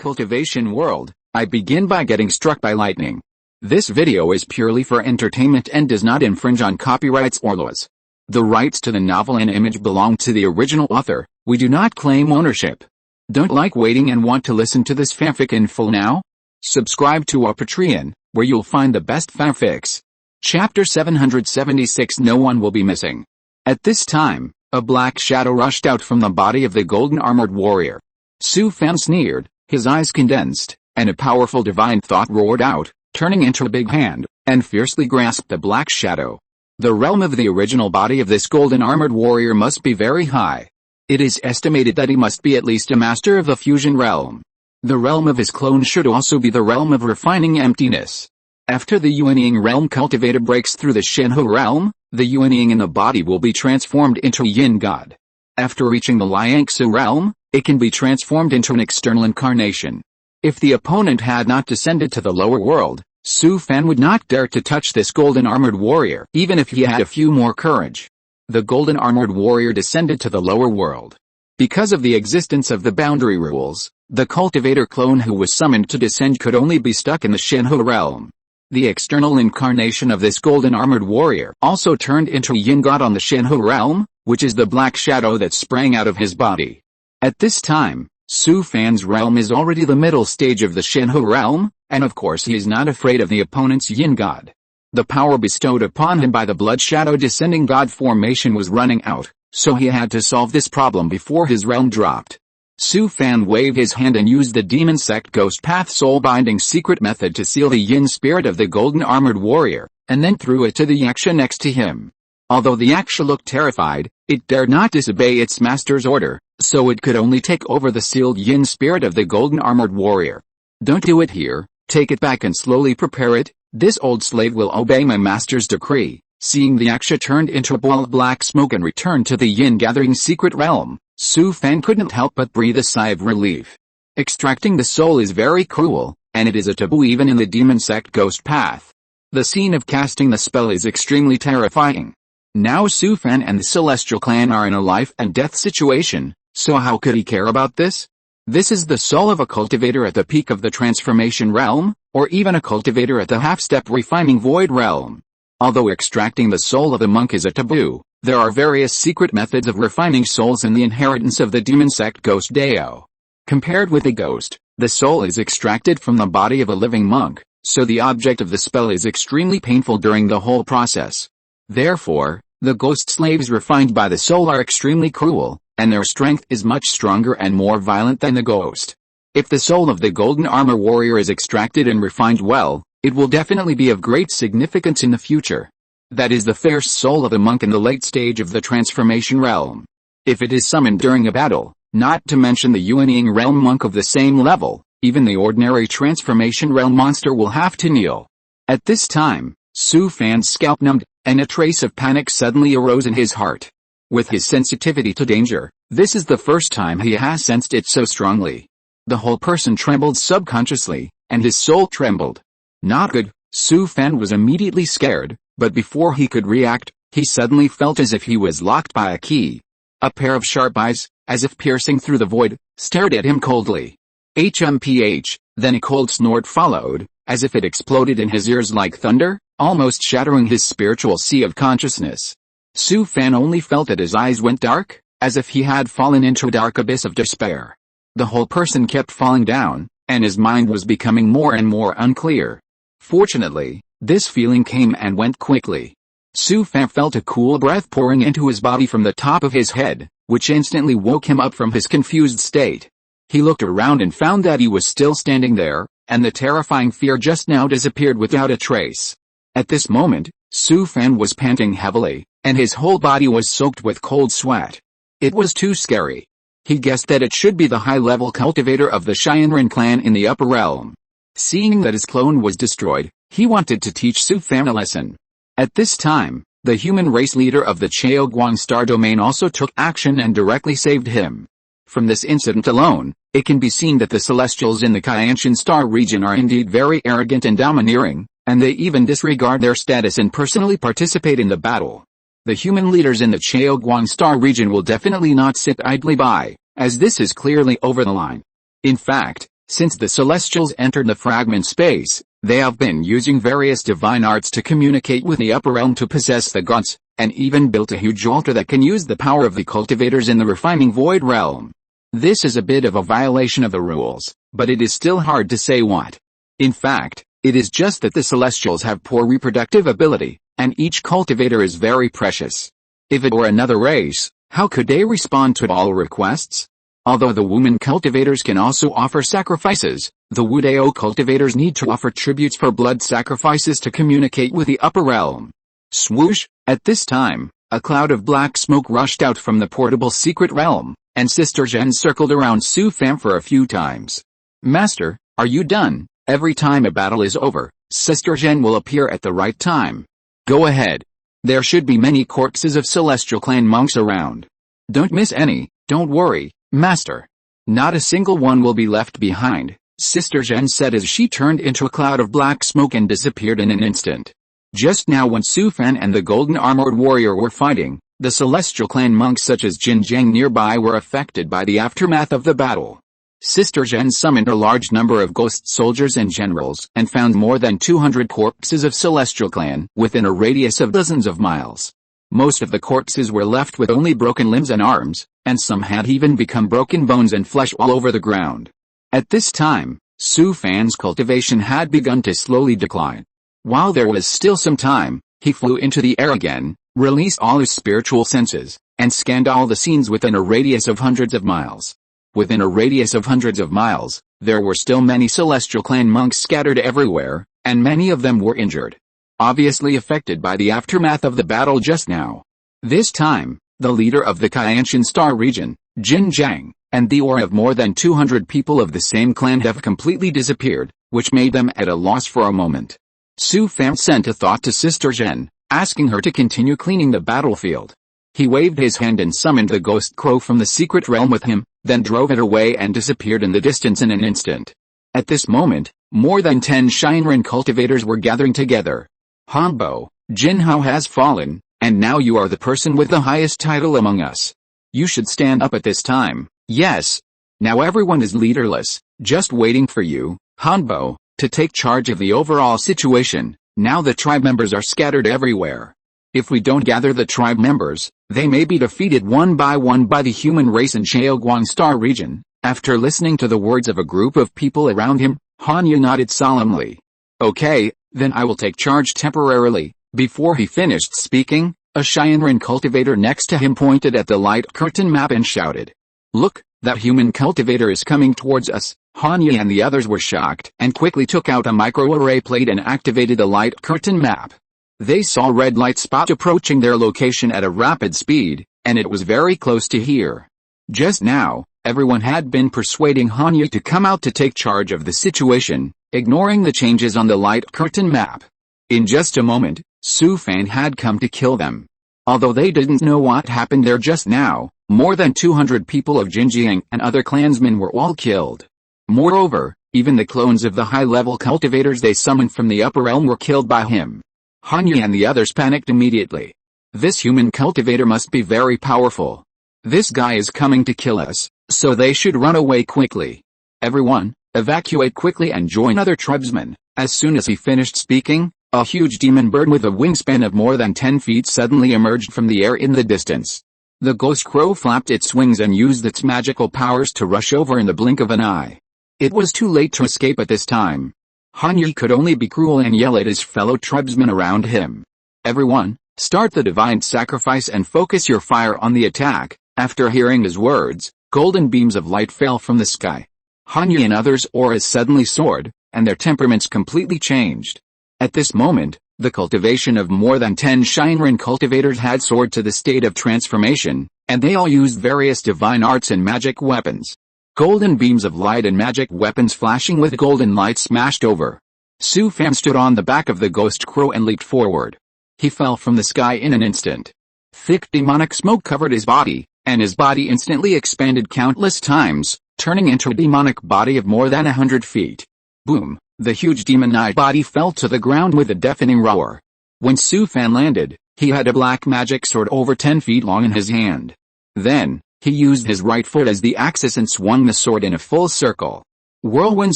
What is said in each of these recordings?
cultivation world, I begin by getting struck by lightning. This video is purely for entertainment and does not infringe on copyrights or laws. The rights to the novel and image belong to the original author. We do not claim ownership. Don't like waiting and want to listen to this fanfic in full now? Subscribe to our Patreon, where you'll find the best fanfics. Chapter 776. No one will be missing. At this time, a black shadow rushed out from the body of the golden armored warrior. Su Fan sneered, his eyes condensed, and a powerful divine thought roared out, turning into a big hand, and fiercely grasped the black shadow. The realm of the original body of this golden armored warrior must be very high. It is estimated that he must be at least a master of the fusion realm. The realm of his clone should also be the realm of refining emptiness. After the Yuanying realm cultivator breaks through the Shinho realm, the Yuanying in the body will be transformed into a Yin god. After reaching the Liangsu realm, it can be transformed into an external incarnation. If the opponent had not descended to the lower world, Su Fan would not dare to touch this golden armored warrior, even if he had a few more courage. The golden armored warrior descended to the lower world. Because of the existence of the boundary rules, the cultivator clone who was summoned to descend could only be stuck in the Shinho realm. The external incarnation of this golden armored warrior also turned into a Yin god on the Shinho realm, which is the black shadow that sprang out of his body. At this time, Su Fan's realm is already the middle stage of the Shinho realm, and of course he is not afraid of the opponent's Yin god. The power bestowed upon him by the blood shadow descending god formation was running out, so he had to solve this problem before his realm dropped. Su Fan waved his hand and used the demon sect ghost path soul binding secret method to seal the Yin spirit of the golden armored warrior, and then threw it to the yaksha next to him. Although the yaksha looked terrified, it dared not disobey its master's order, so it could only take over the sealed Yin spirit of the golden armored warrior. Don't do it here, take it back and slowly prepare it, this old slave will obey my master's decree. Seeing the yaksha turned into a ball of black smoke and returned to the Yin gathering secret realm, Su Fan couldn't help but breathe a sigh of relief. Extracting the soul is very cruel, and it is a taboo even in the demon sect ghost path. The scene of casting the spell is extremely terrifying. Now Su Fan and the celestial clan are in a life and death situation, so how could he care about this? This is the soul of a cultivator at the peak of the transformation realm, or even a cultivator at the half-step refining void realm. Although extracting the soul of a monk is a taboo, there are various secret methods of refining souls in the inheritance of the demon sect ghost Dao. Compared with a ghost, the soul is extracted from the body of a living monk, so the object of the spell is extremely painful during the whole process. Therefore, the ghost slaves refined by the soul are extremely cruel, and their strength is much stronger and more violent than the ghost. If the soul of the golden armor warrior is extracted and refined well, it will definitely be of great significance in the future. That is the first soul of a monk in the late stage of the transformation realm. If it is summoned during a battle, not to mention the Yuanying realm monk of the same level, even the ordinary transformation realm monster will have to kneel. At this time, Su Fan's scalp numbed, and a trace of panic suddenly arose in his heart. With his sensitivity to danger, this is the first time he has sensed it so strongly. The whole person trembled subconsciously, and his soul trembled. Not good. Su Fan was immediately scared, but before he could react, he suddenly felt as if he was locked by a key. A pair of sharp eyes, as if piercing through the void, stared at him coldly. HMPH, then a cold snort followed, as if it exploded in his ears like thunder, almost shattering his spiritual sea of consciousness. Su Fan only felt that his eyes went dark, as if he had fallen into a dark abyss of despair. The whole person kept falling down, and his mind was becoming more and more unclear. Fortunately, this feeling came and went quickly. Su Fan felt a cool breath pouring into his body from the top of his head, which instantly woke him up from his confused state. He looked around and found that he was still standing there, and the terrifying fear just now disappeared without a trace. At this moment, Su Fan was panting heavily, and his whole body was soaked with cold sweat. It was too scary. He guessed that it should be the high-level cultivator of the Shinran clan in the upper realm. Seeing that his clone was destroyed, he wanted to teach Su Fan a lesson. At this time, the human race leader of the Chaoguang star domain also took action and directly saved him. From this incident alone, it can be seen that the celestials in the Kaianshan star region are indeed very arrogant and domineering, and they even disregard their status and personally participate in the battle. The human leaders in the Chaoguang star region will definitely not sit idly by, as this is clearly over the line. In fact, Since the Celestials entered the fragment space, they have been using various divine arts to communicate with the upper realm to possess the gods, and even built a huge altar that can use the power of the cultivators in the refining void realm. This is a bit of a violation of the rules, but it is still hard to say what. In fact, it is just that the Celestials have poor reproductive ability, and each cultivator is very precious. If it were another race, how could they respond to all requests? Although the woman cultivators can also offer sacrifices, the Wudao cultivators need to offer tributes for blood sacrifices to communicate with the upper realm. Swoosh! At this time, a cloud of black smoke rushed out from the portable secret realm, and Sister Zhen circled around Su Fan for a few times. Master, are you done? Every time a battle is over, Sister Zhen will appear at the right time. Go ahead. There should be many corpses of Celestial Clan monks around. Don't miss any, don't worry, Master. Not a single one will be left behind, Sister Zhen said as she turned into a cloud of black smoke and disappeared in an instant. Just now when Su Fan and the golden armored warrior were fighting, the Celestial Clan monks such as Jin Jiang nearby were affected by the aftermath of the battle. Sister Zhen summoned a large number of ghost soldiers and generals and found more than 200 corpses of Celestial Clan within a radius of dozens of miles. Most of the corpses were left with only broken limbs and arms, and some had even become broken bones and flesh all over the ground. At this time, Su Fan's cultivation had begun to slowly decline. While there was still some time, he flew into the air again, released all his spiritual senses, and scanned all the scenes within a radius of hundreds of miles. Within a radius of hundreds of miles, there were still many Celestial Clan monks scattered everywhere, and many of them were injured. Obviously affected by the aftermath of the battle just now. This time, the leader of the Qianshan Star region, Jin Jiang, and the aura of more than 200 people of the same clan have completely disappeared, which made them at a loss for a moment. Su Fan sent a thought to Sister Zhen, asking her to continue cleaning the battlefield. He waved his hand and summoned the ghost crow from the secret realm with him, then drove it away and disappeared in the distance in an instant. At this moment, more than 10 Shinran cultivators were gathering together. Hanbo, Jin Hao has fallen, and now you are the person with the highest title among us. You should stand up at this time. Yes. Now everyone is leaderless, just waiting for you, Hanbo, to take charge of the overall situation. Now the tribe members are scattered everywhere. If we don't gather the tribe members, they may be defeated one by the human race in Shaoguang Star region. After listening to the words of a group of people around him, Hanya nodded solemnly. Okay, then I will take charge temporarily. Before he finished speaking, a Shinran cultivator next to him pointed at the light curtain map and shouted. Look, that human cultivator is coming towards us. Hanya and the others were shocked and quickly took out a microarray plate and activated the light curtain map. They saw red light spot approaching their location at a rapid speed, and it was very close to here. Just now, everyone had been persuading Hanya to come out to take charge of the situation, ignoring the changes on the light curtain map. In just a moment, Su Fan had come to kill them. Although they didn't know what happened there just now, more than 200 people of Jinjiang and other clansmen were all killed. Moreover, even the clones of the high-level cultivators they summoned from the upper realm were killed by him. Hanya and the others panicked immediately. This human cultivator must be very powerful. This guy is coming to kill us, so they should run away quickly. Everyone, evacuate quickly and join other tribesmen. As soon as he finished speaking, a huge demon bird with a wingspan of more than 10 feet suddenly emerged from the air in the distance. The ghost crow flapped its wings and used its magical powers to rush over in the blink of an eye. It was too late to escape at this time. Hanya could only be cruel and yell at his fellow tribesmen around him. Everyone, start the divine sacrifice and focus your fire on the attack. After hearing his words, golden beams of light fell from the sky. Hanya and others' auras suddenly soared, and their temperaments completely changed. At this moment, the cultivation of more than 10 Shinran cultivators had soared to the state of transformation, and they all used various divine arts and magic weapons. Golden beams of light and magic weapons flashing with golden light smashed over. Su Fan stood on the back of the ghost crow and leaped forward. He fell from the sky in an instant. Thick demonic smoke covered his body, and his body instantly expanded countless times, turning into a demonic body of more than 100 feet. Boom! The huge demonized body fell to the ground with a deafening roar. When Su Fan landed, he had a black magic sword over 10 feet long in his hand. Then, he used his right foot as the axis and swung the sword in a full circle. Whirlwind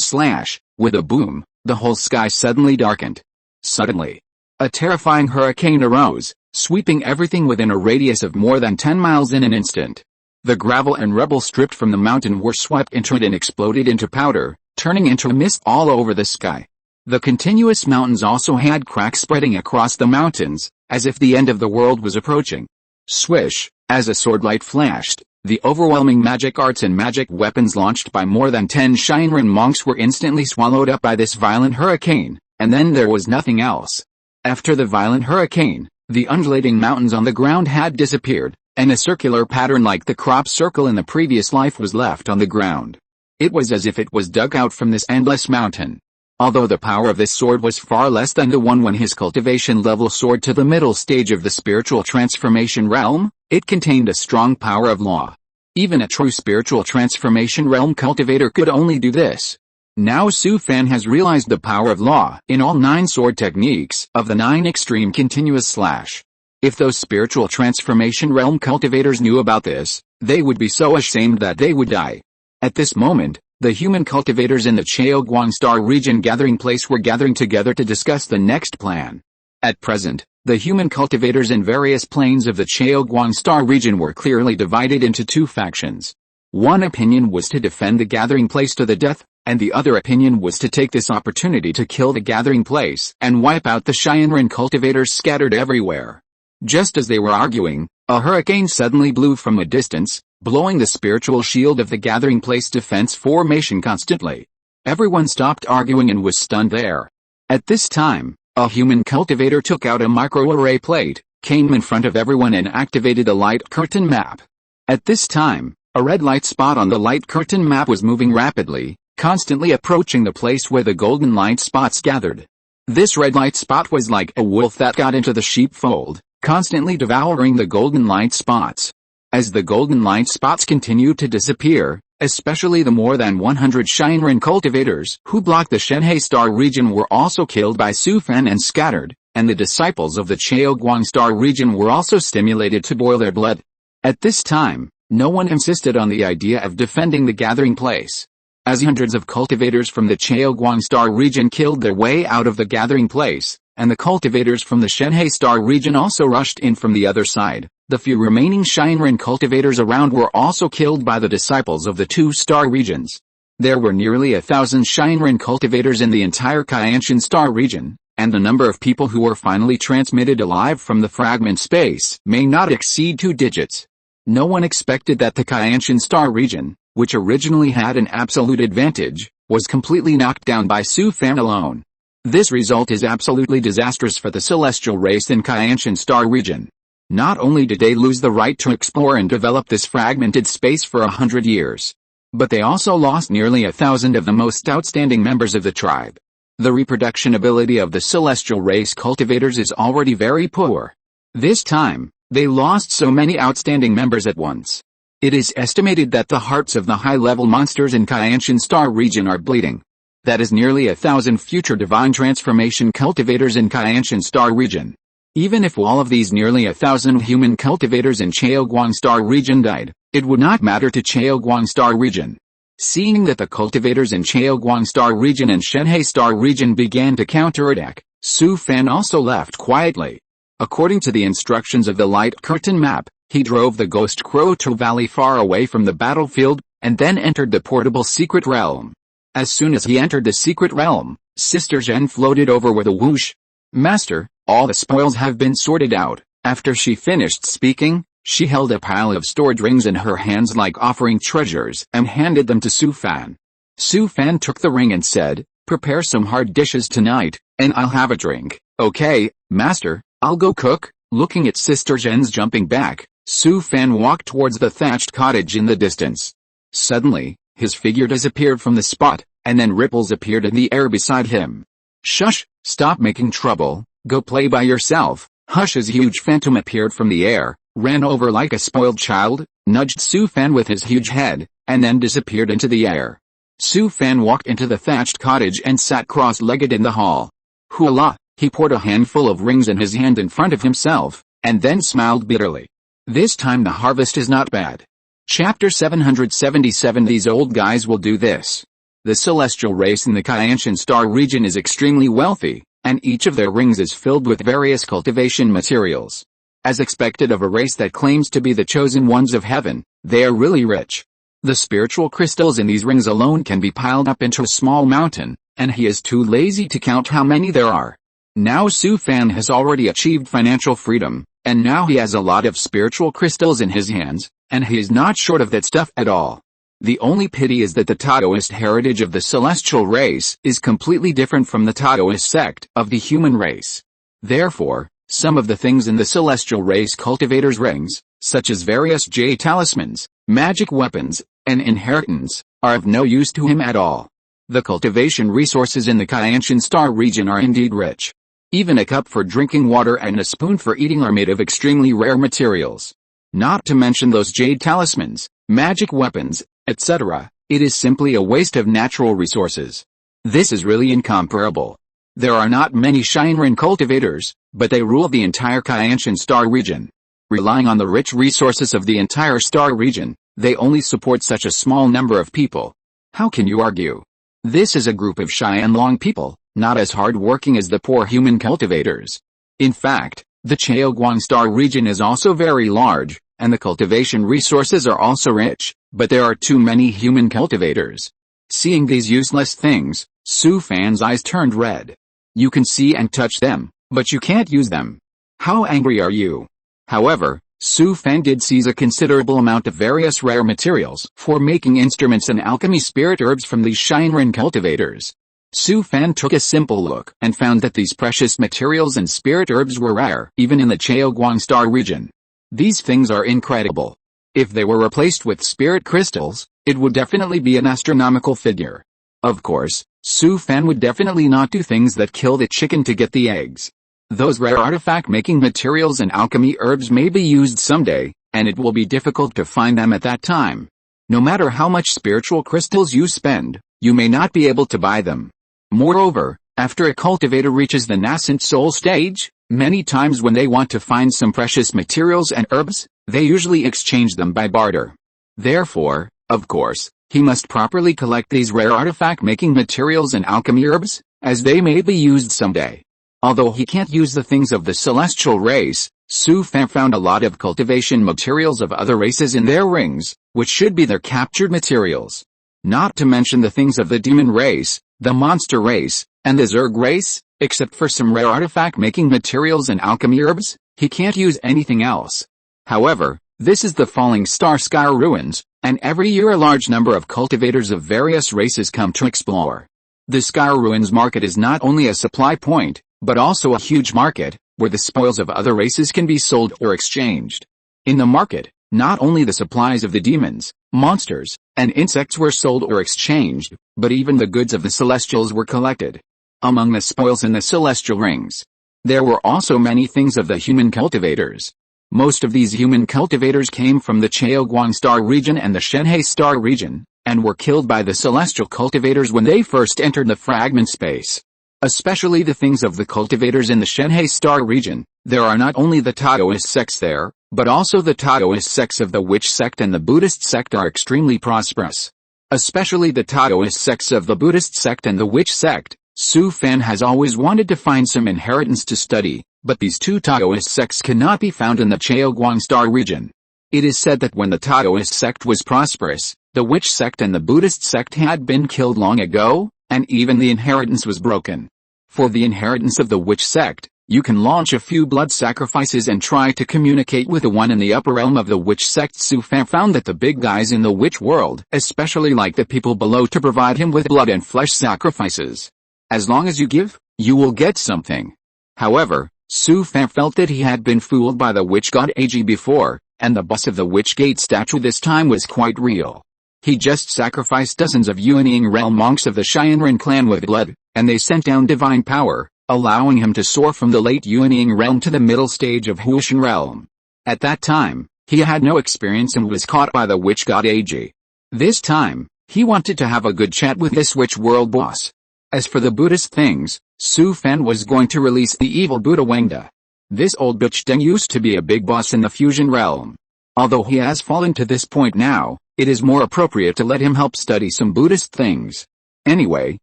slash, with a boom, the whole sky suddenly darkened. Suddenly, a terrifying hurricane arose, sweeping everything within a radius of more than 10 miles in an instant. The gravel and rubble stripped from the mountain were swept into it and exploded into powder, turning into mist all over the sky. The continuous mountains also had cracks spreading across the mountains, as if the end of the world was approaching. Swish, as a sword light flashed, the overwhelming magic arts and magic weapons launched by more than 10 Shinran monks were instantly swallowed up by this violent hurricane, and then there was nothing else. After the violent hurricane, the undulating mountains on the ground had disappeared, and a circular pattern like the crop circle in the previous life was left on the ground. It was as if it was dug out from this endless mountain. Although the power of this sword was far less than the one when his cultivation level soared to the middle stage of the spiritual transformation realm, it contained a strong power of law. Even a true spiritual transformation realm cultivator could only do this. Now Su Fan has realized the power of law in all 9 sword techniques of the 9 extreme continuous slash. If those spiritual transformation realm cultivators knew about this, they would be so ashamed that they would die. At this moment, the human cultivators in the Cheoguang Star region gathering place were gathering together to discuss the next plan. At present, the human cultivators in various planes of the Cheoguang Star region were clearly divided into 2 factions. One opinion was to defend the gathering place to the death, and the other opinion was to take this opportunity to kill the gathering place and wipe out the Shinran cultivators scattered everywhere. Just as they were arguing, a hurricane suddenly blew from a distance, blowing the spiritual shield of the gathering place defense formation constantly. Everyone stopped arguing and was stunned there. At this time, a human cultivator took out a microarray plate, came in front of everyone and activated a light curtain map. At this time, a red light spot on the light curtain map was moving rapidly, constantly approaching the place where the golden light spots gathered. This red light spot was like a wolf that got into the sheepfold, constantly devouring the golden light spots. As the golden light spots continued to disappear, especially the more than 100 Shinran cultivators who blocked the Shenhe Star region were also killed by Su Fan and scattered, and the disciples of the Cheoguang Star region were also stimulated to boil their blood. At this time, no one insisted on the idea of defending the gathering place. As hundreds of cultivators from the Cheoguang Star region killed their way out of the gathering place, and the cultivators from the Shenhe Star region also rushed in from the other side, the few remaining Shinran cultivators around were also killed by the disciples of the 2 star regions. There were nearly 1,000 Shinran cultivators in the entire Kaianshan Star region, and the number of people who were finally transmitted alive from the fragment space may not exceed 2 digits. No one expected that the Kaianshan Star region, which originally had an absolute advantage, was completely knocked down by Su Fan alone. This result is absolutely disastrous for the celestial race in Kaianshan Star region. Not only did they lose the right to explore and develop this fragmented space for 100 years, but they also lost nearly 1,000 of the most outstanding members of the tribe. The reproduction ability of the celestial race cultivators is already very poor. This time, they lost so many outstanding members at once. It is estimated that the hearts of the high-level monsters in Kaianshan Star region are bleeding. That is nearly 1,000 future divine transformation cultivators in Kaianshan Star region. Even if all of these nearly 1,000 human cultivators in Cheoguang Star region died, it would not matter to Cheoguang Star region. Seeing that the cultivators in Cheoguang Star region and Shenhe Star region began to counterattack, Su Fan also left quietly. According to the instructions of the light curtain map, he drove the ghost crow to a valley far away from the battlefield, and then entered the portable secret realm. As soon as he entered the secret realm, Sister Zhen floated over with a whoosh. "Master, all the spoils have been sorted out." After she finished speaking, she held a pile of stored rings in her hands like offering treasures and handed them to Su Fan. Su Fan took the ring and said, "Prepare some hard dishes tonight, and I'll have a drink." "Okay, Master, I'll go cook." Looking at Sister Zhen's jumping back, Su Fan walked towards the thatched cottage in the distance. Suddenly, his figure disappeared from the spot, and then ripples appeared in the air beside him. "Shush, stop making trouble, go play by yourself." Hush's huge phantom appeared from the air, ran over like a spoiled child, nudged Su Fan with his huge head, and then disappeared into the air. Su Fan walked into the thatched cottage and sat cross-legged in the hall. Hoola! He poured a handful of rings in his hand in front of himself, and then smiled bitterly. This time the harvest is not bad. Chapter 777. These old guys will do this. The celestial race in the Cultivation star region is extremely wealthy, and each of their rings is filled with various cultivation materials. As expected of a race that claims to be the chosen ones of heaven, they are really rich. The spiritual crystals in these rings alone can be piled up into a small mountain, and he is too lazy to count how many there are. Now Su Fan has already achieved financial freedom, and now he has a lot of spiritual crystals in his hands, and he is not short of that stuff at all. The only pity is that the Taoist heritage of the celestial race is completely different from the Taoist sect of the human race. Therefore, some of the things in the celestial race cultivators' rings, such as various jade talismans, magic weapons, and inheritance, are of no use to him at all. The cultivation resources in the Cultivation star region are indeed rich. Even a cup for drinking water and a spoon for eating are made of extremely rare materials. Not to mention those jade talismans, magic weapons, etc., it is simply a waste of natural resources. This is really incomparable. There are not many Shinran cultivators, but they rule the entire Cultivation star region. Relying on the rich resources of the entire star region, they only support such a small number of people. How can you argue? This is a group of Xianlong people, not as hard-working as the poor human cultivators. In fact, the Chaoguang star region is also very large, and the cultivation resources are also rich, but there are too many human cultivators. Seeing these useless things, Su Fan's eyes turned red. You can see and touch them, but you can't use them. How angry are you? However, Su Fan did seize a considerable amount of various rare materials for making instruments and alchemy spirit herbs from these Shinran cultivators. Su Fan took a simple look and found that these precious materials and spirit herbs were rare even in the Chaoguang star region. These things are incredible. If they were replaced with spirit crystals, it would definitely be an astronomical figure. Of course, Su Fan would definitely not do things that kill the chicken to get the eggs. Those rare artifact-making materials and alchemy herbs may be used someday, and it will be difficult to find them at that time. No matter how much spiritual crystals you spend, you may not be able to buy them. Moreover, after a cultivator reaches the nascent soul stage, many times when they want to find some precious materials and herbs, they usually exchange them by barter. Therefore, of course, he must properly collect these rare artifact-making materials and alchemy herbs, as they may be used someday. Although he can't use the things of the celestial race, Su Fan found a lot of cultivation materials of other races in their rings, which should be their captured materials. Not to mention the things of the demon race, the monster race, and the Zerg race, except for some rare artifact-making materials and alchemy herbs, he can't use anything else. However, this is the Falling Star Sky Ruins, and every year a large number of cultivators of various races come to explore. The Sky Ruins market is not only a supply point, but also a huge market, where the spoils of other races can be sold or exchanged. In the market, not only the supplies of the demons, monsters, and insects were sold or exchanged, but even the goods of the celestials were collected. Among the spoils in the celestial rings, there were also many things of the human cultivators. Most of these human cultivators came from the Chaoguang star region and the Shenhe star region, and were killed by the celestial cultivators when they first entered the fragment space. Especially the things of the cultivators in the Shenhe star region, there are not only the Taoist sects there, but also the Taoist sects of the Witch sect and the Buddhist sect are extremely prosperous. Especially the Taoist sects of the Buddhist sect and the Witch sect, Su Fan has always wanted to find some inheritance to study, but these two Taoist sects cannot be found in the Chaoguang star region. It is said that when the Taoist sect was prosperous, the Witch sect and the Buddhist sect had been killed long ago, and even the inheritance was broken. For the inheritance of the Witch sect, you can launch a few blood sacrifices and try to communicate with the one in the upper realm of the Witch sect. Su Fan found that the big guys in the Witch world especially like the people below to provide him with blood and flesh sacrifices. As long as you give, you will get something. However, Su Fan felt that he had been fooled by the witch god Ag before, and the boss of the Witch Gate statue this time was quite real. He just sacrificed dozens of Yuanying realm monks of the Xianran clan with blood, and they sent down divine power, allowing him to soar from the late Yuanying realm to the middle stage of Huishan realm. At that time, he had no experience and was caught by the witch god Ag. This time, he wanted to have a good chat with this witch world boss. As for the Buddhist things, Su Fan was going to release the evil Buddha Wangda. This old bitch Deng used to be a big boss in the fusion realm. Although he has fallen to this point now, it is more appropriate to let him help study some Buddhist things. Anyway,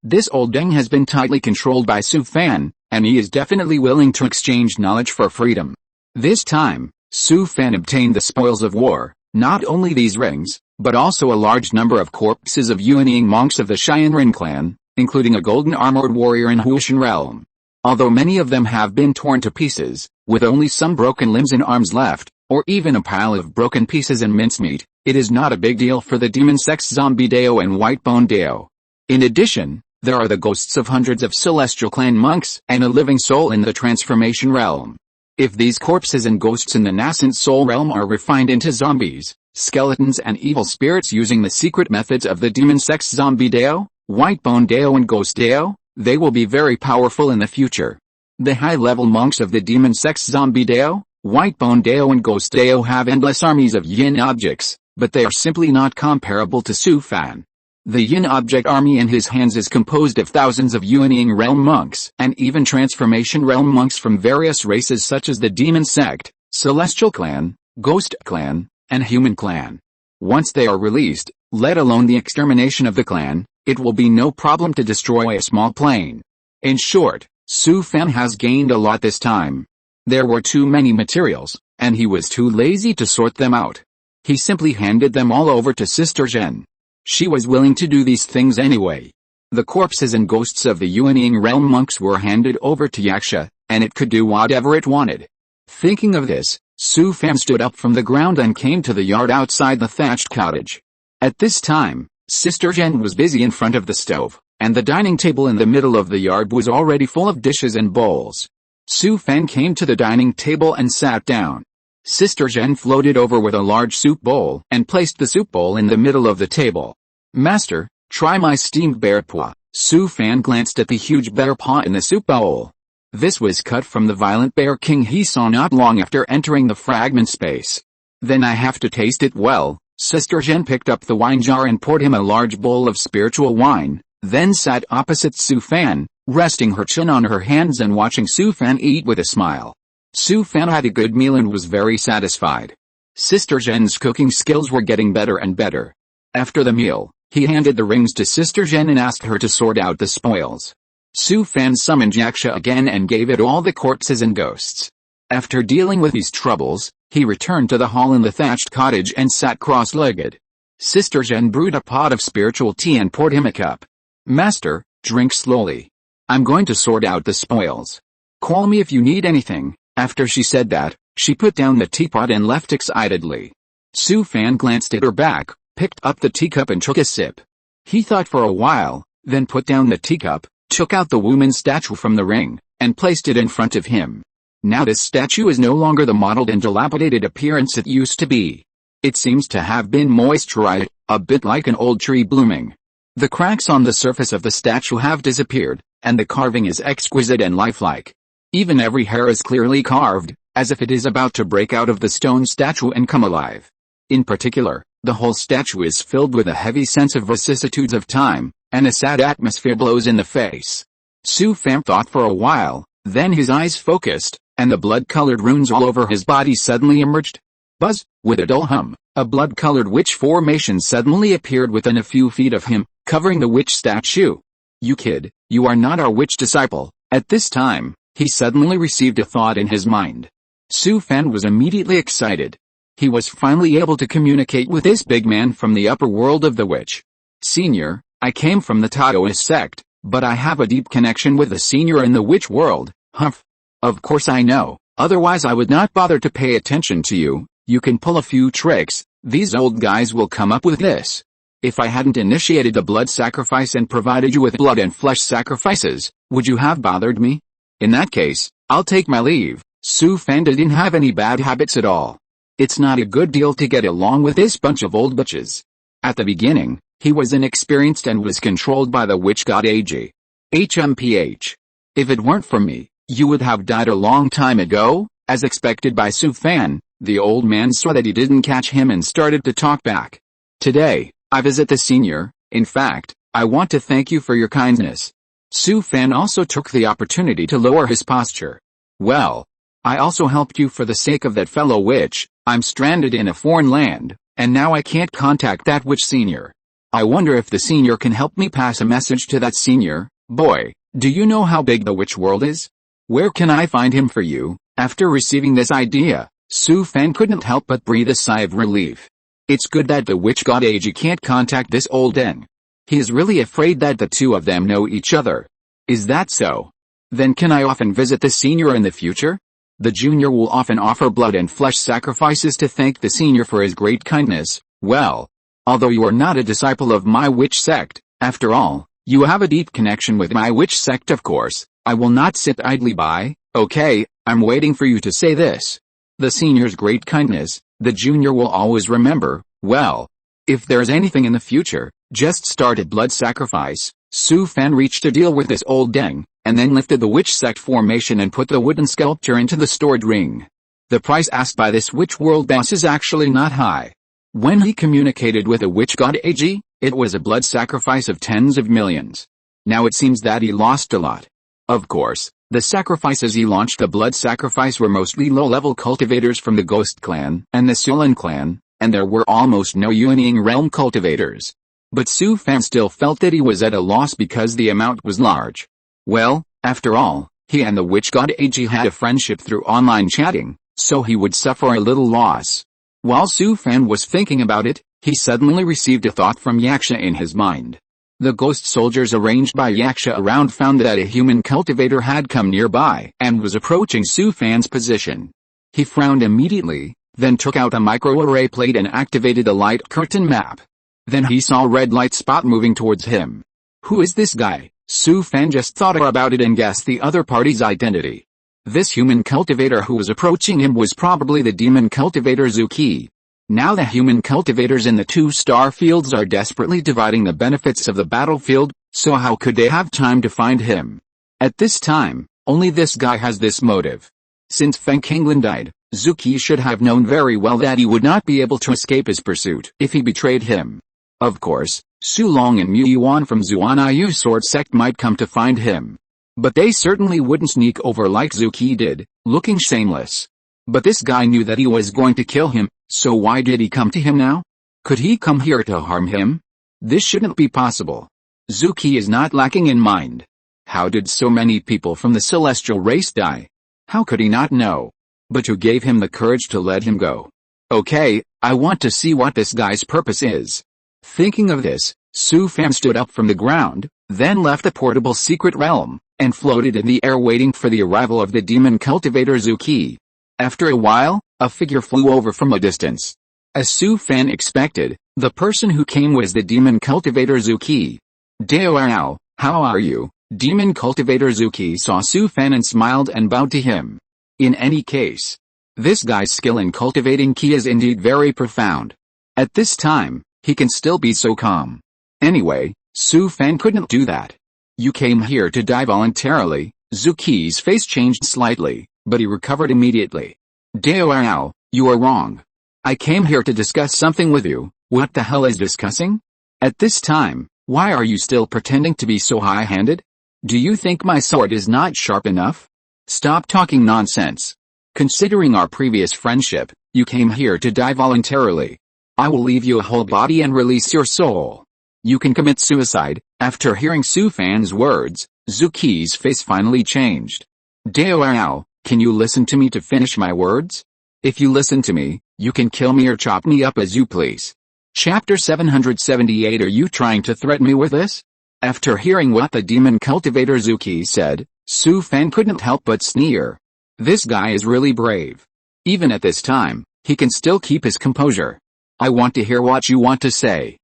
this old deng has been tightly controlled by Su Fan, and he is definitely willing to exchange knowledge for freedom. This time, Su Fan obtained the spoils of war, not only these rings, but also a large number of corpses of Yuanying monks of the Xianren clan, including a golden armored warrior in Huishan realm. Although many of them have been torn to pieces, with only some broken limbs and arms left, or even a pile of broken pieces and mincemeat, it is not a big deal for the demon sex zombie Dao and white-bone Dao. In addition, there are the ghosts of hundreds of celestial clan monks and a living soul in the transformation realm. If these corpses and ghosts in the nascent soul realm are refined into zombies, skeletons and evil spirits using the secret methods of the demon sex zombie Dao, white-bone Dao and ghost Dao, they will be very powerful in the future. The high-level monks of the demon sex zombie Dao, white-bone Dao and ghost Dao have endless armies of yin objects, but they are simply not comparable to Su Fan. The yin object army in his hands is composed of thousands of Yuanying realm monks and even transformation realm monks from various races such as the demon sect, celestial clan, ghost clan, and human clan. Once they are released, let alone the extermination of the clan, it will be no problem to destroy a small plane. In short, Su Fan has gained a lot this time. There were too many materials, and he was too lazy to sort them out. He simply handed them all over to Sister Zhen. She was willing to do these things anyway. The corpses and ghosts of the Yuanying realm monks were handed over to Yaksha, and it could do whatever it wanted. Thinking of this, Su Fan stood up from the ground and came to the yard outside the thatched cottage. At this time, Sister Zhen was busy in front of the stove, and the dining table in the middle of the yard was already full of dishes and bowls. Su Fan came to the dining table and sat down. Sister Zhen floated over with a large soup bowl and placed the soup bowl in the middle of the table. Master, try my steamed bear paw. Su Fan glanced at the huge bear paw in the soup bowl. This was cut from the violent bear king he saw not long after entering the fragment space. Then I have to taste it well. Sister Zhen picked up the wine jar and poured him a large bowl of spiritual wine, then sat opposite Su Fan, resting her chin on her hands and watching Su Fan eat with a smile. Su Fan had a good meal and was very satisfied. Sister Zhen's cooking skills were getting better and better. After the meal, he handed the rings to Sister Zhen and asked her to sort out the spoils. Su Fan summoned Yaksha again and gave it all the corpses and ghosts. After dealing with these troubles, he returned to the hall in the thatched cottage and sat cross-legged. Sister Zhen brewed a pot of spiritual tea and poured him a cup. Master, drink slowly. I'm going to sort out the spoils. Call me if you need anything. After she said that, she put down the teapot and left excitedly. Su Fan glanced at her back, picked up the teacup and took a sip. He thought for a while, then put down the teacup, took out the woman's statue from the ring, and placed it in front of him. Now this statue is no longer the mottled and dilapidated appearance it used to be. It seems to have been moisturized, a bit like an old tree blooming. The cracks on the surface of the statue have disappeared, and the carving is exquisite and lifelike. Even every hair is clearly carved, as if it is about to break out of the stone statue and come alive. In particular, the whole statue is filled with a heavy sense of vicissitudes of time, and a sad atmosphere blows in the face. Su Fan thought for a while, then his eyes focused, and the blood-colored runes all over his body suddenly emerged. Buzz, with a dull hum, a blood-colored witch formation suddenly appeared within a few feet of him, covering the witch statue. You kid, you are not our witch disciple. At this time, he suddenly received a thought in his mind. Su Fan was immediately excited. He was finally able to communicate with this big man from the upper world of the witch. Senior, I came from the Taoist sect, but I have a deep connection with the senior in the witch world. Humph. Of course I know, otherwise I would not bother to pay attention to you. You can pull a few tricks, these old guys will come up with this. If I hadn't initiated the blood sacrifice and provided you with blood and flesh sacrifices, would you have bothered me? In that case, I'll take my leave. Su Fan didn't have any bad habits at all. It's not a good deal to get along with this bunch of old bitches. At the beginning, he was inexperienced and was controlled by the witch god AG. HMPH. If it weren't for me, you would have died a long time ago. As expected by Su Fan, the old man saw that he didn't catch him and started to talk back. Today, I visit the senior. In fact, I want to thank you for your kindness. Su Fan also took the opportunity to lower his posture. Well, I also helped you for the sake of that fellow witch. I'm stranded in a foreign land, and now I can't contact that witch senior. I wonder if the senior can help me pass a message to that senior. Boy, do you know how big the witch world is? Where can I find him for you? After receiving this idea, Su Fan couldn't help but breathe a sigh of relief. It's good that the witch god Ag can't contact this old Deng. He is really afraid that the two of them know each other. Is that so? Then can I often visit the senior in the future? The junior will often offer blood and flesh sacrifices to thank the senior for his great kindness. Well, although you are not a disciple of my witch sect, after all, you have a deep connection with my witch sect of course, I will not sit idly by. Okay, I'm waiting for you to say this. The senior's great kindness, the junior will always remember. Well, if there's anything in the future, just start a blood sacrifice. Su Fan reached a deal with this old Deng, and then lifted the witch sect formation and put the wooden sculpture into the stored ring. The price asked by this witch world boss is actually not high. When he communicated with the witch god Ag, it was a blood sacrifice of tens of millions. Now it seems that he lost a lot. Of course, the sacrifices he launched the blood sacrifice were mostly low-level cultivators from the Ghost clan and the Sulan clan, and there were almost no Yuanying realm cultivators. But Su Fan still felt that he was at a loss because the amount was large. Well, after all, he and the witch god Ag had a friendship through online chatting, so he would suffer a little loss. While Su Fan was thinking about it, he suddenly received a thought from Yaksha in his mind. The ghost soldiers arranged by Yaksha around found that a human cultivator had come nearby and was approaching Su Fan's position. He frowned immediately, then took out a microarray plate and activated a light curtain map. Then he saw a red light spot moving towards him. Who is this guy? Su Fan just thought about it and guessed the other party's identity. This human cultivator who was approaching him was probably the demon cultivator Zuki. Now the human cultivators in the two star fields are desperately dividing the benefits of the battlefield, so how could they have time to find him? At this time, only this guy has this motive. Since Feng Qinglin died, Zuki should have known very well that he would not be able to escape his pursuit if he betrayed him. Of course, Su Long and Mu Yuan from Zuan Sword Sect might come to find him. But they certainly wouldn't sneak over like Zuki did, looking shameless. But this guy knew that he was going to kill him, so why did he come to him now? Could he come here to harm him? This shouldn't be possible. Zuki is not lacking in mind. How did so many people from the celestial race die? How could he not know? But who gave him the courage to let him go? Okay, I want to see what this guy's purpose is. Thinking of this, Su Fan stood up from the ground, then left the portable secret realm, and floated in the air waiting for the arrival of the demon cultivator Zuki. After a while, a figure flew over from a distance. As Su Fan expected, the person who came was the demon cultivator Zuki. Devours, how are you? Demon cultivator Zuki saw Su Fan and smiled and bowed to him. In any case, this guy's skill in cultivating ki is indeed very profound. At this time, he can still be so calm. Anyway, Su Fan couldn't do that. You came here to die voluntarily. Zuki's face changed slightly, but he recovered immediately. Devours, you are wrong. I came here to discuss something with you. What the hell is discussing? At this time, why are you still pretending to be so high-handed? Do you think my sword is not sharp enough? Stop talking nonsense. Considering our previous friendship, you came here to die voluntarily. I will leave you a whole body and release your soul. You can commit suicide. After hearing Su Fan's words, Zuki's face finally changed. Devours, can you listen to me to finish my words? If you listen to me, you can kill me or chop me up as you please. Chapter 778. Are you trying to threaten me with this? After hearing what the demon cultivator Zuki said, Su Fan couldn't help but sneer. This guy is really brave. Even at this time, he can still keep his composure. I want to hear what you want to say.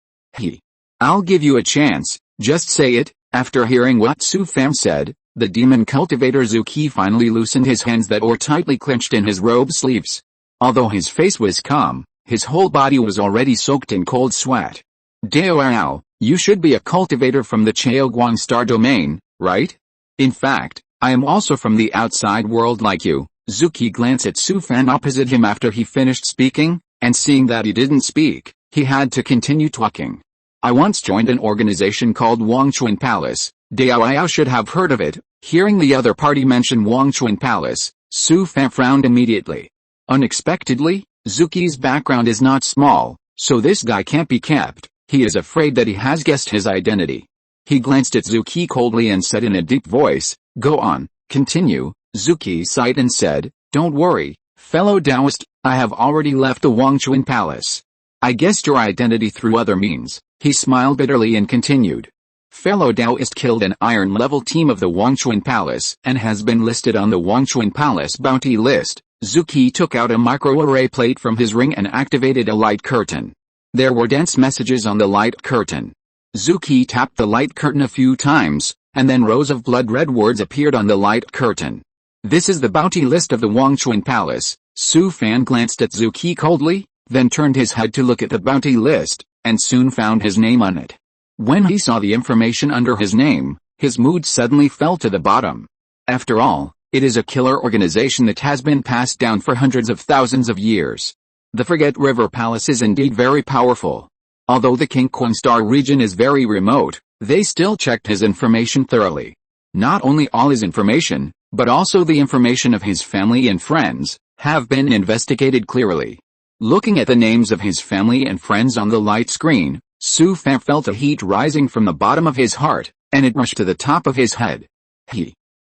I'll give you a chance, just say it. After hearing what Su Fan said, the demon cultivator Zuki finally loosened his hands that were tightly clenched in his robe sleeves. Although his face was calm, his whole body was already soaked in cold sweat. Devours, you should be a cultivator from the Chaoguang Star Domain, right? In fact, I am also from the outside world like you. Zuki glanced at Su Fan opposite him after he finished speaking, and seeing that he didn't speak, he had to continue talking. I once joined an organization called Wangchuan Palace. Devours should have heard of it. Hearing the other party mention Wangchuan Palace, Su Fan frowned immediately. Unexpectedly, Zuki's background is not small, so this guy can't be kept. He is afraid that he has guessed his identity. He glanced at Zuki coldly and said in a deep voice, "Go on, continue." Zuki sighed and said, "Don't worry, fellow Taoist, I have already left the Wangchuan Palace. I guessed your identity through other means." He smiled bitterly and continued. Fellow Taoist killed an iron-level team of the Wangchuan Palace and has been listed on the Wangchuan Palace bounty list. Zuki took out a microarray plate from his ring and activated a light curtain. There were dense messages on the light curtain. Zuki tapped the light curtain a few times, and then rows of blood-red words appeared on the light curtain. "This is the bounty list of the Wangchuan Palace." Su Fan glanced at Zuki coldly, then turned his head to look at the bounty list, and soon found his name on it. When he saw the information under his name, his mood suddenly fell to the bottom. After all, it is a killer organization that has been passed down for hundreds of thousands of years. The Forget River Palace is indeed very powerful. Although the King Star region is very remote, they still checked his information thoroughly. Not only all his information, but also the information of his family and friends, have been investigated clearly. Looking at the names of his family and friends on the light screen, Su Fan felt a heat rising from the bottom of his heart, and it rushed to the top of his head.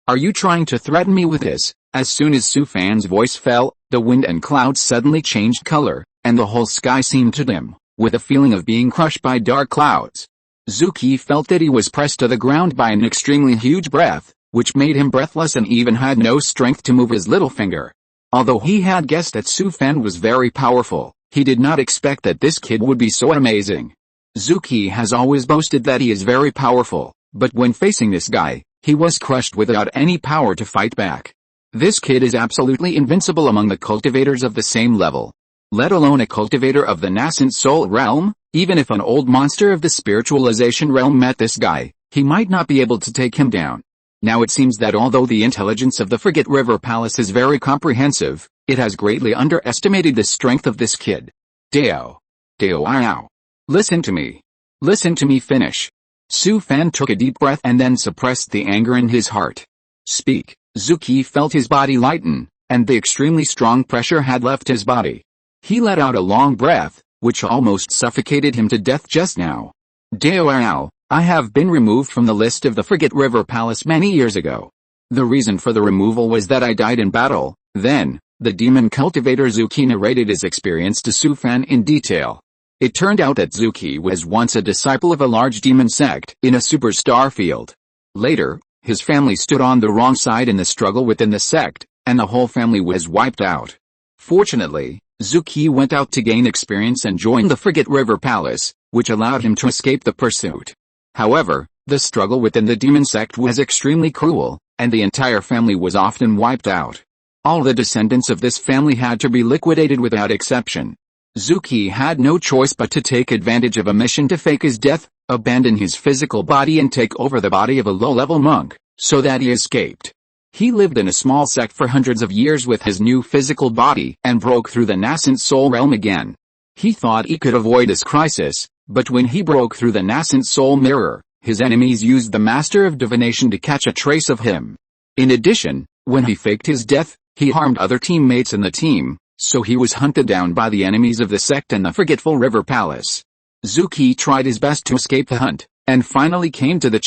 Are you trying to threaten me with this?" As soon as Su Fan's voice fell, the wind and clouds suddenly changed color, and the whole sky seemed to dim, with a feeling of being crushed by dark clouds. Zuki felt that he was pressed to the ground by an extremely huge breath, which made him breathless and even had no strength to move his little finger. Although he had guessed that Su Fan was very powerful, he did not expect that this kid would be so amazing. Zuki has always boasted that he is very powerful, but when facing this guy, he was crushed without any power to fight back. This kid is absolutely invincible among the cultivators of the same level. Let alone a cultivator of the nascent soul realm. Even if an old monster of the spiritualization realm met this guy, he might not be able to take him down. Now it seems that although the intelligence of the Forget River Palace is very comprehensive, it has greatly underestimated the strength of this kid. Dao. Listen to me. Listen to me finish. Su Fan took a deep breath and then suppressed the anger in his heart. Speak. Zuki felt his body lighten, and the extremely strong pressure had left his body. He let out a long breath, which almost suffocated him to death just now. Dao, I have been removed from the list of the Forget River Palace many years ago. The reason for the removal was that I died in battle. Then, the demon cultivator Zuki narrated his experience to Su Fan in detail. It turned out that Zuki was once a disciple of a large demon sect in a superstar field. Later, his family stood on the wrong side in the struggle within the sect, and the whole family was wiped out. Fortunately, Zuki went out to gain experience and joined the Forget River Palace, which allowed him to escape the pursuit. However, the struggle within the demon sect was extremely cruel, and the entire family was often wiped out. All the descendants of this family had to be liquidated without exception. Zuki had no choice but to take advantage of a mission to fake his death, abandon his physical body and take over the body of a low-level monk, so that he escaped. He lived in a small sect for hundreds of years with his new physical body and broke through the nascent soul realm again. He thought he could avoid this crisis, but when he broke through the nascent soul mirror, his enemies used the Master of Divination to catch a trace of him. In addition, when he faked his death, he harmed other teammates in the team, so he was hunted down by the enemies of the sect and the Forgetful River Palace. Zuki tried his best to escape the hunt, and finally came to the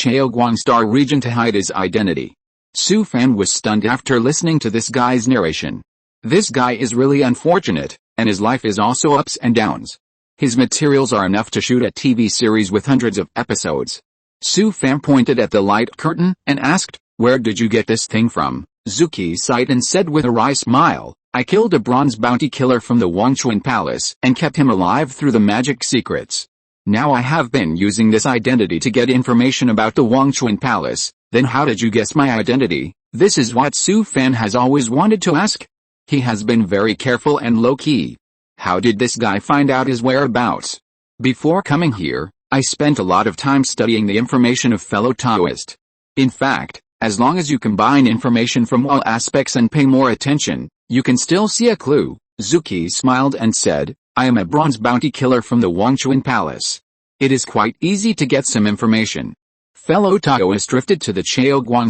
Star region to hide his identity. Su Fan was stunned after listening to this guy's narration. This guy is really unfortunate, and his life is also ups and downs. His materials are enough to shoot a TV series with hundreds of episodes. Su Fan pointed at the light curtain and asked, "Where did you get this thing from?" Zuki sighed and said with a wry smile, "I killed a bronze bounty killer from the Wangchuan Palace and kept him alive through the magic secrets. Now I have been using this identity to get information about the Wangchuan Palace." "Then how did you guess my identity?" This is what Su Fan has always wanted to ask. He has been very careful and low-key. How did this guy find out his whereabouts? Before coming here, I spent a lot of time studying the information of fellow Taoist. In fact, as long as you combine information from all aspects and pay more attention, you can still see a clue. Zuki smiled and said, "I am a bronze bounty killer from the Wangchuan Palace. It is quite easy to get some information." Fellow Taoists drifted to the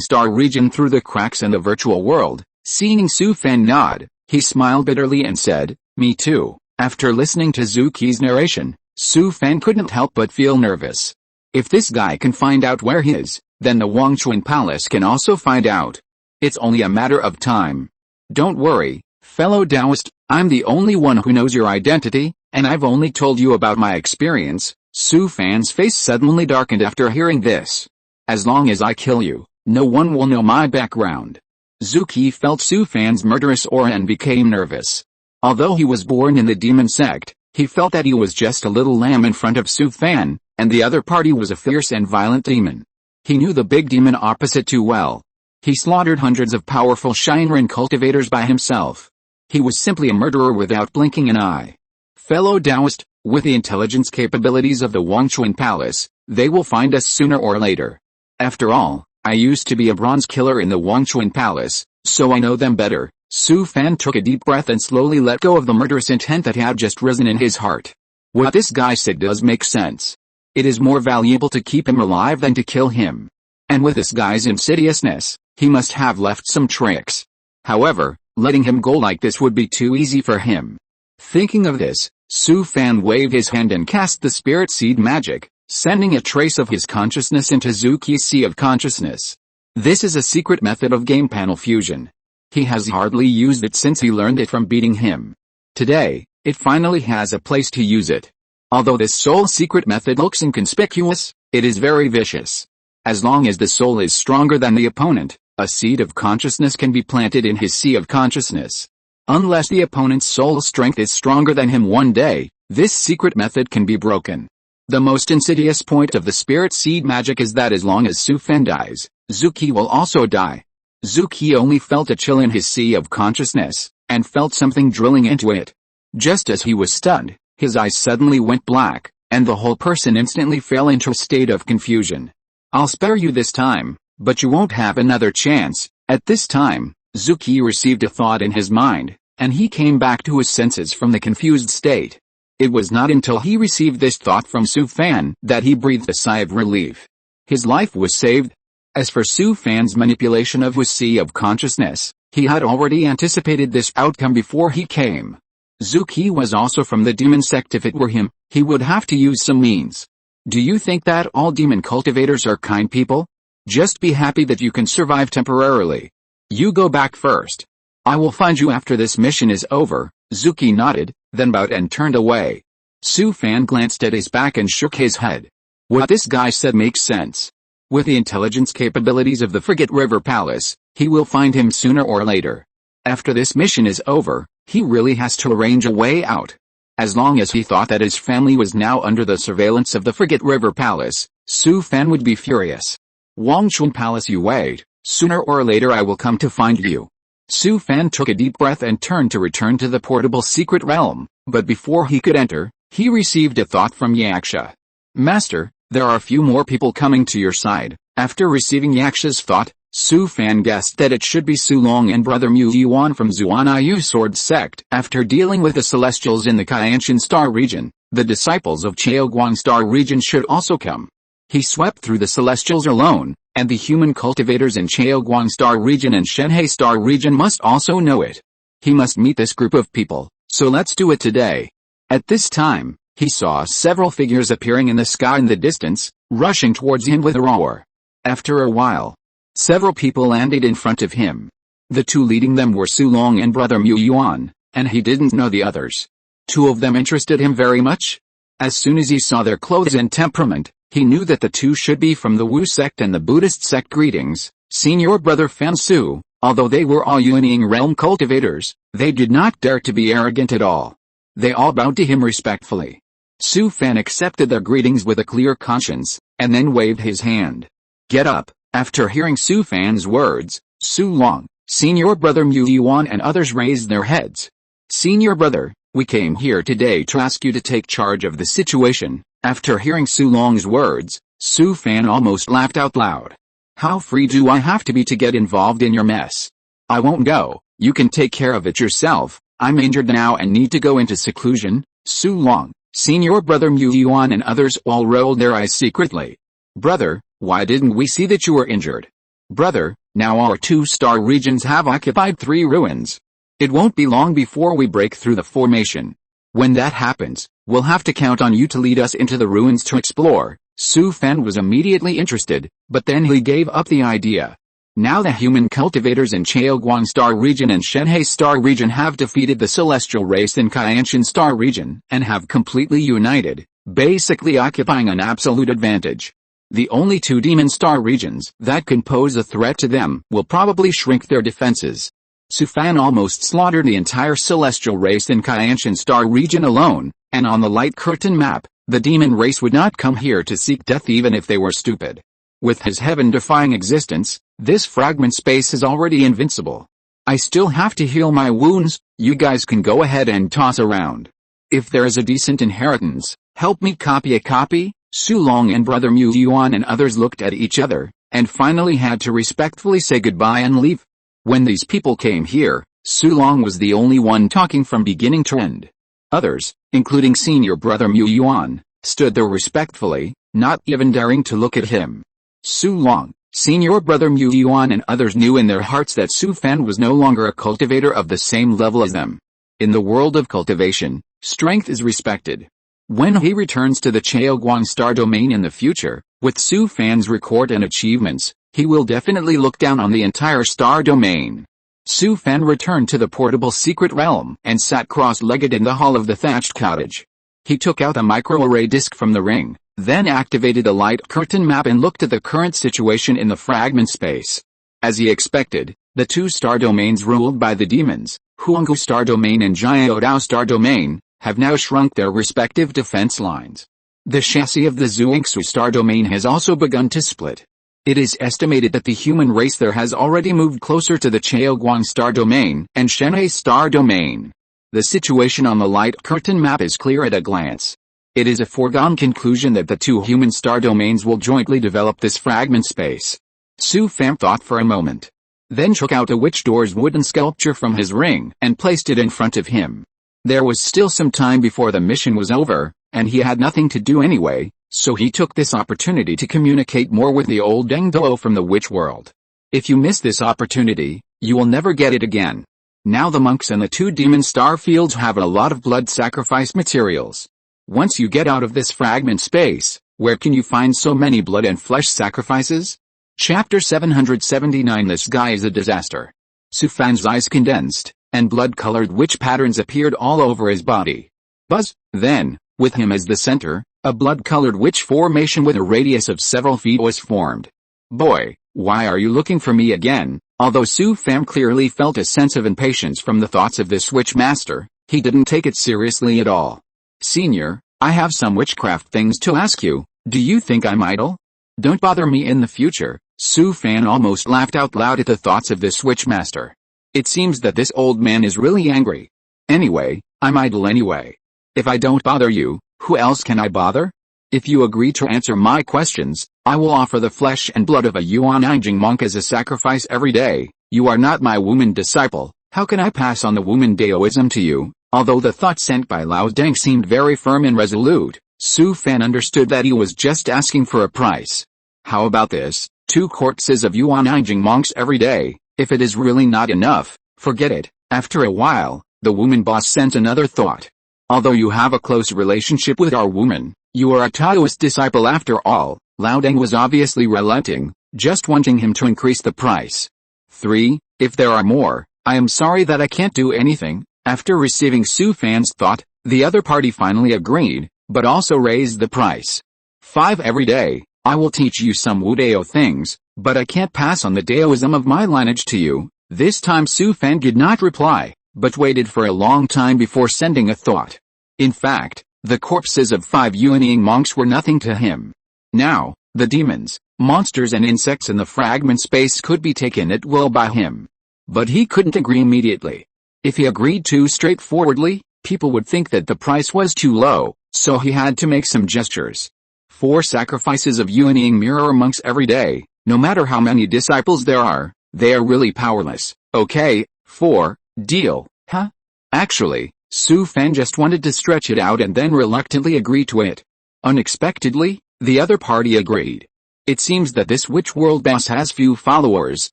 Star region through the cracks in the virtual world. Seeing Su Fan nod, he smiled bitterly and said, "Me too." After listening to Zuki's narration, Su Fan couldn't help but feel nervous. If this guy can find out where he is, then the Wangchuan Palace can also find out. It's only a matter of time. Don't worry, fellow Taoist, I'm the only one who knows your identity, and I've only told you about my experience. Su Fan's face suddenly darkened after hearing this. As long as I kill you, no one will know my background. Zhu Qi felt Su Fan's murderous aura and became nervous. Although he was born in the demon sect, he felt that he was just a little lamb in front of Su Fan, and the other party was a fierce and violent demon. He knew the big demon opposite too well. He slaughtered hundreds of powerful Shinran cultivators by himself. He was simply a murderer without blinking an eye. Fellow Taoist, with the intelligence capabilities of the Wangchuan Palace, they will find us sooner or later. After all, I used to be a bronze killer in the Wangchuan Palace, so I know them better. Su Fan took a deep breath and slowly let go of the murderous intent that had just risen in his heart. What this guy said does make sense. It is more valuable to keep him alive than to kill him. And with this guy's insidiousness, he must have left some tricks. However, letting him go like this would be too easy for him. Thinking of this, Su Fan waved his hand and cast the spirit seed magic, sending a trace of his consciousness into Zhu Qi's sea of consciousness. This is a secret method of game panel fusion. He has hardly used it since he learned it from beating him. Today, it finally has a place to use it. Although this soul secret method looks inconspicuous, it is very vicious. As long as the soul is stronger than the opponent, a seed of consciousness can be planted in his sea of consciousness. Unless the opponent's soul strength is stronger than him one day, this secret method can be broken. The most insidious point of the spirit seed magic is that as long as Su Fan dies, Zhu Qi will also die. Zhu Qi only felt a chill in his sea of consciousness, and felt something drilling into it. Just as he was stunned, his eyes suddenly went black, and the whole person instantly fell into a state of confusion. I'll spare you this time, but you won't have another chance. At this time, Zhu Qi received a thought in his mind, and he came back to his senses from the confused state. It was not until he received this thought from Su Fan that he breathed a sigh of relief. His life was saved. As for Su Fan's manipulation of his sea of consciousness, he had already anticipated this outcome before he came. Zhu Qi was also from the demon sect. If it were him, he would have to use some means. Do you think that all demon cultivators are kind people? Just be happy that you can survive temporarily. You go back first. I will find you after this mission is over. Zhu Qi nodded, then bowed and turned away. Su Fan glanced at his back and shook his head. What this guy said makes sense. With the intelligence capabilities of the Frigate River Palace, he will find him sooner or later. After this mission is over, he really has to arrange a way out. As long as he thought that his family was now under the surveillance of the Frigate River Palace, Su Fan would be furious. Wangchuan Palace, you wait. Sooner or later I will come to find you. Su Fan took a deep breath and turned to return to the portable secret realm, but before he could enter, he received a thought from Yaksha. Master, there are a few more people coming to your side. After receiving Yaksha's thought, Su Fan guessed that it should be Su Long and brother Mu Yuan from Zuanayu Sword Sect. After dealing with the Celestials in the Qianshan Star region, the disciples of Chaoguang Star region should also come. He swept through the Celestials alone, and the human cultivators in Chaoguang Star region and Shenhe Star region must also know it. He must meet this group of people, so let's do it today. At this time, he saw several figures appearing in the sky in the distance, rushing towards him with a roar. After a while, several people landed in front of him. The two leading them were Su Long and brother Mu Yuan, and he didn't know the others. Two of them interested him very much. As soon as he saw their clothes and temperament, he knew that the two should be from the Wu sect and the Buddhist sect. Greetings, Senior Brother Fan Su. Although they were all Yuanying realm cultivators, they did not dare to be arrogant at all. They all bowed to him respectfully. Su Fan accepted their greetings with a clear conscience, and then waved his hand. Get up. After hearing Su Fan's words, Su Long, Senior Brother Mu Yuan and others raised their heads. Senior Brother, we came here today to ask you to take charge of the situation. After hearing Su Long's words, Su Fan almost laughed out loud. How free do I have to be to get involved in your mess? I won't go. You can take care of it yourself. I'm injured now and need to go into seclusion. Su Long, Senior Brother Mu Yuan and others all rolled their eyes secretly. Brother, why didn't we see that you were injured? Brother, now our 2-star regions have occupied 3 ruins. It won't be long before we break through the formation. When that happens, we'll have to count on you to lead us into the ruins to explore. Su Fan was immediately interested, but then he gave up the idea. Now the human cultivators in Chaoguang Star Region and Shenhe Star Region have defeated the celestial race in Kaianshan Star Region and have completely united, basically occupying an absolute advantage. The only two demon star regions that can pose a threat to them will probably shrink their defenses. Su Fan almost slaughtered the entire celestial race in Kaianshan Star Region alone, and on the light curtain map, the demon race would not come here to seek death even if they were stupid. With his heaven-defying existence, this fragment space is already invincible. I still have to heal my wounds, you guys can go ahead and toss around. If there is a decent inheritance, help me copy a copy. Su Long and brother Mu Yuan and others looked at each other, and finally had to respectfully say goodbye and leave. When these people came here, Su Long was the only one talking from beginning to end. Others, including senior brother Mu Yuan, stood there respectfully, not even daring to look at him. Su Long, senior brother Mu Yuan and others knew in their hearts that Su Fan was no longer a cultivator of the same level as them. In the world of cultivation, strength is respected. When he returns to the Chaoguang Star Domain in the future, with Su Fan's record and achievements, he will definitely look down on the entire Star Domain. Su Fan returned to the portable secret realm and sat cross-legged in the hall of the thatched cottage. He took out a microarray disc from the ring, then activated a light curtain map and looked at the current situation in the fragment space. As he expected, the two star domains ruled by the demons, Huanggu Star Domain and Jiaodao Star Domain, have now shrunk their respective defense lines. The chassis of the Zhuangsu Star Domain has also begun to split. It is estimated that the human race there has already moved closer to the Chaoguang Star Domain and Shenhe Star Domain. The situation on the light curtain map is clear at a glance. It is a foregone conclusion that the two human star domains will jointly develop this fragment space. Su Fan thought for a moment. Then took out a witch door's wooden sculpture from his ring and placed it in front of him. There was still some time before the mission was over, and he had nothing to do anyway, so he took this opportunity to communicate more with the old Deng Duo from the witch world. If you miss this opportunity, you will never get it again. Now the monks and the two demon star fields have a lot of blood sacrifice materials. Once you get out of this fragment space, where can you find so many blood and flesh sacrifices? Chapter 779. This guy is a disaster. Su Fan's eyes condensed, and blood-colored witch patterns appeared all over his body. Buzz, then, with him as the center, a blood-colored witch formation with a radius of several feet was formed. Boy, why are you looking for me again? Although Su Fan clearly felt a sense of impatience from the thoughts of this witch master, he didn't take it seriously at all. Senior, I have some witchcraft things to ask you. Do you think I'm idle? Don't bother me in the future. Su Fan almost laughed out loud at the thoughts of this witch master. It seems that this old man is really angry. Anyway, I'm idle anyway. If I don't bother you, who else can I bother? If you agree to answer my questions, I will offer the flesh and blood of a Yuan Anjing monk as a sacrifice every day. You are not my woman disciple, how can I pass on the woman Daoism to you? Although the thought sent by Lao Deng seemed very firm and resolute, Su Fan understood that he was just asking for a price. How about this, 2 corpses of Yuan Anjing monks every day? If it is really not enough, forget it. After a while, the woman boss sent another thought. Although you have a close relationship with our woman, you are a Taoist disciple after all. Lao Deng was obviously relenting, just wanting him to increase the price. 3. If there are more, I am sorry that I can't do anything. After receiving Su Fan's thought, the other party finally agreed, but also raised the price. 5. Every day, I will teach you some Wu Dao things, but I can't pass on the Daoism of my lineage to you. This time Su Fan did not reply, but waited for a long time before sending a thought. In fact, the corpses of 5 Yuanying monks were nothing to him. Now, the demons, monsters and insects in the fragment space could be taken at will by him. But he couldn't agree immediately. If he agreed too straightforwardly, people would think that the price was too low, so he had to make some gestures. 4 sacrifices of Yuanying mirror monks every day. No matter how many disciples there are, they are really powerless. Okay, 4, deal, huh? Actually, Su Fan just wanted to stretch it out and then reluctantly agree to it. Unexpectedly, the other party agreed. It seems that this witch world boss has few followers,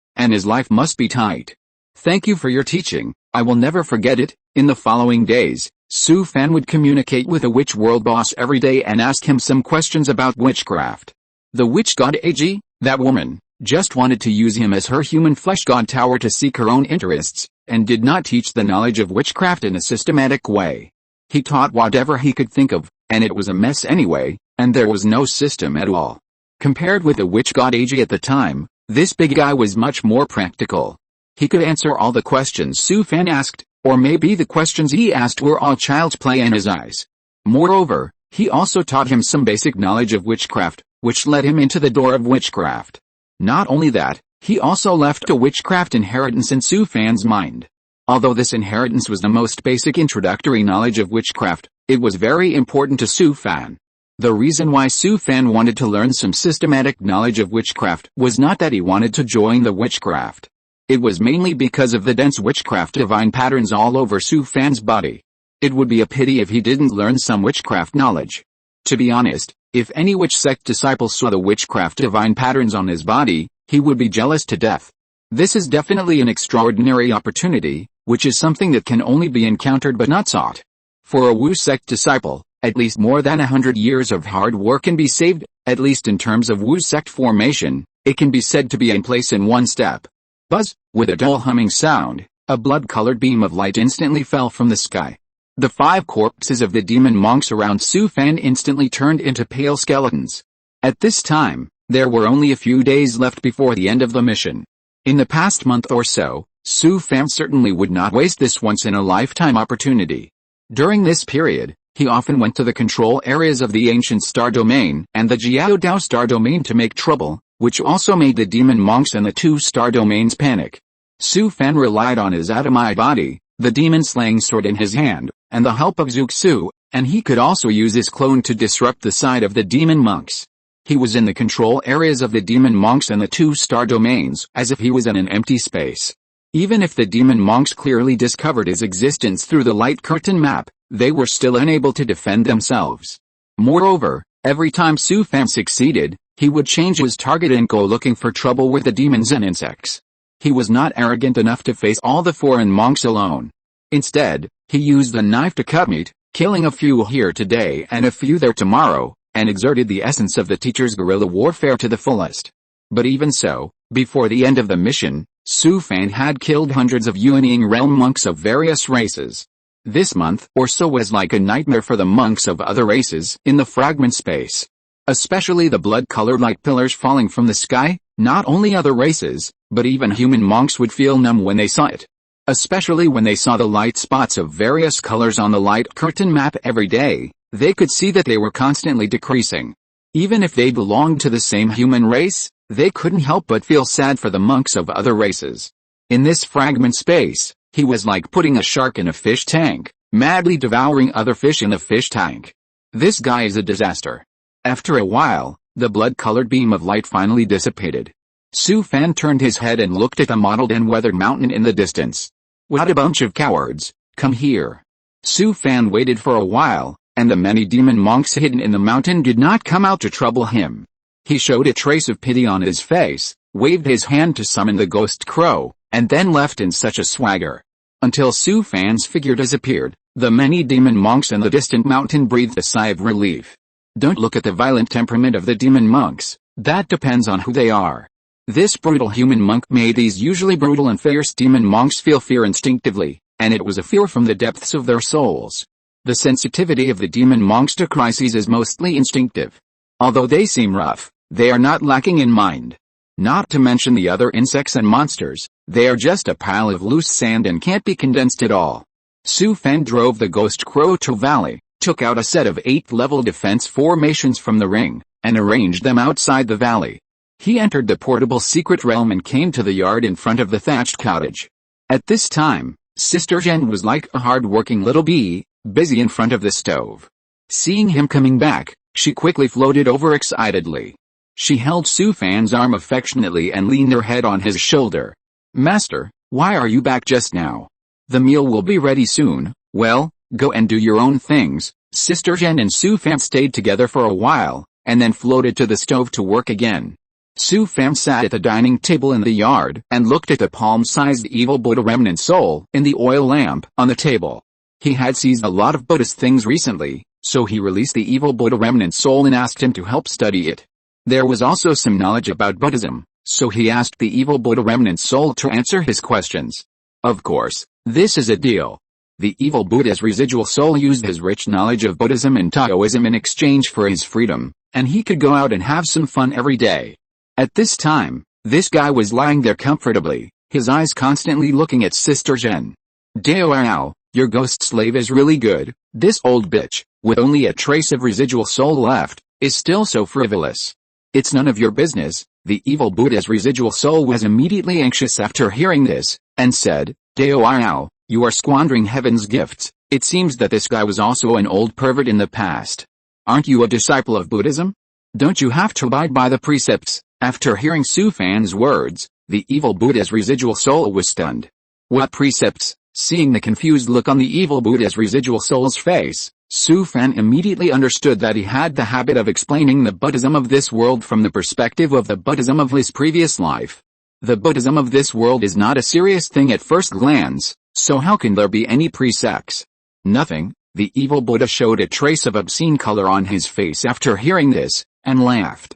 and his life must be tight. Thank you for your teaching. I will never forget it. In the following days, Su Fan would communicate with a witch world boss every day and ask him some questions about witchcraft. The witch god Ag, that woman, just wanted to use him as her human flesh god tower to seek her own interests, and did not teach the knowledge of witchcraft in a systematic way. He taught whatever he could think of, and it was a mess anyway, and there was no system at all. Compared with the witch god Ag at the time, this big guy was much more practical. He could answer all the questions Su Fan asked, or maybe the questions he asked were all child's play in his eyes. Moreover, he also taught him some basic knowledge of witchcraft, which led him into the door of witchcraft. Not only that, he also left a witchcraft inheritance in Su Fan's mind. Although this inheritance was the most basic introductory knowledge of witchcraft, it was very important to Su Fan. The reason why Su Fan wanted to learn some systematic knowledge of witchcraft was not that he wanted to join the witchcraft. It was mainly because of the dense witchcraft divine patterns all over Su Fan's body. It would be a pity if he didn't learn some witchcraft knowledge. To be honest, if any witch sect disciple saw the witchcraft divine patterns on his body, he would be jealous to death. This is definitely an extraordinary opportunity, which is something that can only be encountered but not sought. For a Wu sect disciple, at least more than 100 years of hard work can be saved, at least in terms of Wu sect formation, it can be said to be in place in one step. Buzz, with a dull humming sound, a blood-colored beam of light instantly fell from the sky. The 5 corpses of the demon monks around Su Fan instantly turned into pale skeletons. At this time, there were only a few days left before the end of the mission. In the past month or so, Su Fan certainly would not waste this once-in-a-lifetime opportunity. During this period, he often went to the control areas of the ancient star domain and the Jiao Dao star domain to make trouble, which also made the demon monks and the 2 star domains panic. Su Fan relied on his Atomai body, the demon-slaying sword in his hand, and the help of Zuxu, and he could also use his clone to disrupt the side of the demon monks. He was in the control areas of the demon monks and the 2 star domains, as if he was in an empty space. Even if the demon monks clearly discovered his existence through the light curtain map, they were still unable to defend themselves. Moreover, every time Su Fan succeeded, he would change his target and go looking for trouble with the demons and insects. He was not arrogant enough to face all the foreign monks alone. Instead, he used a knife to cut meat, killing a few here today and a few there tomorrow, and exerted the essence of the teacher's guerrilla warfare to the fullest. But even so, before the end of the mission, Su Fan had killed hundreds of Yuanying realm monks of various races. This month or so was like a nightmare for the monks of other races in the fragment space. Especially the blood-colored light pillars falling from the sky. Not only other races, but even human monks would feel numb when they saw it. Especially when they saw the light spots of various colors on the light curtain map every day, they could see that they were constantly decreasing. Even if they belonged to the same human race, they couldn't help but feel sad for the monks of other races. In this fragment space, he was like putting a shark in a fish tank, madly devouring other fish in the fish tank. This guy is a disaster. After a while, the blood-colored beam of light finally dissipated. Su Fan turned his head and looked at the mottled and weathered mountain in the distance. What a bunch of cowards, come here. Su Fan waited for a while, and the many demon monks hidden in the mountain did not come out to trouble him. He showed a trace of pity on his face, waved his hand to summon the ghost crow, and then left in such a swagger. Until Su Fan's figure disappeared, the many demon monks in the distant mountain breathed a sigh of relief. Don't look at the violent temperament of the demon monks, that depends on who they are. This brutal human monk made these usually brutal and fierce demon monks feel fear instinctively, and it was a fear from the depths of their souls. The sensitivity of the demon monks to crises is mostly instinctive. Although they seem rough, they are not lacking in mind. Not to mention the other insects and monsters, they are just a pile of loose sand and can't be condensed at all. Su Fan drove the ghost crow to valley, took out a set of 8-level defense formations from the ring, and arranged them outside the valley. He entered the portable secret realm and came to the yard in front of the thatched cottage. At this time, Sister Zhen was like a hard-working little bee, busy in front of the stove. Seeing him coming back, she quickly floated over excitedly. She held Su Fan's arm affectionately and leaned her head on his shoulder. Master, why are you back just now? The meal will be ready soon. Well, go and do your own things. Sister Zhen and Su Fan stayed together for a while, and then floated to the stove to work again. Su Fan sat at the dining table in the yard and looked at the palm-sized evil Buddha remnant soul in the oil lamp on the table. He had seized a lot of Buddhist things recently, so he released the evil Buddha remnant soul and asked him to help study it. There was also some knowledge about Buddhism, so he asked the evil Buddha remnant soul to answer his questions. Of course, this is a deal. The evil Buddha's residual soul used his rich knowledge of Buddhism and Taoism in exchange for his freedom, and he could go out and have some fun every day. At this time, this guy was lying there comfortably, his eyes constantly looking at Sister Jen. Devours, your ghost slave is really good. This old bitch, with only a trace of residual soul left, is still so frivolous. It's none of your business. The evil Buddha's residual soul was immediately anxious after hearing this, and said, Devours, you are squandering heaven's gifts. It seems that this guy was also an old pervert in the past. Aren't you a disciple of Buddhism? Don't you have to abide by the precepts? After hearing Su Fan's words, the evil Buddha's residual soul was stunned. What precepts? Seeing the confused look on the evil Buddha's residual soul's face, Su Fan immediately understood that he had the habit of explaining the Buddhism of this world from the perspective of the Buddhism of his previous life. The Buddhism of this world is not a serious thing at first glance, so how can there be any precepts? Nothing. The evil Buddha showed a trace of obscene color on his face after hearing this, and laughed.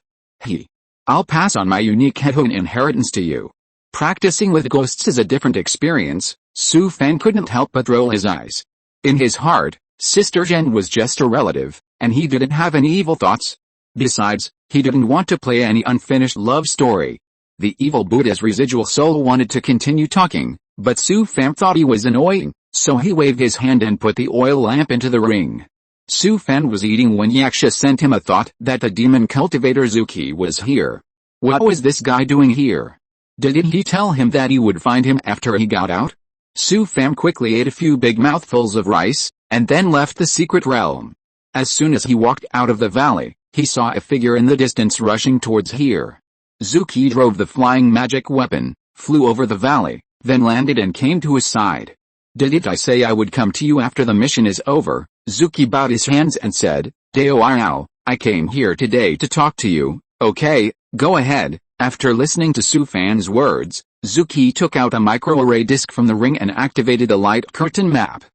I'll pass on my unique headhone inheritance to you. Practicing with ghosts is a different experience. Su Fan couldn't help but roll his eyes. In his heart, Sister Jen was just a relative, and he didn't have any evil thoughts. Besides, he didn't want to play any unfinished love story. The evil Buddha's residual soul wanted to continue talking, but Su Fan thought he was annoying, so he waved his hand and put the oil lamp into the ring. Su Fan was eating when Yaksha sent him a thought that the demon cultivator Zuki was here. What was this guy doing here? Didn't he tell him that he would find him after he got out? Su Fan quickly ate a few big mouthfuls of rice, and then left the secret realm. As soon as he walked out of the valley, he saw a figure in the distance rushing towards here. Zuki drove the flying magic weapon, flew over the valley, then landed and came to his side. Didn't I say I would come to you after the mission is over? Zuki bowed his hands and said, Devours, I came here today to talk to you. Okay, go ahead. After listening to Su Fan's words, Zuki took out a microarray disc from the ring and activated a light curtain map.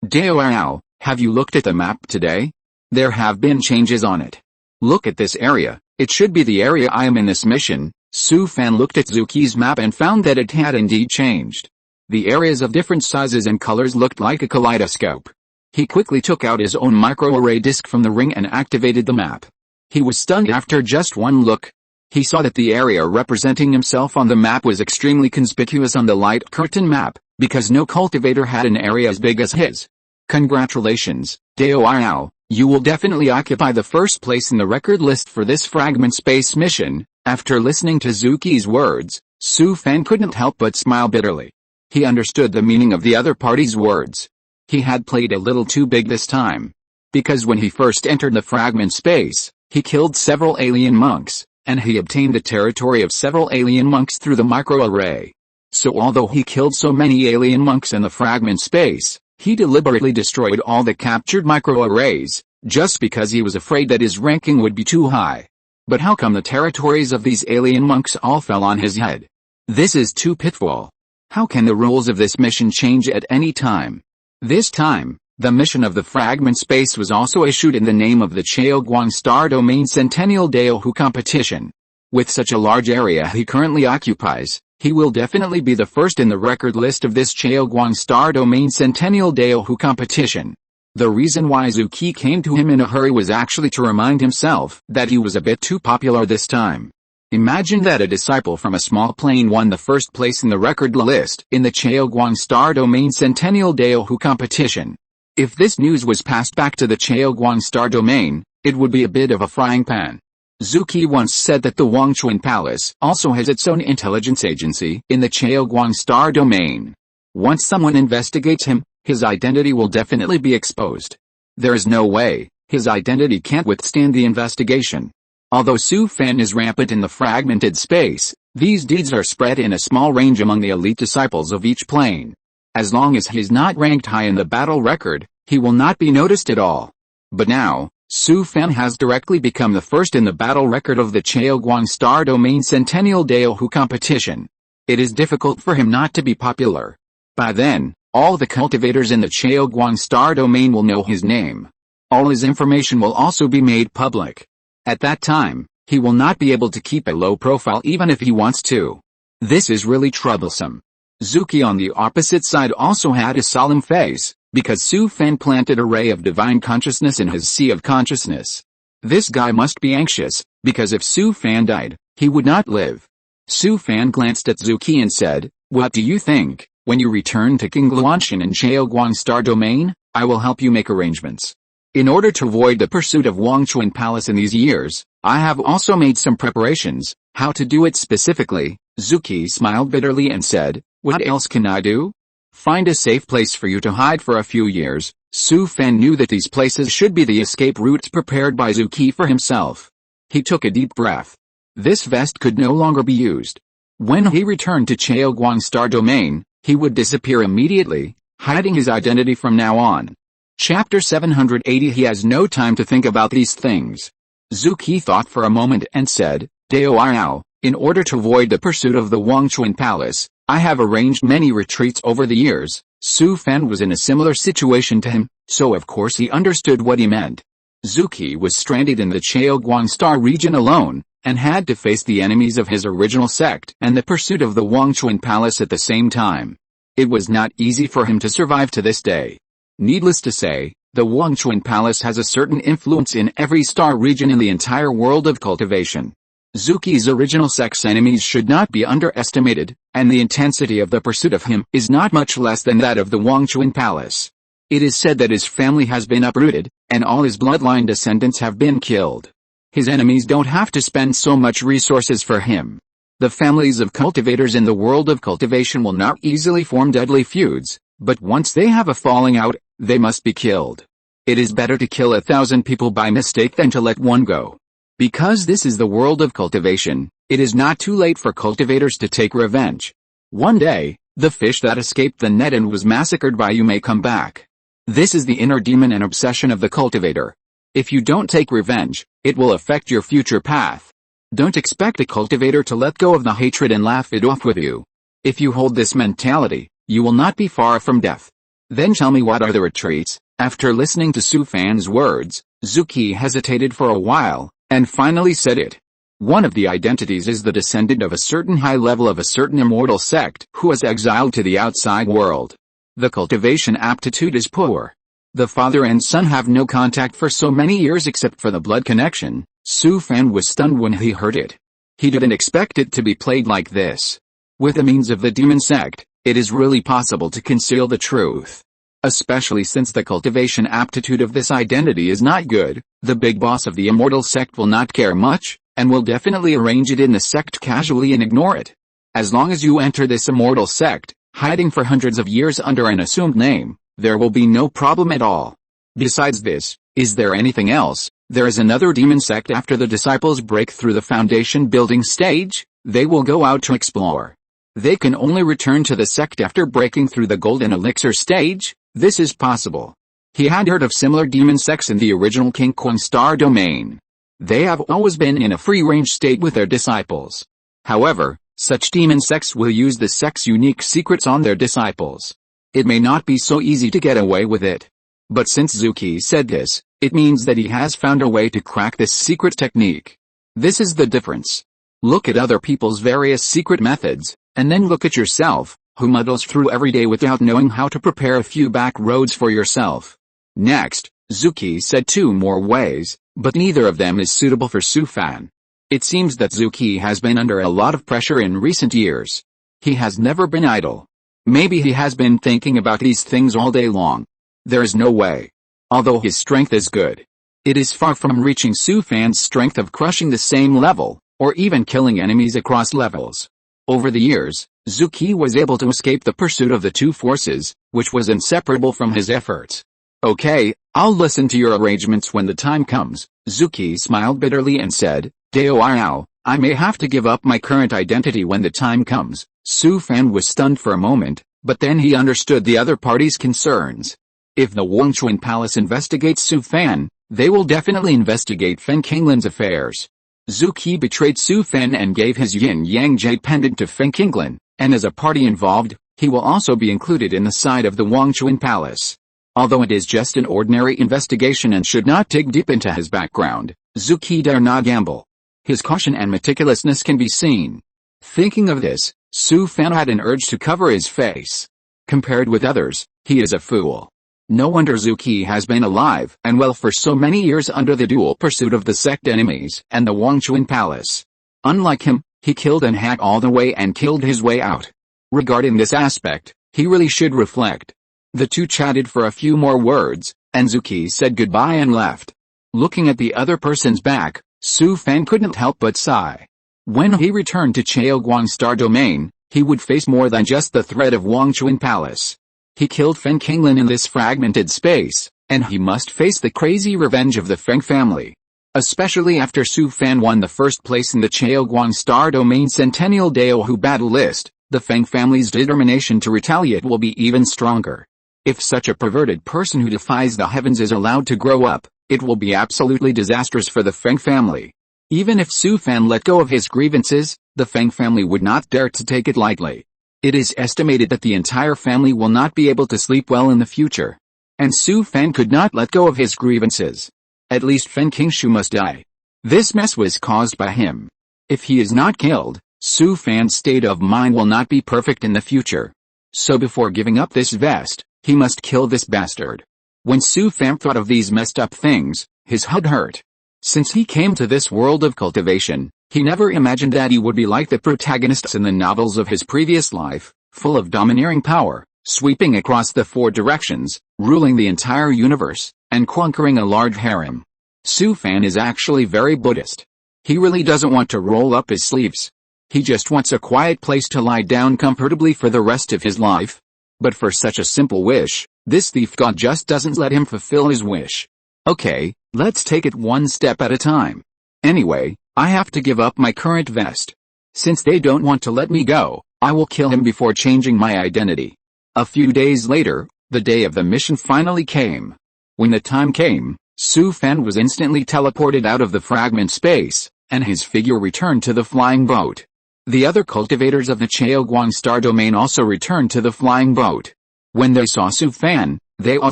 Devours, have you looked at the map today? There have been changes on it. Look at this area, it should be the area I am in this mission. Su Fan looked at Zuki's map and found that it had indeed changed. The areas of different sizes and colors looked like a kaleidoscope. He quickly took out his own microarray disc from the ring and activated the map. He was stunned after just one look. He saw that the area representing himself on the map was extremely conspicuous on the light curtain map, because no cultivator had an area as big as his. Congratulations, Devours, you will definitely occupy the first place in the record list for this fragment space mission. After listening to Zuki's words, Su Fan couldn't help but smile bitterly. He understood the meaning of the other party's words. He had played a little too big this time. Because when he first entered the fragment space, he killed several alien monks, and he obtained the territory of several alien monks through the microarray. So although he killed so many alien monks in the fragment space, he deliberately destroyed all the captured microarrays, just because he was afraid that his ranking would be too high. But how come the territories of these alien monks all fell on his head? This is too pitiful. How can the rules of this mission change at any time? This time, the mission of the fragment space was also issued in the name of the Chaoguang Star Domain Centennial Daohu competition. With such a large area he currently occupies, he will definitely be the first in the record list of this Chaoguang Star Domain Centennial Daohu competition. The reason why Zuki came to him in a hurry was actually to remind himself that he was a bit too popular this time. Imagine that a disciple from a small plane won the first place in the record list in the Chaoguang Star Domain Centennial Daohu competition. If this news was passed back to the Chaoguang Star Domain, it would be a bit of a frying pan. Zuki once said that the Wangchuan Palace also has its own intelligence agency in the Chaoguang Star Domain. Once someone investigates him, his identity will definitely be exposed. There is no way his identity can't withstand the investigation. Although Su Fan is rampant in the fragmented space, these deeds are spread in a small range among the elite disciples of each plane. As long as he is not ranked high in the battle record, he will not be noticed at all. But now, Su Fan has directly become the first in the battle record of the Chaoguang Star Domain Centennial Daohu competition. It is difficult for him not to be popular. By then, all the cultivators in the Chaoguang Star Domain will know his name. All his information will also be made public. At that time, he will not be able to keep a low profile even if he wants to. This is really troublesome. Zuki on the opposite side also had a solemn face, because Su Fan planted a ray of divine consciousness in his sea of consciousness. This guy must be anxious, because if Su Fan died, he would not live. Su Fan glanced at Zuki and said, "What do you think? When you return to King Luanshan and Chaoguang Star Domain, I will help you make arrangements. In order to avoid the pursuit of Wangchuan Palace in these years, I have also made some preparations. How to do it specifically?" Zuki smiled bitterly and said, "What else can I do? Find a safe place for you to hide for a few years." Su Fan knew that these places should be the escape routes prepared by Zuki for himself. He took a deep breath. This vest could no longer be used. When he returned to Chaoguang Star Domain, he would disappear immediately, hiding his identity from now on. Chapter 780. He has no time to think about these things. Zuki thought for a moment and said, "Daoao, in order to avoid the pursuit of the Wangchuan Palace, I have arranged many retreats over the years." Su Fan was in a similar situation to him, so of course he understood what he meant. Zuki was stranded in the Chaoguang Star region alone, and had to face the enemies of his original sect and the pursuit of the Wangchuan Palace at the same time. It was not easy for him to survive to this day. Needless to say, the Wangchuan Palace has a certain influence in every star region in the entire world of cultivation. Zuki's original sect's enemies should not be underestimated, and the intensity of the pursuit of him is not much less than that of the Wangchuan Palace. It is said that his family has been uprooted, and all his bloodline descendants have been killed. His enemies don't have to spend so much resources for him. The families of cultivators in the world of cultivation will not easily form deadly feuds, but once they have a falling out, they must be killed. It is better to kill 1,000 people by mistake than to let one go. Because this is the world of cultivation, it is not too late for cultivators to take revenge. One day, the fish that escaped the net and was massacred by you may come back. This is the inner demon and obsession of the cultivator. If you don't take revenge, it will affect your future path. Don't expect a cultivator to let go of the hatred and laugh it off with you. If you hold this mentality, you will not be far from death. Then tell me, what are the retreats? After listening to Su Fan's words, Zuki hesitated for a while, and finally said it. One of the identities is the descendant of a certain high level of a certain immortal sect who is exiled to the outside world. The cultivation aptitude is poor. The father and son have no contact for so many years except for the blood connection. Su Fan was stunned when he heard it. He didn't expect it to be played like this. With the means of the demon sect, it is really possible to conceal the truth. Especially since the cultivation aptitude of this identity is not good, the big boss of the immortal sect will not care much, and will definitely arrange it in the sect casually and ignore it. As long as you enter this immortal sect, hiding for hundreds of years under an assumed name, there will be no problem at all. Besides this, is there anything else? There is another demon sect after the disciples break through the foundation building stage. They will go out to explore. They can only return to the sect after breaking through the golden elixir stage. This is possible. He had heard of similar demon sects in the original King Kuang Star Domain. They have always been in a free-range state with their disciples. However, such demon sects will use the sect's unique secrets on their disciples. It may not be so easy to get away with it. But since Zuki said this, it means that he has found a way to crack this secret technique. This is the difference. Look at other people's various secret methods, and then look at yourself, who muddles through every day without knowing how to prepare a few back roads for yourself. Next, Zuki said 2 more ways, but neither of them is suitable for Su Fan. It seems that Zuki has been under a lot of pressure in recent years. He has never been idle. Maybe he has been thinking about these things all day long. There is no way. Although his strength is good, it is far from reaching Su Fan's strength of crushing the same level, or even killing enemies across levels. Over the years, Zuki was able to escape the pursuit of the two forces, which was inseparable from his efforts. Okay, I'll listen to your arrangements when the time comes. Zuki smiled bitterly and said, Daoao, I may have to give up my current identity when the time comes. Su Fan was stunned for a moment, but then he understood the other party's concerns. If the Wangchuan Palace investigates Su Fan, They will definitely investigate Fen Qinglin's affairs. Zhu Qi betrayed Su Fan and gave his yin-yang jade pendant to Fen Qinglin, and as a party involved, he will also be included in the side of the Wangchuan Palace. Although it is just an ordinary investigation and should not dig deep into his background, Zhu Qi dare not gamble. His caution and meticulousness can be seen. Thinking of this, Su Fan had an urge to cover his face. Compared with others, he is a fool. No wonder Zhu Qi has been alive and well for so many years under the dual pursuit of the sect enemies and the Wangchuan Palace. Unlike him, he killed and hacked all the way and killed his way out. Regarding this aspect, he really should reflect. The two chatted for a few more words, and Zhu Qi said goodbye and left. Looking at the other person's back, Su Fan couldn't help but sigh. When he returned to Chaoguang Star Domain, he would face more than just the threat of Wangchuan Palace. He killed Fen Qinglin in this fragmented space, and he must face the crazy revenge of the Feng family. Especially after Su Fan won the first place in the Chaoguang Star Domain Centennial Daohu battle list, the Feng family's determination to retaliate will be even stronger. If such a perverted person who defies the heavens is allowed to grow up, it will be absolutely disastrous for the Feng family. Even if Su Fan let go of his grievances, the Feng family would not dare to take it lightly. It is estimated that the entire family will not be able to sleep well in the future. And Su Fan could not let go of his grievances. At least Fen Qingshu must die. This mess was caused by him. If he is not killed, Su Fan's state of mind will not be perfect in the future. So before giving up this vest, he must kill this bastard. When Su Fan thought of these messed up things, his head hurt. Since he came to this world of cultivation, he never imagined that he would be like the protagonists in the novels of his previous life, full of domineering power, sweeping across the four directions, ruling the entire universe, and conquering a large harem. Su Fan is actually very Buddhist. He really doesn't want to roll up his sleeves. He just wants a quiet place to lie down comfortably for the rest of his life. But for such a simple wish, this thief god just doesn't let him fulfill his wish. Okay, let's take it one step at a time. Anyway, I have to give up my current vest. Since they don't want to let me go, I will kill him before changing my identity. A few days later, the day of the mission finally came. When the time came, Su Fan was instantly teleported out of the fragment space, and his figure returned to the flying boat. The other cultivators of the Chaoguang Star Domain also returned to the flying boat. When they saw Su Fan, they all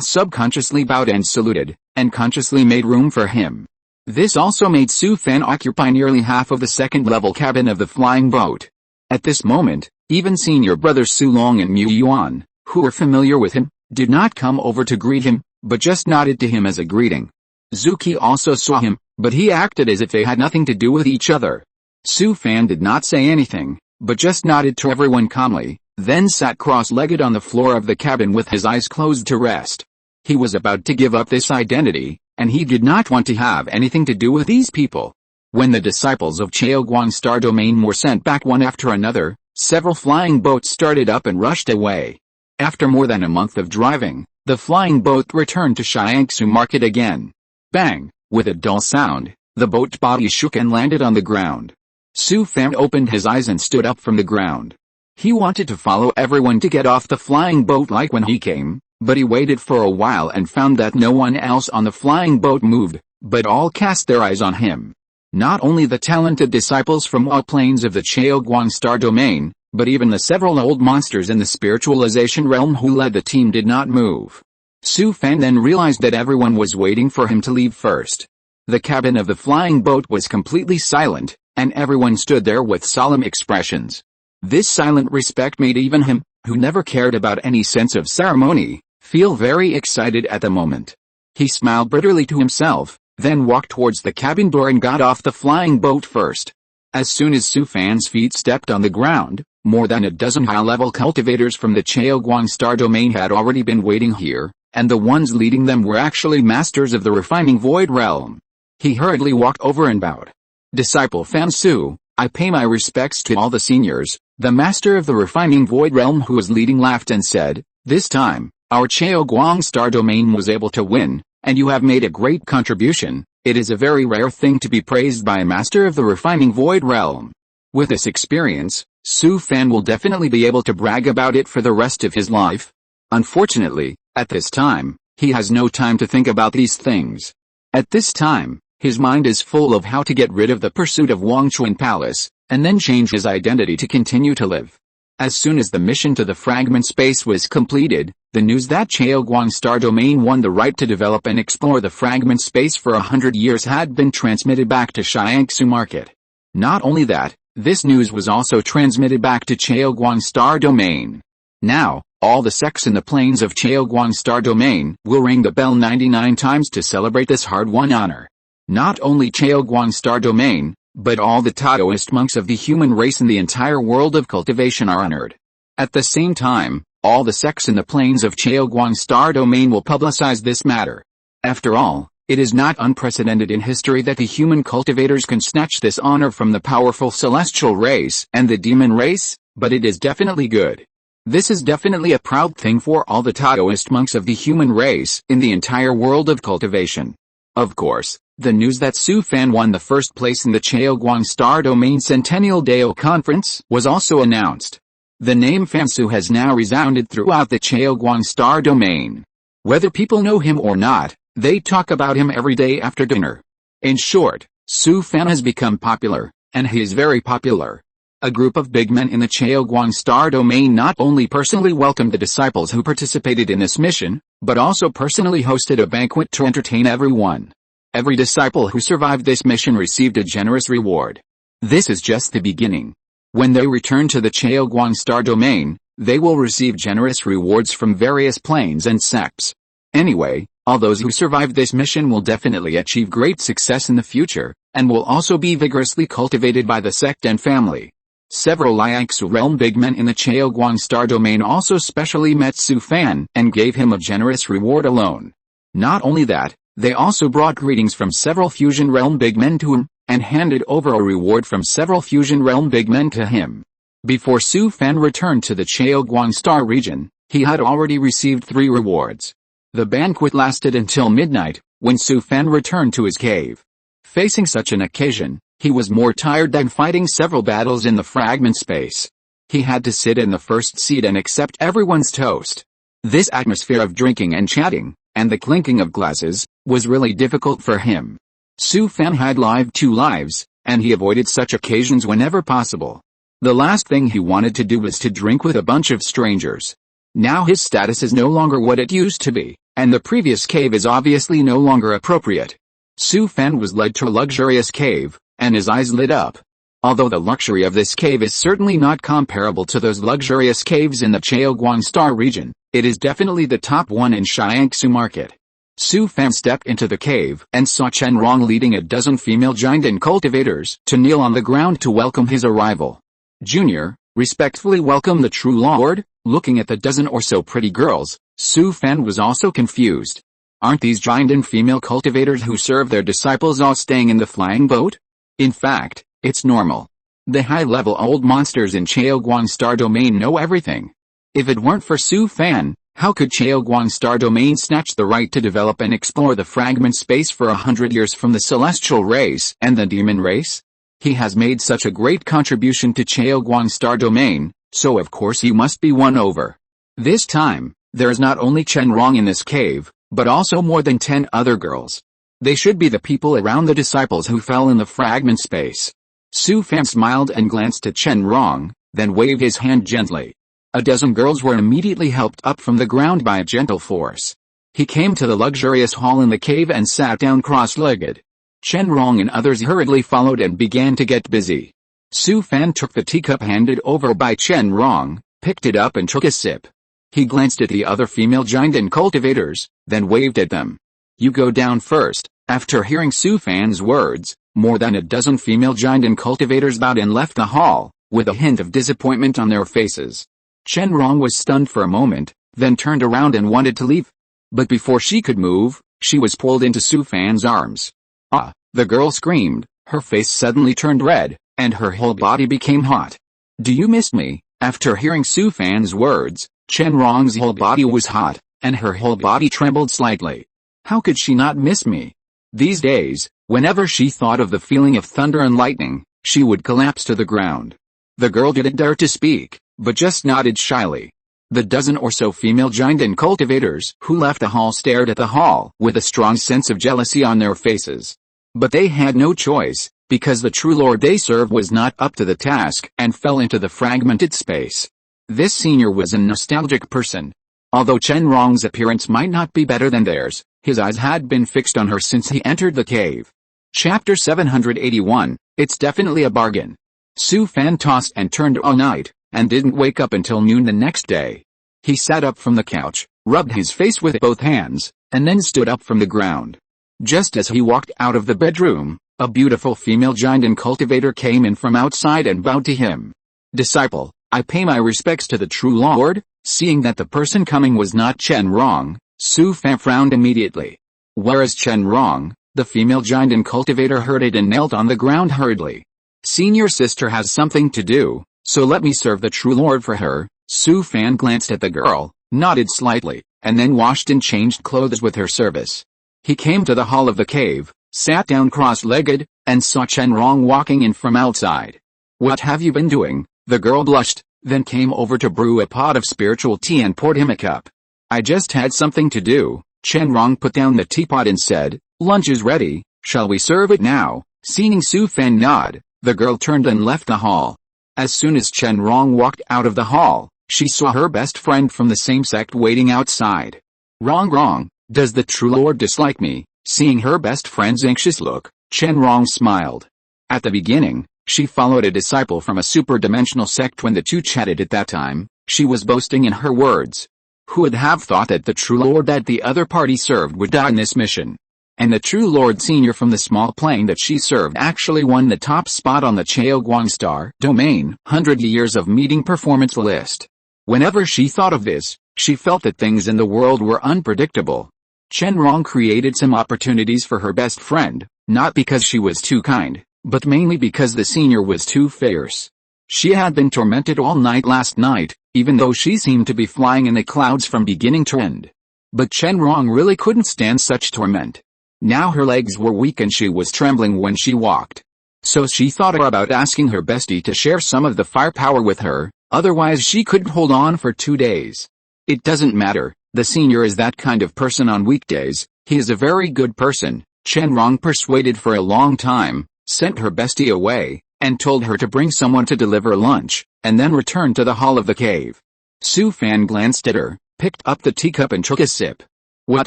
subconsciously bowed and saluted, and consciously made room for him. This also made Su Fan occupy nearly half of the second-level cabin of the flying boat. At this moment, even senior brothers Su Long and Mu Yuan, who were familiar with him, did not come over to greet him, but just nodded to him as a greeting. Zhu Qi also saw him, but he acted as if they had nothing to do with each other. Su Fan did not say anything, but just nodded to everyone calmly, then sat cross-legged on the floor of the cabin with his eyes closed to rest. He was about to give up this identity, and he did not want to have anything to do with these people. When the disciples of Chaoguang Star Domain were sent back one after another, several flying boats started up and rushed away. After more than a month of driving, the flying boat returned to Shiangsu Market again. Bang! With a dull sound, the boat body shook and landed on the ground. Su Fan opened his eyes and stood up from the ground. He wanted to follow everyone to get off the flying boat like when he came, but he waited for a while and found that no one else on the flying boat moved, but all cast their eyes on him. Not only the talented disciples from all planes of the Chaoguang Star Domain, but even the several old monsters in the spiritualization realm who led the team did not move. Su Fan then realized that everyone was waiting for him to leave first. The cabin of the flying boat was completely silent, and everyone stood there with solemn expressions. This silent respect made even him, who never cared about any sense of ceremony, feel very excited at the moment. He smiled bitterly to himself, then walked towards the cabin door and got off the flying boat first. As soon as Su Fan's feet stepped on the ground, more than a dozen high-level cultivators from the Chaoguang Star Domain had already been waiting here, and the ones leading them were actually masters of the refining void realm. He hurriedly walked over and bowed. Disciple Fan Su, I pay my respects to all the seniors. The master of the refining void realm who was leading laughed and said, this time, our Chaoguang Star Domain was able to win, and you have made a great contribution. It is a very rare thing to be praised by a master of the refining void realm. With this experience, Su Fan will definitely be able to brag about it for the rest of his life. Unfortunately, at this time, he has no time to think about these things. At this time, his mind is full of how to get rid of the pursuit of Wangchuan Palace, and then change his identity to continue to live. As soon as the mission to the fragment space was completed, the news that Chaoguang Star Domain won the right to develop and explore the fragment space for 100 years had been transmitted back to Shiangsu Market. Not only that, this news was also transmitted back to Chaoguang Star Domain. Now, all the sects in the plains of Chaoguang Star Domain will ring the bell 99 times to celebrate this hard-won honor. Not only Chaoguang Star Domain, but all the Taoist monks of the human race in the entire world of cultivation are honored. At the same time, all the sects in the plains of Chaoguang Star Domain will publicize this matter. After all, it is not unprecedented in history that the human cultivators can snatch this honor from the powerful celestial race and the demon race, but it is definitely good. This is definitely a proud thing for all the Taoist monks of the human race in the entire world of cultivation. Of course, the news that Su Fan won the first place in the Chaoguang Star Domain Centennial Dao Conference was also announced. The name Fansu has now resounded throughout the Chaoguang Star Domain. Whether people know him or not, they talk about him every day after dinner. In short, Su Fan has become popular, and he is very popular. A group of big men in the Chaoguang Star Domain not only personally welcomed the disciples who participated in this mission, but also personally hosted a banquet to entertain everyone. Every disciple who survived this mission received a generous reward. This is just the beginning. When they return to the Chaoguang Star Domain, they will receive generous rewards from various planes and sects. Anyway, all those who survived this mission will definitely achieve great success in the future, and will also be vigorously cultivated by the sect and family. Several Liangsu realm big men in the Chaoguang Star Domain also specially met Su Fan and gave him a generous reward alone. Not only that, they also brought greetings from several Fusion Realm big men to him, and handed over a reward from several Fusion Realm big men to him. Before Su Fan returned to the Chaoguang Star region, he had already received 3 rewards. The banquet lasted until midnight, when Su Fan returned to his cave. Facing such an occasion, he was more tired than fighting several battles in the fragment space. He had to sit in the first seat and accept everyone's toast. This atmosphere of drinking and chatting, and the clinking of glasses, was really difficult for him. Su Fan had lived 2 lives, and he avoided such occasions whenever possible. The last thing he wanted to do was to drink with a bunch of strangers. Now his status is no longer what it used to be, and the previous cave is obviously no longer appropriate. Su Fan was led to a luxurious cave, and his eyes lit up. Although the luxury of this cave is certainly not comparable to those luxurious caves in the Chaoguang Star region, it is definitely the top one in Shiangsu Market. Su Fan stepped into the cave and saw Chen Rong leading a dozen female giant and cultivators to kneel on the ground to welcome his arrival. Junior, respectfully welcome the true lord. Looking at the dozen or so pretty girls, Su Fan was also confused. Aren't these giant and female cultivators who serve their disciples all staying in the flying boat? In fact, it's normal. The high-level old monsters in Chaoguang Star Domain know everything. If it weren't for Su Fan, how could Chaoguang Star Domain snatch the right to develop and explore the fragment space for 100 years from the celestial race and the demon race? He has made such a great contribution to Chaoguang Star Domain, so of course he must be won over. This time, there is not only Chen Rong in this cave, but also more than 10 other girls. They should be the people around the disciples who fell in the fragment space. Su Fan smiled and glanced at Chen Rong, then waved his hand gently. A dozen girls were immediately helped up from the ground by a gentle force. He came to the luxurious hall in the cave and sat down cross-legged. Chen Rong and others hurriedly followed and began to get busy. Su Fan took the teacup handed over by Chen Rong, picked it up and took a sip. He glanced at the other female giant and cultivators, then waved at them. You go down first. After hearing Su Fan's words, more than a dozen female giant and cultivators bowed and left the hall, with a hint of disappointment on their faces. Chen Rong was stunned for a moment, then turned around and wanted to leave. But before she could move, she was pulled into Su Fan's arms. Ah! The girl screamed, her face suddenly turned red, and her whole body became hot. Do you miss me? After hearing Su Fan's words, Chen Rong's whole body was hot, and her whole body trembled slightly. How could she not miss me? These days, whenever she thought of the feeling of thunder and lightning, she would collapse to the ground. The girl didn't dare to speak, but just nodded shyly. The dozen or so female giant and cultivators who left the hall stared at the hall with a strong sense of jealousy on their faces. But they had no choice, because the true lord they served was not up to the task and fell into the fragmented space. This senior was a nostalgic person. Although Chen Rong's appearance might not be better than theirs, his eyes had been fixed on her since he entered the cave. Chapter 781, It's definitely a bargain. Su Fan tossed and turned all night, and didn't wake up until noon the next day. He sat up from the couch, rubbed his face with both hands, and then stood up from the ground. Just as he walked out of the bedroom, a beautiful female giant and cultivator came in from outside and bowed to him. Disciple, I pay my respects to the true lord. Seeing that the person coming was not Chen Rong, Su Fan frowned immediately. Whereas Chen Rong, the female giant and cultivator heard it and knelt on the ground hurriedly. Senior sister has something to do, so let me serve the true lord for her. Su Fan glanced at the girl, nodded slightly, and then washed and changed clothes with her service. He came to the hall of the cave, sat down cross-legged, and saw Chen Rong walking in from outside. What have you been doing? The girl blushed, then came over to brew a pot of spiritual tea and poured him a cup. I just had something to do. Chen Rong put down the teapot and said, lunch is ready, shall we serve it now? Seeing Su Fan nod, the girl turned and left the hall. As soon as Chen Rong walked out of the hall, she saw her best friend from the same sect waiting outside. Rong, does the true lord dislike me? Seeing her best friend's anxious look, Chen Rong smiled. At the beginning, she followed a disciple from a super-dimensional sect when the two chatted at that time. She was boasting in her words. Who would have thought that the true lord that the other party served would die in this mission? And the true lord senior from the small plane that she served actually won the top spot on the Chaoguang Star Domain 100 Years of Meeting Performance list. Whenever she thought of this, she felt that things in the world were unpredictable. Chen Rong created some opportunities for her best friend, not because she was too kind, but mainly because the senior was too fierce. She had been tormented all night last night, even though she seemed to be flying in the clouds from beginning to end. But Chen Rong really couldn't stand such torment. Now her legs were weak and she was trembling when she walked. So she thought about asking her bestie to share some of the firepower with her, otherwise she couldn't hold on for 2 days. It doesn't matter, the senior is that kind of person on weekdays, he is a very good person. Chen Rong persuaded for a long time, sent her bestie away, and told her to bring someone to deliver lunch, and then returned to the hall of the cave. Su Fan glanced at her, picked up the teacup and took a sip. What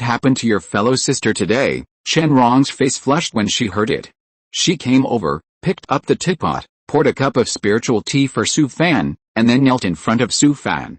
happened to your fellow sister today? Chen Rong's face flushed when she heard it. She came over, picked up the teapot, poured a cup of spiritual tea for Su Fan, and then knelt in front of Su Fan.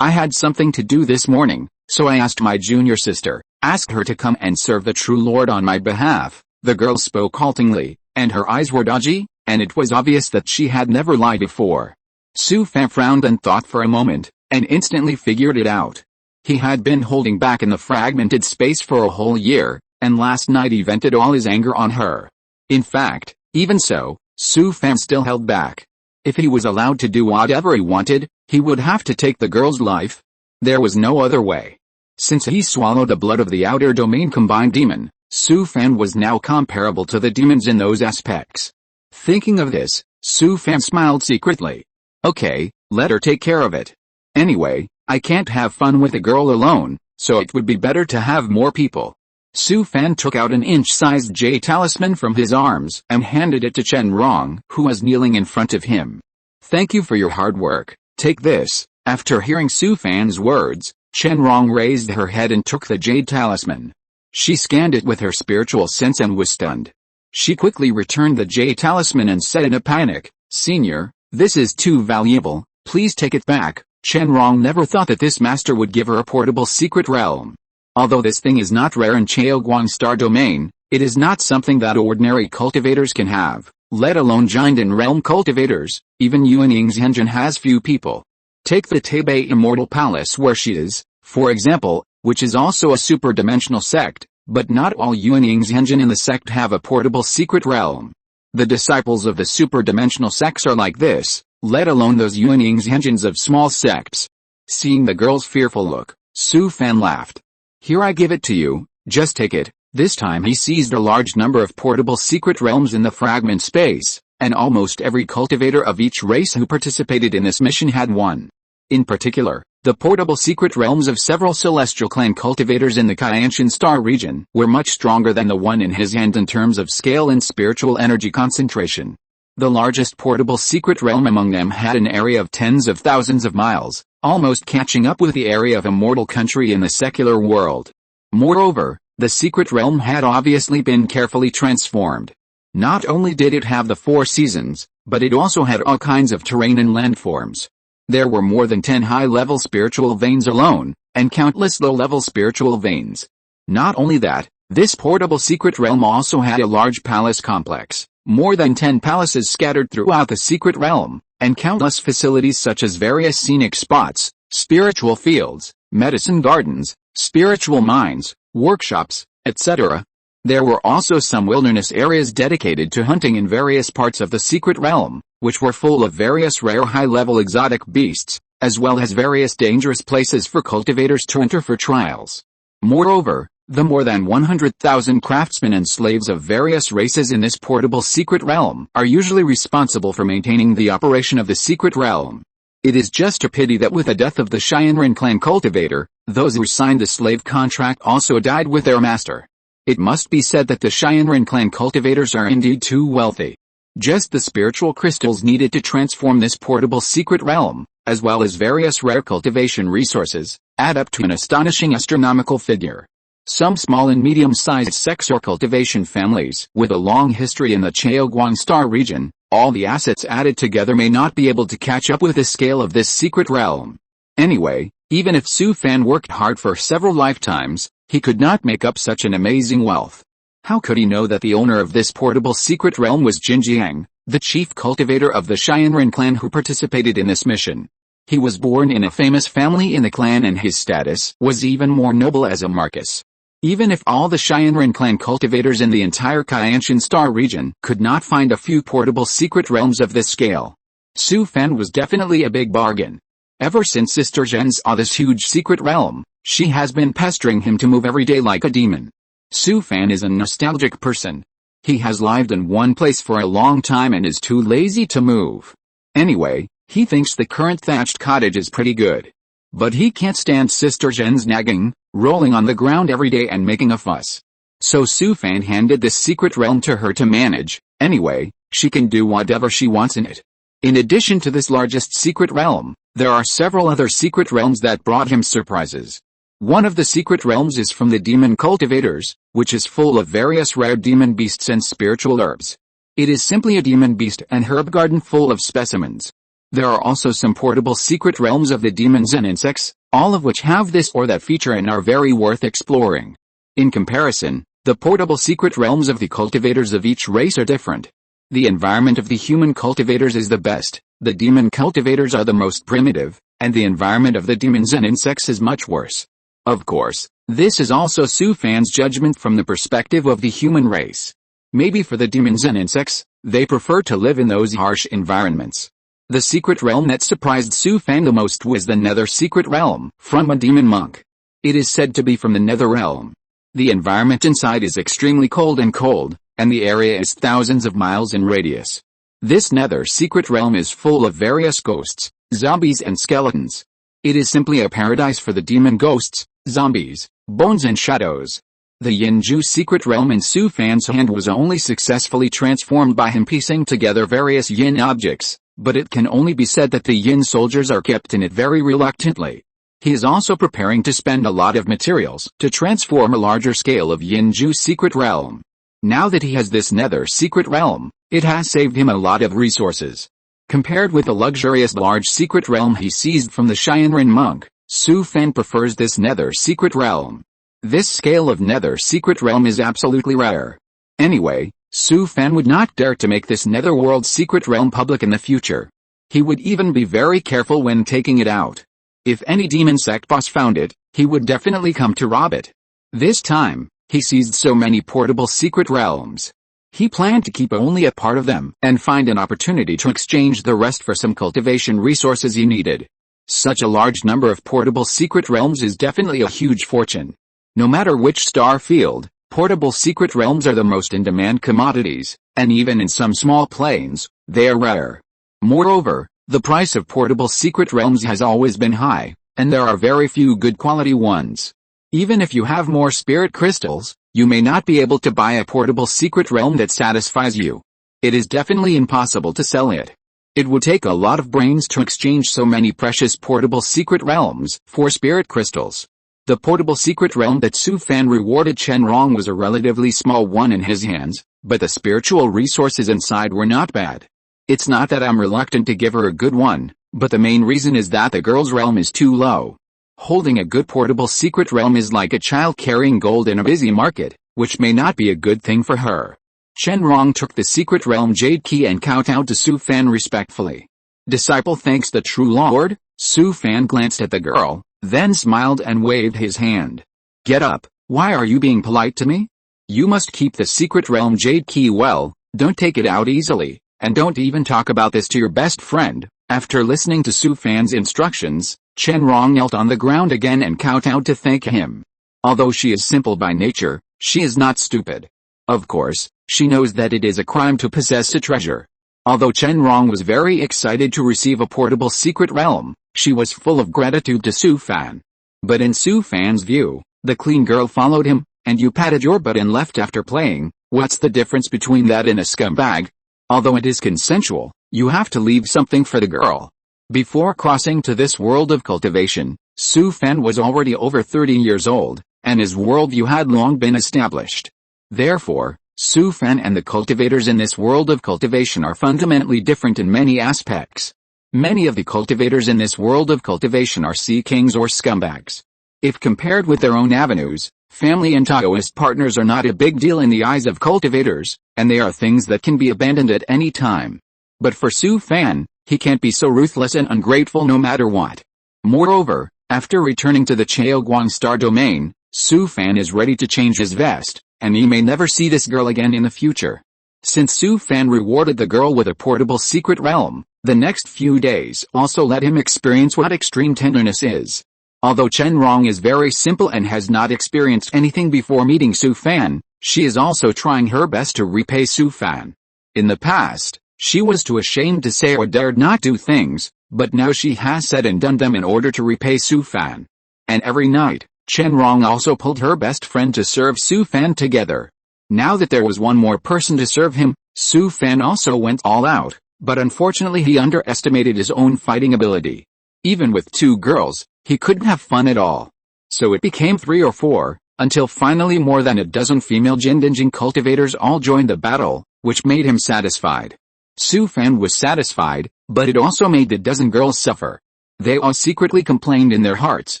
I had something to do this morning, so I asked my junior sister, asked her to come and serve the true lord on my behalf. The girl spoke haltingly, and her eyes were dodgy, and it was obvious that she had never lied before. Su Fan frowned and thought for a moment, and instantly figured it out. He had been holding back in the fragmented space for a whole year, and last night he vented all his anger on her. In fact, even so, Su Fan still held back. If he was allowed to do whatever he wanted, he would have to take the girl's life. There was no other way. Since he swallowed the blood of the outer domain combined demon, Su Fan was now comparable to the demons in those aspects. Thinking of this, Su Fan smiled secretly. Okay, let her take care of it. Anyway, I can't have fun with a girl alone, so it would be better to have more people. Su Fan took out an inch-sized jade talisman from his arms and handed it to Chen Rong, who was kneeling in front of him. Thank you for your hard work, take this. After hearing Su Fan's words, Chen Rong raised her head and took the jade talisman. She scanned it with her spiritual sense and was stunned. She quickly returned the jade talisman and said in a panic, Senior, this is too valuable, please take it back. Chen Rong never thought that this master would give her a portable secret realm. Although this thing is not rare in Chaoguang Star Domain, it is not something that ordinary cultivators can have, let alone giant and realm cultivators. Even Yuanying's engine has few people. Take the Taipei Immortal Palace where she is, for example, which is also a super-dimensional sect, but not all Yuanying's engine in the sect have a portable secret realm. The disciples of the super-dimensional sects are like this, let alone those Yuanying's engines of small sects. Seeing the girl's fearful look, Su Fan laughed. Here I give it to you, just take it. This time he seized a large number of portable secret realms in the fragment space, and almost every cultivator of each race who participated in this mission had one. In particular, The portable secret realms of several celestial clan cultivators in the Kyanshan star region were much stronger than the one in his hand in terms of scale and spiritual energy concentration. The largest portable secret realm among them had an area of tens of thousands of miles, almost catching up with the area of a mortal country in the secular world. Moreover, the secret realm had obviously been carefully transformed. Not only did it have the 4 seasons, but it also had all kinds of terrain and landforms. There were more than 10 high-level spiritual veins alone, and countless low-level spiritual veins. Not only that, this portable secret realm also had a large palace complex, more than 10 palaces scattered throughout the secret realm, and countless facilities such as various scenic spots, spiritual fields, medicine gardens, spiritual mines, workshops, etc. There were also some wilderness areas dedicated to hunting in various parts of the secret realm, which were full of various rare high-level exotic beasts, as well as various dangerous places for cultivators to enter for trials. Moreover, the more than 100,000 craftsmen and slaves of various races in this portable secret realm are usually responsible for maintaining the operation of the secret realm. It is just a pity that with the death of the Cheyenne clan cultivator, those who signed the slave contract also died with their master. It must be said that the Cheyenne clan cultivators are indeed too wealthy. Just the spiritual crystals needed to transform this portable secret realm, as well as various rare cultivation resources, add up to an astonishing astronomical figure. Some small and medium-sized sex or cultivation families with a long history in the Cheoguang star region, all the assets added together may not be able to catch up with the scale of this secret realm. Anyway, even if Su Fan worked hard for several lifetimes, he could not make up such an amazing wealth. How could he know that the owner of this portable secret realm was Jin Jiang, the chief cultivator of the Cheyenne clan who participated in this mission? He was born in a famous family in the clan and his status was even more noble as a Marcus. Even if all the Cheyenne clan cultivators in the entire Kyanshan star region could not find a few portable secret realms of this scale, Su Fan was definitely a big bargain. Ever since Sister Zhen saw this huge secret realm, she has been pestering him to move every day like a demon. Su Fan is a nostalgic person. He has lived in one place for a long time and is too lazy to move. Anyway, he thinks the current thatched cottage is pretty good. But he can't stand Sister Zhen's nagging, rolling on the ground every day and making a fuss. So Su Fan handed this secret realm to her to manage. Anyway, she can do whatever she wants in it. In addition to this largest secret realm, there are several other secret realms that brought him surprises. One of the secret realms is from the demon cultivators, which is full of various rare demon beasts and spiritual herbs. It is simply a demon beast and herb garden full of specimens. There are also some portable secret realms of the demons and insects, all of which have this or that feature and are very worth exploring. In comparison, the portable secret realms of the cultivators of each race are different. The environment of the human cultivators is the best, the demon cultivators are the most primitive, and the environment of the demons and insects is much worse. Of course, this is also Su Fan's judgment from the perspective of the human race. Maybe for the demons and insects, they prefer to live in those harsh environments. The secret realm that surprised Su Fan the most was the Nether secret realm, from a demon monk. It is said to be from the Nether realm. The environment inside is extremely cold, and the area is thousands of miles in radius. This Nether secret realm is full of various ghosts, zombies and skeletons. It is simply a paradise for the demon ghosts, zombies, bones and shadows. The Yinju secret realm in Su Fan's hand was only successfully transformed by him piecing together various yin objects, but it can only be said that the yin soldiers are kept in it very reluctantly. He is also preparing to spend a lot of materials to transform a larger scale of Yinju secret realm. Now that he has this Nether secret realm, it has saved him a lot of resources. Compared with the luxurious large secret realm he seized from the Cheyenne monk, Su Fan prefers this Nether secret realm. This scale of Nether secret realm is absolutely rare. Anyway, Su Fan would not dare to make this netherworld secret realm public in the future. He would even be very careful when taking it out. If any demon sect boss found it, he would definitely come to rob it. This time, he seized so many portable secret realms. He planned to keep only a part of them and find an opportunity to exchange the rest for some cultivation resources he needed. Such a large number of portable secret realms is definitely a huge fortune. No matter which star field, portable secret realms are the most in-demand commodities, and even in some small planes, they are rare. Moreover, the price of portable secret realms has always been high. and there are very few good quality ones. Even if you have more spirit crystals, you may not be able to buy a portable secret realm that satisfies you. It is definitely impossible to sell it. It would take a lot of brains to exchange so many precious portable secret realms for spirit crystals. The portable secret realm that Su Fan rewarded Chen Rong was a relatively small one in his hands, but the spiritual resources inside were not bad. It's not that I'm reluctant to give her a good one, but the main reason is that the girl's realm is too low. Holding a good portable secret realm is like a child carrying gold in a busy market, which may not be a good thing for her. Chen Rong took the secret realm jade key and kowtowed to Su Fan respectfully. Disciple thanks the true Lord. Su Fan glanced at the girl, then smiled and waved his hand. Get up, why are you being polite to me? You must keep the secret realm jade key well, don't take it out easily, and don't even talk about this to your best friend. After listening to Su Fan's instructions, Chen Rong knelt on the ground again and kowtowed to thank him. Although she is simple by nature, she is not stupid. Of course, she knows that it is a crime to possess a treasure. Although Chen Rong was very excited to receive a portable secret realm, she was full of gratitude to Su Fan. But in Su Fan's view, the clean girl followed him, and you patted your butt and left after playing. What's the difference between that and a scumbag? Although it is consensual, you have to leave something for the girl. Before crossing to this world of cultivation, Su Fan was already over 30 years old, and his worldview had long been established. Therefore, Su Fan and the cultivators in this world of cultivation are fundamentally different in many aspects. Many of the cultivators in this world of cultivation are sea kings or scumbags. If compared with their own avenues, family and Taoist partners are not a big deal in the eyes of cultivators, and they are things that can be abandoned at any time. But for Su Fan, he can't be so ruthless and ungrateful no matter what. Moreover, after returning to the Chaoguang Star Domain, Su Fan is ready to change his vest, and he may never see this girl again in the future. Since Su Fan rewarded the girl with a portable secret realm, the next few days also let him experience what extreme tenderness is. Although Chen Rong is very simple and has not experienced anything before meeting Su Fan, she is also trying her best to repay Su Fan. In the past, she was too ashamed to say or dared not do things, but now she has said and done them in order to repay Su Fan. And every night, Chen Rong also pulled her best friend to serve Su Fan together. Now that there was one more person to serve him, Su Fan also went all out, but unfortunately he underestimated his own fighting ability. Even with 2 girls, he couldn't have fun at all. So it became 3 or 4, until finally more than a dozen female Jindinjing cultivators all joined the battle, which made him satisfied. Su Fan was satisfied, but it also made the dozen girls suffer. They all secretly complained in their hearts,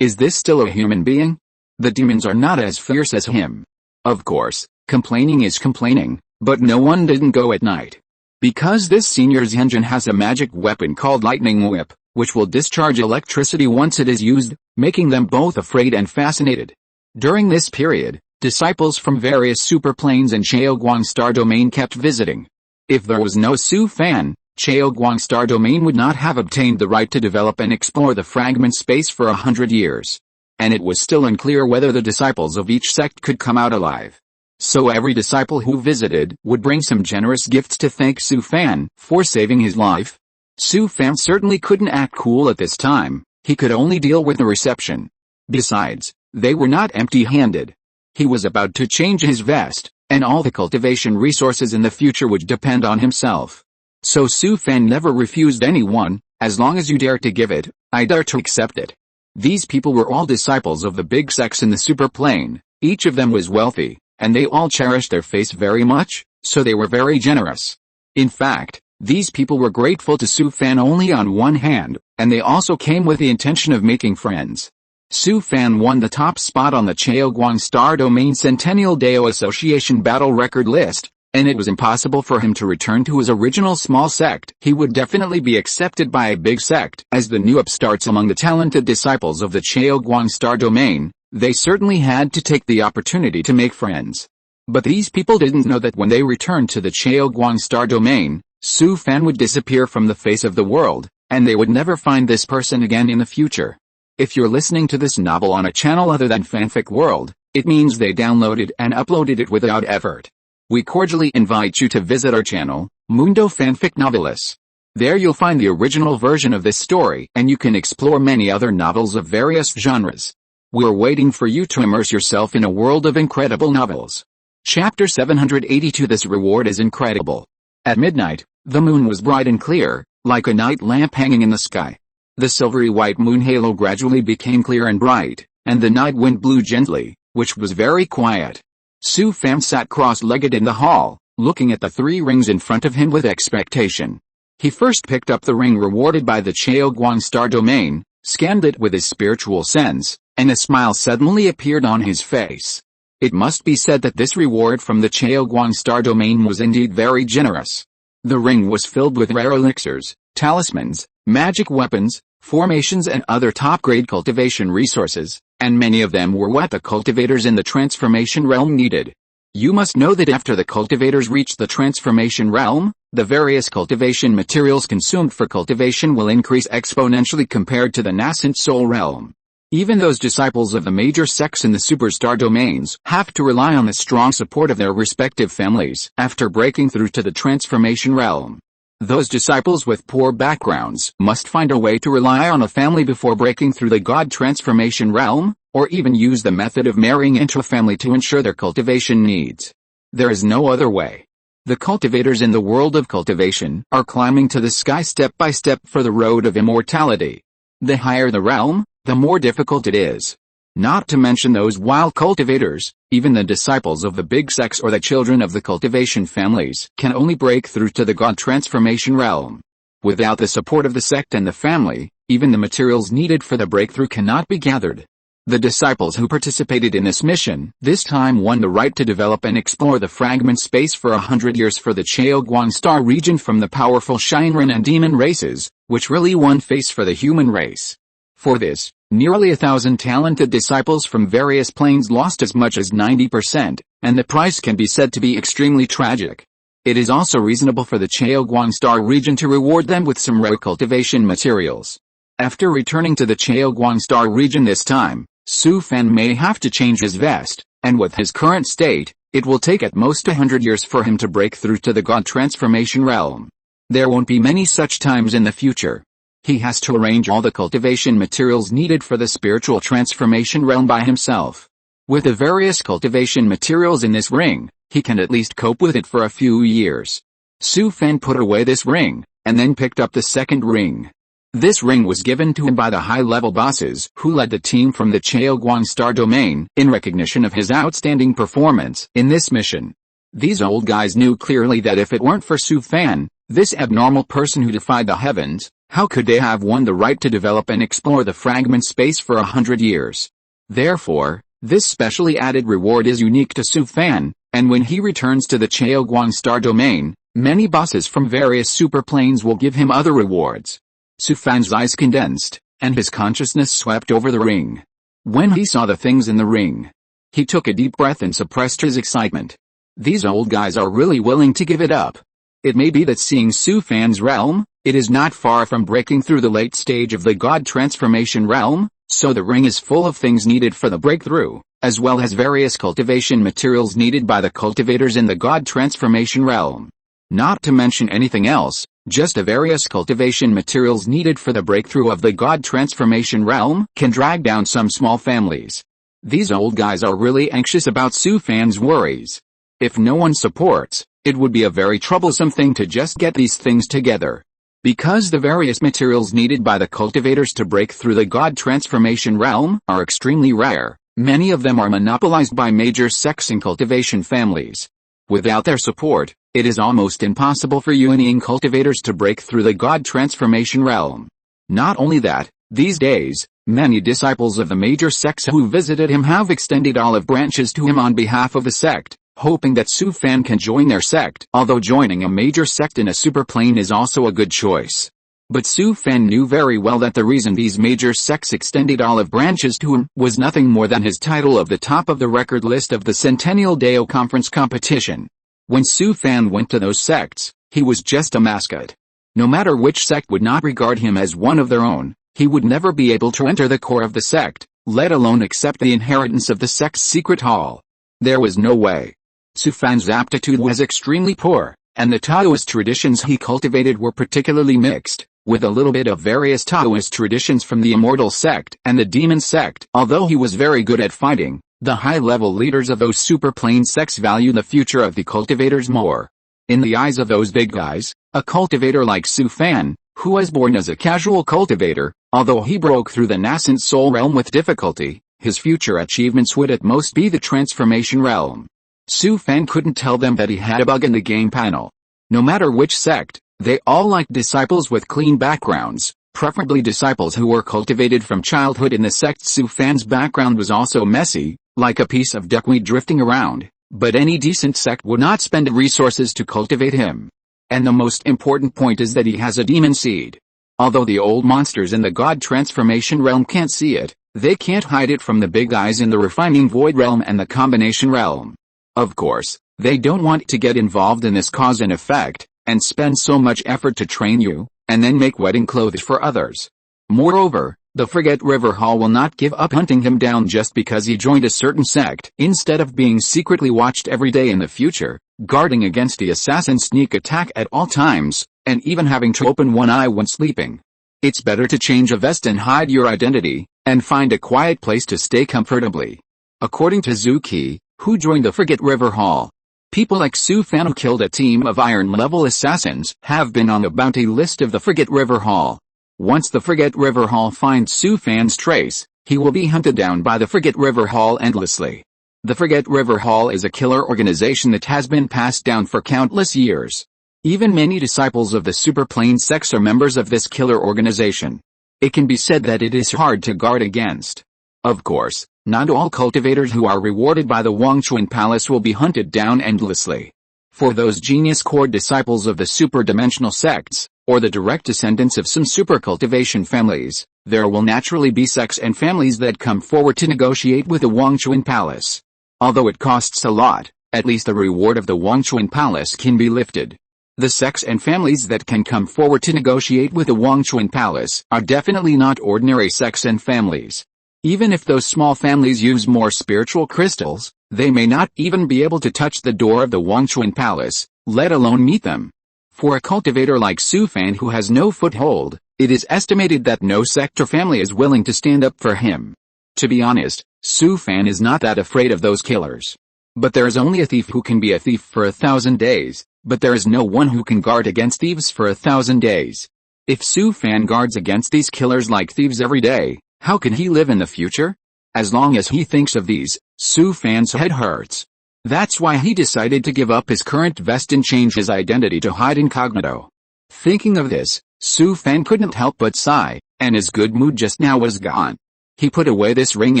is this still a human being? The demons are not as fierce as him. Of course, complaining is complaining, but no one didn't go at night. Because this senior Zhenjin has a magic weapon called Lightning Whip, which will discharge electricity once it is used, making them both afraid and fascinated. During this period, disciples from various superplanes and Chaoguang Star Domain kept visiting. If there was no Su Fan, Chaoguang Star Domain would not have obtained the right to develop and explore the fragment space for 100 years. And it was still unclear whether the disciples of each sect could come out alive. So every disciple who visited would bring some generous gifts to thank Su Fan for saving his life. Su Fan certainly couldn't act cool at this time, he could only deal with the reception. Besides, they were not empty-handed. He was about to change his vest, and all the cultivation resources in the future would depend on himself. So Su Fan never refused anyone, as long as you dare to give it, I dare to accept it. These people were all disciples of the big sects in the superplane, each of them was wealthy, and they all cherished their faith very much, so they were very generous. In fact, these people were grateful to Su Fan only on one hand, and they also came with the intention of making friends. Su Fan won the top spot on the Chaoguang Star Domain Centennial Dao Association battle record list, and it was impossible for him to return to his original small sect. He would definitely be accepted by a big sect as the new upstarts among the talented disciples of the Chaoguang Star Domain. They certainly had to take the opportunity to make friends. But these people didn't know that when they returned to the Chaoguang Star Domain, Su Fan would disappear from the face of the world, and they would never find this person again in the future. If you're listening to this novel on a channel other than Fanfic World, it means they downloaded and uploaded it without effort. We cordially invite you to visit our channel, Mundo Fanfic Novelis. There you'll find the original version of this story, and you can explore many other novels of various genres. We're waiting for you to immerse yourself in a world of incredible novels. Chapter 782. This reward is incredible. At midnight, the moon was bright and clear, like a night lamp hanging in the sky. The silvery white moon halo gradually became clear and bright, and the night wind blew gently, which was very quiet. Su Fan sat cross-legged in the hall, looking at the 3 rings in front of him with expectation. He first picked up the ring rewarded by the Chaoguang star domain, scanned it with his spiritual sense, and a smile suddenly appeared on his face. It must be said that this reward from the Chaoguang star domain was indeed very generous. The ring was filled with rare elixirs, talismans, magic weapons, formations and other top-grade cultivation resources, and many of them were what the cultivators in the transformation realm needed. You must know that after the cultivators reach the transformation realm, the various cultivation materials consumed for cultivation will increase exponentially compared to the nascent soul realm. Even those disciples of the major sects in the superstar domains have to rely on the strong support of their respective families after breaking through to the transformation realm. Those disciples with poor backgrounds must find a way to rely on a family before breaking through the God transformation realm, or even use the method of marrying into a family to ensure their cultivation needs. There is no other way. The cultivators in the world of cultivation are climbing to the sky step by step for the road of immortality. The higher the realm, the more difficult it is. Not to mention those wild cultivators, even the disciples of the big sects or the children of the cultivation families can only break through to the God transformation realm. Without the support of the sect and the family, even the materials needed for the breakthrough cannot be gathered. The disciples who participated in this mission this time won the right to develop and explore the fragment space for 100 years for the Chaoguang star region from the powerful Shinran and demon races, which really won face for the human race. For this, nearly 1,000 talented disciples from various planes lost as much as 90%, and the price can be said to be extremely tragic. It is also reasonable for the Chaoguang star region to reward them with some rare cultivation materials. After returning to the Chaoguang star region this time, Su Fan may have to change his vest, and with his current state, it will take at most 100 years for him to break through to the God transformation realm. There won't be many such times in the future. He has to arrange all the cultivation materials needed for the spiritual transformation realm by himself. With the various cultivation materials in this ring, he can at least cope with it for a few years. Su Fan put away this ring, and then picked up the second ring. This ring was given to him by the high-level bosses who led the team from the Chaoguang star domain in recognition of his outstanding performance in this mission. These old guys knew clearly that if it weren't for Su Fan, this abnormal person who defied the heavens, how could they have won the right to develop and explore the fragment space for 100 years? Therefore, this specially added reward is unique to Su Fan, and when he returns to the Chaoguang star domain, many bosses from various superplanes will give him other rewards. Su Fan's eyes condensed, and his consciousness swept over the ring. When he saw the things in the ring, he took a deep breath and suppressed his excitement. These old guys are really willing to give it up. It may be that seeing Su Fan's realm, it is not far from breaking through the late stage of the God transformation realm, so the ring is full of things needed for the breakthrough, as well as various cultivation materials needed by the cultivators in the God transformation realm. Not to mention anything else, just the various cultivation materials needed for the breakthrough of the God transformation realm can drag down some small families. These old guys are really anxious about Su Fan's worries. If no one supports, it would be a very troublesome thing to just get these things together. Because the various materials needed by the cultivators to break through the God transformation realm are extremely rare, many of them are monopolized by major sects and cultivation families. Without their support, it is almost impossible for Union cultivators to break through the God transformation realm. Not only that, these days, many disciples of the major sects who visited him have extended olive branches to him on behalf of the sect, hoping that Su Fan can join their sect, although joining a major sect in a superplane is also a good choice. But Su Fan knew very well that the reason these major sects extended olive branches to him was nothing more than his title of the top of the record list of the Centennial Dao Conference competition. When Su Fan went to those sects, he was just a mascot. No matter which sect would not regard him as one of their own, he would never be able to enter the core of the sect, let alone accept the inheritance of the sect's secret hall. There was no way. Su Fan's aptitude was extremely poor, and the Taoist traditions he cultivated were particularly mixed, with a little bit of various Taoist traditions from the Immortal sect and the Demon sect. Although he was very good at fighting, the high-level leaders of those super-plane sects value the future of the cultivators more. In the eyes of those big guys, a cultivator like Su Fan, who was born as a casual cultivator, although he broke through the nascent soul realm with difficulty, his future achievements would at most be the transformation realm. Su Fan couldn't tell them that he had a bug in the game panel. No matter which sect, they all liked disciples with clean backgrounds, preferably disciples who were cultivated from childhood. In the sect, Su Fan's background was also messy, like a piece of duckweed drifting around, but any decent sect would not spend resources to cultivate him. And the most important point is that he has a demon seed. Although the old monsters in the god transformation realm can't see it, they can't hide it from the big guys in the refining void realm and the combination realm. Of course, they don't want to get involved in this cause and effect, and spend so much effort to train you, and then make wedding clothes for others. Moreover, the Forget River Hall will not give up hunting him down just because he joined a certain sect. Instead of being secretly watched every day in the future, guarding against the assassin sneak attack at all times, and even having to open one eye when sleeping. It's better to change a vest and hide your identity, and find a quiet place to stay comfortably. According to Zuki, who joined the Forget River Hall, people like Su Fan, who killed a team of iron-level assassins, have been on the bounty list of the Forget River Hall. Once the Forget River Hall finds Su Fan's trace, he will be hunted down by the Forget River Hall endlessly. The Forget River Hall is a killer organization that has been passed down for countless years. Even many disciples of the superplane sects are members of this killer organization. It can be said that it is hard to guard against. Of course, not all cultivators who are rewarded by the Wangchuan Palace will be hunted down endlessly. For those genius core disciples of the superdimensional sects, or the direct descendants of some super cultivation families, there will naturally be sects and families that come forward to negotiate with the Wangchuan Palace. Although it costs a lot, at least the reward of the Wangchuan Palace can be lifted. The sects and families that can come forward to negotiate with the Wangchuan Palace are definitely not ordinary sects and families. Even if those small families use more spiritual crystals, they may not even be able to touch the door of the Wangchuan Palace, let alone meet them. For a cultivator like Su Fan who has no foothold, it is estimated that no sect or family is willing to stand up for him. To be honest, Su Fan is not that afraid of those killers. But there is only a thief who can be a thief for 1,000 days, but there is no one who can guard against thieves for 1,000 days. If Su Fan guards against these killers like thieves every day, how can he live in the future? As long as he thinks of these, Su Fan's head hurts. That's why he decided to give up his current vest and change his identity to hide incognito. Thinking of this, Su Fan couldn't help but sigh, and his good mood just now was gone. He put away this ring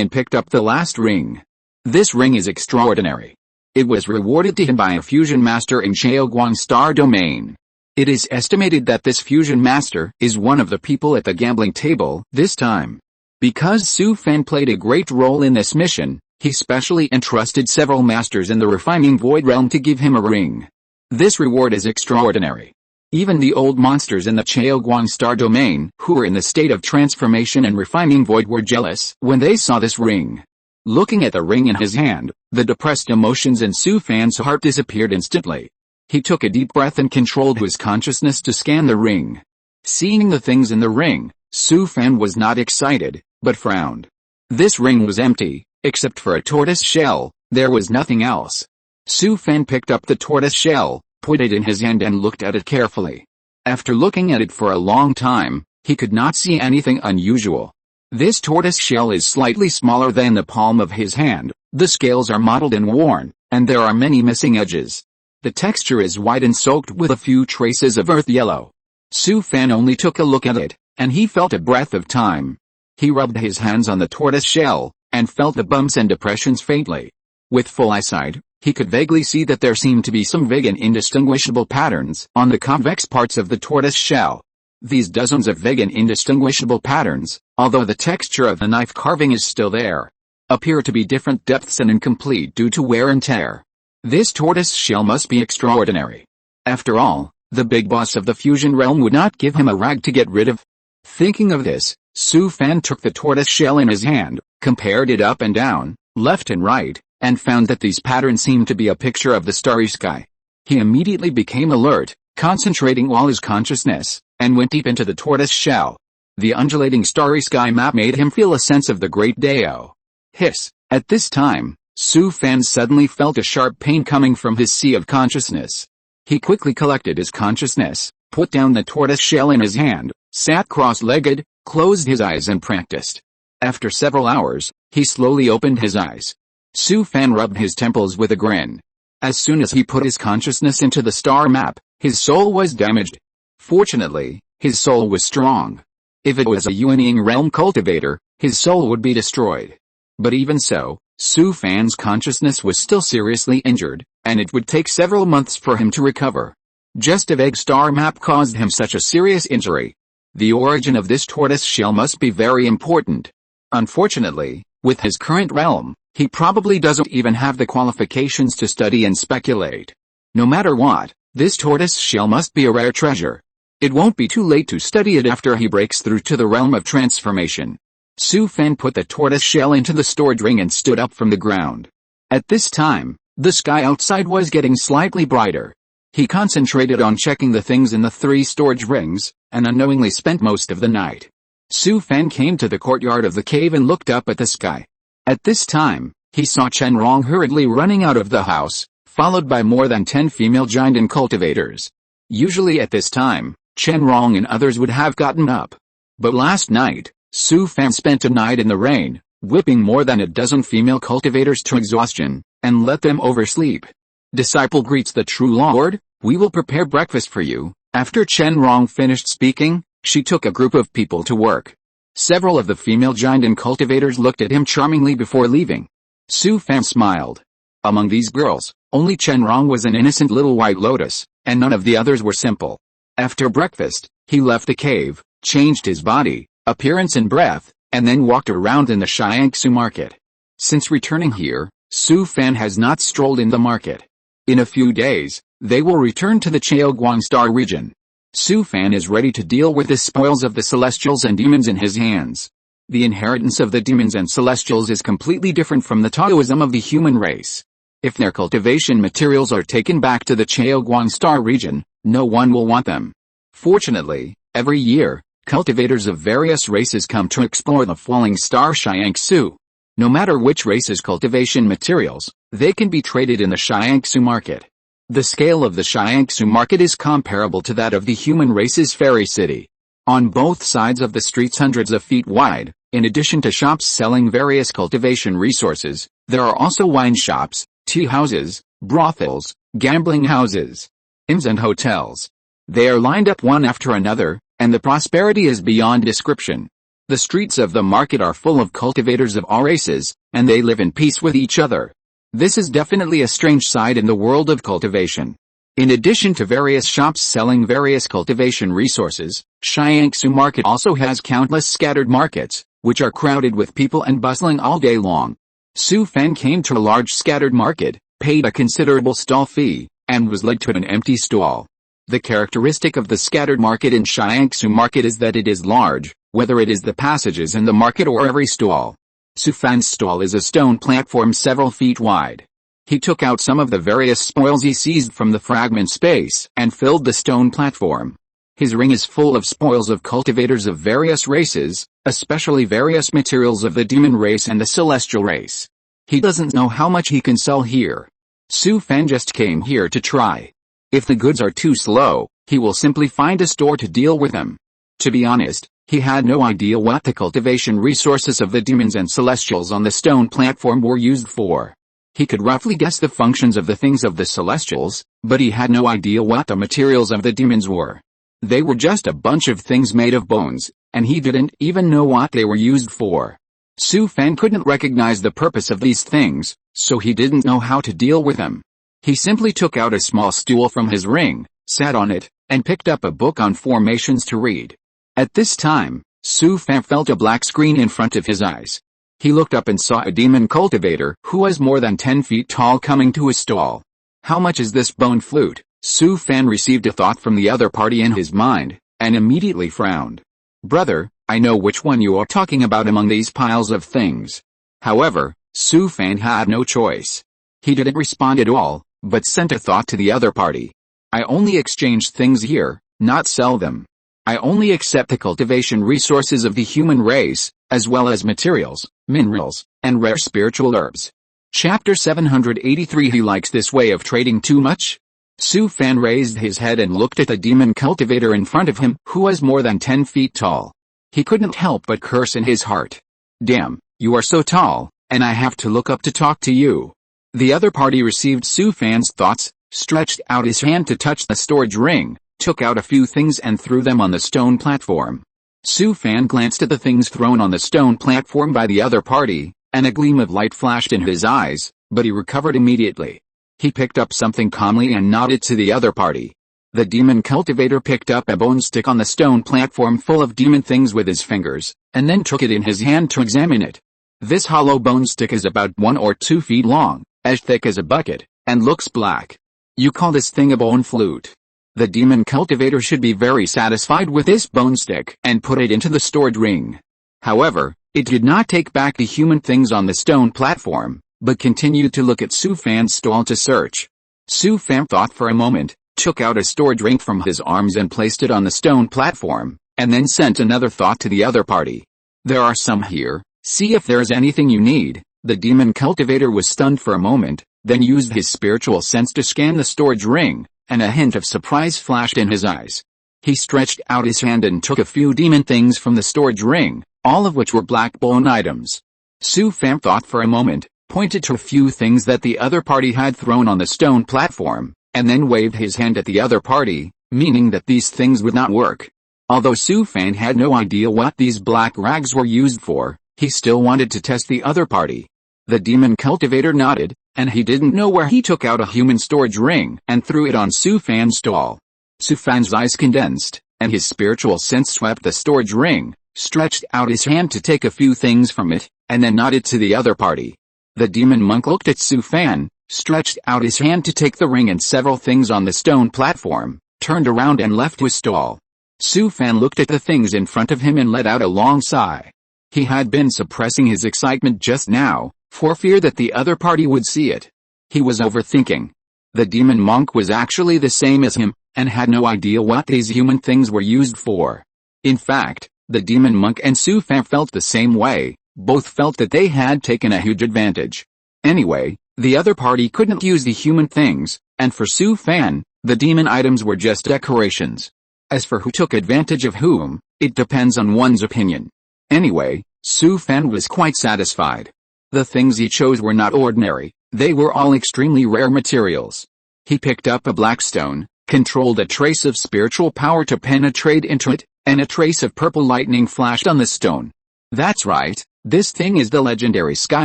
and picked up the last ring. This ring is extraordinary. It was rewarded to him by a fusion master in Shaoguang Star Domain. It is estimated that this fusion master is one of the people at the gambling table this time. Because Su Fan played a great role in this mission, he specially entrusted several masters in the refining void realm to give him a ring. This reward is extraordinary. Even the old monsters in the Chaoguang Star Domain, who were in the state of transformation and refining void, were jealous when they saw this ring. Looking at the ring in his hand, the depressed emotions in Su Fan's heart disappeared instantly. He took a deep breath and controlled his consciousness to scan the ring. Seeing the things in the ring, Su Fan was not excited, but frowned. This ring was empty, except for a tortoise shell. There was nothing else. Su Fan picked up the tortoise shell, put it in his hand and looked at it carefully. After looking at it for a long time, he could not see anything unusual. This tortoise shell is slightly smaller than the palm of his hand, the scales are mottled and worn, and there are many missing edges. The texture is white and soaked with a few traces of earth yellow. Su Fan only took a look at it, and he felt a breath of time. He rubbed his hands on the tortoise shell, and felt the bumps and depressions faintly. With full eyesight, he could vaguely see that there seemed to be some vague and indistinguishable patterns on the convex parts of the tortoise shell. These dozens of vague and indistinguishable patterns, although the texture of the knife carving is still there, appear to be different depths and incomplete due to wear and tear. This tortoise shell must be extraordinary. After all, the big boss of the fusion realm would not give him a rag to get rid of. Thinking of this, Su Fan took the tortoise shell in his hand, compared it up and down, left and right, and found that these patterns seemed to be a picture of the starry sky. He immediately became alert, concentrating all his consciousness, and went deep into the tortoise shell. The undulating starry sky map made him feel a sense of the great Dao. Hiss. At this time, Su Fan suddenly felt a sharp pain coming from his sea of consciousness. He quickly collected his consciousness, put down the tortoise shell in his hand, sat cross-legged, closed his eyes and practiced. After several hours, he slowly opened his eyes. Su Fan rubbed his temples with a grin. As soon as he put his consciousness into the star map, his soul was damaged. Fortunately, his soul was strong. If it was a Yuanying realm cultivator, his soul would be destroyed. But even so, Su Fan's consciousness was still seriously injured, and it would take several months for him to recover. Just a vague star map caused him such a serious injury. The origin of this tortoise shell must be very important. Unfortunately, with his current realm, he probably doesn't even have the qualifications to study and speculate. No matter what, this tortoise shell must be a rare treasure. It won't be too late to study it after he breaks through to the realm of transformation. Su Fan put the tortoise shell into the storage ring and stood up from the ground. At this time, the sky outside was getting slightly brighter. He concentrated on checking the things in the 3 storage rings, and unknowingly spent most of the night. Su Fan came to the courtyard of the cave and looked up at the sky. At this time, he saw Chen Rong hurriedly running out of the house, followed by more than 10 female giant and cultivators. Usually at this time, Chen Rong and others would have gotten up. But last night, Su Fan spent a night in the rain, whipping more than a dozen female cultivators to exhaustion, and let them oversleep. Disciple greets the true Lord, we will prepare breakfast for you. After Chen Rong finished speaking, she took a group of people to work. Several of the female giant and cultivators looked at him charmingly before leaving. Su Fan smiled. Among these girls, only Chen Rong was an innocent little white lotus, and none of the others were simple. After breakfast, he left the cave, changed his body, appearance and breath, and then walked around in the Shiangsu market. Since returning here, Su Fan has not strolled in the market. In a few days, they will return to the Chaoguang Star region. Su Fan is ready to deal with the spoils of the celestials and demons in his hands. The inheritance of the demons and celestials is completely different from the Taoism of the human race. If their cultivation materials are taken back to the Chaoguang Star region, no one will want them. Fortunately, every year, cultivators of various races come to explore the falling star Shiangsu. No matter which race's cultivation materials, they can be traded in the Shiangsu market. The scale of the Shiangsu market is comparable to that of the human race's fairy city. On both sides of the streets hundreds of feet wide, in addition to shops selling various cultivation resources, there are also wine shops, tea houses, brothels, gambling houses, inns and hotels. They are lined up one after another, and the prosperity is beyond description. The streets of the market are full of cultivators of all races, and they live in peace with each other. This is definitely a strange side in the world of cultivation. In addition to various shops selling various cultivation resources, Shiangsu Market also has countless scattered markets, which are crowded with people and bustling all day long. Su Fan came to a large scattered market, paid a considerable stall fee, and was led to an empty stall. The characteristic of the scattered market in Shiangsu Market is that it is large, whether it is the passages in the market or every stall. Su Fan's stall is a stone platform several feet wide. He took out some of the various spoils he seized from the fragment space and filled the stone platform. His ring is full of spoils of cultivators of various races, especially various materials of the demon race and the celestial race. He doesn't know how much he can sell here. Su Fan just came here to try. If the goods are too slow, he will simply find a store to deal with them. To be honest, he had no idea what the cultivation resources of the demons and celestials on the stone platform were used for. He could roughly guess the functions of the things of the celestials, but he had no idea what the materials of the demons were. They were just a bunch of things made of bones, and he didn't even know what they were used for. Su Fan couldn't recognize the purpose of these things, so he didn't know how to deal with them. He simply took out a small stool from his ring, sat on it, and picked up a book on formations to read. At this time, Su Fan felt a black screen in front of his eyes. He looked up and saw a demon cultivator who was more than 10 feet tall coming to his stall. How much is this bone flute? Su Fan received a thought from the other party in his mind, and immediately frowned. Brother, I know which one you are talking about among these piles of things. However, Su Fan had no choice. He didn't respond at all, but sent a thought to the other party. I only exchange things here, not sell them. I only accept the cultivation resources of the human race, as well as materials, minerals, and rare spiritual herbs. Chapter 783. He likes this way of trading too much? Su Fan raised his head and looked at the demon cultivator in front of him, who was more than 10 feet tall. He couldn't help but curse in his heart. Damn, you are so tall, and I have to look up to talk to you. The other party received Su Fan's thoughts, stretched out his hand to touch the storage ring, took out a few things and threw them on the stone platform. Su Fan glanced at the things thrown on the stone platform by the other party, and a gleam of light flashed in his eyes, but he recovered immediately. He picked up something calmly and nodded to the other party. The demon cultivator picked up a bone stick on the stone platform full of demon things with his fingers, and then took it in his hand to examine it. This hollow bone stick is about 1 or 2 feet long, as thick as a bucket, and looks black. You call this thing a bone flute? The demon cultivator should be very satisfied with this bone stick and put it into the storage ring. However, it did not take back the human things on the stone platform, but continued to look at Su Fan's stall to search. Su Fan thought for a moment, took out a storage ring from his arms and placed it on the stone platform, and then sent another thought to the other party. There are some here, see if there is anything you need. The demon cultivator was stunned for a moment, then used his spiritual sense to scan the storage ring, and a hint of surprise flashed in his eyes. He stretched out his hand and took a few demon things from the storage ring, all of which were black bone items. Su Fan thought for a moment, pointed to a few things that the other party had thrown on the stone platform, and then waved his hand at the other party, meaning that these things would not work. Although Su Fan had no idea what these black rags were used for, he still wanted to test the other party. The demon cultivator nodded, and he didn't know where he took out a human storage ring and threw it on Su Fan's stall. Su Fan's eyes condensed, and his spiritual sense swept the storage ring, stretched out his hand to take a few things from it, and then nodded to the other party. The demon monk looked at Su Fan, stretched out his hand to take the ring and several things on the stone platform, turned around and left his stall. Su Fan looked at the things in front of him and let out a long sigh. He had been suppressing his excitement just now, for fear that the other party would see it. He was overthinking. The demon monk was actually the same as him, and had no idea what these human things were used for. In fact, the demon monk and Su Fan felt the same way, both felt that they had taken a huge advantage. Anyway, the other party couldn't use the human things, and for Su Fan, the demon items were just decorations. As for who took advantage of whom, it depends on one's opinion. Anyway, Su Fan was quite satisfied. The things he chose were not ordinary, they were all extremely rare materials. He picked up a black stone, controlled a trace of spiritual power to penetrate into it, and a trace of purple lightning flashed on the stone. That's right, this thing is the legendary Sky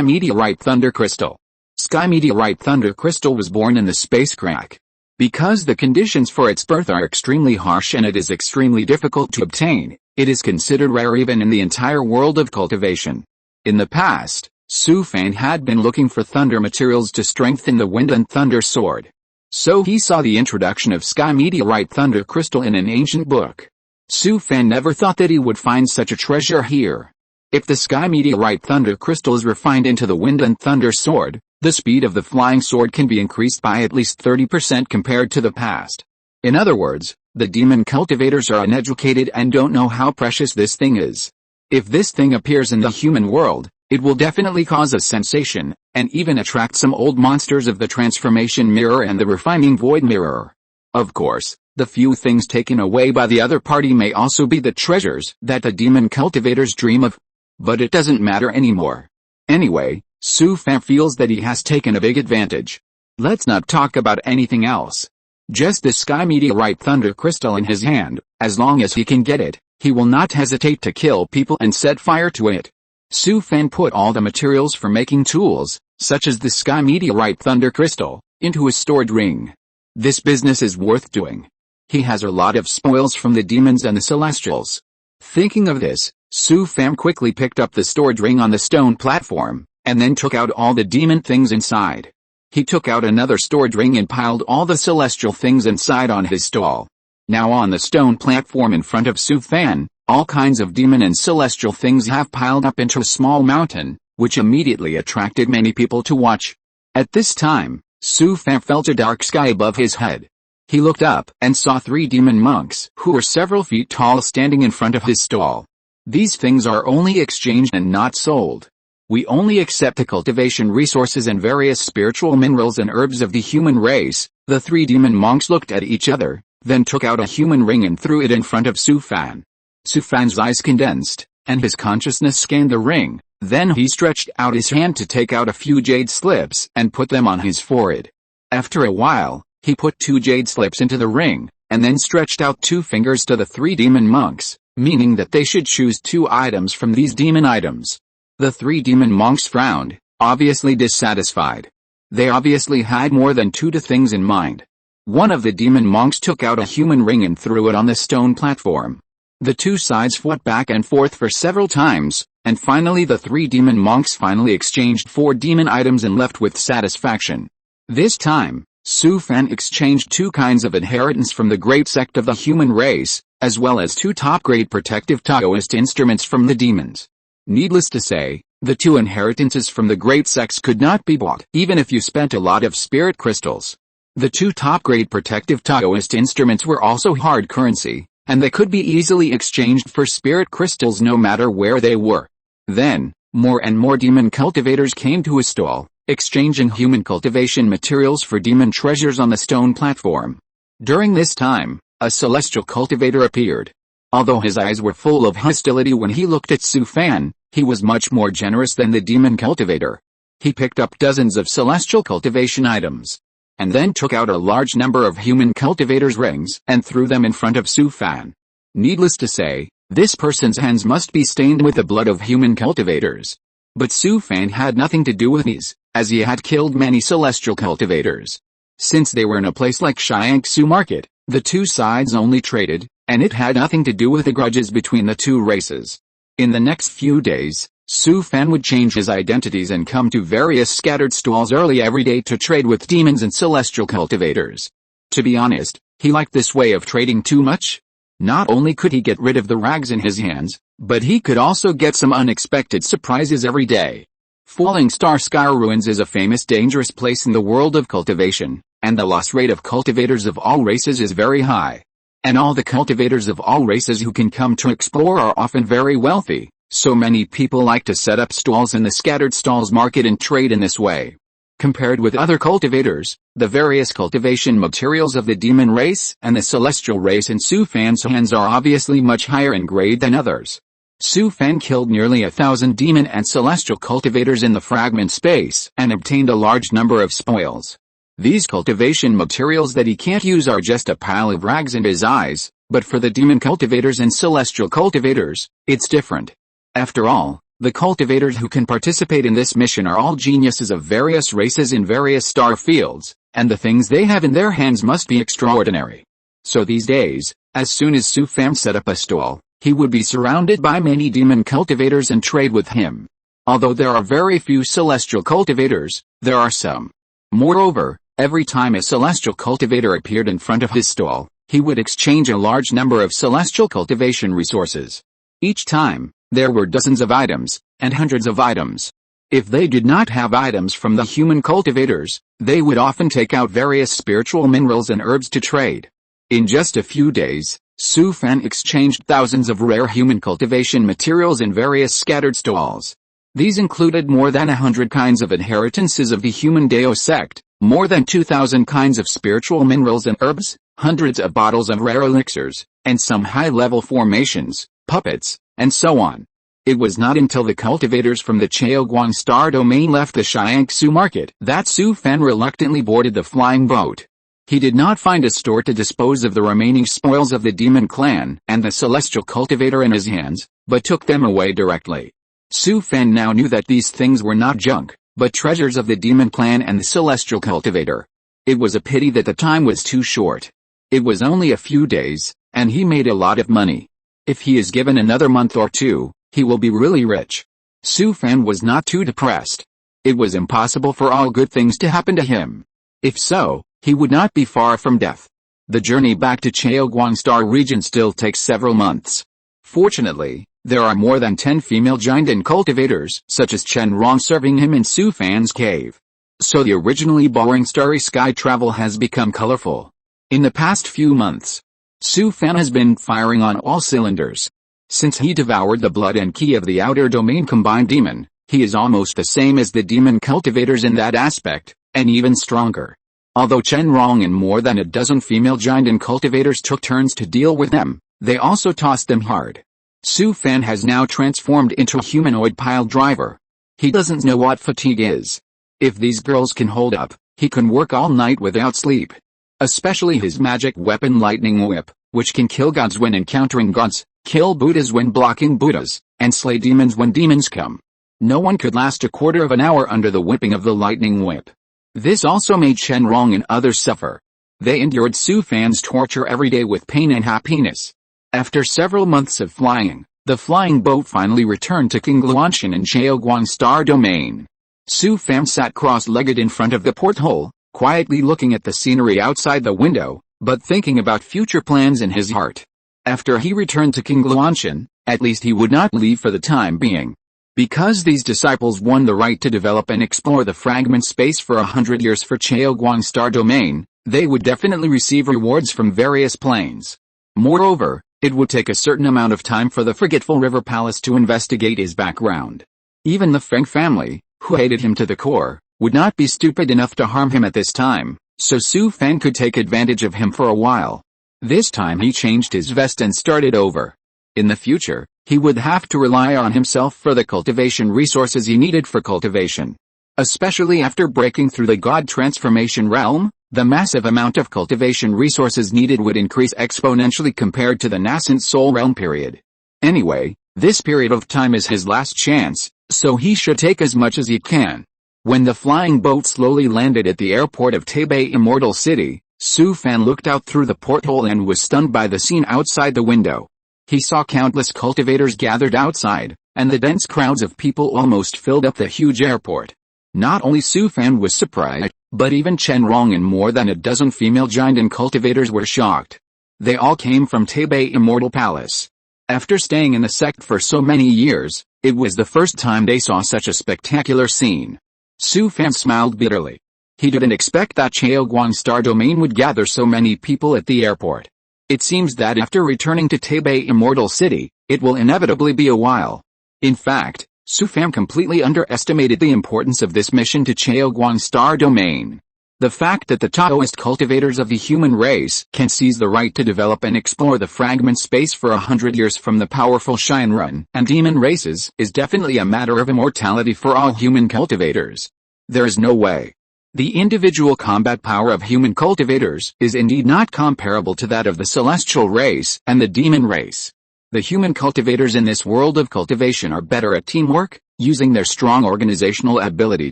Meteorite Thunder Crystal. Sky Meteorite Thunder Crystal was born in the space crack. Because the conditions for its birth are extremely harsh and it is extremely difficult to obtain, it is considered rare even in the entire world of cultivation. In the past, Su Fan had been looking for thunder materials to strengthen the Wind and Thunder Sword. So he saw the introduction of Sky Meteorite Thunder Crystal in an ancient book. Su Fan never thought that he would find such a treasure here. If the Sky Meteorite Thunder Crystal is refined into the Wind and Thunder Sword, the speed of the flying sword can be increased by at least 30% compared to the past. In other words, the demon cultivators are uneducated and don't know how precious this thing is. If this thing appears in the human world, it will definitely cause a sensation, and even attract some old monsters of the transformation mirror and the refining void mirror. Of course, the few things taken away by the other party may also be the treasures that the demon cultivators dream of. But it doesn't matter anymore. Anyway, Su Fan feels that he has taken a big advantage. Let's not talk about anything else. Just the Sky Meteorite Thunder Crystal in his hand, as long as he can get it, he will not hesitate to kill people and set fire to it. Su Fan put all the materials for making tools, such as the Sky Meteorite Thunder Crystal, into his stored ring. This business is worth doing. He has a lot of spoils from the demons and the celestials. Thinking of this, Su Fan quickly picked up the storage ring on the stone platform, and then took out all the demon things inside. He took out another storage ring and piled all the celestial things inside on his stall. Now on the stone platform in front of Su Fan, all kinds of demon and celestial things have piled up into a small mountain, which immediately attracted many people to watch. At this time, Su Fan felt a dark sky above his head. He looked up and saw 3 demon monks who were several feet tall standing in front of his stall. These things are only exchanged and not sold. We only accept the cultivation resources and various spiritual minerals and herbs of the human race. The 3 demon monks looked at each other, then took out a human ring and threw it in front of Su Fan. Su Fan's eyes condensed, and his consciousness scanned the ring. Then he stretched out his hand to take out a few jade slips and put them on his forehead. After a while, he put 2 jade slips into the ring, and then stretched out 2 fingers to the 3 demon monks, meaning that they should choose 2 items from these demon items. The 3 demon monks frowned, obviously dissatisfied. They obviously had more than 2 things in mind. One of the demon monks took out a human ring and threw it on the stone platform. The 2 sides fought back and forth for several times, and finally the 3 demon monks finally exchanged 4 demon items and left with satisfaction. This time, Su Fan exchanged 2 kinds of inheritance from the great sect of the human race, as well as 2 top-grade protective Taoist instruments from the demons. Needless to say, the 2 inheritances from the great sects could not be bought, even if you spent a lot of spirit crystals. The 2 top-grade protective Taoist instruments were also hard currency, and they could be easily exchanged for spirit crystals no matter where they were. Then, more and more demon cultivators came to his stall, exchanging human cultivation materials for demon treasures on the stone platform. During this time, a celestial cultivator appeared. Although his eyes were full of hostility when he looked at Su Fan, he was much more generous than the demon cultivator. He picked up dozens of celestial cultivation items, and then took out a large number of human cultivators' rings and threw them in front of Su Fan. Needless to say, this person's hands must be stained with the blood of human cultivators. But Su Fan had nothing to do with these, as he had killed many celestial cultivators. Since they were in a place like Shiangsu Market, the 2 sides only traded, and it had nothing to do with the grudges between the 2 races. In the next few days, Su Fan would change his identities and come to various scattered stalls early every day to trade with demons and celestial cultivators. To be honest, he liked this way of trading too much. Not only could he get rid of the rags in his hands, but he could also get some unexpected surprises every day. Falling Star Sky Ruins is a famous dangerous place in the world of cultivation, and the loss rate of cultivators of all races is very high. And all the cultivators of all races who can come to explore are often very wealthy, so many people like to set up stalls in the scattered stalls market and trade in this way. Compared with other cultivators, the various cultivation materials of the demon race and the celestial race in Su Fan's hands are obviously much higher in grade than others. Su Fan killed nearly 1,000 demon and celestial cultivators in the fragment space and obtained a large number of spoils. These cultivation materials that he can't use are just a pile of rags in his eyes, but for the demon cultivators and celestial cultivators, it's different. After all, the cultivators who can participate in this mission are all geniuses of various races in various star fields, and the things they have in their hands must be extraordinary. So these days, as soon as Su Fan set up a stall, he would be surrounded by many demon cultivators and trade with him. Although there are very few celestial cultivators, there are some. Moreover, every time a celestial cultivator appeared in front of his stall, he would exchange a large number of celestial cultivation resources. Each time, there were dozens of items, and hundreds of items. If they did not have items from the human cultivators, they would often take out various spiritual minerals and herbs to trade. In just a few days, Su Fan exchanged thousands of rare human cultivation materials in various scattered stalls. These included more than 100 kinds of inheritances of the human Dao sect, more than 2,000 kinds of spiritual minerals and herbs, hundreds of bottles of rare elixirs, and some high-level formations, puppets, and so on. It was not until the cultivators from the Chaoguang Star Domain left the Shiangsu Market that Su Fan reluctantly boarded the flying boat. He did not find a store to dispose of the remaining spoils of the demon clan and the celestial cultivator in his hands, but took them away directly. Su Fan now knew that these things were not junk, but treasures of the demon clan and the celestial cultivator. It was a pity that the time was too short. It was only a few days, and he made a lot of money. If he is given another month or 2, he will be really rich. Su Fan was not too depressed. It was impossible for all good things to happen to him. If so, he would not be far from death. The journey back to Chaoguang Star region still takes several months. Fortunately, there are more than 10 female giant and cultivators, such as Chen Rong, serving him in Su Fan's cave. So the originally boring starry sky travel has become colorful. In the past few months, Su Fan has been firing on all cylinders. Since he devoured the blood and ki of the outer domain combined demon, he is almost the same as the demon cultivators in that aspect, and even stronger. Although Chen Rong and more than a dozen female giant and cultivators took turns to deal with them, they also tossed them hard. Su Fan has now transformed into a humanoid pile driver. He doesn't know what fatigue is. If these girls can hold up, he can work all night without sleep. Especially his magic weapon Lightning Whip, which can kill gods when encountering gods, kill Buddhas when blocking Buddhas, and slay demons when demons come. No one could last a quarter of an hour under the whipping of the Lightning Whip. This also made Chen Rong and others suffer. They endured Su Fan's torture every day with pain and happiness. After several months of flying, the flying boat finally returned to King Luanshan and Chaoguang Star Domain. Su Fan sat cross-legged in front of the porthole, quietly looking at the scenery outside the window, but thinking about future plans in his heart. After he returned to King Luanshan, at least he would not leave for the time being. Because these disciples won the right to develop and explore the fragment space for 100 years for Chaoguang Star Domain, they would definitely receive rewards from various planes. Moreover, it would take a certain amount of time for the Forgetful River Palace to investigate his background. Even the Feng family, who hated him to the core, would not be stupid enough to harm him at this time, so Su Fan could take advantage of him for a while. This time he changed his vest and started over. In the future, he would have to rely on himself for the cultivation resources he needed for cultivation. Especially after breaking through the God Transformation realm, the massive amount of cultivation resources needed would increase exponentially compared to the nascent soul realm period. Anyway, this period of time is his last chance, so he should take as much as he can. When the flying boat slowly landed at the airport of Taipei Immortal City, Su Fan looked out through the porthole and was stunned by the scene outside the window. He saw countless cultivators gathered outside, and the dense crowds of people almost filled up the huge airport. Not only Su Fan was surprised, but even Chen Rong and more than a dozen female giant and cultivators were shocked. They all came from Taipei Immortal Palace. After staying in the sect for so many years, it was the first time they saw such a spectacular scene. Su Fan smiled bitterly. He didn't expect that Chaoguang Star Domain would gather so many people at the airport. It seems that after returning to Taipei Immortal City, it will inevitably be a while. In fact, Su Fan completely underestimated the importance of this mission to Chaoguang Star Domain. The fact that the Taoist cultivators of the human race can seize the right to develop and explore the fragment space for 100 years from the powerful Shinran and demon races is definitely a matter of immortality for all human cultivators. There is no way. The individual combat power of human cultivators is indeed not comparable to that of the celestial race and the demon race. The human cultivators in this world of cultivation are better at teamwork, using their strong organizational ability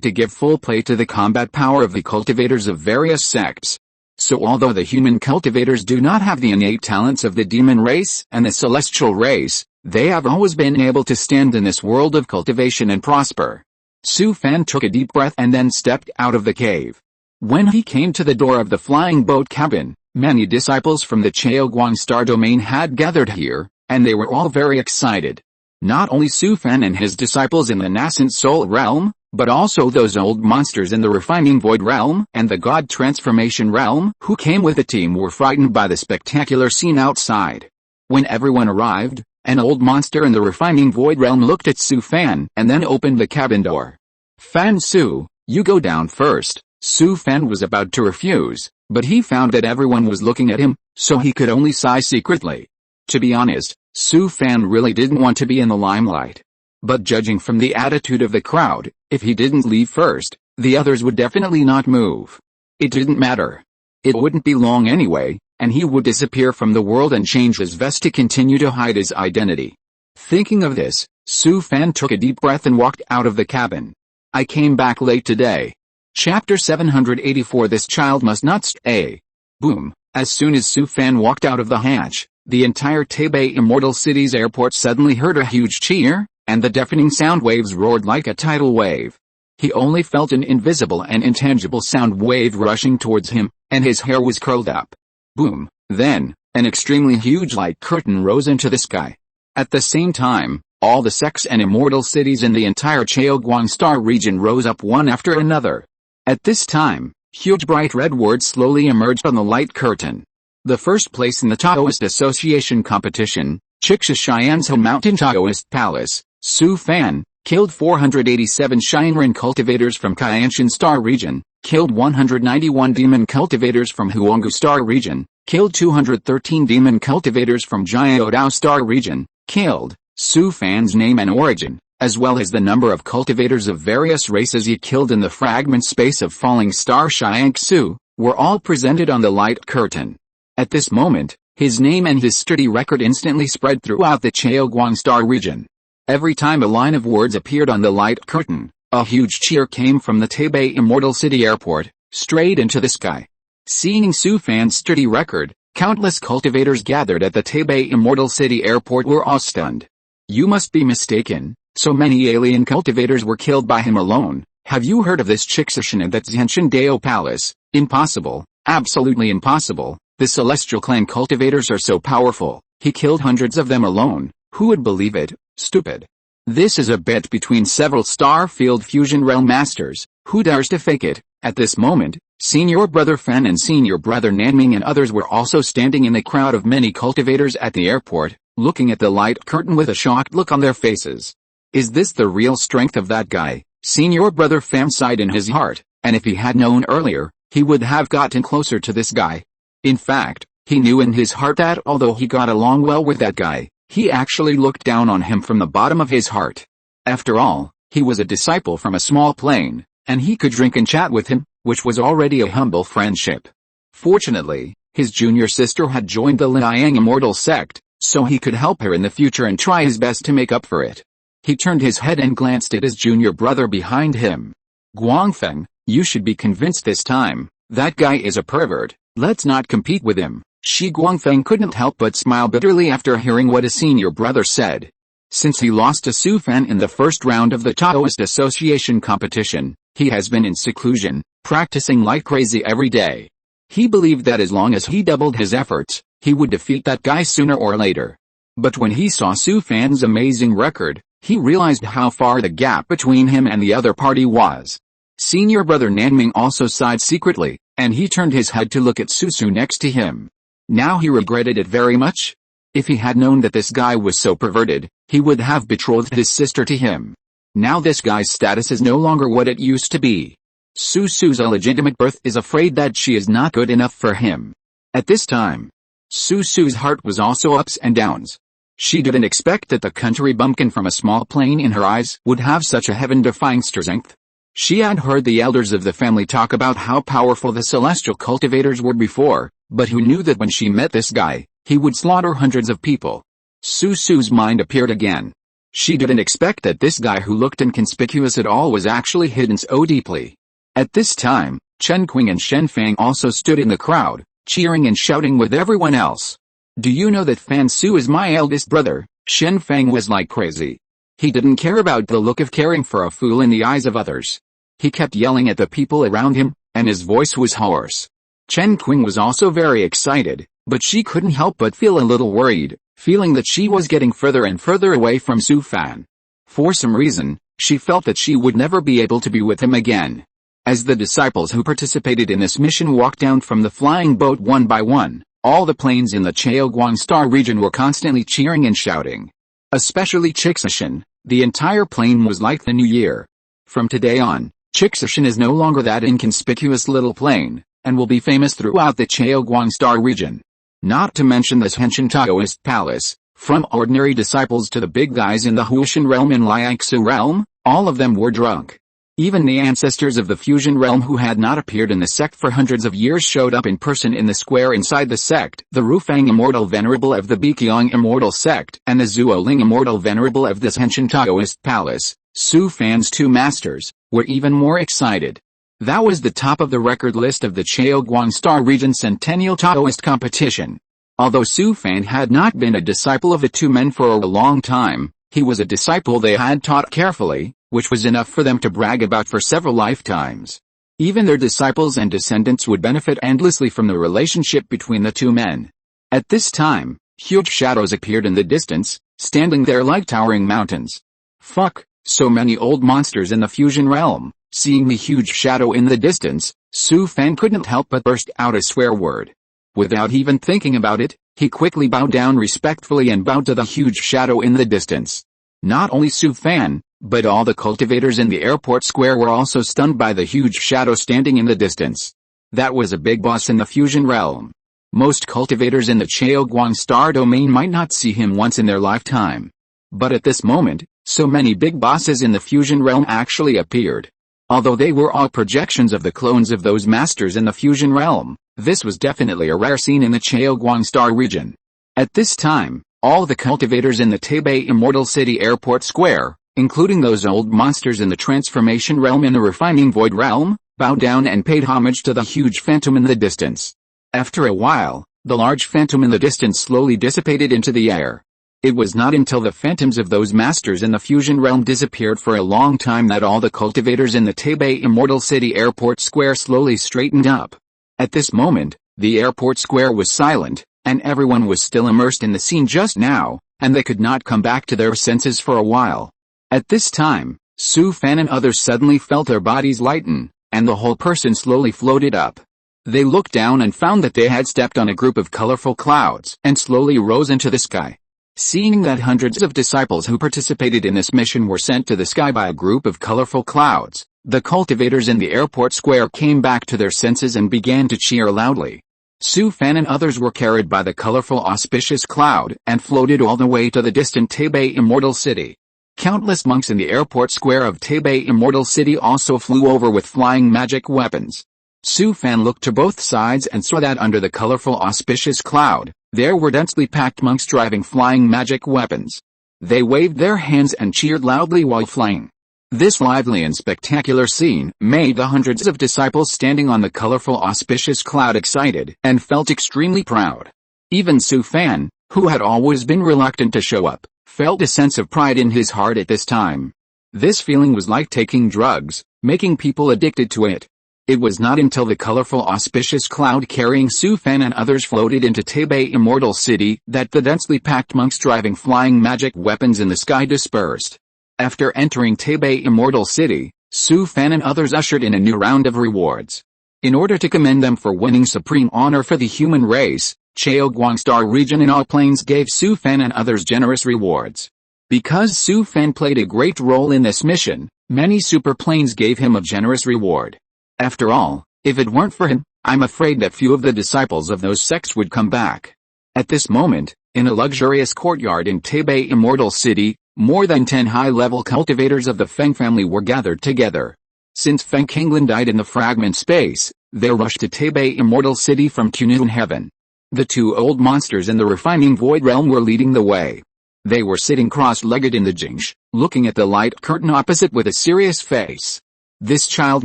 to give full play to the combat power of the cultivators of various sects. So although the human cultivators do not have the innate talents of the demon race and the celestial race, they have always been able to stand in this world of cultivation and prosper. Su Fan took a deep breath and then stepped out of the cave. When he came to the door of the flying boat cabin, many disciples from the Chaoguang Star Domain had gathered here, and they were all very excited. Not only Su Fan and his disciples in the nascent soul realm, but also those old monsters in the refining void realm and the God Transformation realm who came with the team were frightened by the spectacular scene outside. When everyone arrived, an old monster in the refining void realm looked at Su Fan and then opened the cabin door. "Fan Su, you go down first." Su Fan was about to refuse, but he found that everyone was looking at him, so he could only sigh secretly. To be honest, Su Fan really didn't want to be in the limelight. But judging from the attitude of the crowd, if he didn't leave first, the others would definitely not move. It didn't matter. It wouldn't be long anyway, and he would disappear from the world and change his vest to continue to hide his identity. Thinking of this, Su Fan took a deep breath and walked out of the cabin. I came back late today. Chapter 784. This child must not stay. Boom. As soon as Su Fan walked out of the hatch, the entire Taipei Immortal City's airport suddenly heard a huge cheer, and the deafening sound waves roared like a tidal wave. He only felt an invisible and intangible sound wave rushing towards him, and his hair was curled up. Boom. Then, an extremely huge light curtain rose into the sky. At the same time, all the sects and immortal cities in the entire Chaoguang Star region rose up one after another. At this time, huge bright red words slowly emerged on the light curtain. The first place in the Taoist Association competition, Chiksha Mountain Taoist Palace, Su Fan, killed 487 Shinran cultivators from Kyanshan Star region, killed 191 demon cultivators from Huanggu Star region, killed 213 demon cultivators from Jiaodao Star region, killed. Su Fan's name and origin, as well as the number of cultivators of various races he killed in the fragment space of falling star Shiang-Su, were all presented on the light curtain. At this moment, his name and his sturdy record instantly spread throughout the Chaoguang Star region. Every time a line of words appeared on the light curtain, a huge cheer came from the Taipei Immortal City Airport, straight into the sky. Seeing Su Fan's sturdy record, countless cultivators gathered at the Taipei Immortal City Airport were awe-stunned. You must be mistaken, so many alien cultivators were killed by him alone. Have you heard of this Chiksha at the Zhenshan Dao Palace? Impossible, absolutely impossible. The celestial clan cultivators are so powerful, he killed hundreds of them alone. Who would believe it? Stupid. This is a bet between several Starfield Fusion Realm Masters. Who dares to fake it? At this moment, Senior Brother Fan and Senior Brother Nanming and others were also standing in the crowd of many cultivators at the airport, looking at the light curtain with a shocked look on their faces. Is this the real strength of that guy? Senior Brother Fan sighed in his heart, and if he had known earlier, he would have gotten closer to this guy. In fact, he knew in his heart that although he got along well with that guy, he actually looked down on him from the bottom of his heart. After all, he was a disciple from a small plane, and he could drink and chat with him, which was already a humble friendship. Fortunately, his junior sister had joined the Liang Immortal sect, so he could help her in the future and try his best to make up for it. He turned his head and glanced at his junior brother behind him. Guangfeng, you should be convinced this time. That guy is a pervert. Let's not compete with him. Shi Guangfeng couldn't help but smile bitterly after hearing what his senior brother said. Since he lost to Su Fan in the first round of the Taoist Association competition, he has been in seclusion, practicing like crazy every day. He believed that as long as he doubled his efforts, he would defeat that guy sooner or later. But when he saw Su Fan's amazing record, he realized how far the gap between him and the other party was. Senior Brother Nanming also sighed secretly, and he turned his head to look at Susu next to him. Now he regretted it very much. If he had known that this guy was so perverted, he would have betrothed his sister to him. Now this guy's status is no longer what it used to be. Susu's illegitimate birth is afraid that she is not good enough for him. At this time, Susu's heart was also ups and downs. She didn't expect that the country bumpkin from a small plane in her eyes would have such a heaven-defying strength. She had heard the elders of the family talk about how powerful the celestial cultivators were before, but who knew that when she met this guy, he would slaughter hundreds of people. Susu's mind appeared again. She didn't expect that this guy who looked inconspicuous at all was actually hidden so deeply. At this time, Chen Qing and Shen Fang also stood in the crowd, cheering and shouting with everyone else. Do you know that Fan Su is my eldest brother? Shen Fang was like crazy. He didn't care about the look of caring for a fool in the eyes of others. He kept yelling at the people around him, and his voice was hoarse. Chen Qing was also very excited, but she couldn't help but feel a little worried, feeling that she was getting further and further away from Su Fan. For some reason, she felt that she would never be able to be with him again. As the disciples who participated in this mission walked down from the flying boat one by one, all the planes in the Chaoguang Star region were constantly cheering and shouting. Especially Chiksha. The entire plane was like the new year. From today on, Chiksha is no longer that inconspicuous little plane, and will be famous throughout the Chaoguang Star region. Not to mention the Zhenshan Taoist Palace, from ordinary disciples to the big guys in the Huishan realm and Liangsu realm, all of them were drunk. Even the ancestors of the fusion realm who had not appeared in the sect for hundreds of years showed up in person in the square inside the sect. The Rufang Immortal Venerable of the Biqiang Immortal sect and the Zuoling Immortal Venerable of the Zhenshan Taoist Palace, Su Fan's two masters, were even more excited. That was the top of the record list of the Chaoguang Star region Centennial Taoist competition. Although Su Fan had not been a disciple of the two men for a long time, he was a disciple they had taught carefully, which was enough for them to brag about for several lifetimes. Even their disciples and descendants would benefit endlessly from the relationship between the two men. At this time, huge shadows appeared in the distance, standing there like towering mountains. Fuck, so many old monsters in the fusion realm. Seeing the huge shadow in the distance, Su Fan couldn't help but burst out a swear word. Without even thinking about it, he quickly bowed down respectfully and bowed to the huge shadow in the distance. Not only Su Fan, but all the cultivators in the airport square were also stunned by the huge shadow standing in the distance. That was a big boss in the fusion realm. Most cultivators in the Cheoguang star domain might not see him once in their lifetime. But at this moment, so many big bosses in the fusion realm actually appeared. Although they were all projections of the clones of those masters in the fusion realm, this was definitely a rare scene in the Cheoguang star region. At this time, all the cultivators in the Taipei Immortal City Airport Square, including those old monsters in the transformation realm and the refining void realm, bowed down and paid homage to the huge phantom in the distance. After a while, the large phantom in the distance slowly dissipated into the air. It was not until the phantoms of those masters in the fusion realm disappeared for a long time that all the cultivators in the Taipei Immortal City Airport Square slowly straightened up. At this moment, the airport square was silent, and everyone was still immersed in the scene just now, and they could not come back to their senses for a while. At this time, Su Fan and others suddenly felt their bodies lighten, and the whole person slowly floated up. They looked down and found that they had stepped on a group of colorful clouds and slowly rose into the sky. Seeing that hundreds of disciples who participated in this mission were sent to the sky by a group of colorful clouds, the cultivators in the airport square came back to their senses and began to cheer loudly. Su Fan and others were carried by the colorful auspicious cloud and floated all the way to the distant Taipei Immortal City. Countless monks in the airport square of Taipei Immortal City also flew over with flying magic weapons. Su Fan looked to both sides and saw that under the colorful auspicious cloud, there were densely packed monks driving flying magic weapons. They waved their hands and cheered loudly while flying. This lively and spectacular scene made the hundreds of disciples standing on the colorful auspicious cloud excited and felt extremely proud. Even Su Fan, who had always been reluctant to show up, felt a sense of pride in his heart at this time. This feeling was like taking drugs, making people addicted to it. It was not until the colorful auspicious cloud carrying Su Fan and others floated into Taipei Immortal City that the densely packed monks driving flying magic weapons in the sky dispersed. After entering Taipei Immortal City, Su Fan and others ushered in a new round of rewards. In order to commend them for winning supreme honor for the human race, Cheoguang Star Region and all planes gave Su Fan and others generous rewards. Because Su Fan played a great role in this mission, many super planes gave him a generous reward. After all, if it weren't for him, I'm afraid that few of the disciples of those sects would come back. At this moment, in a luxurious courtyard in Taipei Immortal City, more than 10 high-level cultivators of the Feng family were gathered together. Since Feng Qinglin died in the fragment space, they rushed to Taipei Immortal City from Kunlun Heaven. The two old monsters in the refining void realm were leading the way. They were sitting cross-legged in the Jingsh, looking at the light curtain opposite with a serious face. This child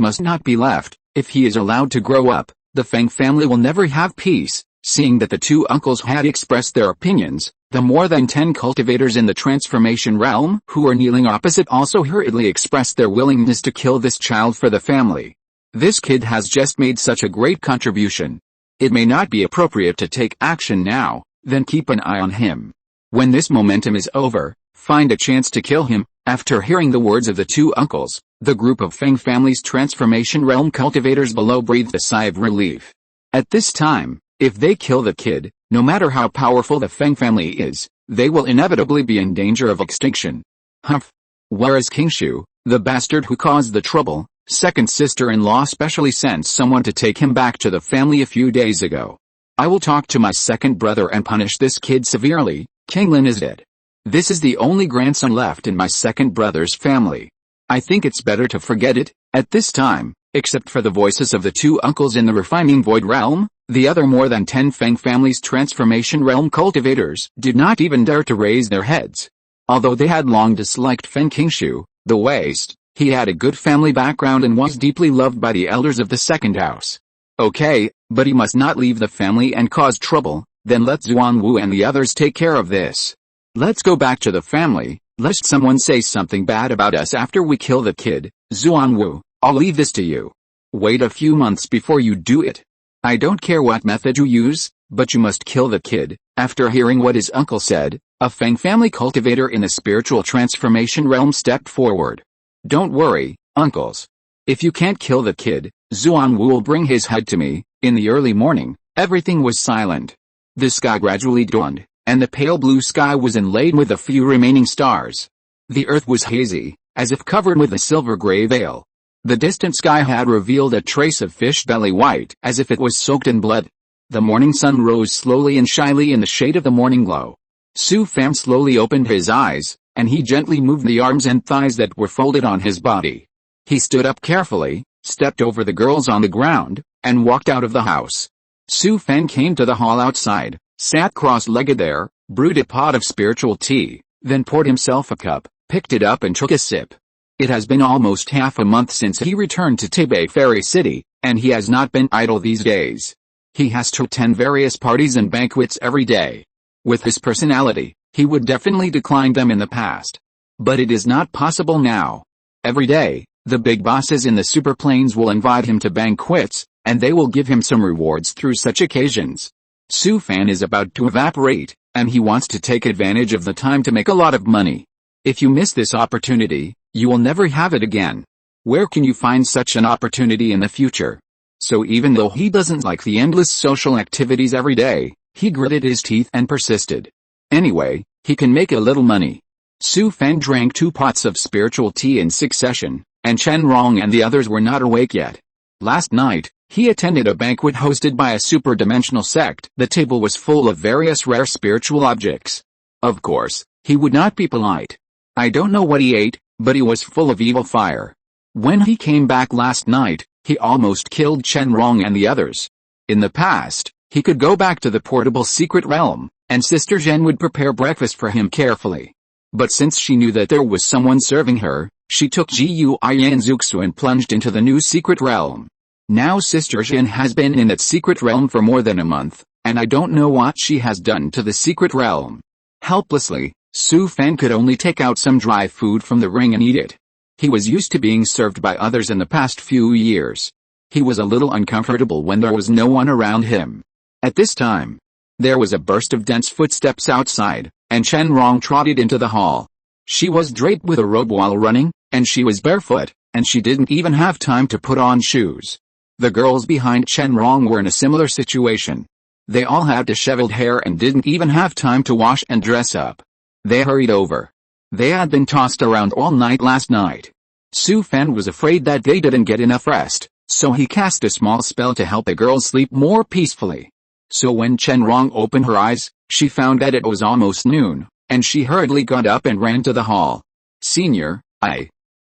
must not be left. If he is allowed to grow up, the Feng family will never have peace. Seeing that the two uncles had expressed their opinions, the more than 10 cultivators in the transformation realm who were kneeling opposite also hurriedly expressed their willingness to kill this child for the family. This kid has just made such a great contribution. It may not be appropriate to take action now, then keep an eye on him. When this momentum is over, find a chance to kill him. After hearing the words of the two uncles, the group of Feng family's transformation realm cultivators below breathed a sigh of relief. At this time, if they kill the kid, no matter how powerful the Feng family is, they will inevitably be in danger of extinction. Humph. Whereas Kingshu, the bastard who caused the trouble, second sister-in-law specially sent someone to take him back to the family a few days ago. I will talk to my second brother and punish this kid severely. Qinglin is dead. This is the only grandson left in my second brother's family. I think it's better to forget it. At this time, except for the voices of the two uncles in the refining void realm, the other more than 10 Feng family's transformation realm cultivators did not even dare to raise their heads. Although they had long disliked Feng Qingshu, the Waste, he had a good family background and was deeply loved by the elders of the second house. Okay, but he must not leave the family and cause trouble. Then let Zuanwu and the others take care of this. Let's go back to the family, lest someone say something bad about us after we kill the kid. Zuanwu, I'll leave this to you. Wait a few months before you do it. I don't care what method you use, but you must kill the kid. After hearing what his uncle said, a Feng family cultivator in the spiritual transformation realm stepped forward. Don't worry, uncles. If you can't kill the kid, Zuan will bring his head to me." In the early morning, everything was silent. The sky gradually dawned, and the pale blue sky was inlaid with a few remaining stars. The earth was hazy, as if covered with a silver gray veil. The distant sky had revealed a trace of fish belly white, as if it was soaked in blood. The morning sun rose slowly and shyly in the shade of the morning glow. Su Fan slowly opened his eyes, and he gently moved the arms and thighs that were folded on his body. He stood up carefully, stepped over the girls on the ground, and walked out of the house. Su Fan came to the hall outside, sat cross-legged there, brewed a pot of spiritual tea, then poured himself a cup, picked it up and took a sip. It has been almost half a month since he returned to Tibet Fairy City, and he has not been idle these days. He has to attend various parties and banquets every day. With his personality, he would definitely decline them in the past. But it is not possible now. Every day, the big bosses in the superplanes will invite him to banquets, and they will give him some rewards through such occasions. Su Fan is about to evaporate, and he wants to take advantage of the time to make a lot of money. If you miss this opportunity, you will never have it again. Where can you find such an opportunity in the future? So even though he doesn't like the endless social activities every day, he gritted his teeth and persisted. Anyway, he can make a little money. Su Fan drank 2 pots of spiritual tea in succession, and Chen Rong and the others were not awake yet. Last night, he attended a banquet hosted by a super-dimensional sect. The table was full of various rare spiritual objects. Of course, he would not be polite. I don't know what he ate, but he was full of evil fire. When he came back last night, he almost killed Chen Rong and the others. In the past, he could go back to the portable secret realm, and Sister Zhen would prepare breakfast for him carefully. But since she knew that there was someone serving her, she took Gu Yanzuxu and plunged into the new secret realm. Now Sister Zhen has been in that secret realm for more than a month, and I don't know what she has done to the secret realm. Helplessly, Su Fan could only take out some dry food from the ring and eat it. He was used to being served by others in the past few years. He was a little uncomfortable when there was no one around him. At this time, there was a burst of dense footsteps outside, and Chen Rong trotted into the hall. She was draped with a robe while running, and she was barefoot, and she didn't even have time to put on shoes. The girls behind Chen Rong were in a similar situation. They all had disheveled hair and didn't even have time to wash and dress up. They hurried over. They had been tossed around all night last night. Su Fan was afraid that they didn't get enough rest, so he cast a small spell to help the girls sleep more peacefully. So when Chen Rong opened her eyes, she found that it was almost noon, and she hurriedly got up and ran to the hall. "Senior,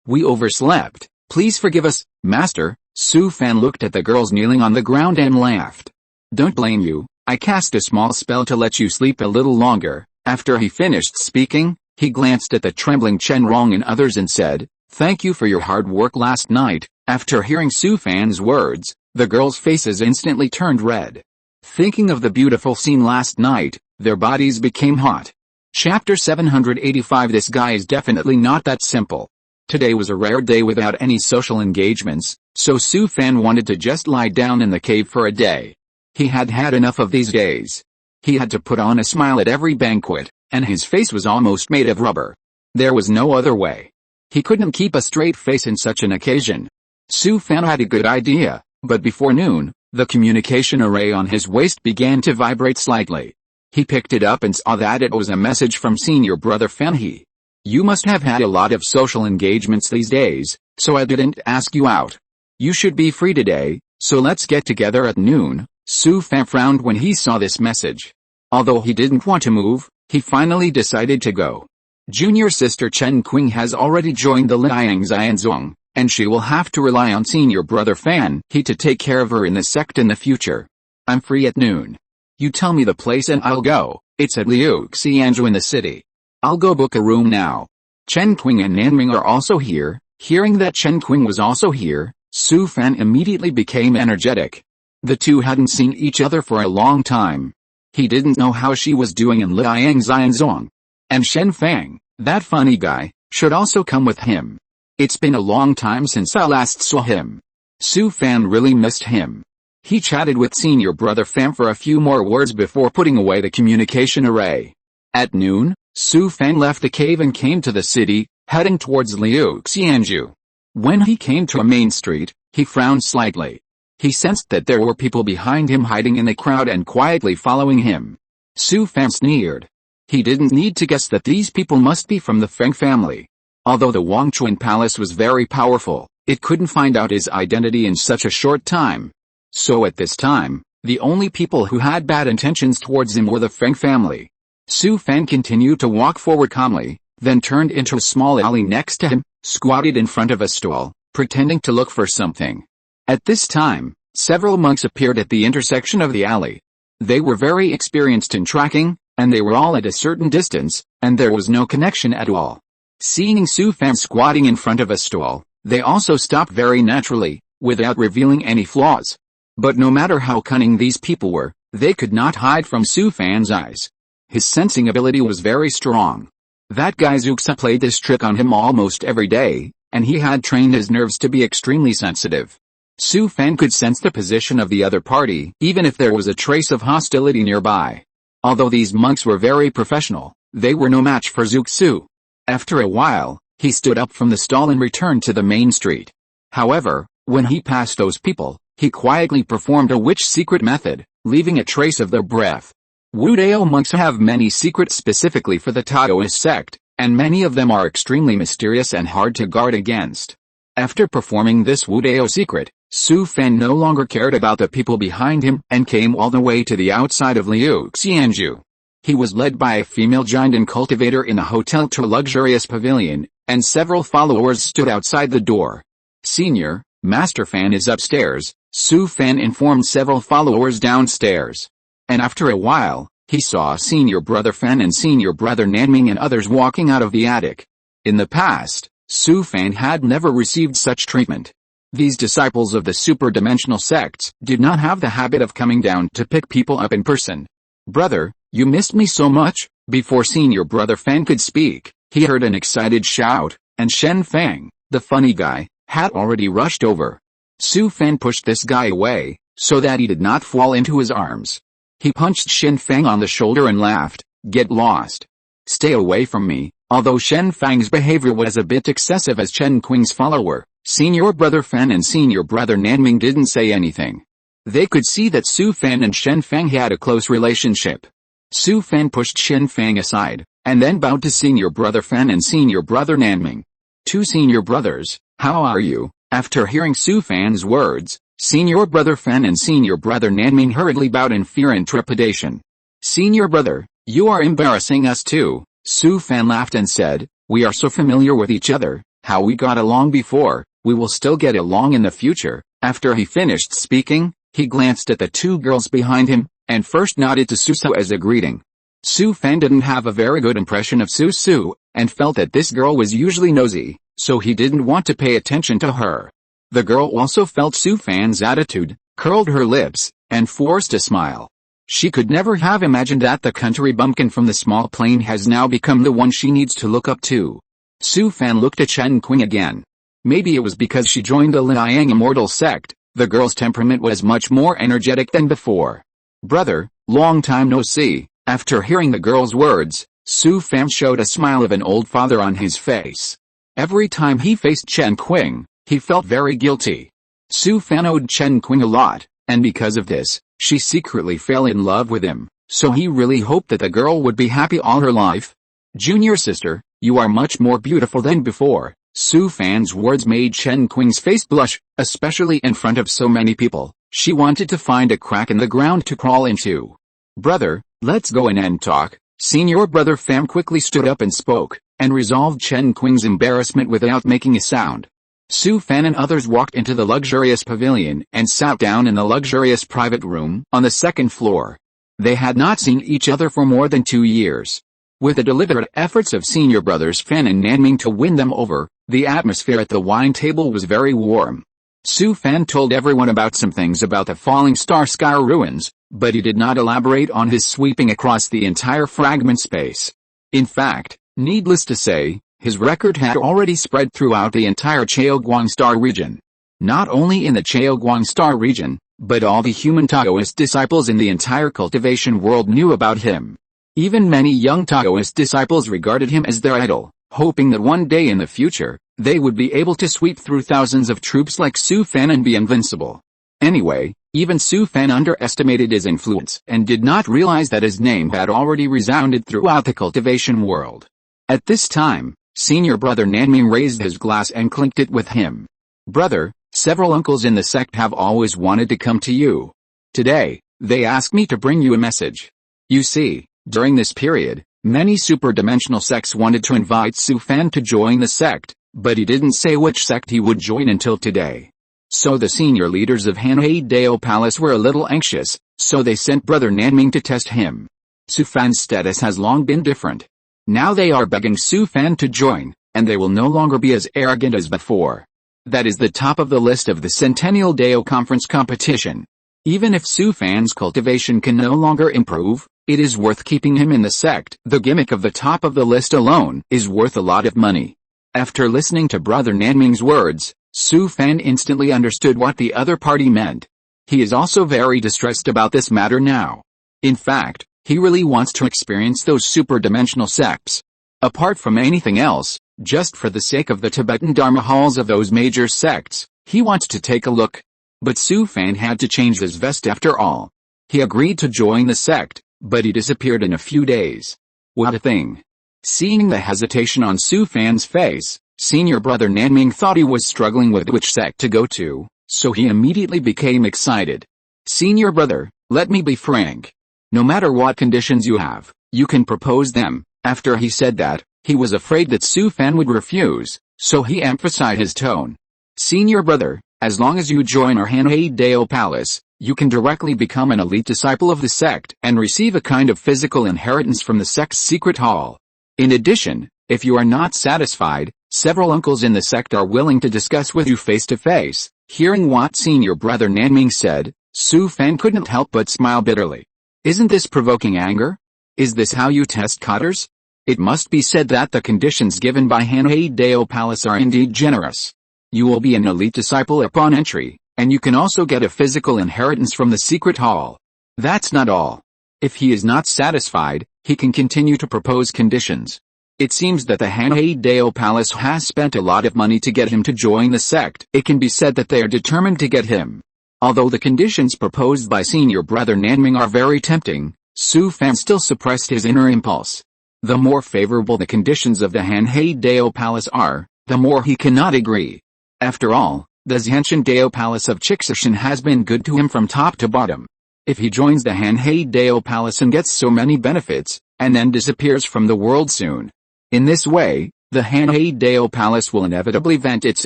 we overslept. Please forgive us, Master." Su Fan looked at the girls kneeling on the ground and laughed. "Don't blame you, I cast a small spell to let you sleep a little longer." After he finished speaking, he glanced at the trembling Chen Rong and others and said, "Thank you for your hard work last night." After hearing Su Fan's words, the girls' faces instantly turned red. Thinking of the beautiful scene last night, their bodies became hot. Chapter 785. This guy is definitely not that simple. Today was a rare day without any social engagements, so Su Fan wanted to just lie down in the cave for a day. He had had enough of these days. He had to put on a smile at every banquet, and his face was almost made of rubber. There was no other way. He couldn't keep a straight face in such an occasion. Su Fan had a good idea, but before noon, the communication array on his waist began to vibrate slightly. He picked it up and saw that it was a message from senior brother Fan He. "You must have had a lot of social engagements these days, so I didn't ask you out. You should be free today, so let's get together at noon." Su Fan frowned when he saw this message. Although he didn't want to move, he finally decided to go. Junior sister Chen Qing has already joined the Liang Xianzong, and she will have to rely on senior brother Fan He to take care of her in the sect in the future. "I'm free at noon. You tell me the place and I'll go. It's at Liu Xianzhou in the city. I'll go book a room now." Chen Qing and Nanming are also here. Hearing that Chen Qing was also here, Su Fan immediately became energetic. The two hadn't seen each other for a long time. He didn't know how she was doing in Liang Xianzong. And Shen Fang, that funny guy, should also come with him. It's been a long time since I last saw him. Su Fan really missed him. He chatted with senior brother Fan for a few more words before putting away the communication array. At noon, Su Fan left the cave and came to the city, heading towards Liu Xianzhou. When he came to a main street, he frowned slightly. He sensed that there were people behind him hiding in the crowd and quietly following him. Su Fan sneered. He didn't need to guess that these people must be from the Feng family. Although the Wangchuan Palace was very powerful, it couldn't find out his identity in such a short time. So at this time, the only people who had bad intentions towards him were the Feng family. Su Fan continued to walk forward calmly, then turned into a small alley next to him, squatted in front of a stall, pretending to look for something. At this time, several monks appeared at the intersection of the alley. They were very experienced in tracking, and they were all at a certain distance, and there was no connection at all. Seeing Su Fan squatting in front of a stall, they also stopped very naturally, without revealing any flaws. But no matter how cunning these people were, they could not hide from Su Fan's eyes. His sensing ability was very strong. That guy Zuxa played this trick on him almost every day, and he had trained his nerves to be extremely sensitive. Su Fan could sense the position of the other party, even if there was a trace of hostility nearby. Although these monks were very professional, they were no match for Zuxu. After a while, he stood up from the stall and returned to the main street. However, when he passed those people, he quietly performed a witch secret method, leaving a trace of their breath. Wudao monks have many secrets specifically for the Taoist sect, and many of them are extremely mysterious and hard to guard against. After performing this Wudao secret, Su Fan no longer cared about the people behind him and came all the way to the outside of Liu Xianju. He was led by a female giant and cultivator in a hotel to a luxurious pavilion, and several followers stood outside the door. Senior, Master Fan is upstairs, Su Fan informed several followers downstairs. And after a while, he saw Senior Brother Fan and Senior Brother Nanming and others walking out of the attic. In the past, Su Fan had never received such treatment. These disciples of the super-dimensional sects did not have the habit of coming down to pick people up in person. "Brother, you missed me so much." Before Senior Brother Fan could speak, he heard an excited shout, and Shen Fang, the funny guy, had already rushed over. Su Fan pushed this guy away, so that he did not fall into his arms. He punched Shen Fang on the shoulder and laughed, "Get lost. Stay away from me." Although Shen Fang's behavior was a bit excessive as Chen Qing's follower, Senior Brother Fan and Senior Brother Nanming didn't say anything. They could see that Su Fan and Shen Fang had a close relationship. Su Fan pushed Shen Fang aside, and then bowed to Senior Brother Fan and Senior Brother Nanming. "Two senior brothers, how are you?" After hearing Su Fan's words, Senior Brother Fan and Senior Brother Nanming hurriedly bowed in fear and trepidation. "Senior Brother, you are embarrassing us too." Su Fan laughed and said, "We are so familiar with each other, how we got along before, we will still get along in the future." After he finished speaking, he glanced at the two girls behind him, and first nodded to Susu as a greeting. Su Fan didn't have a very good impression of Susu, and felt that this girl was usually nosy, so he didn't want to pay attention to her. The girl also felt Su Fan's attitude, curled her lips, and forced a smile. She could never have imagined that the country bumpkin from the small plane has now become the one she needs to look up to. Su Fan looked at Chen Qing again. Maybe it was because she joined the Liang Immortal sect, the girl's temperament was much more energetic than before. "Brother, long time no see." After hearing the girl's words, Su Fan showed a smile of an old father on his face. Every time he faced Chen Qing, he felt very guilty. Su Fan owed Chen Qing a lot, and because of this, she secretly fell in love with him, so he really hoped that the girl would be happy all her life. "Junior sister, you are much more beautiful than before." Su Fan's words made Chen Qing's face blush, especially in front of so many people. She wanted to find a crack in the ground to crawl into. "Brother, let's go in and talk." Senior Brother Fan quickly stood up and spoke, and resolved Chen Qing's embarrassment without making a sound. Su Fan and others walked into the luxurious pavilion and sat down in the luxurious private room on the second floor. They had not seen each other for more than 2 years. With the deliberate efforts of Senior Brothers Fan and Nanming to win them over, the atmosphere at the wine table was very warm. Su Fan told everyone about some things about the falling star sky ruins, but he did not elaborate on his sweeping across the entire fragment space. In fact, needless to say, his record had already spread throughout the entire Chaoguang Star region. Not only in the Chaoguang Star region, but all the human Taoist disciples in the entire cultivation world knew about him. Even many young Taoist disciples regarded him as their idol. hoping that one day in the future, they would be able to sweep through thousands of troops like Su Fan and be invincible. Anyway, even Su Fan underestimated his influence and did not realize that his name had already resounded throughout the cultivation world. At this time, senior brother Nanming raised his glass and clinked it with him. Brother, several uncles in the sect have always wanted to come to you. Today, they asked me to bring you a message. You see, during this period, many superdimensional sects wanted to invite Su Fan to join the sect, but he didn't say which sect he would join until today. So the senior leaders of Hanhei Palace were a little anxious, so they sent brother Nanming to test him. Su Fan's status has long been different. Now they are begging Su Fan to join, and they will no longer be as arrogant as before. That is the top of the list of the Centennial Dao Conference competition. Even if Su Fan's cultivation can no longer improve, it is worth keeping him in the sect. The gimmick of the top of the list alone is worth a lot of money. After listening to brother Nanming's words, Su Fan instantly understood what the other party meant. He is also very distressed about this matter now. In fact, he really wants to experience those super-dimensional sects. Apart from anything else, just for the sake of the Tibetan Dharma halls of those major sects, he wants to take a look. But Su Fan had to change his vest after all. He agreed to join the sect, but he disappeared in a few days. What a thing. Seeing the hesitation on Su Fan's face, senior brother Nanming thought he was struggling with which sect to go to, so he immediately became excited. Senior brother, let me be frank. No matter what conditions you have, you can propose them. After he said that, he was afraid that Su Fan would refuse, so he emphasized his tone. Senior brother, as long as you join our Hanhei Palace, you can directly become an elite disciple of the sect and receive a kind of physical inheritance from the sect's secret hall. In addition, if you are not satisfied, several uncles in the sect are willing to discuss with you face to face. Hearing what senior brother Nanming said, Su Fan couldn't help but smile bitterly. Isn't this provoking anger? Is this how you test cutters? It must be said that the conditions given by Hanhei Palace are indeed generous. You will be an elite disciple upon entry, and you can also get a physical inheritance from the secret hall. That's not all. If he is not satisfied, he can continue to propose conditions. It seems that the Hanhei Palace has spent a lot of money to get him to join the sect. It can be said that they are determined to get him. Although the conditions proposed by senior brother Nanming are very tempting, Su Fan still suppressed his inner impulse. The more favorable the conditions of the Hanhei Palace are, the more he cannot agree. After all, the Zhenshin Dao Palace of Chixishan has been good to him from top to bottom. If he joins the Hanhei Palace and gets so many benefits, and then disappears from the world soon. In this way, the Hanhei Palace will inevitably vent its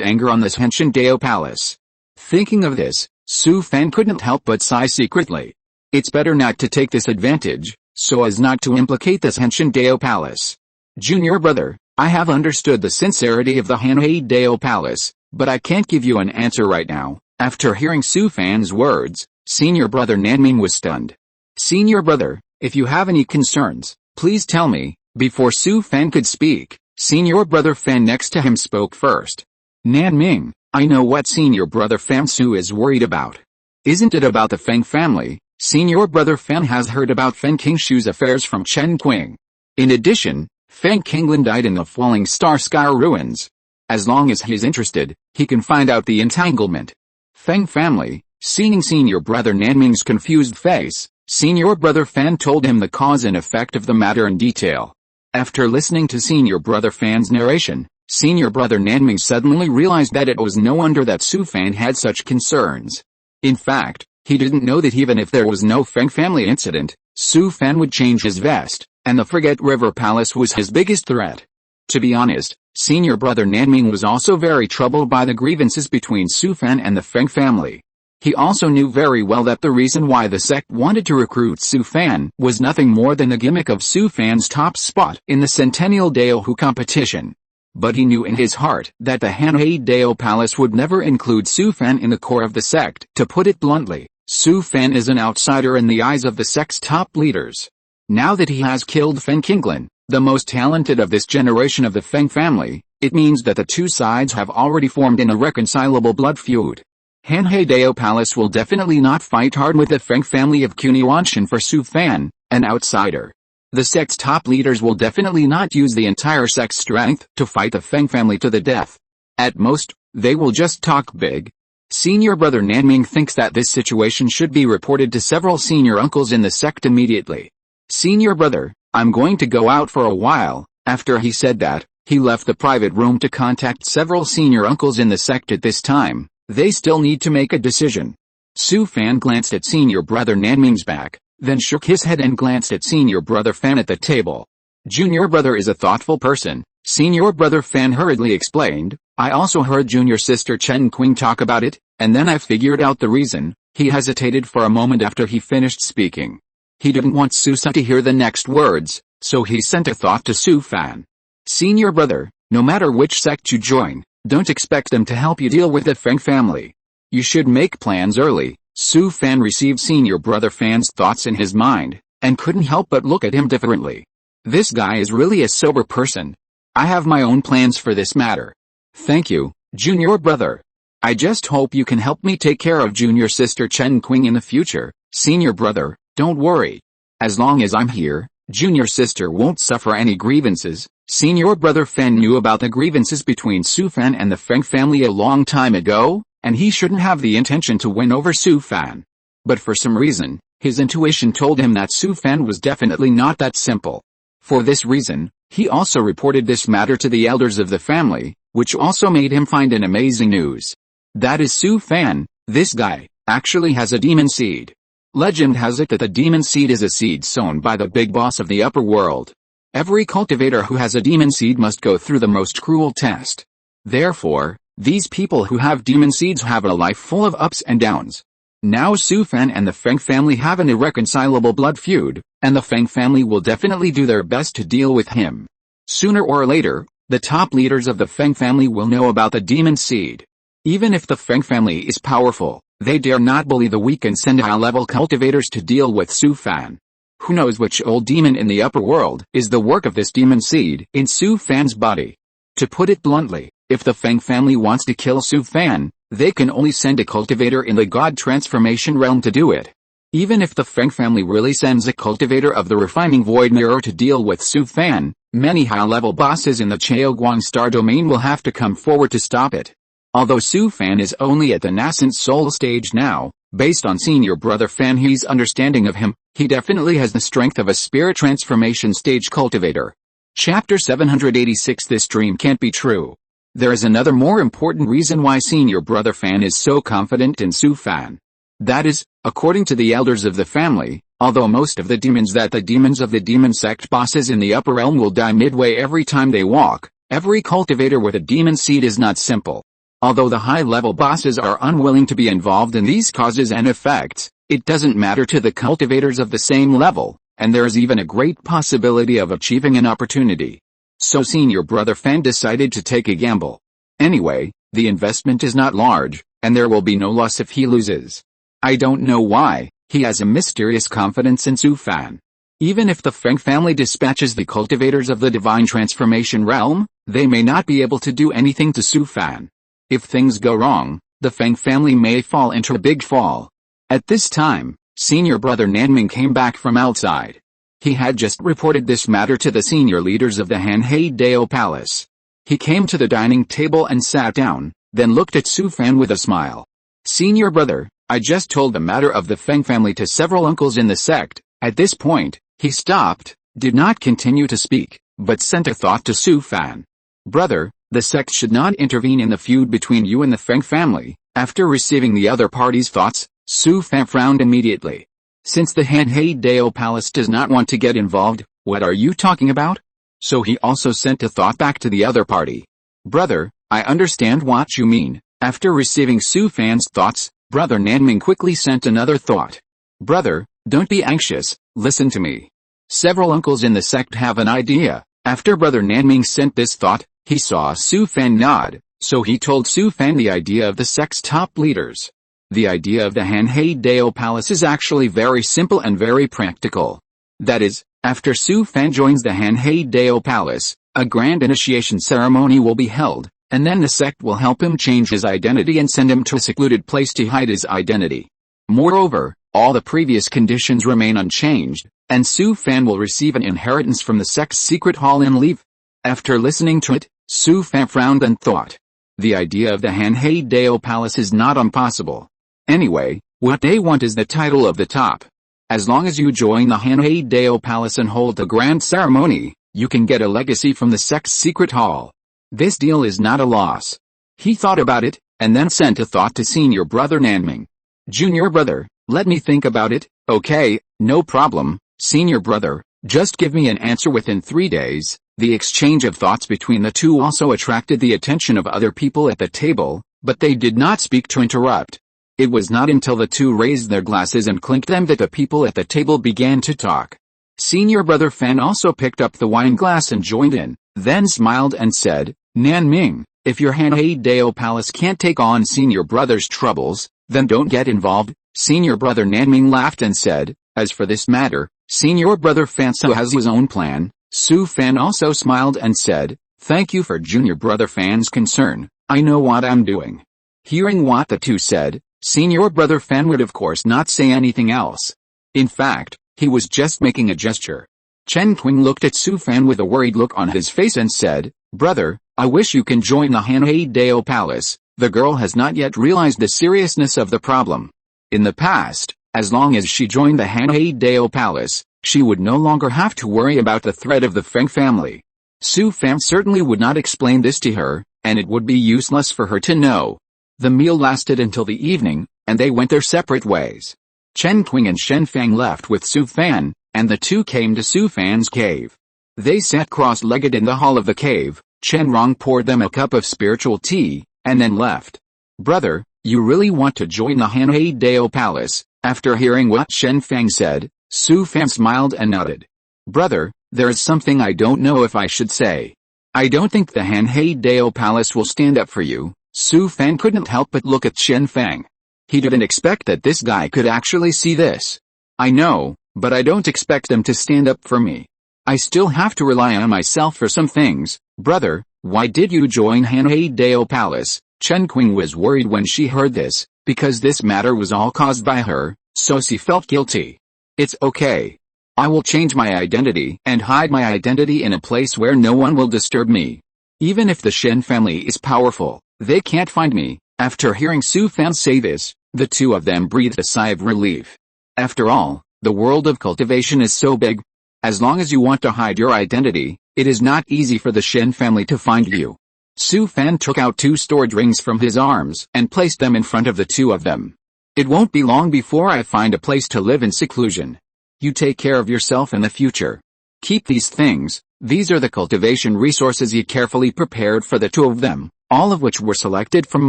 anger on the Zhenshin Dao Palace. Thinking of this, Su Fan couldn't help but sigh secretly. It's better not to take this advantage, so as not to implicate the Zhenshin Dao Palace. Junior brother, I have understood the sincerity of the Hanhei Palace, but I can't give you an answer right now. After hearing Su Fan's words, senior brother Nanming was stunned. Senior brother, if you have any concerns, please tell me. Before Su Fan could speak, senior brother Fan next to him spoke first. Nanming, I know what senior brother Fan Su is worried about. Isn't it about the Feng family? Senior brother Fan has heard about Feng Qingshu's affairs from Chen Qing. In addition, Feng Qinglin died in the Falling Star Sky ruins. As long as he's interested, he can find out the entanglement. Feng family, seeing senior brother Nanming's confused face, senior brother Fan told him the cause and effect of the matter in detail. After listening to senior brother Fan's narration, senior brother Nanming suddenly realized that it was no wonder that Su Fan had such concerns. In fact, he didn't know that even if there was no Feng family incident, Su Fan would change his vest, and the Forget River Palace was his biggest threat. To be honest, senior brother Nanming was also very troubled by the grievances between Su Fan and the Feng family. He also knew very well that the reason why the sect wanted to recruit Su Fan was nothing more than the gimmick of Su Fan's top spot in the Centennial Dao competition. But he knew in his heart that the Hanhei Palace would never include Su Fan in the core of the sect. To put it bluntly, Su Fan is an outsider in the eyes of the sect's top leaders. Now that he has killed Feng Qinglin, the most talented of this generation of the Feng family, it means that the two sides have already formed an irreconcilable blood feud. Hanhei Palace will definitely not fight hard with the Feng family of Quniwanshan for Su Fan, an outsider. The sect's top leaders will definitely not use the entire sect's strength to fight the Feng family to the death. At most, they will just talk big. Senior brother Nanming thinks that this situation should be reported to several senior uncles in the sect immediately. Senior brother, I'm going to go out for a while. After he said that, he left the private room to contact several senior uncles in the sect at this time. They still need to make a decision. Su Fan glanced at senior brother Nanming's back, then shook his head and glanced at senior brother Fan at the table. Junior brother is a thoughtful person, senior brother Fan hurriedly explained. I also heard junior sister Chen Qing talk about it, and then I figured out the reason. He hesitated for a moment after he finished speaking. He didn't want Su San to hear the next words, so he sent a thought to Su Fan. Senior brother, no matter which sect you join, don't expect them to help you deal with the Feng family. You should make plans early. Su Fan received senior brother Fan's thoughts in his mind, and couldn't help but look at him differently. This guy is really a sober person. I have my own plans for this matter. Thank you, junior brother. I just hope you can help me take care of junior sister Chen Qing in the future. Senior brother, don't worry. As long as I'm here, junior sister won't suffer any grievances. Senior brother Fan knew about the grievances between Su Fan and the Feng family a long time ago, and he shouldn't have the intention to win over Su Fan. But for some reason, his intuition told him that Su Fan was definitely not that simple. For this reason, he also reported this matter to the elders of the family, which also made him find an amazing news. That is Su Fan, this guy, actually has a demon seed. Legend has it that the demon seed is a seed sown by the big boss of the upper world. Every cultivator who has a demon seed must go through the most cruel test. Therefore, these people who have demon seeds have a life full of ups and downs. Now Su Fan and the Feng family have an irreconcilable blood feud, and the Feng family will definitely do their best to deal with him. Sooner or later, the top leaders of the Feng family will know about the demon seed. Even if the Feng family is powerful, they dare not bully the weak and send high-level cultivators to deal with Su Fan. Who knows which old demon in the upper world is the work of this demon seed in Su Fan's body? To put it bluntly, if the Feng family wants to kill Su Fan, they can only send a cultivator in the God transformation realm to do it. Even if the Feng family really sends a cultivator of the refining void mirror to deal with Su Fan, many high-level bosses in the Chaoguang star domain will have to come forward to stop it. Although Su Fan is only at the nascent soul stage now, based on senior brother Fan He's understanding of him, he definitely has the strength of a spirit transformation stage cultivator. Chapter 786 This dream can't be true. There is another more important reason why senior brother Fan is so confident in Su Fan. That is, according to the elders of the family, although most of the demons that the demons of the demon sect bosses in the upper realm will die midway every time they walk, every cultivator with a demon seed is not simple. Although the high-level bosses are unwilling to be involved in these causes and effects, it doesn't matter to the cultivators of the same level, and there is even a great possibility of achieving an opportunity. So senior brother Fan decided to take a gamble. Anyway, the investment is not large, and there will be no loss if he loses. I don't know why, he has a mysterious confidence in Su Fan. Even if the Feng family dispatches the cultivators of the divine transformation realm, they may not be able to do anything to Su Fan. If things go wrong, the Feng family may fall into a big fall. At this time, senior brother Nanming came back from outside. He had just reported this matter to the senior leaders of the Hanhei Dao Palace. He came to the dining table and sat down, then looked at Su Fan with a smile. Senior brother, I just told the matter of the Feng family to several uncles in the sect. At this point, he stopped, did not continue to speak, but sent a thought to Su Fan. Brother, the sect should not intervene in the feud between you and the Feng family. After receiving the other party's thoughts, Su Fan frowned immediately. Since the Hanhei Dao Palace does not want to get involved, what are you talking about? So he also sent a thought back to the other party. Brother, I understand what you mean. After receiving Su Fan's thoughts, brother Nanming quickly sent another thought. Brother, don't be anxious, listen to me. Several uncles in the sect have an idea. After brother Nanming sent this thought, he saw Su Fan nod, so he told Su Fan the idea of the sect's top leaders. The idea of the Hanhei Dao Palace is actually very simple and very practical. That is, after Su Fan joins the Hanhei Dao Palace, a grand initiation ceremony will be held, and then the sect will help him change his identity and send him to a secluded place to hide his identity. Moreover, all the previous conditions remain unchanged, and Su Fan will receive an inheritance from the sect's secret hall and leave. After listening to it, Su Fan frowned and thought. The idea of the Han Dao Palace is not impossible. Anyway, what they want is the title of the top. As long as you join the Han Dao Palace and hold the grand ceremony, you can get a legacy from the sect's secret hall. This deal is not a loss. He thought about it, and then sent a thought to senior brother Nanming. Junior brother, let me think about it. Okay, no problem, senior brother, just give me an answer within 3 days. The exchange of thoughts between the two also attracted the attention of other people at the table, but they did not speak to interrupt. It was not until the two raised their glasses and clinked them that the people at the table began to talk. Senior brother Fan also picked up the wine glass and joined in, then smiled and said, Nanming, if your Han Dao Palace can't take on senior brother's troubles, then don't get involved. Senior brother Nanming laughed and said, as for this matter, senior brother Fan so has his own plan. Su Fan also smiled and said, thank you for junior brother Fan's concern, I know what I'm doing. Hearing what the two said, senior brother Fan would of course not say anything else. In fact, he was just making a gesture. Chen Qing looked at Su Fan with a worried look on his face and said, brother, I wish you can join the Han Dao Palace. The girl has not yet realized the seriousness of the problem. In the past, as long as she joined the Han Dao Palace, she would no longer have to worry about the threat of the Feng family. Su Fan certainly would not explain this to her, and it would be useless for her to know. The meal lasted until the evening, and they went their separate ways. Chen Qing and Shen Fang left with Su Fan, and the two came to Su Fan's cave. They sat cross-legged in the hall of the cave. Chen Rong poured them a cup of spiritual tea, and then left. Brother, you really want to join the Han Dao Palace? After hearing what Shen Fang said, Su Fan smiled and nodded. Brother, there is something I don't know if I should say. I don't think the Han Dao Palace will stand up for you. Su Fan couldn't help but look at Shen Fang. He didn't expect that this guy could actually see this. I know, but I don't expect them to stand up for me. I still have to rely on myself for some things. Brother, why did you join Han Dao Palace? Chen Qing was worried when she heard this, because this matter was all caused by her, so she felt guilty. It's okay. I will change my identity and hide my identity in a place where no one will disturb me. Even if the Shen family is powerful, they can't find me. After hearing Su Fan say this, the two of them breathed a sigh of relief. After all, the world of cultivation is so big. As long as you want to hide your identity, it is not easy for the Shen family to find you. Su Fan took out 2 storage rings from his arms and placed them in front of the two of them. It won't be long before I find a place to live in seclusion. You take care of yourself in the future. Keep these things. These are the cultivation resources he carefully prepared for the two of them, all of which were selected from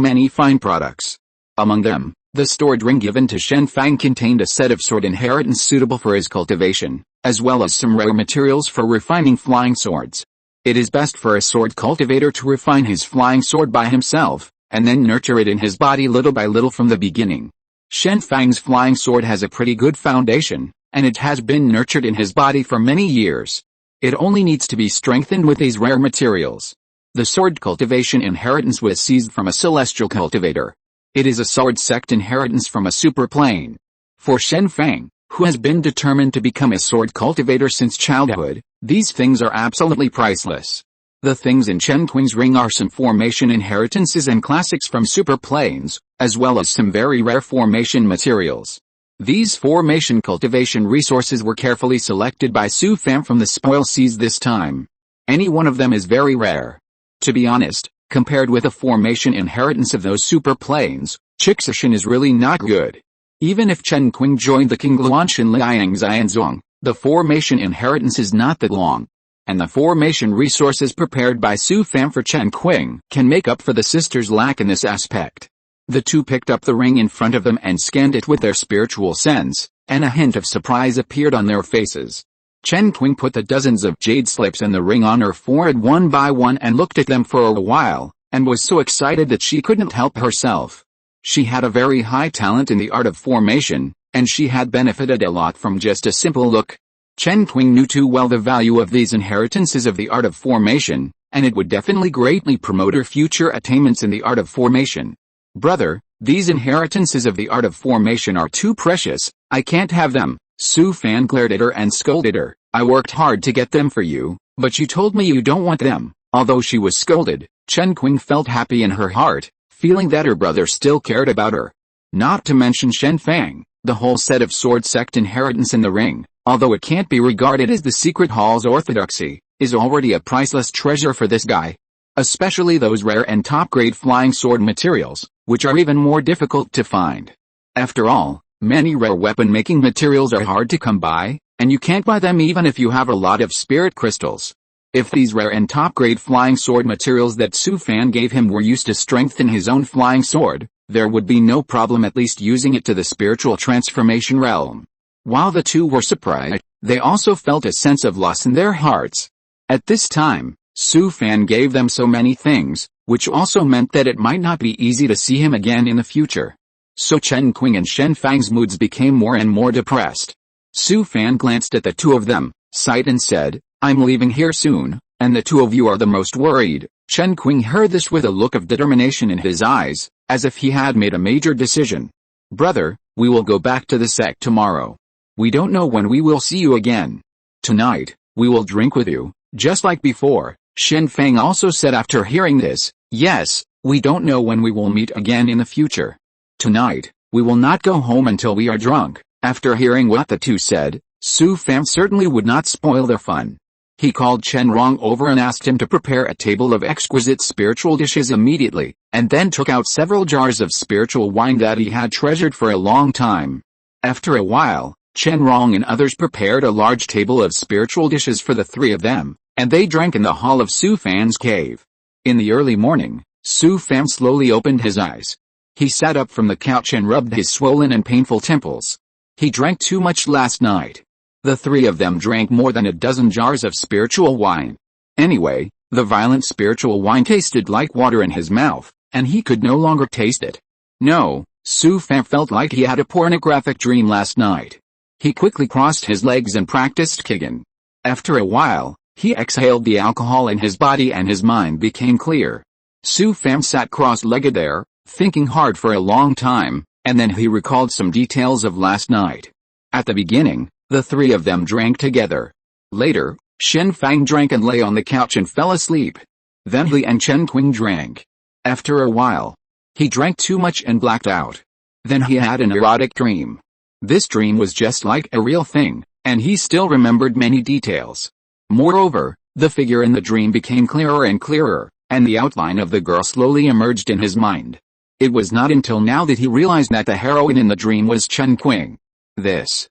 many fine products. Among them, the storage ring given to Shen Fang contained a set of sword inheritance suitable for his cultivation, as well as some rare materials for refining flying swords. It is best for a sword cultivator to refine his flying sword by himself, and then nurture it in his body little by little from the beginning. Shen Fang's flying sword has a pretty good foundation, and it has been nurtured in his body for many years. It only needs to be strengthened with these rare materials. The sword cultivation inheritance was seized from a celestial cultivator. It is a sword sect inheritance from a super plane. For Shen Fang, who has been determined to become a sword cultivator since childhood, these things are absolutely priceless. The things in Chen Qing's ring are some formation inheritances and classics from super planes, as well as some very rare formation materials. These formation cultivation resources were carefully selected by Su Fan from the spoil seized this time. Any one of them is very rare. To be honest, compared with the formation inheritance of those super planes, Chixishan is really not good. Even if Chen Qing joined the King Luanshan Liang Xianzong, the formation inheritance is not that long. And the formation resources prepared by Su Fan for Chen Qing can make up for the sisters' lack in this aspect. The two picked up the ring in front of them and scanned it with their spiritual sense, and a hint of surprise appeared on their faces. Chen Qing put the dozens of jade slips in the ring on her forehead one by one and looked at them for a while, and was so excited that she couldn't help herself. She had a very high talent in the art of formation, and she had benefited a lot from just a simple look. Chen Qing knew too well the value of these inheritances of the art of formation, and it would definitely greatly promote her future attainments in the art of formation. Brother, these inheritances of the art of formation are too precious, I can't have them. Su Fan glared at her and scolded her. I worked hard to get them for you, but you told me you don't want them. Although she was scolded, Chen Qing felt happy in her heart, feeling that her brother still cared about her. Not to mention Shen Fang, the whole set of sword sect inheritance in the ring, although it can't be regarded as the secret hall's orthodoxy, is already a priceless treasure for this guy. Especially those rare and top-grade flying sword materials, which are even more difficult to find. After all, many rare weapon-making materials are hard to come by, and you can't buy them even if you have a lot of spirit crystals. If these rare and top-grade flying sword materials that Su Fan gave him were used to strengthen his own flying sword, there would be no problem at least using it to the spiritual transformation realm. While the two were surprised, they also felt a sense of loss in their hearts. At this time, Su Fan gave them so many things, which also meant that it might not be easy to see him again in the future. So Chen Qing and Shen Fang's moods became more and more depressed. Su Fan glanced at the two of them, sighed and said, I'm leaving here soon, and the two of you are the most worried. Chen Qing heard this with a look of determination in his eyes, as if he had made a major decision. Brother, we will go back to the sect tomorrow. We don't know when we will see you again. Tonight, we will drink with you, just like before. Shen Fang also said after hearing this, yes, we don't know when we will meet again in the future. Tonight, we will not go home until we are drunk. After hearing what the two said, Su Fan certainly would not spoil their fun. He called Chen Rong over and asked him to prepare a table of exquisite spiritual dishes immediately, and then took out several jars of spiritual wine that he had treasured for a long time. After a while, Chen Rong and others prepared a large table of spiritual dishes for the three of them, and they drank in the hall of Su Fan's cave. In the early morning, Su Fan slowly opened his eyes. He sat up from the couch and rubbed his swollen and painful temples. He drank too much last night. The three of them drank more than a dozen jars of spiritual wine. Anyway, the violent spiritual wine tasted like water in his mouth, and he could no longer taste it. No, Su Fan felt like he had a pornographic dream last night. He quickly crossed his legs and practiced Qigong. After a while, he exhaled the alcohol in his body and his mind became clear. Su Fan sat cross-legged there, thinking hard for a long time, and then he recalled some details of last night. At the beginning, the three of them drank together. Later, Shen Fang drank and lay on the couch and fell asleep. Then he and Chen Qing drank. After a while, he drank too much and blacked out. Then he had an erotic dream. This dream was just like a real thing, and he still remembered many details. Moreover, the figure in the dream became clearer and clearer, and the outline of the girl slowly emerged in his mind. It was not until now that he realized that the heroine in the dream was Chen Qing. This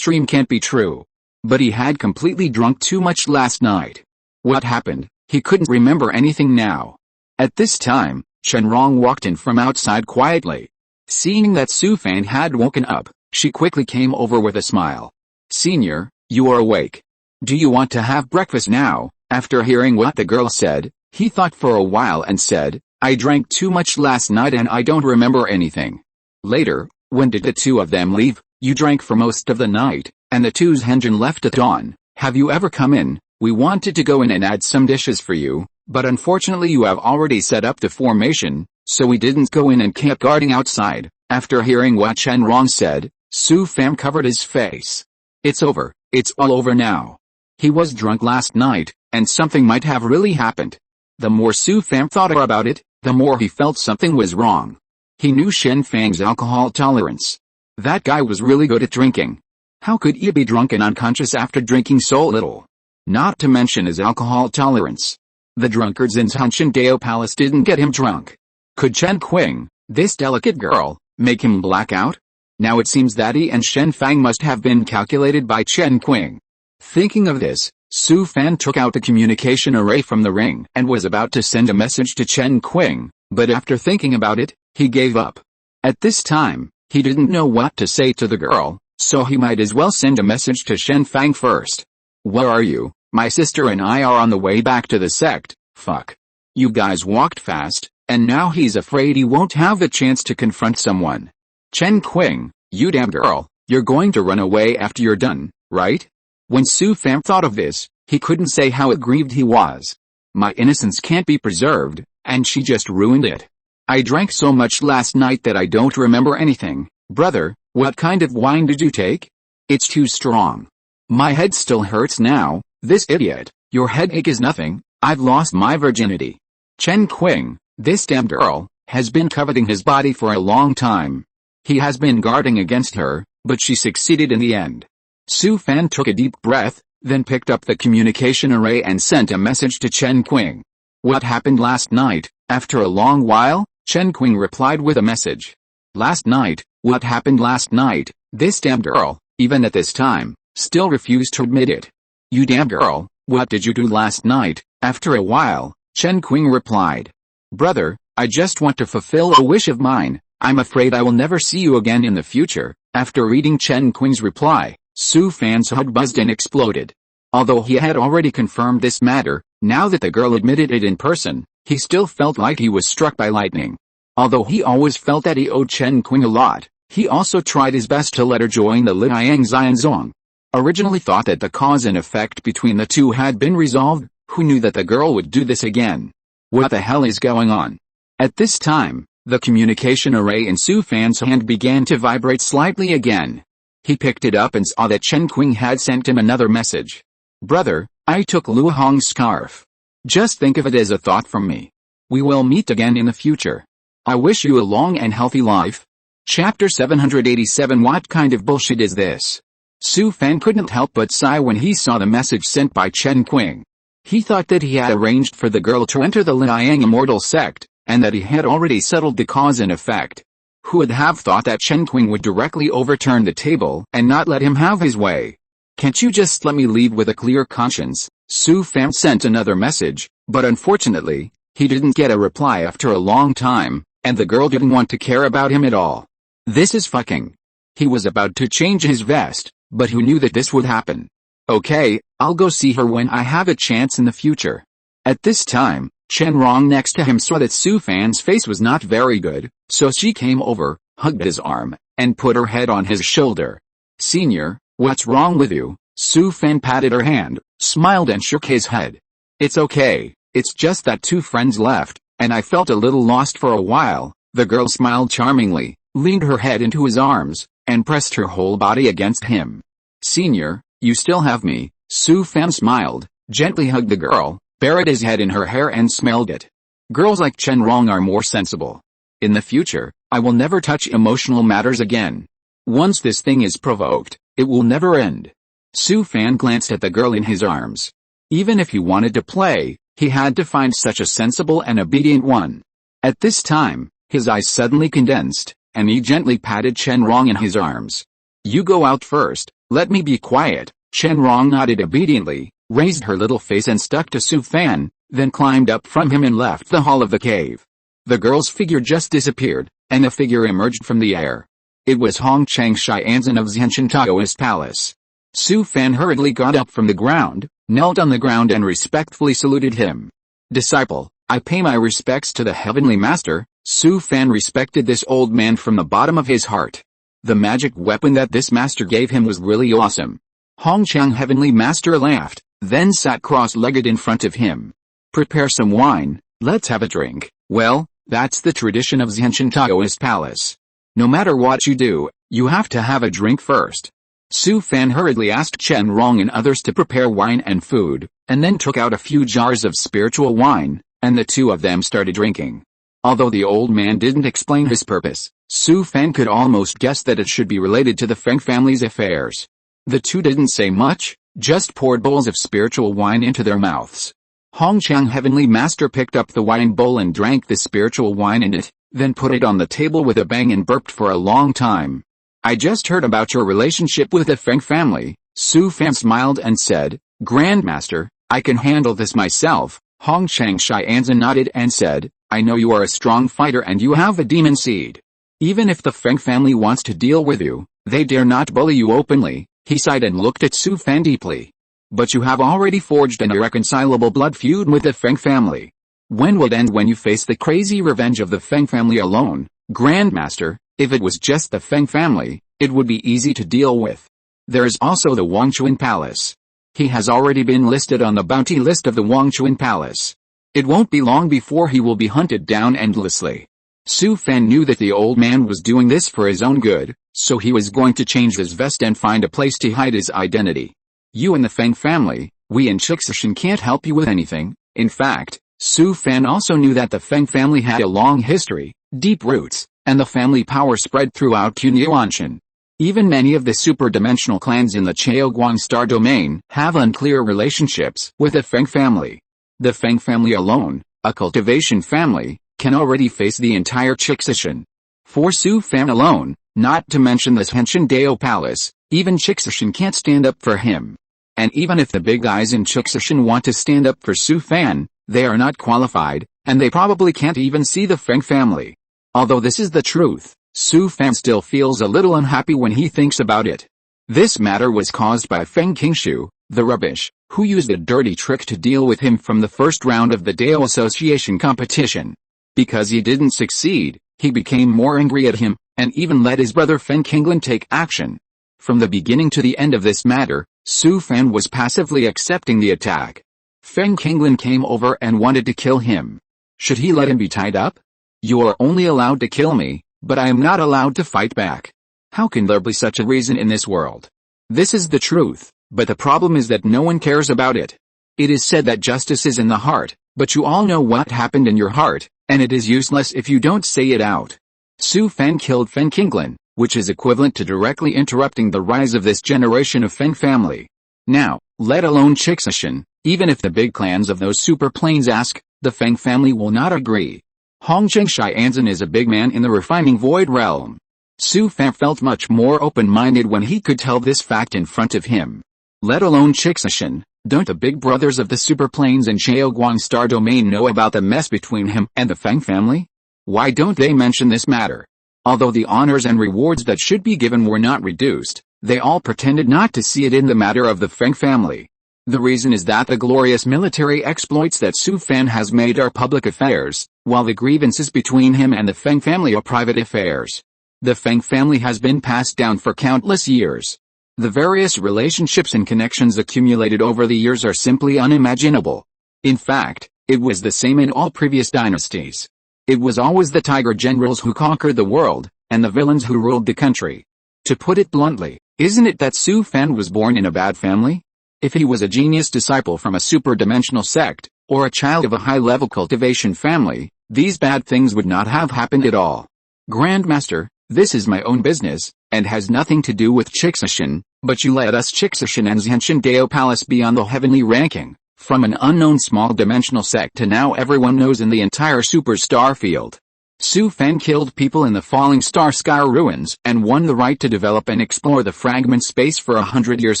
dream can't be true. But he had completely drunk too much last night. What happened? He couldn't remember anything now. At this time, Chen Rong walked in from outside quietly. Seeing that Su Fan had woken up, she quickly came over with a smile. Senior, you are awake. Do you want to have breakfast now? After hearing what the girl said, he thought for a while and said, I drank too much last night and I don't remember anything. Later, when did the two of them leave? You drank for most of the night, and the two's Henjin left at dawn. Have you ever come in? We wanted to go in and add some dishes for you, but unfortunately you have already set up the formation, so we didn't go in and kept guarding outside. After hearing what Chen Rong said, Su Fan covered his face. It's over, it's all over now. He was drunk last night, and something might have really happened. The more Su Fan thought about it, the more he felt something was wrong. He knew Shen Fang's alcohol tolerance. That guy was really good at drinking. How could he be drunk and unconscious after drinking so little? Not to mention his alcohol tolerance. The drunkards in Hunshan Dao Palace didn't get him drunk. Could Chen Qing, this delicate girl, make him black out? Now it seems that he and Shen Fang must have been calculated by Chen Qing. Thinking of this, Su Fan took out the communication array from the ring and was about to send a message to Chen Qing, but after thinking about it, he gave up. At this time, he didn't know what to say to the girl, so he might as well send a message to Shen Fang first. Where are you? My sister and I are on the way back to the sect. Fuck. You guys walked fast, and now he's afraid he won't have the chance to confront someone. Chen Qing, you damn girl, you're going to run away after you're done, right? When Su Fan thought of this, he couldn't say how aggrieved he was. My innocence can't be preserved, and she just ruined it. I drank so much last night that I don't remember anything. Brother, what kind of wine did you take? It's too strong. My head still hurts now, this idiot. Your headache is nothing, I've lost my virginity. Chen Qing, this damn girl, has been coveting his body for a long time. He has been guarding against her, but she succeeded in the end. Su Fan took a deep breath, then picked up the communication array and sent a message to Chen Qing. What happened last night? After a long while, Chen Qing replied with a message. Last night, what happened last night? This damn girl, even at this time, still refused to admit it. You damn girl, what did you do last night? After a while, Chen Qing replied. Brother, I just want to fulfill a wish of mine. I'm afraid I will never see you again in the future. After reading Chen Qing's reply, Su Fan's heart buzzed and exploded. Although he had already confirmed this matter, now that the girl admitted it in person, he still felt like he was struck by lightning. Although he always felt that he owed Chen Qing a lot, he also tried his best to let her join the Liang Xianzong. Originally thought that the cause and effect between the two had been resolved, who knew that the girl would do this again? What the hell is going on? At this time, the communication array in Su Fan's hand began to vibrate slightly again. He picked it up and saw that Chen Qing had sent him another message. Brother, I took Lu Hong's scarf. Just think of it as a thought from me. We will meet again in the future. I wish you a long and healthy life. Chapter 787. What kind of bullshit is this? Su Fan couldn't help but sigh when he saw the message sent by Chen Qing. He thought that he had arranged for the girl to enter the Liang immortal sect, and that he had already settled the cause and effect. Who would have thought that Chen Qing would directly overturn the table and not let him have his way? Can't you just let me leave with a clear conscience? Su Fan sent another message, but unfortunately, he didn't get a reply after a long time, and the girl didn't want to care about him at all. This is fucking. He was about to change his vest, but who knew that this would happen? Okay, I'll go see her when I have a chance in the future. At this time, Chen Rong next to him saw that Su Fan's face was not very good, so she came over, hugged his arm, and put her head on his shoulder. Senior, what's wrong with you? Su Fan patted her hand, smiled and shook his head. It's okay, it's just that two friends left, and I felt a little lost for a while. The girl smiled charmingly, leaned her head into his arms, and pressed her whole body against him. Senior, you still have me. Su Fan smiled, gently hugged the girl, buried his head in her hair and smelled it. Girls like Chen Rong are more sensible. In the future, I will never touch emotional matters again. Once this thing is provoked, it will never end. Su Fan glanced at the girl in his arms. Even if he wanted to play, he had to find such a sensible and obedient one. At this time, his eyes suddenly condensed, and he gently patted Chen Rong in his arms. You go out first, let me be quiet. Chen Rong nodded obediently, raised her little face and stuck to Su Fan, then climbed up from him and left the hall of the cave. The girl's figure just disappeared, and a figure emerged from the air. It was Hong Chang Xianzhen of Xianshan Taoist Palace. Su Fan hurriedly got up from the ground, knelt on the ground and respectfully saluted him. Disciple, I pay my respects to the Heavenly Master. Su Fan respected this old man from the bottom of his heart. The magic weapon that this master gave him was really awesome. Hong Chang Heavenly Master laughed, then sat cross-legged in front of him. Prepare some wine, let's have a drink. Well, that's the tradition of Xianshan Taoist Palace. No matter what you do, you have to have a drink first. Su Fan hurriedly asked Chen Rong and others to prepare wine and food, and then took out a few jars of spiritual wine, and the two of them started drinking. Although the old man didn't explain his purpose, Su Fan could almost guess that it should be related to the Feng family's affairs. The two didn't say much, just poured bowls of spiritual wine into their mouths. Hong Chang Heavenly Master picked up the wine bowl and drank the spiritual wine in it, then put it on the table with a bang and burped for a long time. I just heard about your relationship with the Feng family. Su Fan smiled and said, Grandmaster, I can handle this myself. Hong Chang Xianzhen nodded and said, I know you are a strong fighter and you have a demon seed. Even if the Feng family wants to deal with you, they dare not bully you openly. He sighed and looked at Su Fan deeply. But you have already forged an irreconcilable blood feud with the Feng family. When will it end when you face the crazy revenge of the Feng family alone? Grandmaster, if it was just the Feng family, it would be easy to deal with. There is also the Wangchuan Palace. He has already been listed on the bounty list of the Wangchuan Palace. It won't be long before he will be hunted down endlessly. Su Fan knew that the old man was doing this for his own good, so he was going to change his vest and find a place to hide his identity. You and the Feng family, we in Cultivation can't help you with anything. In fact, Su Fan also knew that the Feng family had a long history, deep roots, and the family power spread throughout Cultivation. Even many of the super-dimensional clans in the Chaoguang Star domain have unclear relationships with the Feng family. The Feng family alone, a cultivation family, can already face the entire Cultivation. For Su Fan alone, not to mention the Henshin Dao Palace, even Cultivation can't stand up for him. And even if the big guys in Cultivation want to stand up for Su Fan, they are not qualified, and they probably can't even see the Feng family. Although this is the truth, Su Fan still feels a little unhappy when he thinks about it. This matter was caused by Feng Qingshu, the rubbish, who used a dirty trick to deal with him from the first round of the Dao Association competition. Because he didn't succeed, he became more angry at him, and even let his brother Feng Qinglan take action. From the beginning to the end of this matter, Su Fan was passively accepting the attack. Feng Qinglan came over and wanted to kill him. Should he let him be tied up? You are only allowed to kill me, but I am not allowed to fight back. How can there be such a reason in this world? This is the truth, but the problem is that no one cares about it. It is said that justice is in the heart, but you all know what happened in your heart, and it is useless if you don't say it out. Su Fan killed Feng Qinglan, which is equivalent to directly interrupting the rise of this generation of Feng family. Now, let alone Cultivation, even if the big clans of those super planes ask, the Feng family will not agree. Hongcheng Xianzhen is a big man in the refining void realm. Su Fan felt much more open-minded when he could tell this fact in front of him. Let alone Cultivation, don't the big brothers of the super planes and Chaoguang Star domain know about the mess between him and the Feng family? Why don't they mention this matter? Although the honors and rewards that should be given were not reduced, they all pretended not to see it in the matter of the Feng family. The reason is that the glorious military exploits that Su Fan has made are public affairs, while the grievances between him and the Feng family are private affairs. The Feng family has been passed down for countless years. The various relationships and connections accumulated over the years are simply unimaginable. In fact, it was the same in all previous dynasties. It was always the tiger generals who conquered the world, and the villains who ruled the country. To put it bluntly, isn't it that Su Fan was born in a bad family? If he was a genius disciple from a super-dimensional sect, or a child of a high-level cultivation family, these bad things would not have happened at all. Grandmaster, this is my own business, and has nothing to do with Cultivation, but you let us Cultivation and Henshin Dao Palace be on the heavenly ranking, from an unknown small-dimensional sect to now everyone knows in the entire superstar field. Su Fan killed people in the falling star sky ruins and won the right to develop and explore the fragment space for 100 years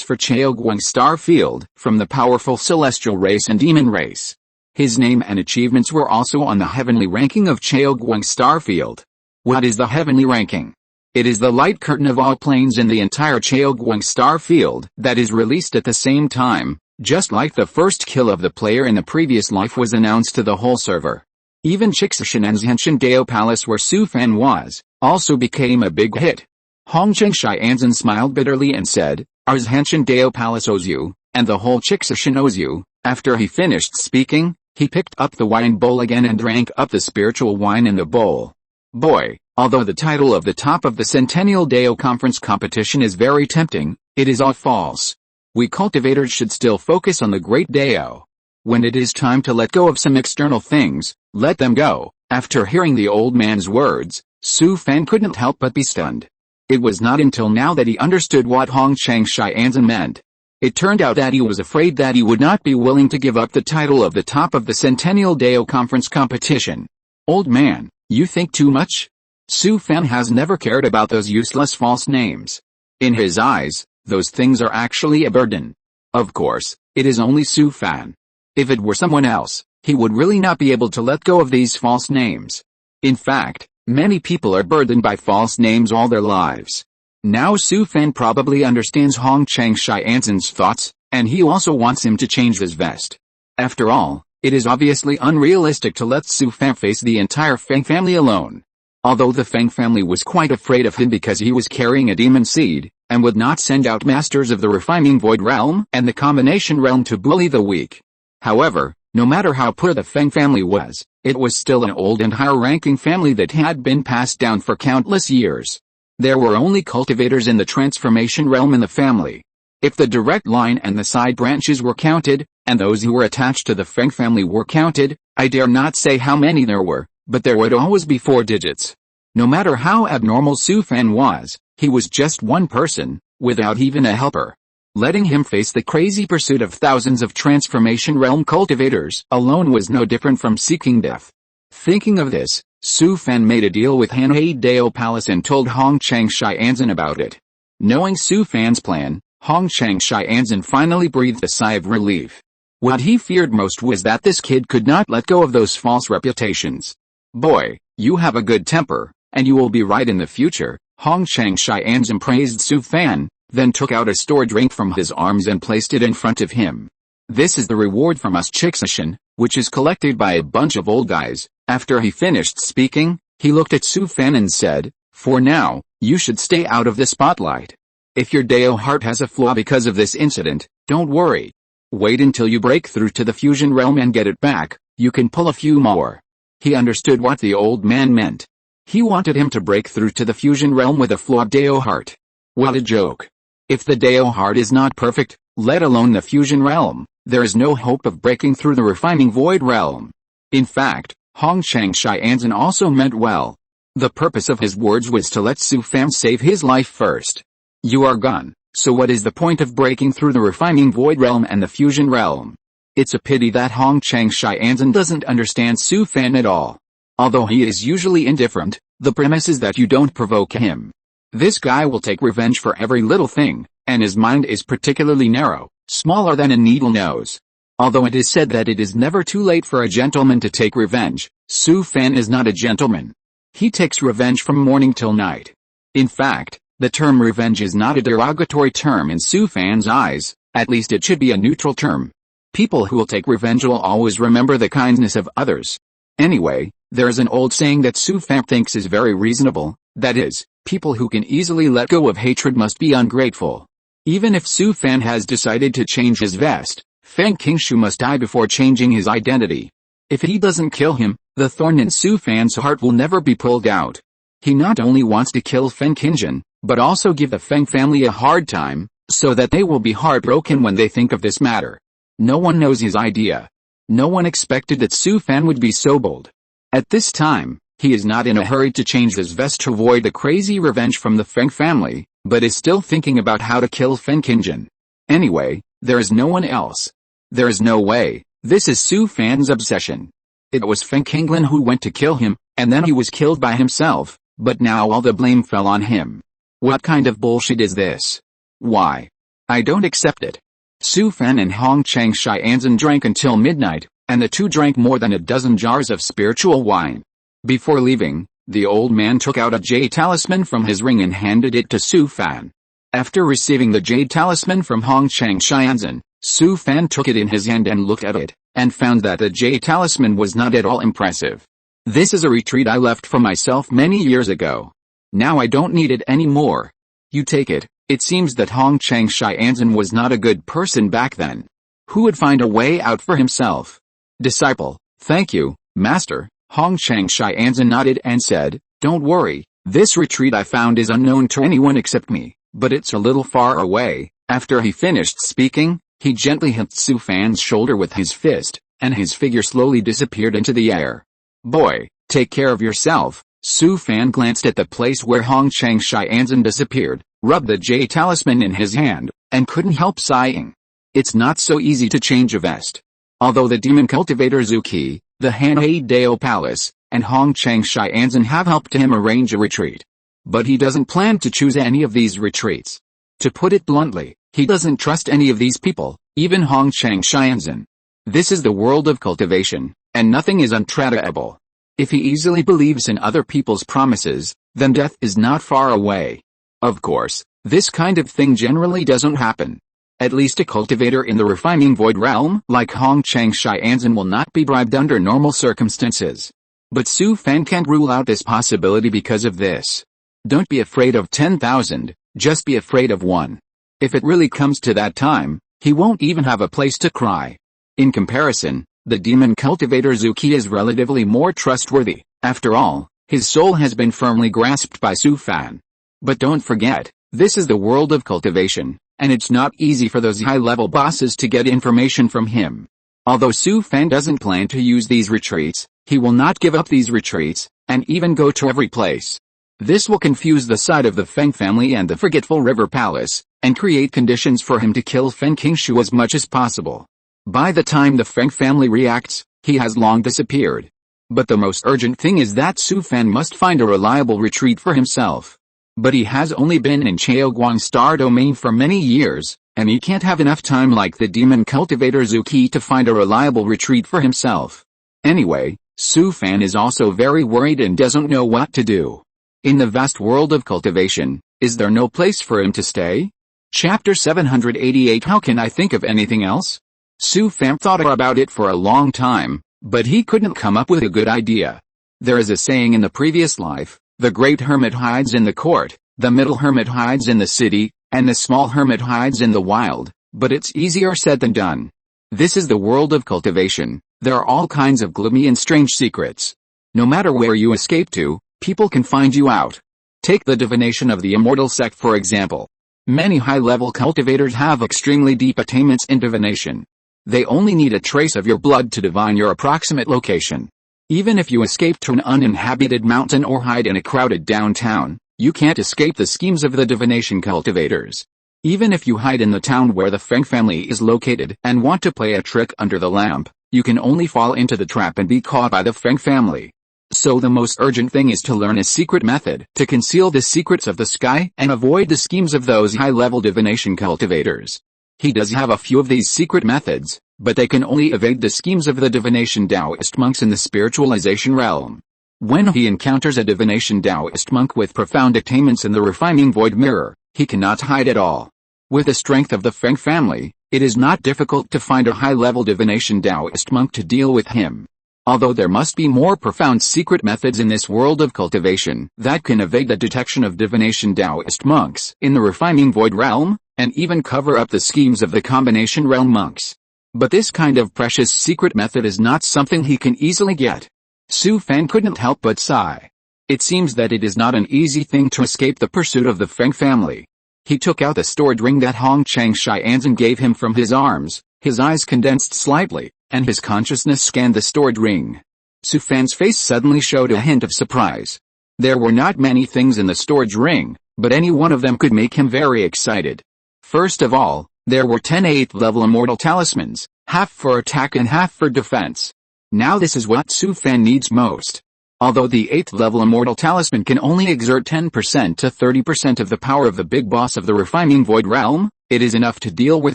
for Chaoguang Star Field, from the powerful celestial race and demon race. His name and achievements were also on the heavenly ranking of Chaoguang Star Field. What is the heavenly ranking? It is the light curtain of all planes in the entire Chaoguang Star Field that is released at the same time, just like the first kill of the player in the previous life was announced to the whole server. Even Cultivation and Henshin Dao Palace where Su Fan was, also became a big hit. Hongcheng Xianzhen smiled bitterly and said, "Our Henshin Dao Palace owes you, and the whole Cultivation owes you." After he finished speaking, he picked up the wine bowl again and drank up the spiritual wine in the bowl. Boy, although the title of the top of the Centennial Dao Conference competition is very tempting, it is all false. We cultivators should still focus on the great Dao. When it is time to let go of some external things, let them go. After hearing the old man's words, Su Fan couldn't help but be stunned. It was not until now that he understood what Hongcheng Xianzhen meant. It turned out that he was afraid that he would not be willing to give up the title of the top of the Centennial Dao Conference competition. Old man, you think too much? Su Fan has never cared about those useless false names. In his eyes, those things are actually a burden. Of course, it is only Su Fan. If it were someone else, he would really not be able to let go of these false names. In fact, many people are burdened by false names all their lives. Now Su Fan probably understands Hongcheng Xianzhen's thoughts, and he also wants him to change his vest. After all, it is obviously unrealistic to let Su Fan face the entire Feng family alone. Although the Feng family was quite afraid of him because he was carrying a demon seed, and would not send out masters of the refining void realm and the combination realm to bully the weak. However, No matter how poor the Feng family was, it was still an old and high-ranking family that had been passed down for countless years. There were only cultivators in the transformation realm in the family. If the direct line and the side branches were counted, and those who were attached to the Feng family were counted, I dare not say how many there were, but there would always be 4 digits. No matter how abnormal Su Fan was, he was just one person, without even a helper. Letting him face the crazy pursuit of thousands of transformation realm cultivators alone was no different from seeking death. Thinking of this, Su Fan made a deal with Hanhei Dao Palace and told Hong Chang Xianzhen about it. Knowing Su Fan's plan, Hong Chang Xianzhen finally breathed a sigh of relief. What he feared most was that this kid could not let go of those false reputations. "Boy, you have a good temper, and you will be right in the future," Hong Chang Xianzhen praised Su Fan, then took out a store drink from his arms and placed it in front of him. "This is the reward from us Chixishan, which is collected by a bunch of old guys." After he finished speaking, he looked at Su Fan and said, "For now, you should stay out of the spotlight. If your Dao heart has a flaw because of this incident, don't worry. Wait until you break through to the fusion realm and get it back, you can pull a few more." He understood what the old man meant. He wanted him to break through to the fusion realm with a flawed Dao heart. What a joke. If the Dao heart is not perfect, let alone the fusion realm, there is no hope of breaking through the refining void realm. In fact, Hong Chang Xianzhen also meant well. The purpose of his words was to let Su Fan save his life first. You are gone, so what is the point of breaking through the refining void realm and the fusion realm? It's a pity that Hong Chang Xianzhen doesn't understand Su Fan at all. Although he is usually indifferent, the premise is that you don't provoke him. This guy will take revenge for every little thing, and his mind is particularly narrow, smaller than a needle nose. Although it is said that it is never too late for a gentleman to take revenge, Su Fan is not a gentleman. He takes revenge from morning till night. In fact, the term revenge is not a derogatory term in Su Fan's eyes, at least it should be a neutral term. People who will take revenge will always remember the kindness of others. Anyway, there is an old saying that Su Fan thinks is very reasonable, that is, people who can easily let go of hatred must be ungrateful. Even if Su Fan has decided to change his vest, Feng Qingshu must die before changing his identity. If he doesn't kill him, the thorn in Su Fan's heart will never be pulled out. He not only wants to kill Feng Qingshan, but also give the Feng family a hard time, so that they will be heartbroken when they think of this matter. No one knows his idea. No one expected that Su Fan would be so bold. At this time, he is not in a hurry to change his vest to avoid the crazy revenge from the Feng family, but is still thinking about how to kill Feng Qingshan. Anyway, there is no one else. There is no way. This is Su Fan's obsession. It was Feng Qingshan who went to kill him, and then he was killed by himself, but now all the blame fell on him. What kind of bullshit is this? Why? I don't accept it. Su Fan and Hong Chang Xianzhen drank until midnight, and the two drank more than a dozen jars of spiritual wine. Before leaving, the old man took out a jade talisman from his ring and handed it to Su Fan. After receiving the jade talisman from Hong Chang Xianzhen, Su Fan took it in his hand and looked at it, and found that the jade talisman was not at all impressive. "This is a retreat I left for myself many years ago. Now I don't need it anymore. You take it." It seems that Hong Chang Xianzhen was not a good person back then. Who would find a way out for himself? Disciple, thank you, Master. Hong Chang Xianzhen nodded and said, "Don't worry, this retreat I found is unknown to anyone except me, but it's a little far away." After he finished speaking, he gently hit Su Fan's shoulder with his fist, and his figure slowly disappeared into the air. "Boy, take care of yourself." Su Fan glanced at the place where Hong Chang Xianzhen disappeared, rubbed the jade talisman in his hand, and couldn't help sighing. It's not so easy to change a vest. Although the demon cultivator Zuki, the Hanhei Dao Palace, and Hong Chang Xianzhen have helped him arrange a retreat. But he doesn't plan to choose any of these retreats. To put it bluntly, he doesn't trust any of these people, even Hong Chang Xianzhen. This is the world of cultivation, and nothing is untradeable. If he easily believes in other people's promises, then death is not far away. Of course, this kind of thing generally doesn't happen. At least a cultivator in the refining void realm like Hong Chang Xianzhen will not be bribed under normal circumstances. But Su Fan can't rule out this possibility because of this. Don't be afraid of 10,000, just be afraid of one. If it really comes to that time, he won't even have a place to cry. In comparison, The demon cultivator Zuki is relatively more trustworthy. After all, his soul has been firmly grasped by Su Fan. But don't forget, this is the world of cultivation, and it's not easy for those high-level bosses to get information from him. Although Su Fan doesn't plan to use these retreats, he will not give up these retreats, and even go to every place. This will confuse the side of the Feng family and the Forgetful River Palace, and create conditions for him to kill Feng Qingshu as much as possible. By the time the Feng family reacts, he has long disappeared. But the most urgent thing is that Su Fan must find a reliable retreat for himself. But he has only been in Chaoguang Star Domain for many years, and he can't have enough time like the demon cultivator Zuki to find a reliable retreat for himself. Anyway, Su Fan is also very worried and doesn't know what to do. In the vast world of cultivation, is there no place for him to stay? Chapter 788 How can I think of anything else? Su Fan thought about it for a long time, but he couldn't come up with a good idea. There is a saying in the previous life, the great hermit hides in the court, the middle hermit hides in the city, and the small hermit hides in the wild, but it's easier said than done. This is the world of cultivation. There are all kinds of gloomy and strange secrets. No matter where you escape to, people can find you out. Take the divination of the immortal sect for example. Many high-level cultivators have extremely deep attainments in divination. They only need a trace of your blood to divine your approximate location. Even if you escape to an uninhabited mountain or hide in a crowded downtown, you can't escape the schemes of the divination cultivators. Even if you hide in the town where the Feng family is located and want to play a trick under the lamp, you can only fall into the trap and be caught by the Feng family. So the most urgent thing is to learn a secret method to conceal the secrets of the sky and avoid the schemes of those high-level divination cultivators. He does have a few of these secret methods, but they can only evade the schemes of the divination Taoist monks in the spiritualization realm. When he encounters a divination Taoist monk with profound attainments in the refining void mirror, he cannot hide at all. With the strength of the Feng family, it is not difficult to find a high-level divination Taoist monk to deal with him. Although there must be more profound secret methods in this world of cultivation that can evade the detection of divination Taoist monks in the refining void realm, and even cover up the schemes of the combination realm monks. But this kind of precious secret method is not something he can easily get. Su Fan couldn't help but sigh. It seems that it is not an easy thing to escape the pursuit of the Feng family. He took out the stored ring that Hong Chang Shianzhen gave him from his arms, his eyes condensed slightly, and his consciousness scanned the stored ring. Su Fan's face suddenly showed a hint of surprise. There were not many things in the storage ring, but any one of them could make him very excited. First of all, there were 10 8th-level immortal talismans, half for attack and half for defense. Now this is what Su Fan needs most. Although the 8th-level immortal talisman can only exert 10% to 30% of the power of the big boss of the refining void realm, it is enough to deal with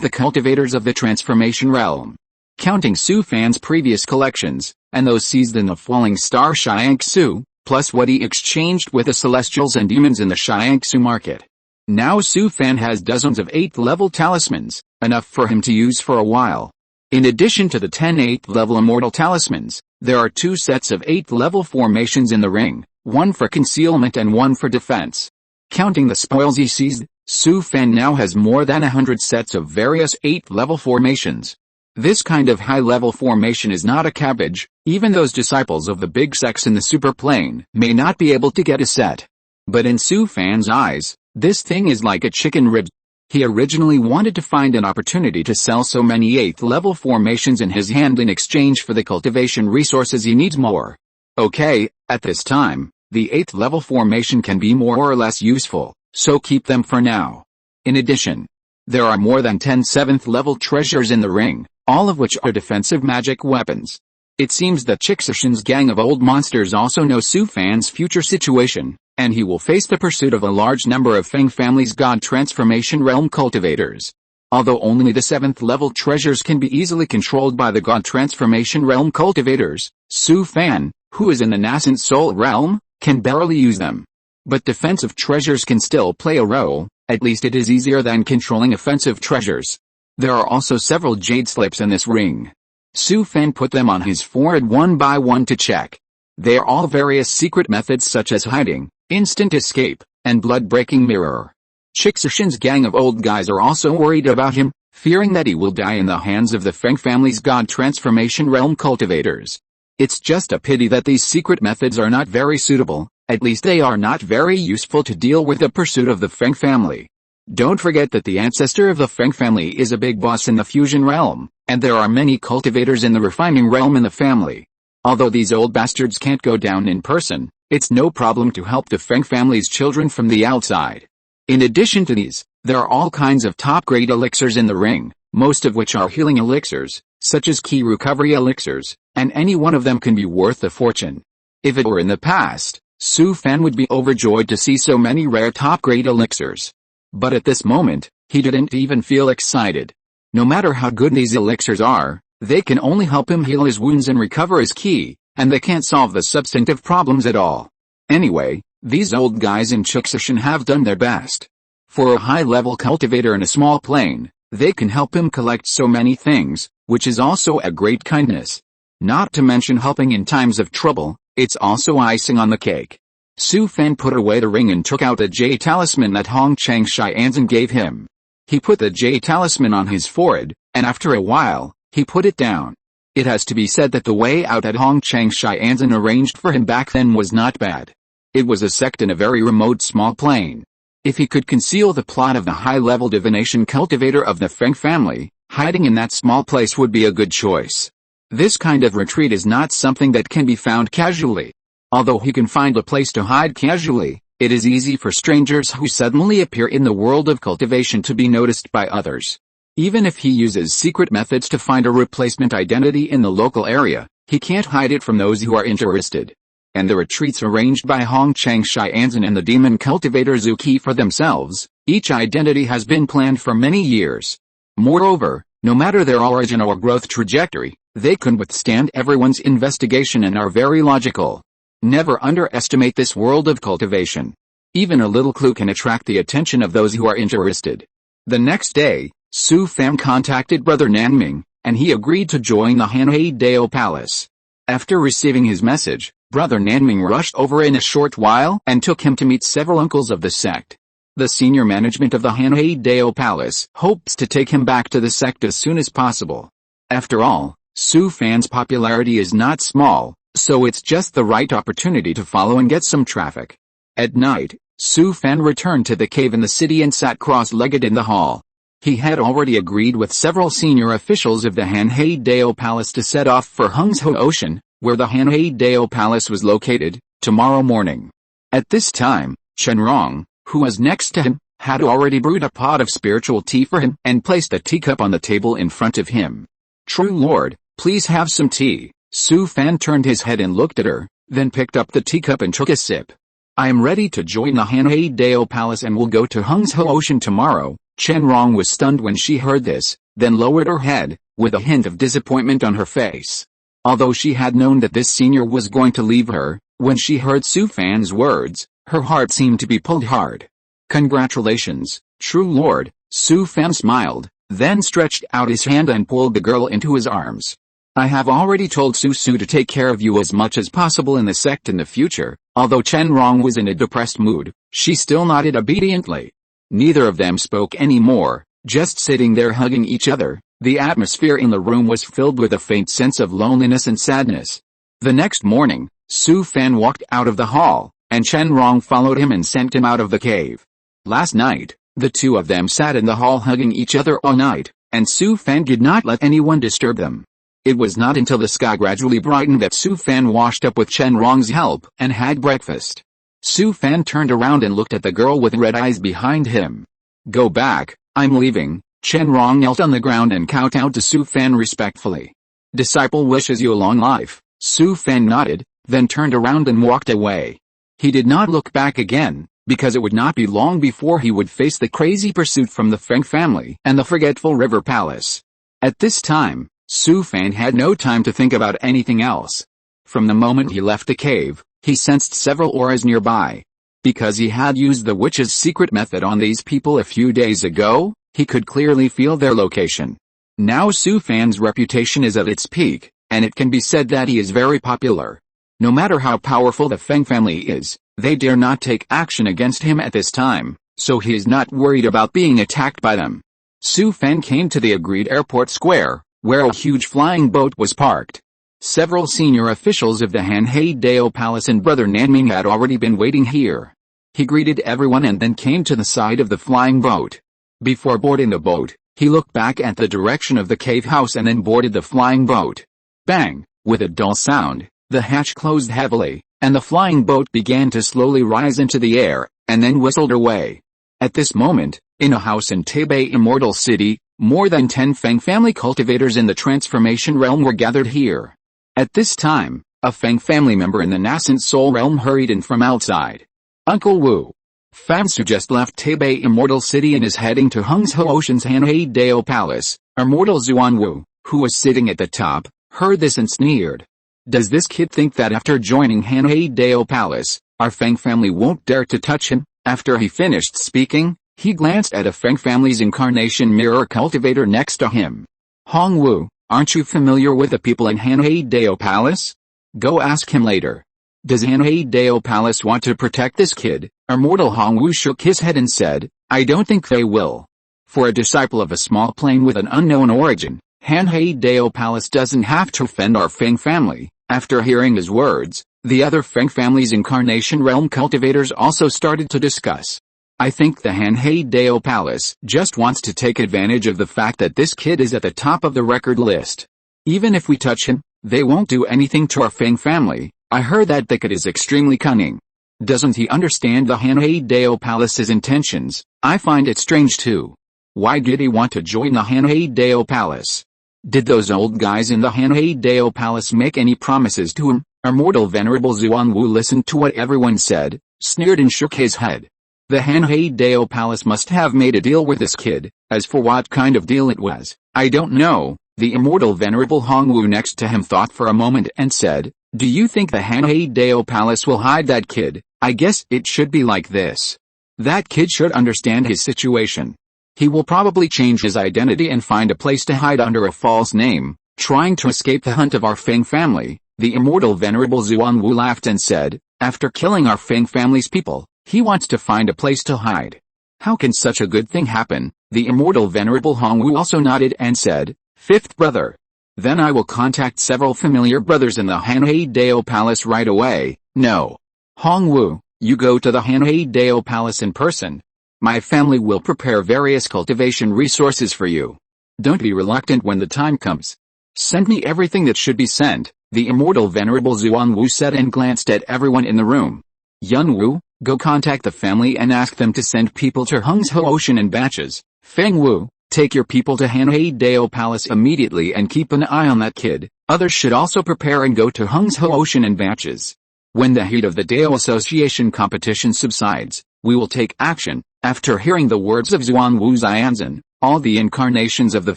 the cultivators of the transformation realm. Counting Su Fan's previous collections, and those seized in the falling star Xiangsu, plus what he exchanged with the celestials and demons in the Xiangsu market. Now Su Fan has dozens of 8th-level talismans, enough for him to use for a while. In addition to the 10 8th-level immortal talismans, there are 2 sets of 8th-level formations in the ring, one for concealment and one for defense. Counting the spoils he seized, Su Fan now has more than 100 sets of various 8th-level formations. This kind of high-level formation is not a cabbage. Even those disciples of the big sects in the super plane may not be able to get a set. But in Su Fan's eyes, this thing is like a chicken rib. He originally wanted to find an opportunity to sell so many 8th-level formations in his hand in exchange for the cultivation resources he needs more. Okay, at this time, the 8th-level formation can be more or less useful, so keep them for now. In addition, there are more than 10 7th-level treasures in the ring, all of which are defensive magic weapons. It seems that Chixishin's gang of old monsters also know Su Fan's future situation, and he will face the pursuit of a large number of Feng family's God Transformation Realm cultivators. Although only the 7th-level treasures can be easily controlled by the God Transformation Realm cultivators, Su Fan, who is in the nascent soul realm, can barely use them. But defensive treasures can still play a role, at least it is easier than controlling offensive treasures. There are also several jade slips in this ring. Su Fan put them on his forehead one by one to check. They are all various secret methods such as hiding, instant escape, and blood-breaking mirror. Chixishin's gang of old guys are also worried about him, fearing that he will die in the hands of the Feng family's God Transformation Realm cultivators. It's just a pity that these secret methods are not very suitable, at least they are not very useful to deal with the pursuit of the Feng family. Don't forget that the ancestor of the Feng family is a big boss in the fusion realm, and there are many cultivators in the refining realm in the family. Although these old bastards can't go down in person, it's no problem to help the Feng family's children from the outside. In addition to these, there are all kinds of top-grade elixirs in the ring, most of which are healing elixirs, such as key recovery elixirs, and any one of them can be worth a fortune. If it were in the past, Su Fan would be overjoyed to see so many rare top-grade elixirs. But at this moment, he didn't even feel excited. No matter how good these elixirs are, they can only help him heal his wounds and recover his ki, and they can't solve the substantive problems at all. Anyway, these old guys in Chuxishan have done their best. For a high-level cultivator in a small plane, they can help him collect so many things, which is also a great kindness. Not to mention helping in times of trouble, it's also icing on the cake. Su Fan put away the ring and took out the Jade Talisman that Hong Chang Shianzhen gave him. He put the Jade Talisman on his forehead, and after a while, he put it down. It has to be said that the way out that Hong Chang Shianzhen arranged for him back then was not bad. It was a sect in a very remote small plane. If he could conceal the plot of the high-level divination cultivator of the Feng family, hiding in that small place would be a good choice. This kind of retreat is not something that can be found casually. Although he can find a place to hide casually, it is easy for strangers who suddenly appear in the world of cultivation to be noticed by others. Even if he uses secret methods to find a replacement identity in the local area, he can't hide it from those who are interested. And the retreats arranged by Hong Chang Shianzhen and the demon cultivator Zuki for themselves, each identity has been planned for many years. Moreover, no matter their origin or growth trajectory, they can withstand everyone's investigation and are very logical. Never underestimate this world of cultivation. Even a little clue can attract the attention of those who are interested. The next day, Su Fan contacted Brother Nanming, and he agreed to join the Hanhei Dao Palace. After receiving his message, Brother Nanming rushed over in a short while and took him to meet several uncles of the sect. The senior management of the Hanhei Dao Palace hopes to take him back to the sect as soon as possible. After all, Su Fan's popularity is not small, so it's just the right opportunity to follow and get some traffic. At night, Su Fan returned to the cave in the city and sat cross-legged in the hall. He had already agreed with several senior officials of the Hanhei Dao Palace to set off for Hungzhou Ocean, where the Hanhei Dao Palace was located, tomorrow morning. At this time, Chen Rong, who was next to him, had already brewed a pot of spiritual tea for him and placed a teacup on the table in front of him. "True Lord, please have some tea." Su Fan turned his head and looked at her, then picked up the teacup and took a sip. "I am ready to join the Hanhei Dao Palace and will go to Hungzhou Ocean tomorrow." Chen Rong was stunned when she heard this, then lowered her head, with a hint of disappointment on her face. Although she had known that this senior was going to leave her, when she heard Su Fan's words, her heart seemed to be pulled hard. "Congratulations, true lord," Su Fan smiled, then stretched out his hand and pulled the girl into his arms. "I have already told Su to take care of you as much as possible in the sect in the future." Although Chen Rong was in a depressed mood, she still nodded obediently. Neither of them spoke anymore, just sitting there hugging each other. The atmosphere in the room was filled with a faint sense of loneliness and sadness. The next morning, Su Fan walked out of the hall, and Chen Rong followed him and sent him out of the cave. Last night, the two of them sat in the hall hugging each other all night, and Su Fan did not let anyone disturb them. It was not until the sky gradually brightened that Su Fan washed up with Chen Rong's help and had breakfast. Su Fan turned around and looked at the girl with red eyes behind him. "Go back, I'm leaving." Chen Rong knelt on the ground and kowtowed to Su Fan respectfully. "Disciple wishes you a long life." Su Fan nodded, then turned around and walked away. He did not look back again, because it would not be long before he would face the crazy pursuit from the Feng family and the Forgetful River Palace. At this time, Su Fan had no time to think about anything else. From the moment he left the cave, he sensed several auras nearby. Because he had used the witch's secret method on these people a few days ago, he could clearly feel their location. Now Su Fan's reputation is at its peak, and it can be said that he is very popular. No matter how powerful the Feng family is, they dare not take action against him at this time, so he is not worried about being attacked by them. Su Fan came to the agreed airport square, where a huge flying boat was parked. Several senior officials of the Hanhaidao Palace and Brother Nanming had already been waiting here. He greeted everyone and then came to the side of the flying boat. Before boarding the boat, he looked back at the direction of the cave house and then boarded the flying boat. Bang! With a dull sound, the hatch closed heavily, and the flying boat began to slowly rise into the air, and then whistled away. At this moment, in a house in Taipei Immortal City, more than 10 Feng family cultivators in the transformation realm were gathered here. At this time, a Feng family member in the nascent soul realm hurried in from outside. Uncle Wu. Famsu just left Taipei Immortal City and is heading to Hungzhou Ocean's Hanhaidao Palace. Immortal Zuan Wu, who was sitting at the top, heard this and sneered. Does this kid think that after joining Hanhaidao Palace, our Feng family won't dare to touch him? After he finished speaking, he glanced at a Feng family's incarnation mirror cultivator next to him. Hong Wu, aren't you familiar with the people in Hanhaidao Palace? Go ask him later. Does Hanhaidao Palace want to protect this kid? Immortal Hong Wu shook his head and said, I don't think they will. For a disciple of a small plane with an unknown origin, Hanhaidao Palace doesn't have to offend our Feng family. After hearing his words, the other Feng family's incarnation realm cultivators also started to discuss. I think the Hanhaidao Palace just wants to take advantage of the fact that this kid is at the top of the record list. Even if we touch him, they won't do anything to our Feng family. I heard that the kid is extremely cunning. Doesn't he understand the Hanhaidao Palace's intentions? I find it strange too. Why did he want to join the Hanhaidao Palace? Did those old guys in the Hanhaidao Palace make any promises to him? Immortal Venerable Zuan Wu listened to what everyone said, sneered and shook his head. The Hanhaidao Palace must have made a deal with this kid. As for what kind of deal it was, I don't know. The Immortal Venerable Hong Wu next to him thought for a moment and said, do you think the Hanhaidao Palace will hide that kid? I guess it should be like this. That kid should understand his situation. He will probably change his identity and find a place to hide under a false name, trying to escape the hunt of our Feng family. The Immortal Venerable Zuan Wu laughed and said, after killing our Feng family's people, he wants to find a place to hide. How can such a good thing happen? The Immortal Venerable Hong Wu also nodded and said, fifth brother. Then I will contact several familiar brothers in the Hanhaidao Palace right away. No. Hong Wu, you go to the Hanhaidao Palace in person. My family will prepare various cultivation resources for you. Don't be reluctant when the time comes. Send me everything that should be sent, the Immortal Venerable Zuan Wu said and glanced at everyone in the room. Yun Wu, go contact the family and ask them to send people to Hungzhou Ocean in batches. Feng Wu, take your people to Hanhaidao Palace immediately and keep an eye on that kid. Others should also prepare and go to Hungzhou Ocean in batches. When the heat of the Dao Association competition subsides, we will take action. After hearing the words of Zuan Wu Xianzhen, all the incarnations of the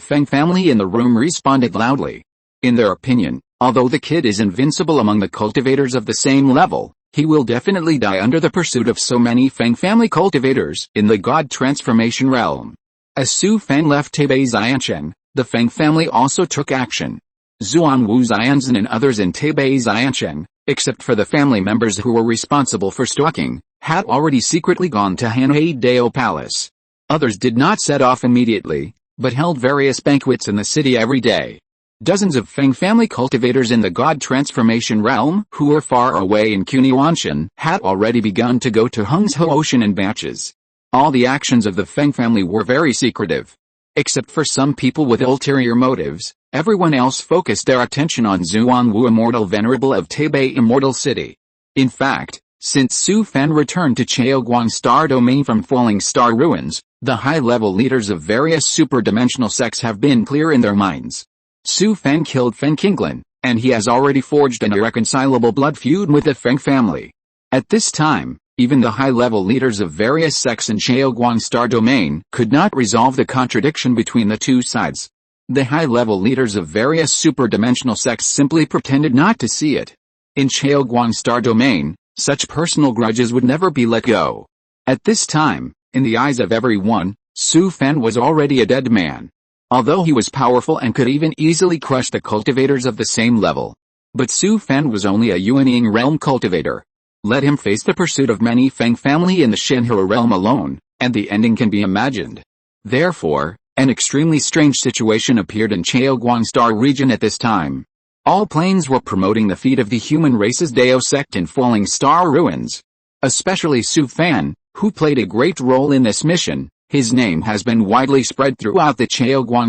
Feng family in the room responded loudly. In their opinion, although the kid is invincible among the cultivators of the same level, he will definitely die under the pursuit of so many Feng family cultivators in the God transformation realm. As Su Fan left Taipei Xiancheng, the Feng family also took action. Zuan Wu Xianzhen and others in Taipei Xiancheng, except for the family members who were responsible for stalking, had already secretly gone to Hanhaidao Palace. Others did not set off immediately, but held various banquets in the city every day. Dozens of Feng family cultivators in the God transformation realm who were far away in Cunyanshan had already begun to go to Hungzhou Ocean in batches. All the actions of the Feng family were very secretive. Except for some people with ulterior motives, everyone else focused their attention on Zuan Wu, Immortal Venerable of Taipei Immortal City. In fact, since Su Fan returned to Chaoguang Star Domain from Falling Star Ruins, the high-level leaders of various super-dimensional sects have been clear in their minds. Su Fan killed Feng Qinglin, and he has already forged an irreconcilable blood feud with the Feng family. At this time, even the high-level leaders of various sects in Chaoguang Star Domain could not resolve the contradiction between the two sides. The high-level leaders of various super-dimensional sects simply pretended not to see it. In Chaoguang Star Domain, such personal grudges would never be let go. At this time, in the eyes of everyone, Su Fan was already a dead man. Although he was powerful and could even easily crush the cultivators of the same level. But Su Fan was only a Yuanying realm cultivator. Let him face the pursuit of many Feng family in the Shinhua realm alone, and the ending can be imagined. Therefore, An extremely strange situation appeared in Star region at this time. All planes were promoting the feat of the human race's Dao sect in falling star ruins. Especially Su Fan, who played a great role in this mission. His name has been widely spread throughout the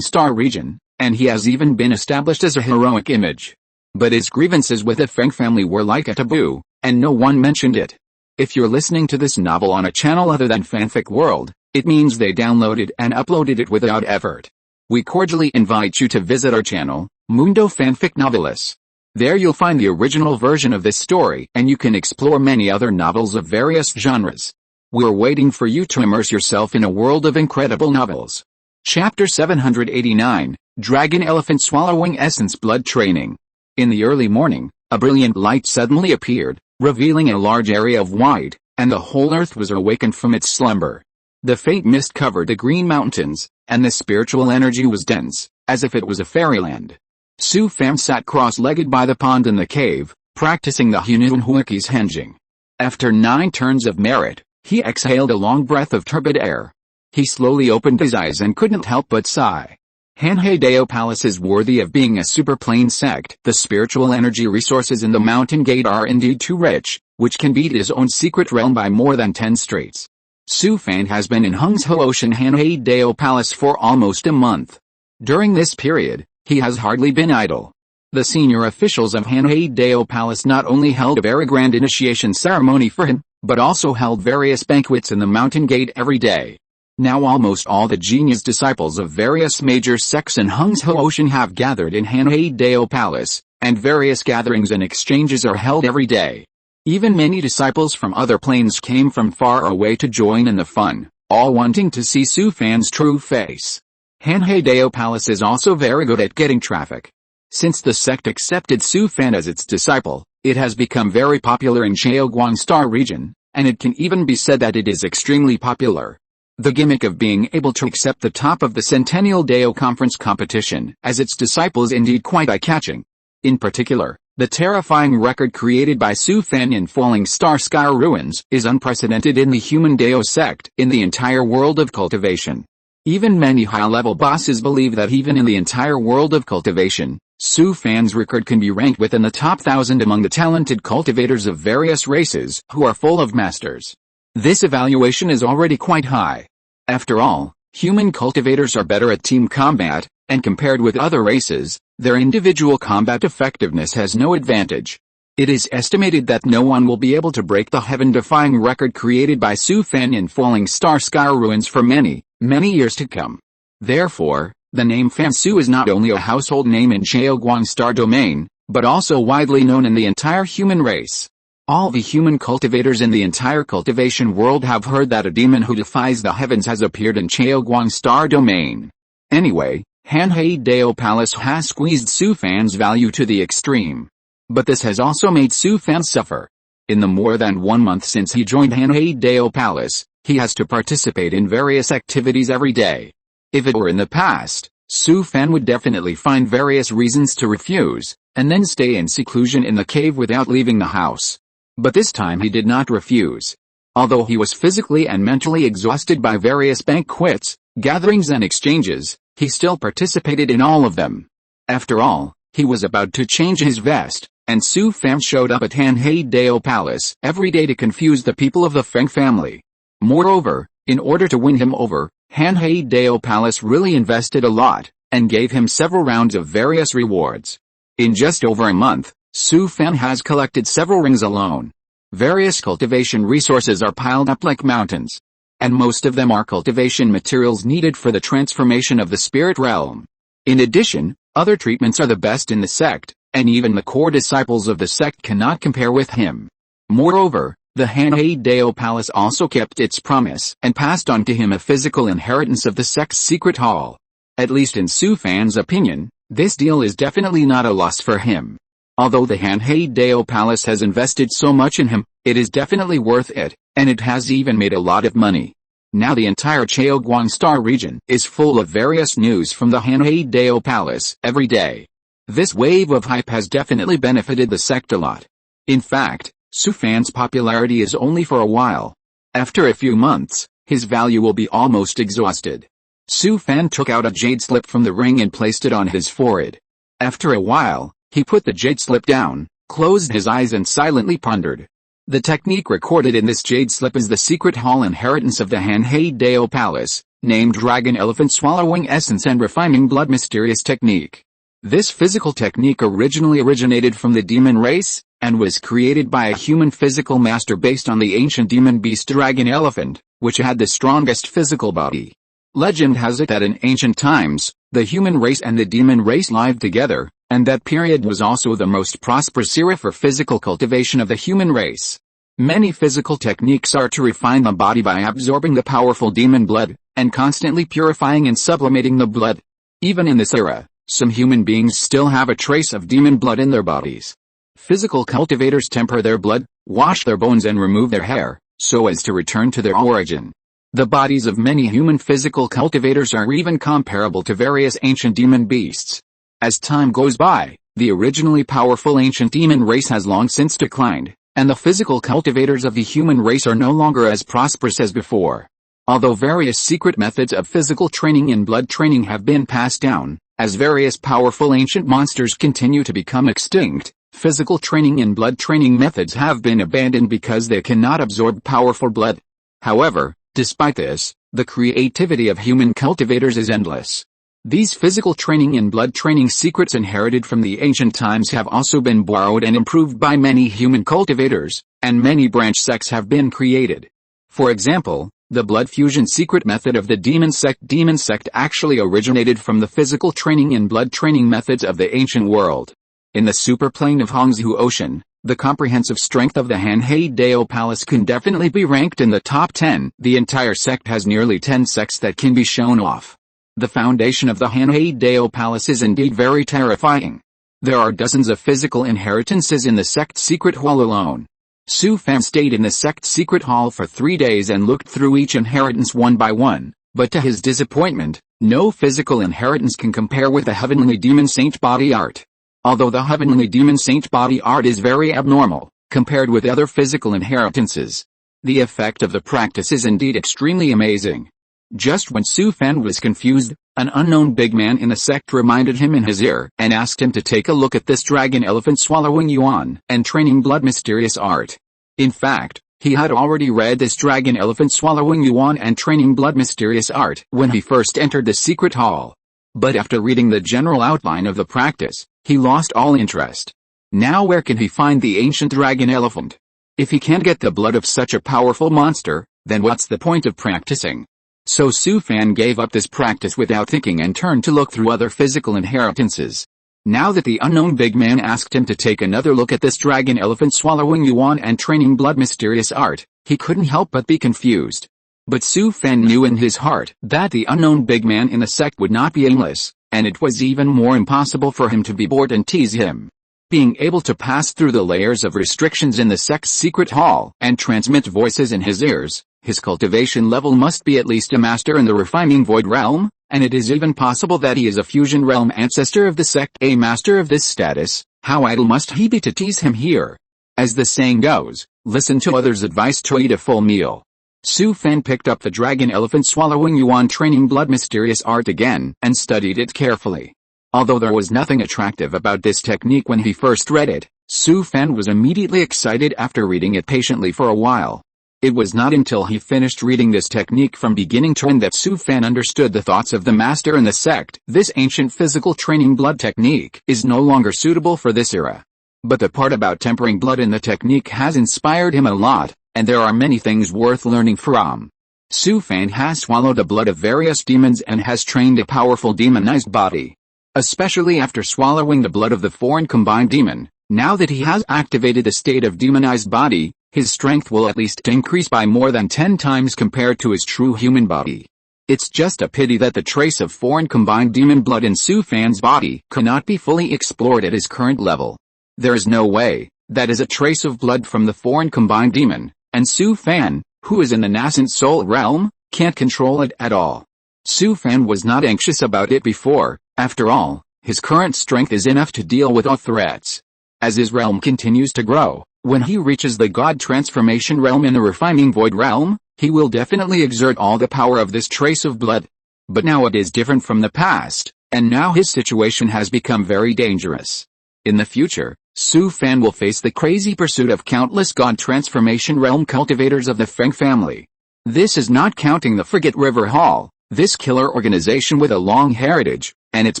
Star region, and he has even been established as a heroic image. But his grievances with the Feng family were like a taboo, and no one mentioned it. If you're listening to this novel on a channel other than Fanfic World, it means they downloaded and uploaded it without effort. We cordially invite you to visit our channel, Mundo Fanfic Novelis. There you'll find the original version of this story, and you can explore many other novels of various genres. We're waiting for you to immerse yourself in a world of incredible novels. Chapter 789, Dragon Elephant Swallowing Essence Blood Training. In the early morning, a brilliant light suddenly appeared, revealing a large area of white, and the whole earth was awakened from its slumber. The faint mist covered the green mountains, and the spiritual energy was dense, as if it was a fairyland. Su Fan sat cross-legged by the pond in the cave, practicing the Hununhuiki's henging. After 9 turns of merit, he exhaled a long breath of turbid air. He slowly opened his eyes and couldn't help but sigh. Hanhei Dao Palace is worthy of being a superplane sect. The spiritual energy resources in the mountain gate are indeed too rich, which can beat his own secret realm by more than 10 streets. Su Fan has been in Hungzhou Ocean Hanhei Dao Palace for almost a month. During this period, he has hardly been idle. The senior officials of Hanhei Dao Palace not only held a very grand initiation ceremony for him, but also held various banquets in the mountain gate every day. Now almost all the genius disciples of various major sects in Hungzhou Ocean have gathered in Hanhei Dao Palace, and various gatherings and exchanges are held every day. Even many disciples from other planes came from far away to join in the fun, all wanting to see Su Fan's true face. Hanhei Dao Palace is also very good at getting traffic. Since the sect accepted Su Fan as its disciple, it has become very popular in Star region, and it can even be said that it is extremely popular. The gimmick of being able to accept the top of the Centennial Dao Conference competition as its disciple is indeed quite eye-catching. In particular, the terrifying record created by Su Fan in Falling Star Sky Ruins is unprecedented in the human Dao sect in the entire world of cultivation. Even many high-level bosses believe that even in the entire world of cultivation, Su Fan's record can be ranked within the top 1,000 among the talented cultivators of various races who are full of masters. This evaluation is already quite high. After all, human cultivators are better at team combat, and compared with other races, their individual combat effectiveness has no advantage. It is estimated that no one will be able to break the heaven-defying record created by Su Fan in Falling Star Sky Ruins for many, many years to come. Therefore, the name Fan Su is not only a household name in Star domain, but also widely known in the entire human race. All the human cultivators in the entire cultivation world have heard that a demon who defies the heavens has appeared in Star domain. Anyway, Hanhei Dao Palace has squeezed Su Fan's value to the extreme. But this has also made Su Fan suffer. In the more than 1 month since he joined Hanhei Dao Palace, he has to participate in various activities every day. If it were in the past, Su Fan would definitely find various reasons to refuse, and then stay in seclusion in the cave without leaving the house. But this time he did not refuse. Although he was physically and mentally exhausted by various banquets, gatherings and exchanges, he still participated in all of them. After all, he was about to change his vest, and Su Fan showed up at Hanhei Dao Palace every day to confuse the people of the Feng family. Moreover, in order to win him over, Hanhei Dao Palace really invested a lot, and gave him several rounds of various rewards. In just over a month, Su Fan has collected several rings alone. Various cultivation resources are piled up like mountains. And most of them are cultivation materials needed for the transformation of the spirit realm. In addition, other treatments are the best in the sect, and even the core disciples of the sect cannot compare with him. Moreover, the Hanhei Dao Palace also kept its promise and passed on to him a physical inheritance of the sect's secret hall. At least in Su Fan's opinion, this deal is definitely not a loss for him. Although the Hanhei Dao Palace has invested so much in him, it is definitely worth it, and it has even made a lot of money. Now the entire Star region is full of various news from the Hanhei Dao Palace every day. This wave of hype has definitely benefited the sect a lot. In fact, Su Fan's popularity is only for a while. After a few months, his value will be almost exhausted. Su Fan took out a jade slip from the ring and placed it on his forehead. After a while, he put the jade slip down, closed his eyes and silently pondered. The technique recorded in this jade slip is the secret hall inheritance of the Han-He-Dao Palace, named Dragon Elephant Swallowing Essence and Refining Blood Mysterious Technique. This physical technique originally originated from the demon race, and was created by a human physical master based on the ancient demon beast Dragon Elephant, which had the strongest physical body. Legend has it that in ancient times, the human race and the demon race lived together, and that period was also the most prosperous era for physical cultivation of the human race. Many physical techniques are to refine the body by absorbing the powerful demon blood, and constantly purifying and sublimating the blood. Even in this era, some human beings still have a trace of demon blood in their bodies. Physical cultivators temper their blood, wash their bones and remove their hair, so as to return to their origin. The bodies of many human physical cultivators are even comparable to various ancient demon beasts. As time goes by, the originally powerful ancient demon race has long since declined, and the physical cultivators of the human race are no longer as prosperous as before. Although various secret methods of physical training and blood training have been passed down, as various powerful ancient monsters continue to become extinct, physical training and blood training methods have been abandoned because they cannot absorb powerful blood. However, despite this, the creativity of human cultivators is endless. These physical training and blood training secrets inherited from the ancient times have also been borrowed and improved by many human cultivators, and many branch sects have been created. For example, the blood fusion secret method of the demon sect actually originated from the physical training and blood training methods of the ancient world. In the superplane of Hongzhou Ocean, the comprehensive strength of the Han-He-Dao Palace can definitely be ranked in the top 10. The entire sect has nearly 10 sects that can be shown off. The foundation of the Han-He-Dao Palace is indeed very terrifying. There are dozens of physical inheritances in the sect's secret hall alone. Su Fan stayed in the sect's secret hall for 3 days and looked through each inheritance one by one, but to his disappointment, no physical inheritance can compare with the Heavenly Demon Saint body art. Although the Heavenly Demon Saint body art is very abnormal, compared with other physical inheritances, the effect of the practice is indeed extremely amazing. Just when Su Fan was confused, an unknown big man in the sect reminded him in his ear and asked him to take a look at this Dragon Elephant Swallowing Yuan and Training Blood Mysterious Art. In fact, he had already read this Dragon Elephant Swallowing Yuan and Training Blood Mysterious Art when he first entered the secret hall. But after reading the general outline of the practice, he lost all interest. Now where can he find the ancient dragon elephant? If he can't get the blood of such a powerful monster, then what's the point of practicing? So Su Fan gave up this practice without thinking and turned to look through other physical inheritances. Now that the unknown big man asked him to take another look at this Dragon Elephant Swallowing Yuan and Training Blood Mysterious Art, he couldn't help but be confused. But Su Fan knew in his heart that the unknown big man in the sect would not be aimless, and it was even more impossible for him to be bored and tease him. Being able to pass through the layers of restrictions in the sect's secret hall and transmit voices in his ears, his cultivation level must be at least a master in the refining void realm, and it is even possible that he is a fusion realm ancestor of the sect. A master of this status, how idle must he be to tease him here? As the saying goes, listen to others' advice to eat a full meal. Su Fan picked up the Dragon Elephant Swallowing Yuan Training Blood Mysterious Art again and studied it carefully. Although there was nothing attractive about this technique when he first read it, Su Fan was immediately excited after reading it patiently for a while. It was not until he finished reading this technique from beginning to end that Su Fan understood the thoughts of the master in the sect. This ancient physical training blood technique is no longer suitable for this era. But the part about tempering blood in the technique has inspired him a lot, and there are many things worth learning from. Su Fan has swallowed the blood of various demons and has trained a powerful demonized body. Especially after swallowing the blood of the foreign combined demon, now that he has activated the state of demonized body, his strength will at least increase by more than 10 times compared to his true human body. It's just a pity that the trace of foreign combined demon blood in Su Fan's body cannot be fully explored at his current level. There is no way that is a trace of blood from the foreign combined demon, and Su Fan, who is in the nascent soul realm, can't control it at all. Su Fan was not anxious about it before. After all, his current strength is enough to deal with all threats. As his realm continues to grow, when he reaches the God transformation realm in the refining void realm, he will definitely exert all the power of this trace of blood. But now it is different from the past, and now his situation has become very dangerous. In the future, Su Fan will face the crazy pursuit of countless god transformation realm cultivators of the Feng family. This is not counting the Frigate River Hall, this killer organization with a long heritage, and its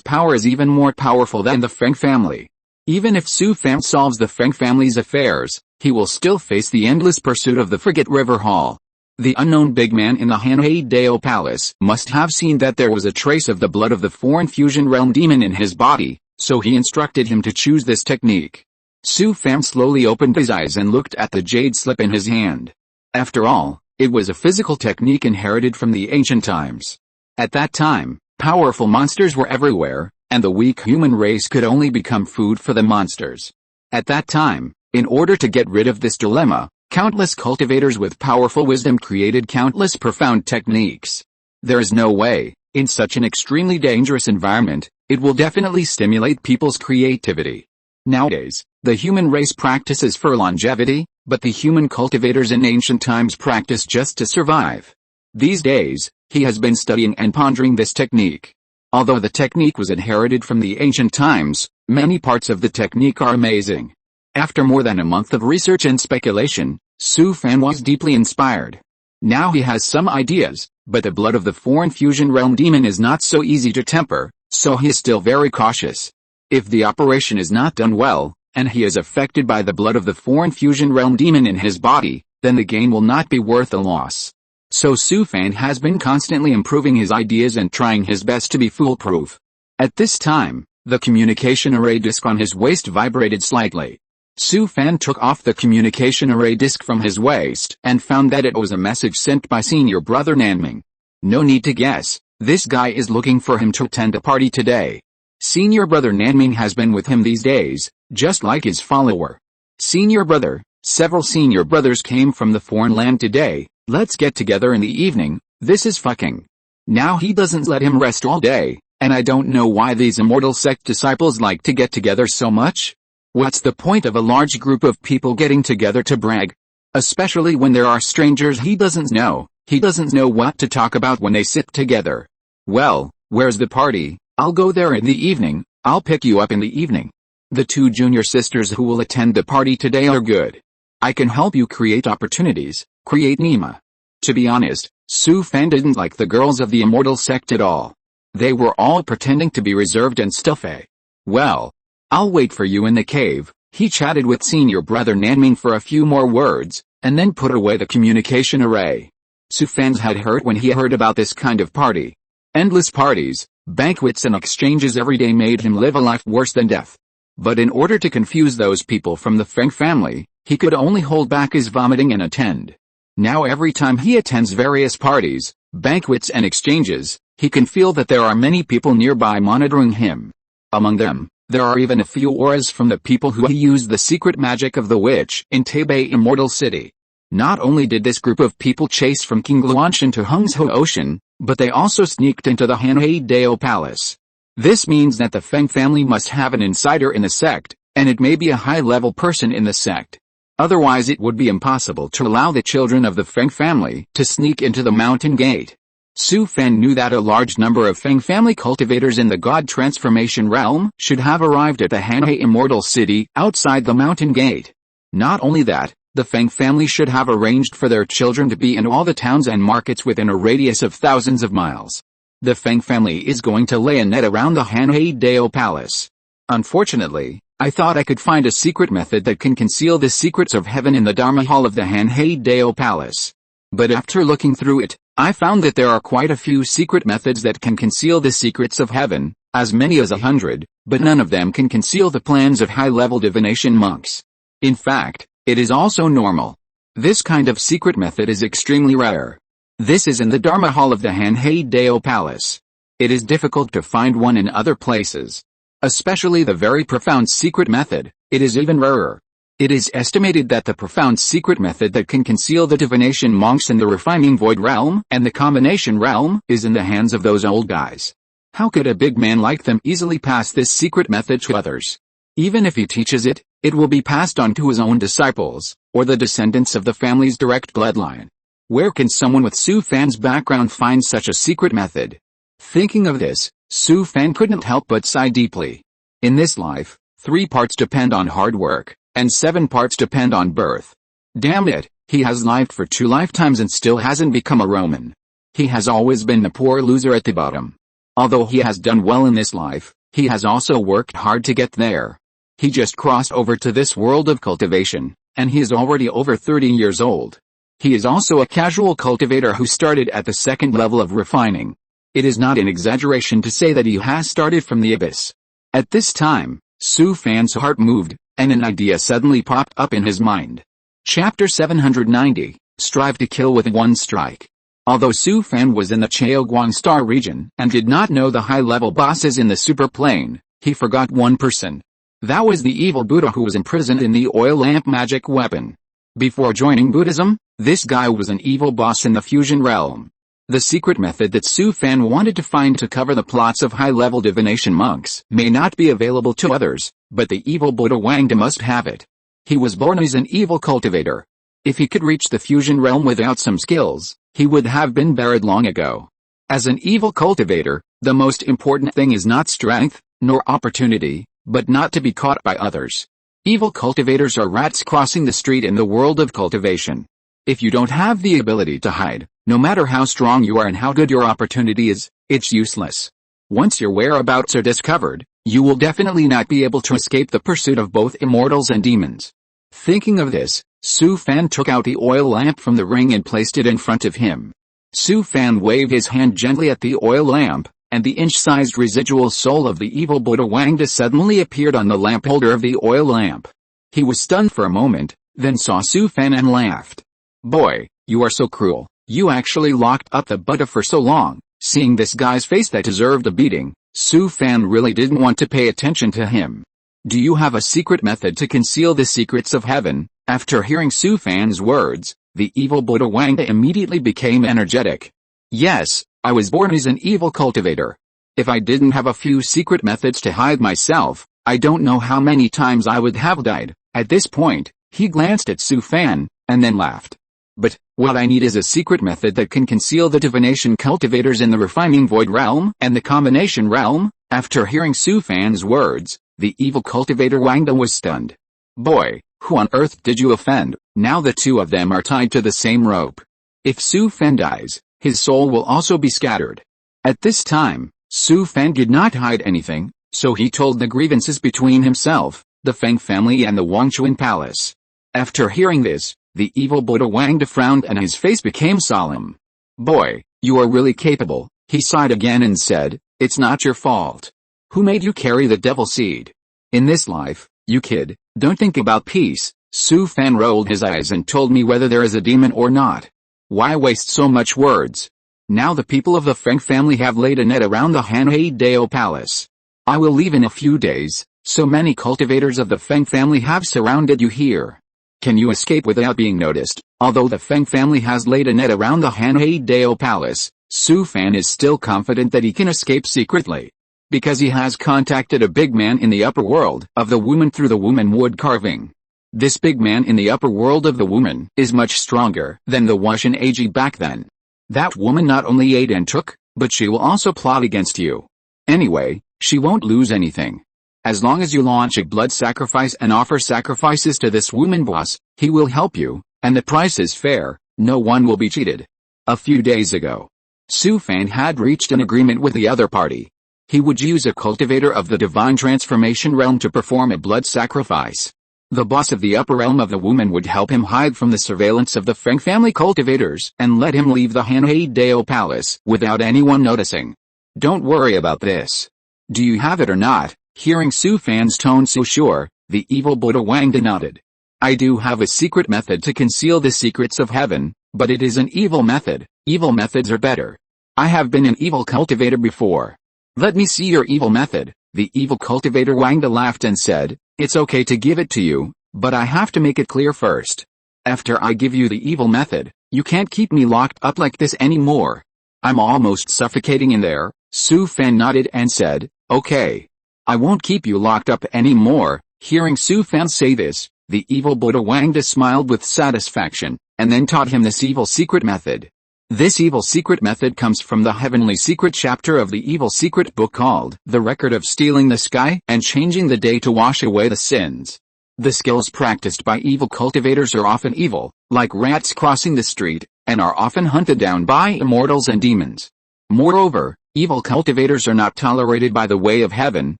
power is even more powerful than the Feng family. Even if Su Fan solves the Feng family's affairs, he will still face the endless pursuit of the Frigate River Hall. The unknown big man in the Hanhei Dao Palace must have seen that there was a trace of the blood of the foreign fusion realm demon in his body, so he instructed him to choose this technique. Su Fan slowly opened his eyes and looked at the jade slip in his hand. After all, it was a physical technique inherited from the ancient times. At that time, powerful monsters were everywhere, and the weak human race could only become food for the monsters. At that time, in order to get rid of this dilemma, countless cultivators with powerful wisdom created countless profound techniques. There is no way, in such an extremely dangerous environment, it will definitely stimulate people's creativity. Nowadays, the human race practices for longevity, but the human cultivators in ancient times practice just to survive. These days, he has been studying and pondering this technique. Although the technique was inherited from the ancient times, many parts of the technique are amazing. After more than a month of research and speculation, Su Fan was deeply inspired. Now he has some ideas, but the blood of the foreign fusion realm demon is not so easy to temper, so he is still very cautious. If the operation is not done well, and he is affected by the blood of the foreign fusion realm demon in his body, then the gain will not be worth the loss. So Su Fan has been constantly improving his ideas and trying his best to be foolproof. At this time, the communication array disc on his waist vibrated slightly. Su Fan took off the communication array disc from his waist and found that it was a message sent by senior brother Nanming. No need to guess, this guy is looking for him to attend a party today. Senior brother Nanming has been with him these days, just like his follower. Senior brother, several senior brothers came from the foreign land today, let's get together in the evening, this is fucking. Now he doesn't let him rest all day, and I don't know why these immortal sect disciples like to get together so much. What's the point of a large group of people getting together to brag? Especially when there are strangers he doesn't know what to talk about when they sit together. Well, where's the party? I'll go there in the evening, I'll pick you up in the evening. The two junior sisters who will attend the party today are good. I can help you create opportunities, create Nima. To be honest, Su Fan didn't like the girls of the immortal sect at all. They were all pretending to be reserved and stuffy. Well, I'll wait for you in the cave. He chatted with senior brother Nanming for a few more words, and then put away the communication array. Su Fan's head hurt when he heard about this kind of party. Endless parties, banquets and exchanges every day made him live a life worse than death. But in order to confuse those people from the Feng family, he could only hold back his vomiting and attend. Now every time he attends various parties, banquets and exchanges, he can feel that there are many people nearby monitoring him. Among them, there are even a few auras from the people who used the secret magic of the witch in Taipei Immortal City. Not only did this group of people chase from King Luanshan to Hungzhou Ocean, but they also sneaked into the Hanhei Dao Palace. This means that the Feng family must have an insider in the sect, and it may be a high-level person in the sect. Otherwise it would be impossible to allow the children of the Feng family to sneak into the mountain gate. Su Fan knew that a large number of Feng family cultivators in the God Transformation realm should have arrived at the Hanhei Immortal City outside the mountain gate. Not only that, the Feng family should have arranged for their children to be in all the towns and markets within a radius of thousands of miles. The Feng family is going to lay a net around the Hanhei Dao Palace. Unfortunately, I thought I could find a secret method that can conceal the secrets of heaven in the Dharma Hall of the Hanhei Dao Palace. But after looking through it, I found that there are quite a few secret methods that can conceal the secrets of heaven, as many as 100, but none of them can conceal the plans of high-level divination monks. In fact, it is also normal. This kind of secret method is extremely rare. This is in the Dharma Hall of the Hanhei Dao Palace. It is difficult to find one in other places. Especially the very profound secret method, it is even rarer. It is estimated that the profound secret method that can conceal the divination monks in the refining void realm and the combination realm is in the hands of those old guys. How could a big man like them easily pass this secret method to others? Even if he teaches it, it will be passed on to his own disciples, or the descendants of the family's direct bloodline. Where can someone with Su Fan's background find such a secret method? Thinking of this, Su Fan couldn't help but sigh deeply. In this life, 3 parts depend on hard work, and 7 parts depend on birth. Damn it, he has lived for 2 lifetimes and still hasn't become a Roman. He has always been the poor loser at the bottom. Although he has done well in this life, he has also worked hard to get there. He just crossed over to this world of cultivation, and he is already over 30 years old. He is also a casual cultivator who started at the 2nd level of refining. It is not an exaggeration to say that he has started from the abyss. At this time, Su Fan's heart moved, and an idea suddenly popped up in his mind. Chapter 790, Strive to Kill with One Strike. Although Su Fan was in the Cheoguang Star region and did not know the high-level bosses in the super plane, he forgot one person. That was the evil Buddha who was imprisoned in the oil lamp magic weapon. Before joining Buddhism, this guy was an evil boss in the fusion realm. The secret method that Su Fan wanted to find to cover the plots of high-level divination monks may not be available to others, but the evil Buddha Wangda must have it. He was born as an evil cultivator. If he could reach the fusion realm without some skills, he would have been buried long ago. As an evil cultivator, the most important thing is not strength, nor opportunity, but not to be caught by others. Evil cultivators are rats crossing the street in the world of cultivation. If you don't have the ability to hide, no matter how strong you are and how good your opportunity is, it's useless. Once your whereabouts are discovered, you will definitely not be able to escape the pursuit of both immortals and demons. Thinking of this, Su Fan took out the oil lamp from the ring and placed it in front of him. Su Fan waved his hand gently at the oil lamp, and the inch-sized residual soul of the evil Buddha Wangda suddenly appeared on the lamp holder of the oil lamp. He was stunned for a moment, then saw Su Fan and laughed. Boy, you are so cruel. You actually locked up the Buddha for so long. Seeing this guy's face that deserved a beating, Su Fan really didn't want to pay attention to him. Do you have a secret method to conceal the secrets of heaven? After hearing Su Fan's words, the evil Buddha Wangda immediately became energetic. Yes, I was born as an evil cultivator. If I didn't have a few secret methods to hide myself, I don't know how many times I would have died. At this point, he glanced at Su Fan, and then laughed. But, what I need is a secret method that can conceal the divination cultivators in the refining void realm and the combination realm. After hearing Su Fan's words, the evil cultivator Wangda was stunned. Boy, who on earth did you offend? Now the two of them are tied to the same rope. If Su Fan dies, his soul will also be scattered. At this time, Su Fan did not hide anything, so he told the grievances between himself, the Feng family and the Wangchuan palace. After hearing this, the evil Buddha Wangda frowned and his face became solemn. Boy, you are really capable, he sighed again and said, it's not your fault. Who made you carry the devil seed? In this life, you kid, don't think about peace. Su Fan rolled his eyes and told me whether there is a demon or not. Why waste so much words? Now the people of the Feng family have laid a net around the Hanhei Dao palace. I will leave in a few days, so many cultivators of the Feng family have surrounded you here. Can you escape without being noticed? Although the Feng family has laid a net around the Hanhei Dao palace, Su Fan is still confident that he can escape secretly. Because he has contacted a big man in the upper world of the woman through the woman wood carving. This big man in the upper world of the woman is much stronger than the Washan Ag back then. That woman not only ate and took, but she will also plot against you. Anyway, she won't lose anything. As long as you launch a blood sacrifice and offer sacrifices to this woman boss, he will help you, and the price is fair, no one will be cheated. A few days ago, Su Fan had reached an agreement with the other party. He would use a cultivator of the divine transformation realm to perform a blood sacrifice. The boss of the upper realm of the woman would help him hide from the surveillance of the Feng family cultivators and let him leave the Hanhei Dao palace without anyone noticing. Don't worry about this. Do you have it or not? Hearing Su Fan's tone so sure, the evil Buddha Wangda nodded. I do have a secret method to conceal the secrets of heaven, but it is an evil method. Evil methods are better. I have been an evil cultivator before. Let me see your evil method. The evil cultivator Wangda laughed and said, it's okay to give it to you, but I have to make it clear first. After I give you the evil method, you can't keep me locked up like this anymore. I'm almost suffocating in there. Su Fan nodded and said, okay. I won't keep you locked up anymore. Hearing Su Fan say this, the evil Buddha Wangda smiled with satisfaction, and then taught him this evil secret method. This evil secret method comes from the heavenly secret chapter of the evil secret book called The Record of Stealing the Sky and Changing the Day to Wash Away the Sins. The skills practiced by evil cultivators are often evil, like rats crossing the street, and are often hunted down by immortals and demons. Moreover, evil cultivators are not tolerated by the way of heaven,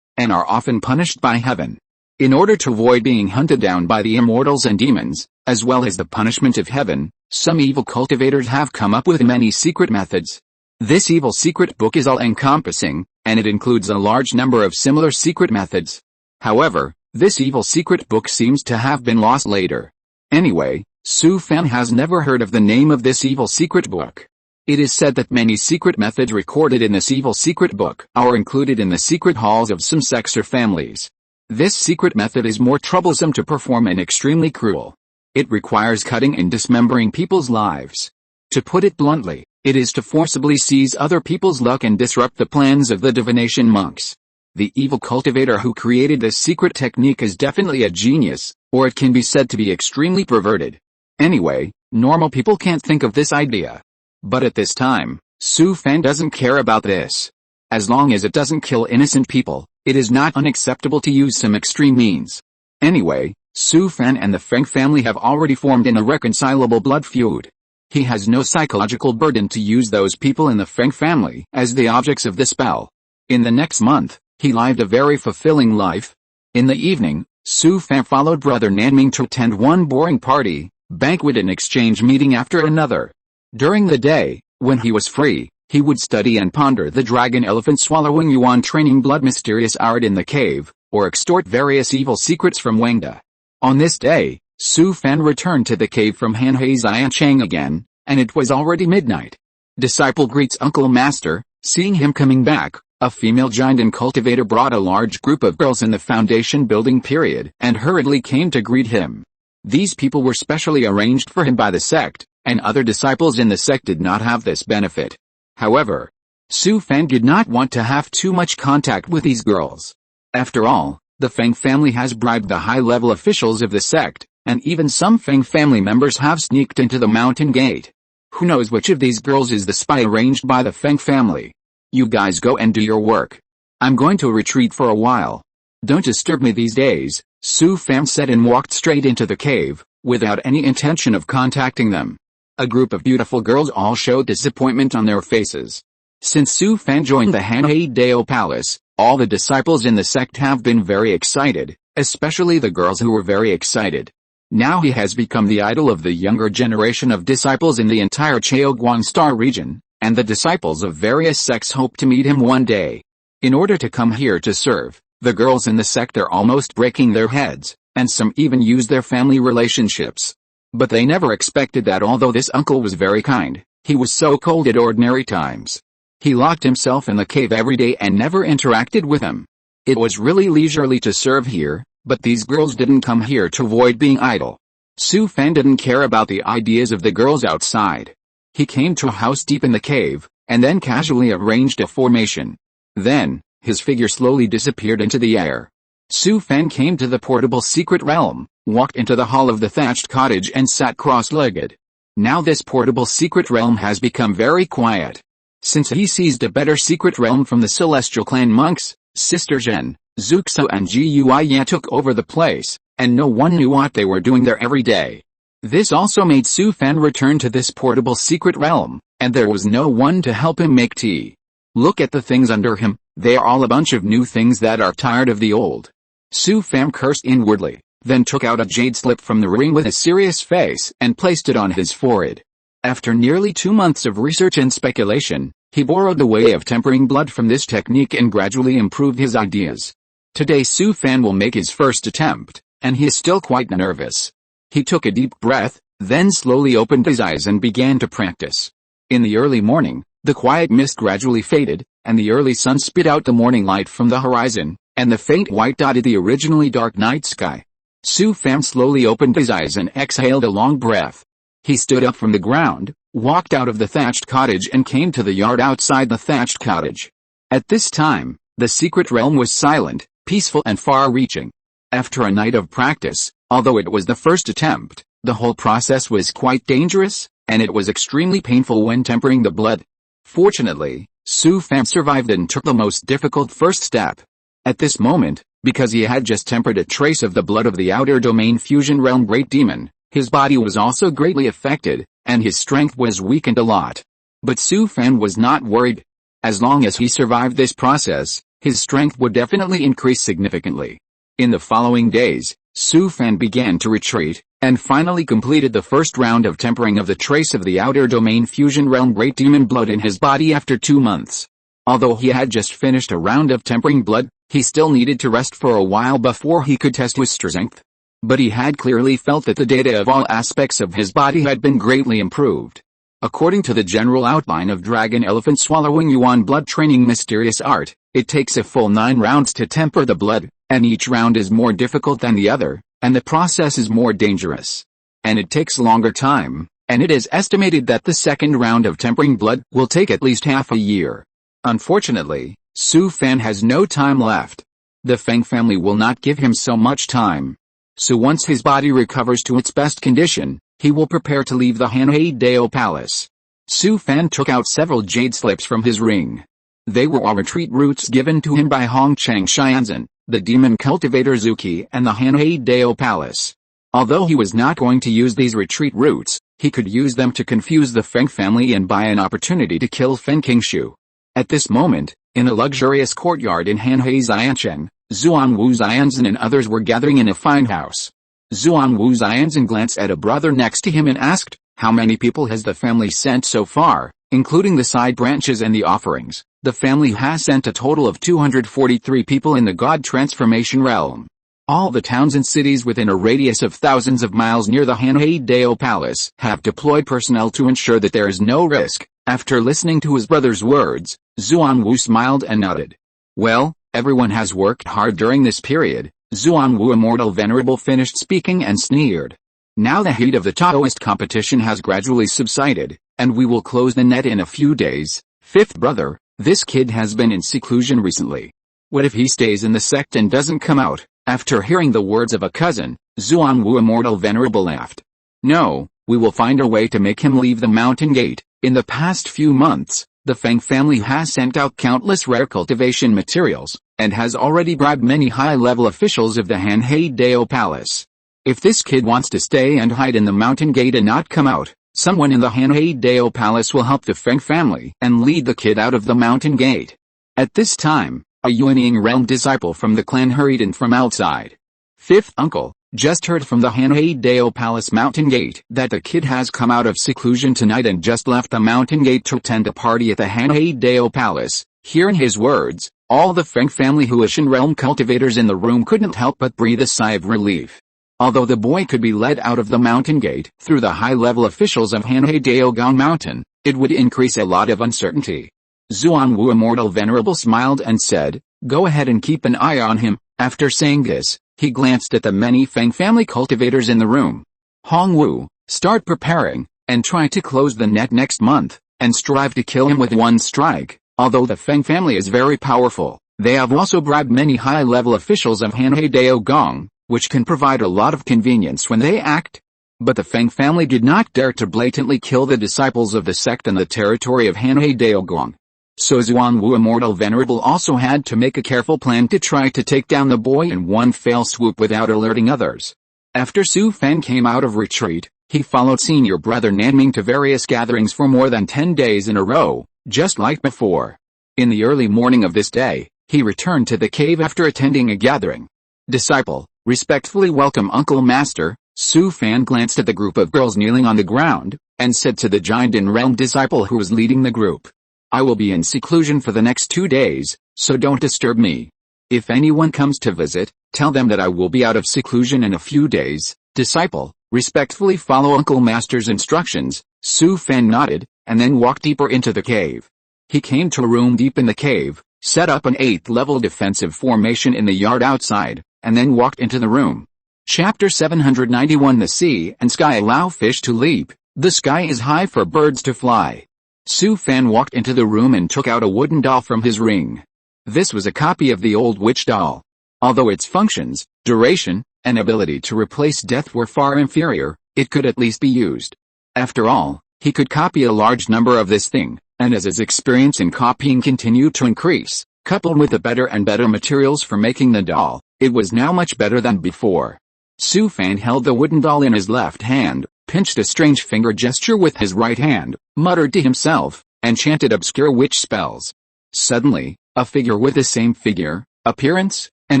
and are often punished by heaven. In order to avoid being hunted down by the immortals and demons, as well as the punishment of heaven, some evil cultivators have come up with many secret methods. This evil secret book is all-encompassing, and it includes a large number of similar secret methods. However, this evil secret book seems to have been lost later. Anyway, Su Fan has never heard of the name of this evil secret book. It is said that many secret methods recorded in this evil secret book are included in the secret halls of some sects or families. This secret method is more troublesome to perform and extremely cruel. It requires cutting and dismembering people's lives. To put it bluntly, it is to forcibly seize other people's luck and disrupt the plans of the divination monks. The evil cultivator who created this secret technique is definitely a genius, or it can be said to be extremely perverted. Anyway, normal people can't think of this idea. But at this time, Su Fan doesn't care about this. As long as it doesn't kill innocent people, it is not unacceptable to use some extreme means. Anyway, Su Fan and the Feng family have already formed an irreconcilable blood feud. He has no psychological burden to use those people in the Feng family as the objects of the spell. In the next month, he lived a very fulfilling life. In the evening, Su Fan followed Brother Nanming to attend one boring party, banquet and exchange meeting after another. During the day, when he was free, he would study and ponder the dragon elephant swallowing yuan training blood mysterious art in the cave, or extort various evil secrets from Wangda. On this day, Su Fan returned to the cave from Hanhei Xianchang again, and it was already midnight. Disciple greets Uncle Master. Seeing him coming back, a female giant and cultivator brought a large group of girls in the foundation building period and hurriedly came to greet him. These people were specially arranged for him by the sect, and other disciples in the sect did not have this benefit. However, Su Fan did not want to have too much contact with these girls. After all, the Feng family has bribed the high-level officials of the sect, and even some Feng family members have sneaked into the mountain gate. Who knows which of these girls is the spy arranged by the Feng family? You guys go and do your work. I'm going to retreat for a while. Don't disturb me these days, Su Fan said and walked straight into the cave, without any intention of contacting them. A group of beautiful girls all showed disappointment on their faces. Since Su Fan joined the Hanhei Dao Palace, all the disciples in the sect have been very excited, especially the girls who were very excited. Now he has become the idol of the younger generation of disciples in the entire Chaoguang Star region, and the disciples of various sects hope to meet him one day. In order to come here to serve, the girls in the sect are almost breaking their heads, and some even use their family relationships. But they never expected that although this uncle was very kind, he was so cold at ordinary times. He locked himself in the cave every day and never interacted with them. It was really leisurely to serve here, but these girls didn't come here to avoid being idle. Su Fan didn't care about the ideas of the girls outside. He came to a house deep in the cave, and then casually arranged a formation. Then, his figure slowly disappeared into the air. Su Fan came to the portable secret realm, walked into the hall of the thatched cottage and sat cross-legged. Now this portable secret realm has become very quiet. Since he seized a better secret realm from the celestial clan monks, Sister Zhen, Zuxo and Guiya took over the place, and no one knew what they were doing there every day. This also made Su Fan return to this portable secret realm, and there was no one to help him make tea. Look at the things under him, they are all a bunch of new things that are tired of the old. Su Fan cursed inwardly, then took out a jade slip from the ring with a serious face and placed it on his forehead. After nearly 2 months of research and speculation, he borrowed the way of tempering blood from this technique and gradually improved his ideas. Today Su Fan will make his first attempt, and he is still quite nervous. He took a deep breath, then slowly opened his eyes and began to practice. In the early morning, the quiet mist gradually faded, and the early sun spit out the morning light from the horizon, and the faint white dotted the originally dark night sky. Su Fan slowly opened his eyes and exhaled a long breath. He stood up from the ground, walked out of the thatched cottage and came to the yard outside the thatched cottage. At this time, the secret realm was silent, peaceful and far-reaching. After a night of practice, although it was the first attempt, the whole process was quite dangerous, and it was extremely painful when tempering the blood. Fortunately, Su Fan survived and took the most difficult first step. At this moment, because he had just tempered a trace of the blood of the outer domain fusion realm great demon, his body was also greatly affected, and his strength was weakened a lot. But Su Fan was not worried. As long as he survived this process, his strength would definitely increase significantly. In the following days, Su Fan began to retreat, and finally completed the first round of tempering of the trace of the outer domain fusion realm great demon blood in his body after 2 months. Although he had just finished a round of tempering blood, he still needed to rest for a while before he could test his strength. But he had clearly felt that the data of all aspects of his body had been greatly improved. According to the general outline of Dragon Elephant Swallowing Yuan Blood Training Mysterious Art, it takes a full 9 rounds to temper the blood, and each round is more difficult than the other, and the process is more dangerous. And it takes longer time, and it is estimated that the second round of tempering blood will take at least half a year. Unfortunately, Su Fan has no time left. The Feng family will not give him so much time. So once his body recovers to its best condition, he will prepare to leave the Hanhei Dao Palace. Su Fan took out several jade slips from his ring. They were all retreat routes given to him by Hongchang Xianzhen, the demon cultivator Zuki and the Hanhei Dao Palace. Although he was not going to use these retreat routes, he could use them to confuse the Feng family and buy an opportunity to kill Fen Qingshu. At this moment, in a luxurious courtyard in Hanhei Xiancheng, Zuanwu Xianzhen and others were gathering in a fine house. Zuanwu Xianzhen glanced at a brother next to him and asked, "How many people has the family sent so far, including the side branches and the offerings?" "The family has sent a total of 243 people in the God Transformation realm. All the towns and cities within a radius of thousands of miles near the Hanhei Dao Palace have deployed personnel to ensure that there is no risk." After listening to his brother's words, Zuanwu smiled and nodded. "Well, everyone has worked hard during this period." Zuanwu Immortal Venerable finished speaking and sneered. "Now the heat of the Taoist competition has gradually subsided, and we will close the net in a few days. Fifth brother, this kid has been in seclusion recently. What if he stays in the sect and doesn't come out?" After hearing the words of a cousin, Zuanwu Immortal Venerable laughed. "No, we will find a way to make him leave the mountain gate." In the past few months, the Feng family has sent out countless rare cultivation materials, and has already bribed many high-level officials of the Hanhei Dao Palace. If this kid wants to stay and hide in the mountain gate and not come out, someone in the Hanhei Dao Palace will help the Feng family and lead the kid out of the mountain gate. At this time, a Yuanying realm disciple from the clan hurried in from outside. "Fifth uncle, just heard from the Hanhei Dao Palace mountain gate that the kid has come out of seclusion tonight and just left the mountain gate to attend a party at the Hanhei Dao Palace." Hearing his words, all the Feng family Huishan realm cultivators in the room couldn't help but breathe a sigh of relief. Although the boy could be led out of the mountain gate through the high-level officials of Hanhei Dao Gong Mountain, it would increase a lot of uncertainty. Zuanwu Immortal Venerable smiled and said, "Go ahead and keep an eye on him." After saying this, he glanced at the many Feng family cultivators in the room. "Hongwu, start preparing, and try to close the net next month, and strive to kill him with one strike." Although the Feng family is very powerful, they have also bribed many high-level officials of Hanhei Dao Gong, which can provide a lot of convenience when they act. But the Feng family did not dare to blatantly kill the disciples of the sect in the territory of Hanhei Dao Gong. So Zuanwu Immortal Venerable also had to make a careful plan to try to take down the boy in one fell swoop without alerting others. After Su Fan came out of retreat, he followed senior brother Nanming to various gatherings for more than 10 days in a row, just like before. In the early morning of this day, he returned to the cave after attending a gathering. "Disciple, respectfully welcome Uncle Master." Su Fan glanced at the group of girls kneeling on the ground, and said to the Jinden realm disciple who was leading the group, "I will be in seclusion for the next 2 days, so don't disturb me. If anyone comes to visit, tell them that I will be out of seclusion in a few days." Disciple, respectfully follow Uncle Master's instructions. Su Fan nodded, and then walked deeper into the cave. He came to a room deep in the cave, set up an 8th-level defensive formation in the yard outside, and then walked into the room. Chapter 791 The sea and sky allow fish to leap. The sky is high for birds to fly. Su Fan walked into the room and took out a wooden doll from his ring. This was a copy of the old witch doll. Although its functions, duration, and ability to replace death were far inferior, it could at least be used. After all, He could copy a large number of this thing, and as his experience in copying continued to increase, coupled with the better and better materials for making the doll, it was now much better than before. Su Fan held the wooden doll in his left hand, pinched a strange finger gesture with his right hand, muttered to himself, and chanted obscure witch spells. Suddenly, a figure with the same figure, appearance, and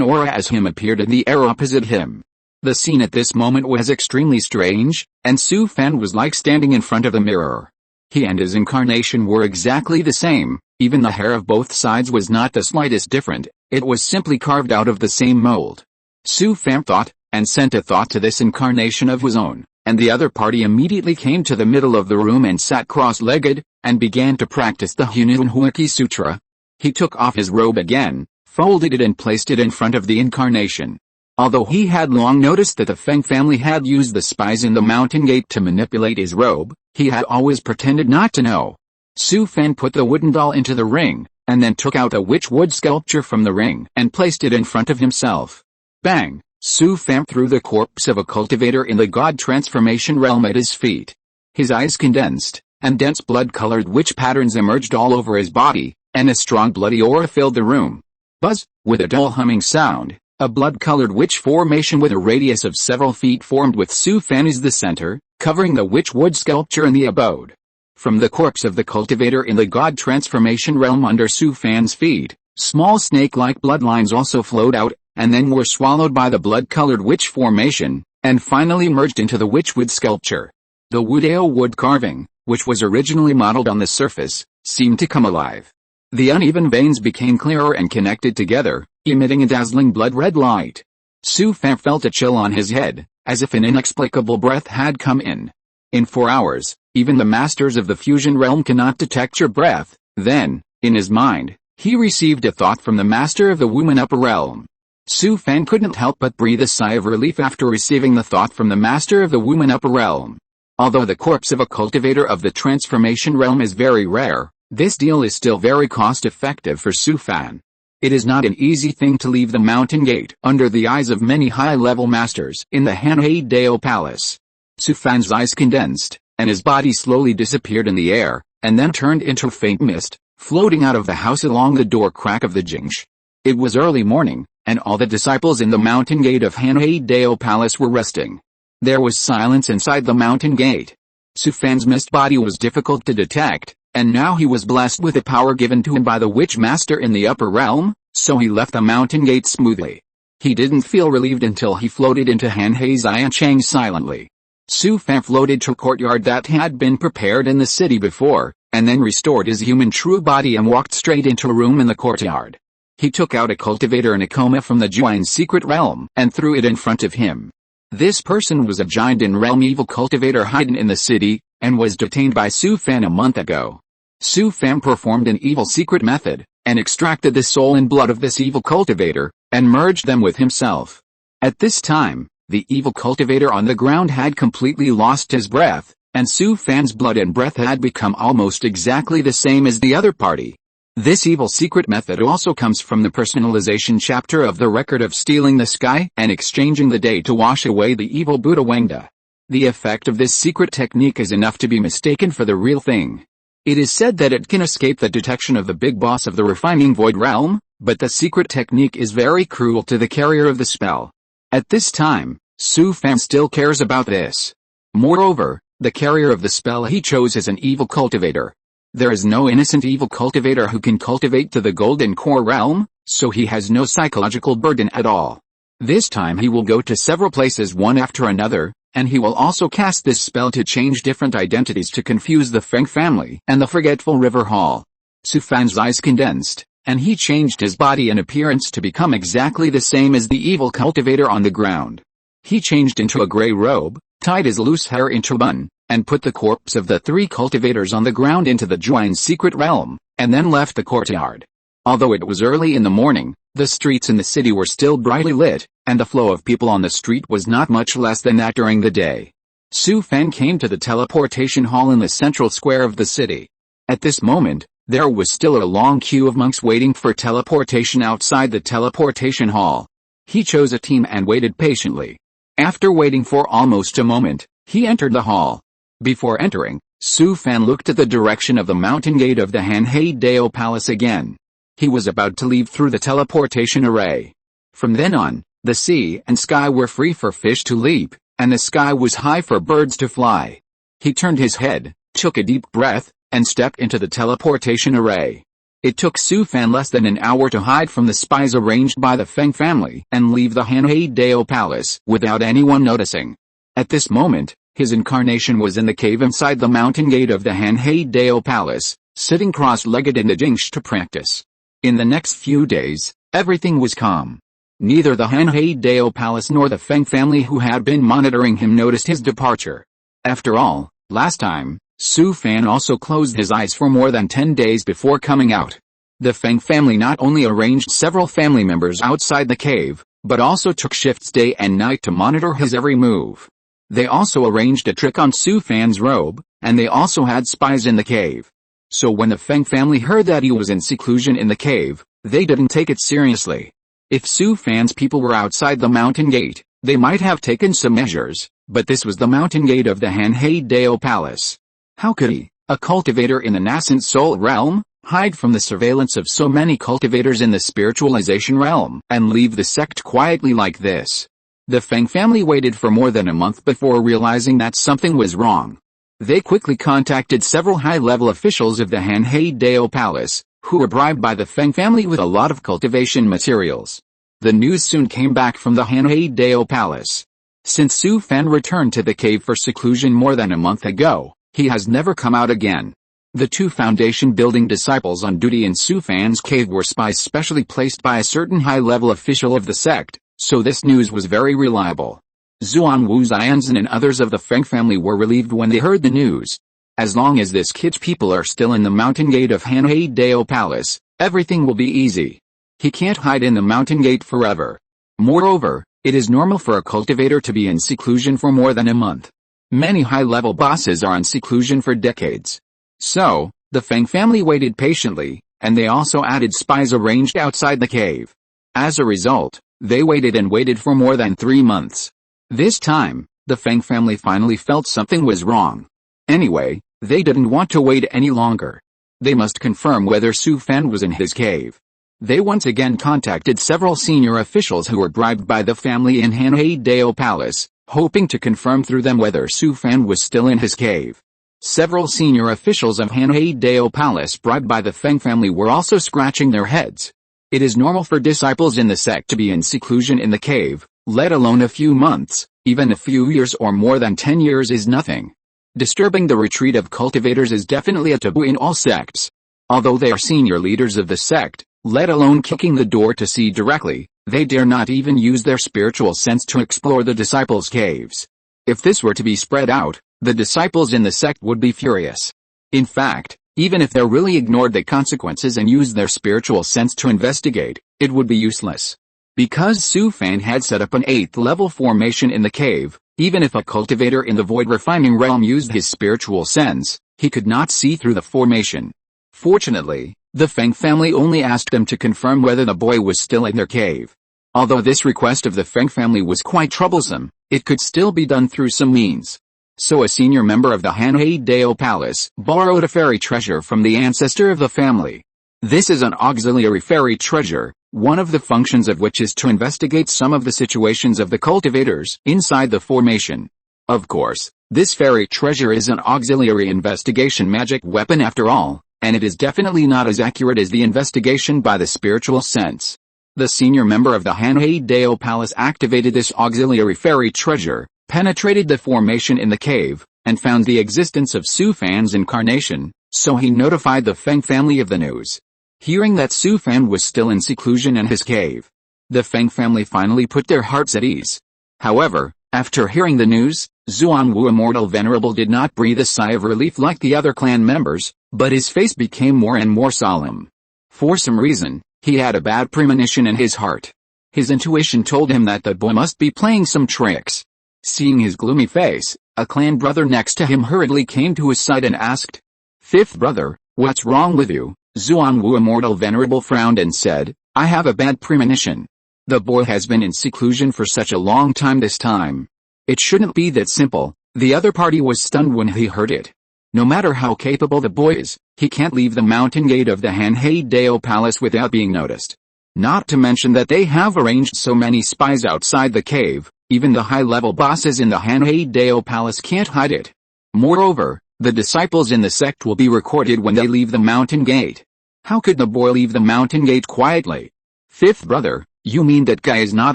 aura as him appeared in the air opposite him. The scene at this moment was extremely strange, and Su Fan was like standing in front of a mirror. He and his incarnation were exactly the same, even the hair of both sides was not the slightest different, it was simply carved out of the same mold. Su Fan thought, and sent a thought to this incarnation of his own, and the other party immediately came to the middle of the room and sat cross-legged, and began to practice the Hununhuiki Sutra. He took off his robe again, folded it and placed it in front of the incarnation. Although he had long noticed that the Feng family had used the spies in the mountain gate to manipulate his robe, he had always pretended not to know. Su Fan put the wooden doll into the ring, and then took out a witch wood sculpture from the ring and placed it in front of himself. Bang! Su Fan threw the corpse of a cultivator in the god transformation realm at his feet. His eyes condensed, and dense blood-colored witch patterns emerged all over his body, and a strong bloody aura filled the room. Buzz! With a dull humming sound, a blood-colored witch formation with a radius of several feet formed with Su Fan as the center, covering the witch wood sculpture in the abode. From the corpse of the cultivator in the god transformation realm under Su Fan's feet, small snake-like bloodlines also flowed out, and then were swallowed by the blood-colored witch formation, and finally merged into the witchwood sculpture. The Wudao wood carving, which was originally modeled on the surface, seemed to come alive. The uneven veins became clearer and connected together, emitting a dazzling blood-red light. Su Fan felt a chill on his head, as if an inexplicable breath had come in. In 4 hours, even the masters of the fusion realm cannot detect your breath. Then, in his mind, he received a thought from the master of the Wuman upper realm. Su Fan couldn't help but breathe a sigh of relief after receiving the thought from the master of the Wuman upper realm. Although the corpse of a cultivator of the transformation realm is very rare, this deal is still very cost-effective for Su Fan. It is not an easy thing to leave the mountain gate under the eyes of many high-level masters in the Hanhei Dao Palace. Su Fan's eyes condensed, and his body slowly disappeared in the air, and then turned into faint mist, floating out of the house along the door crack of the Jingsh. It was early morning, and all the disciples in the mountain gate of Hanhei Dao Palace were resting. There was silence inside the mountain gate. Su Fan's mist body was difficult to detect, and now he was blessed with a power given to him by the witch master in the upper realm, so he left the mountain gate smoothly. He didn't feel relieved until he floated into Hanhei Xianchang silently. Su Fan floated to a courtyard that had been prepared in the city before, and then restored his human true body and walked straight into a room in the courtyard. He took out a cultivator and a coma from the Juan secret realm and threw it in front of him. This person was a giant in realm evil cultivator hidden in the city, and was detained by Su Fan a month ago. Su Fan performed an evil secret method, and extracted the soul and blood of this evil cultivator, and merged them with himself. At this time, the evil cultivator on the ground had completely lost his breath, and Su Fan's blood and breath had become almost exactly the same as the other party. This evil secret method also comes from the personalization chapter of the record of stealing the sky and exchanging the day to wash away the evil Buddha Wangda. The effect of this secret technique is enough to be mistaken for the real thing. It is said that it can escape the detection of the big boss of the refining void realm, but the secret technique is very cruel to the carrier of the spell. At this time, Su Fan still cares about this. Moreover, the carrier of the spell he chose is an evil cultivator. There is no innocent evil cultivator who can cultivate to the golden core realm, so he has no psychological burden at all. This time he will go to several places one after another, and he will also cast this spell to change different identities to confuse the Feng family and the forgetful river hall. Su Fan's eyes condensed, and he changed his body and appearance to become exactly the same as the evil cultivator on the ground. He changed into a gray robe, tied his loose hair into a bun, and put the corpse of the 3 cultivators on the ground into the Juan secret realm, and then left the courtyard. Although it was early in the morning, the streets in the city were still brightly lit, and the flow of people on the street was not much less than that during the day. Su Fan came to the teleportation hall in the central square of the city. At this moment, there was still a long queue of monks waiting for teleportation outside the teleportation hall. He chose a team and waited patiently. After waiting for almost a moment, he entered the hall. Before entering, Su Fan looked at the direction of the mountain gate of the Hanhaidao Palace again. He was about to leave through the teleportation array. From then on, the sea and sky were free for fish to leap, and the sky was high for birds to fly. He turned his head, took a deep breath, and stepped into the teleportation array. It took Su Fan less than an hour to hide from the spies arranged by the Feng family and leave the Hanhaidao Palace without anyone noticing. At this moment, his incarnation was in the cave inside the mountain gate of the Hanhaidao Palace, sitting cross-legged in the jingsh to practice. In the next few days, everything was calm. Neither the Hanhaidao Palace nor the Feng family who had been monitoring him noticed his departure. After all, last time, Su Fan also closed his eyes for more than 10 days before coming out. The Feng family not only arranged several family members outside the cave, but also took shifts day and night to monitor his every move. They also arranged a trick on Su Fan's robe, and they also had spies in the cave. So when the Feng family heard that he was in seclusion in the cave, they didn't take it seriously. If Su Fan's people were outside the mountain gate, they might have taken some measures, but this was the mountain gate of the Hanhaidao Palace. How could he, a cultivator in the nascent soul realm, hide from the surveillance of so many cultivators in the spiritualization realm, and leave the sect quietly like this? The Feng family waited for more than a month before realizing that something was wrong. They quickly contacted several high-level officials of the Hanhaidao Palace, who were bribed by the Feng family with a lot of cultivation materials. The news soon came back from the Hanhaidao Palace. Since Su Fan returned to the cave for seclusion more than a month ago, he has never come out again. The two foundation-building disciples on duty in Su Fan's cave were spies specially placed by a certain high-level official of the sect, so this news was very reliable. Zuan Wu Xianzhen and others of the Feng family were relieved when they heard the news. As long as this kid's people are still in the mountain gate of Hanhaidao Palace, everything will be easy. He can't hide in the mountain gate forever. Moreover, it is normal for a cultivator to be in seclusion for more than a month. Many high-level bosses are in seclusion for decades. So, the Feng family waited patiently, and they also added spies arranged outside the cave. As a result, they waited and waited for more than 3 months. This time, the Feng family finally felt something was wrong. Anyway, they didn't want to wait any longer. They must confirm whether Su Fan was in his cave. They once again contacted several senior officials who were bribed by the family in Hanhaidao Palace, hoping to confirm through them whether Su Fan was still in his cave. Several senior officials of Hanhaidao Palace bribed by the Feng family were also scratching their heads. It is normal for disciples in the sect to be in seclusion in the cave, let alone a few months. Even a few years or more than 10 years is nothing. Disturbing the retreat of cultivators is definitely a taboo in all sects. Although they are senior leaders of the sect, let alone kicking the door to see directly, they dare not even use their spiritual sense to explore the disciples' caves. If this were to be spread out, the disciples in the sect would be furious. In fact, even if they really ignored the consequences and used their spiritual sense to investigate, it would be useless. Because Su Fan had set up an 8th-level formation in the cave, even if a cultivator in the void refining realm used his spiritual sense, he could not see through the formation. Fortunately, the Feng family only asked them to confirm whether the boy was still in their cave. Although this request of the Feng family was quite troublesome, it could still be done through some means. So a senior member of the Hanhaidao Palace borrowed a fairy treasure from the ancestor of the family. This is an auxiliary fairy treasure, one of the functions of which is to investigate some of the situations of the cultivators inside the formation. Of course, this fairy treasure is an auxiliary investigation magic weapon after all, and it is definitely not as accurate as the investigation by the spiritual sense. The senior member of the Hanhaidao Palace activated this auxiliary fairy treasure, penetrated the formation in the cave, and found the existence of Su Fan's incarnation, so he notified the Feng family of the news. Hearing that Su Fan was still in seclusion in his cave, the Feng family finally put their hearts at ease. However, after hearing the news, Zuan Wu Immortal Venerable did not breathe a sigh of relief like the other clan members, but his face became more and more solemn. For some reason, he had a bad premonition in his heart. His intuition told him that the boy must be playing some tricks. Seeing his gloomy face, a clan brother next to him hurriedly came to his side and asked, "Fifth brother, what's wrong with you?" Zuan Wu Immortal Venerable frowned and said, "I have a bad premonition. The boy has been in seclusion for such a long time this time. It shouldn't be that simple." The other party was stunned when he heard it. No matter how capable the boy is, he can't leave the mountain gate of the Hanhei-dao Palace without being noticed. Not to mention that they have arranged so many spies outside the cave, even the high-level bosses in the Hanhei-dao Palace can't hide it. Moreover, the disciples in the sect will be recorded when they leave the mountain gate. How could the boy leave the mountain gate quietly? Fifth brother, you mean that guy is not